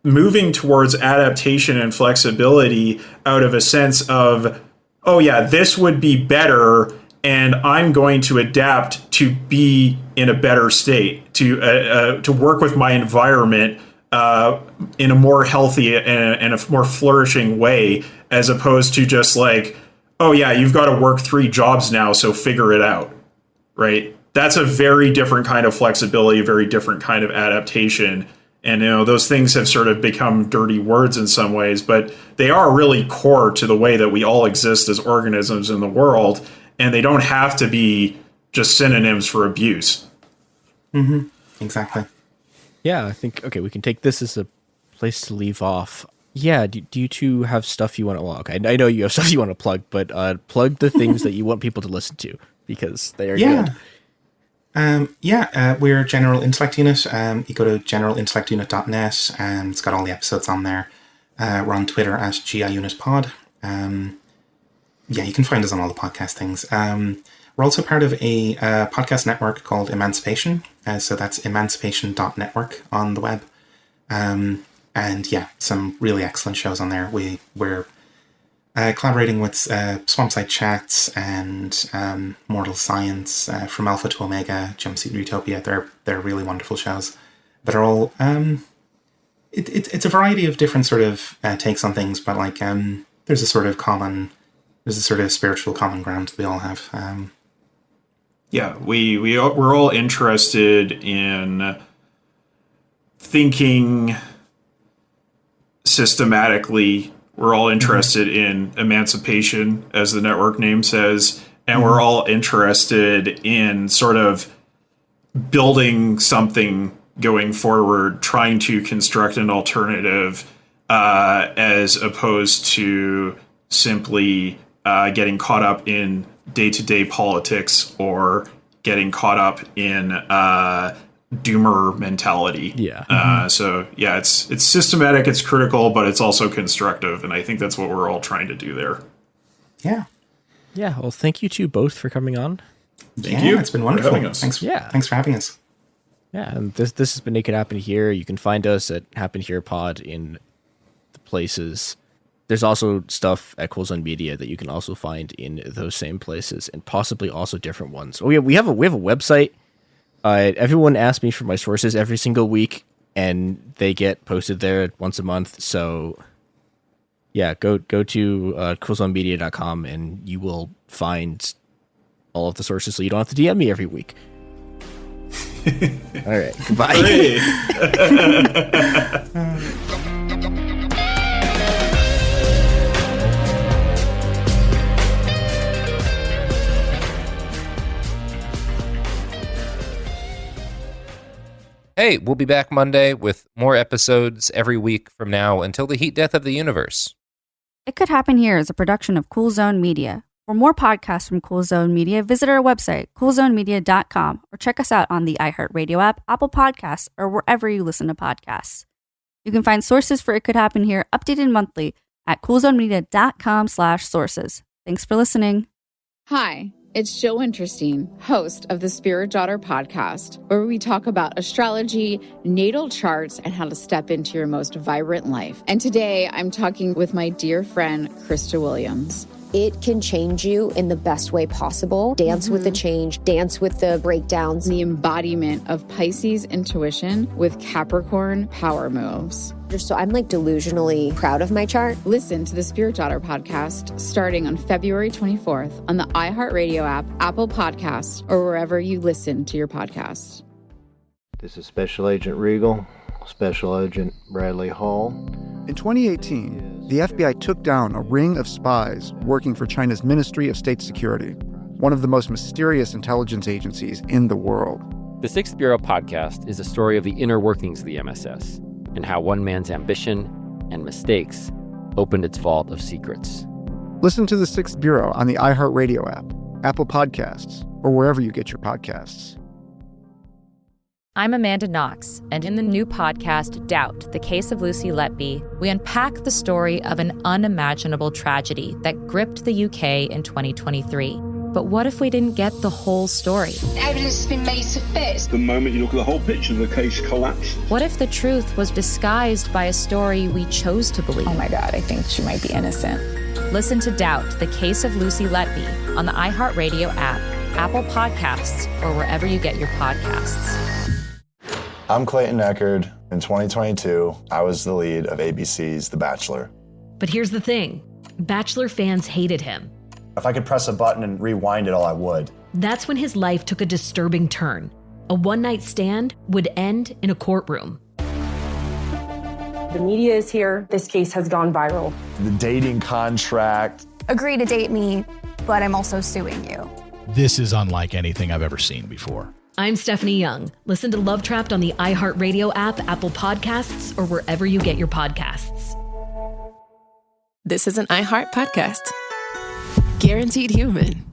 moving towards adaptation and flexibility out of a sense of, oh yeah, this would be better, and I'm going to adapt to be in a better state, to work with my environment in a more healthy and a more flourishing way, as opposed to just like, oh yeah, you've got to work 3 jobs now, so figure it out, right? That's a very different kind of flexibility, a very different kind of adaptation. And, those things have sort of become dirty words in some ways, but they are really core to the way that we all exist as organisms in the world. And they don't have to be just synonyms for abuse. Mm-hmm. Exactly. Yeah, I think, okay, we can take this as a place to leave off. Yeah, do you two have stuff you want to log? I know you have stuff you want to plug, but plug the things that you want people to listen to, because they are good. We're General Intellect Unit. You go to generalintellectunit.net, and it's got all the episodes on there. We're on Twitter at GIUnitPod. You can find us on all the podcast things. We're also part of a podcast network called Emancipation. So that's emancipation.network on the web. Some really excellent shows on there. We're collaborating with Swampside Chats and Mortal Science, From Alpha to Omega, Jumpsuit Utopia. They're really wonderful shows that are all... It's a variety of different sort of takes on things, but like there's a sort of spiritual common ground that we all have. We're all interested in thinking systematically. We're all interested in emancipation, as the network name says, and we're all interested in sort of building something going forward, trying to construct an alternative, as opposed to simply getting caught up in day-to-day politics or getting caught up in doomer mentality. It's systematic, it's critical, but it's also constructive, and I think that's what we're all trying to do there. Well, thank you to both for coming on. Thank you. It's been wonderful. Thanks for having us. And this has been It Could Happen Here. You can find us at Happen Here Pod in the places. There's also stuff at Cool Zone Media that you can also find in those same places, and possibly also different ones. Oh yeah, we have a website. Everyone asks me for my sources every single week, and they get posted there once a month. So yeah, go to coolzonemedia.com and you will find all of the sources, so you don't have to DM me every week. All right, goodbye. Hey, we'll be back Monday with more episodes every week from now until the heat death of the universe. It Could Happen Here is a production of Cool Zone Media. For more podcasts from Cool Zone Media, visit our website, coolzonemedia.com, or check us out on the iHeartRadio app, Apple Podcasts, or wherever you listen to podcasts. You can find sources for It Could Happen Here updated monthly at coolzonemedia.com/sources. Thanks for listening. Hi, it's Jill Winterstein, host of the Spirit Daughter podcast, where we talk about astrology, natal charts, and how to step into your most vibrant life. And today I'm talking with my dear friend, Krista Williams. It can change you in the best way possible. Dance with the change, dance with the breakdowns. The embodiment of Pisces intuition with Capricorn power moves. So I'm like delusionally proud of my chart. Listen to the Spirit Daughter podcast starting on February 24th on the iHeartRadio app, Apple Podcasts, or wherever you listen to your podcasts. This is Special Agent Regal, Special Agent Bradley Hall. In 2018, the FBI took down a ring of spies working for China's Ministry of State Security, one of the most mysterious intelligence agencies in the world. The Sixth Bureau podcast is a story of the inner workings of the MSS and how one man's ambition and mistakes opened its vault of secrets. Listen to the Sixth Bureau on the iHeartRadio app, Apple Podcasts, or wherever you get your podcasts. I'm Amanda Knox, and in the new podcast, Doubt, the Case of Lucy Letby, we unpack the story of an unimaginable tragedy that gripped the UK in 2023. But what if we didn't get the whole story? Evidence has been made to fit. The moment you look at the whole picture, the case collapses. What if the truth was disguised by a story we chose to believe? Oh my God, I think she might be innocent. Listen to Doubt, the Case of Lucy Letby on the iHeartRadio app, Apple Podcasts, or wherever you get your podcasts. I'm Clayton Eckerd. In 2022, I was the lead of ABC's The Bachelor. But here's the thing. Bachelor fans hated him. If I could press a button and rewind it all, I would. That's when his life took a disturbing turn. A one-night stand would end in a courtroom. The media is here. This case has gone viral. The dating contract. Agree to date me, but I'm also suing you. This is unlike anything I've ever seen before. I'm Stephanie Young. Listen to Love Trapped on the iHeartRadio app, Apple Podcasts, or wherever you get your podcasts. This is an iHeart podcast. Guaranteed Human.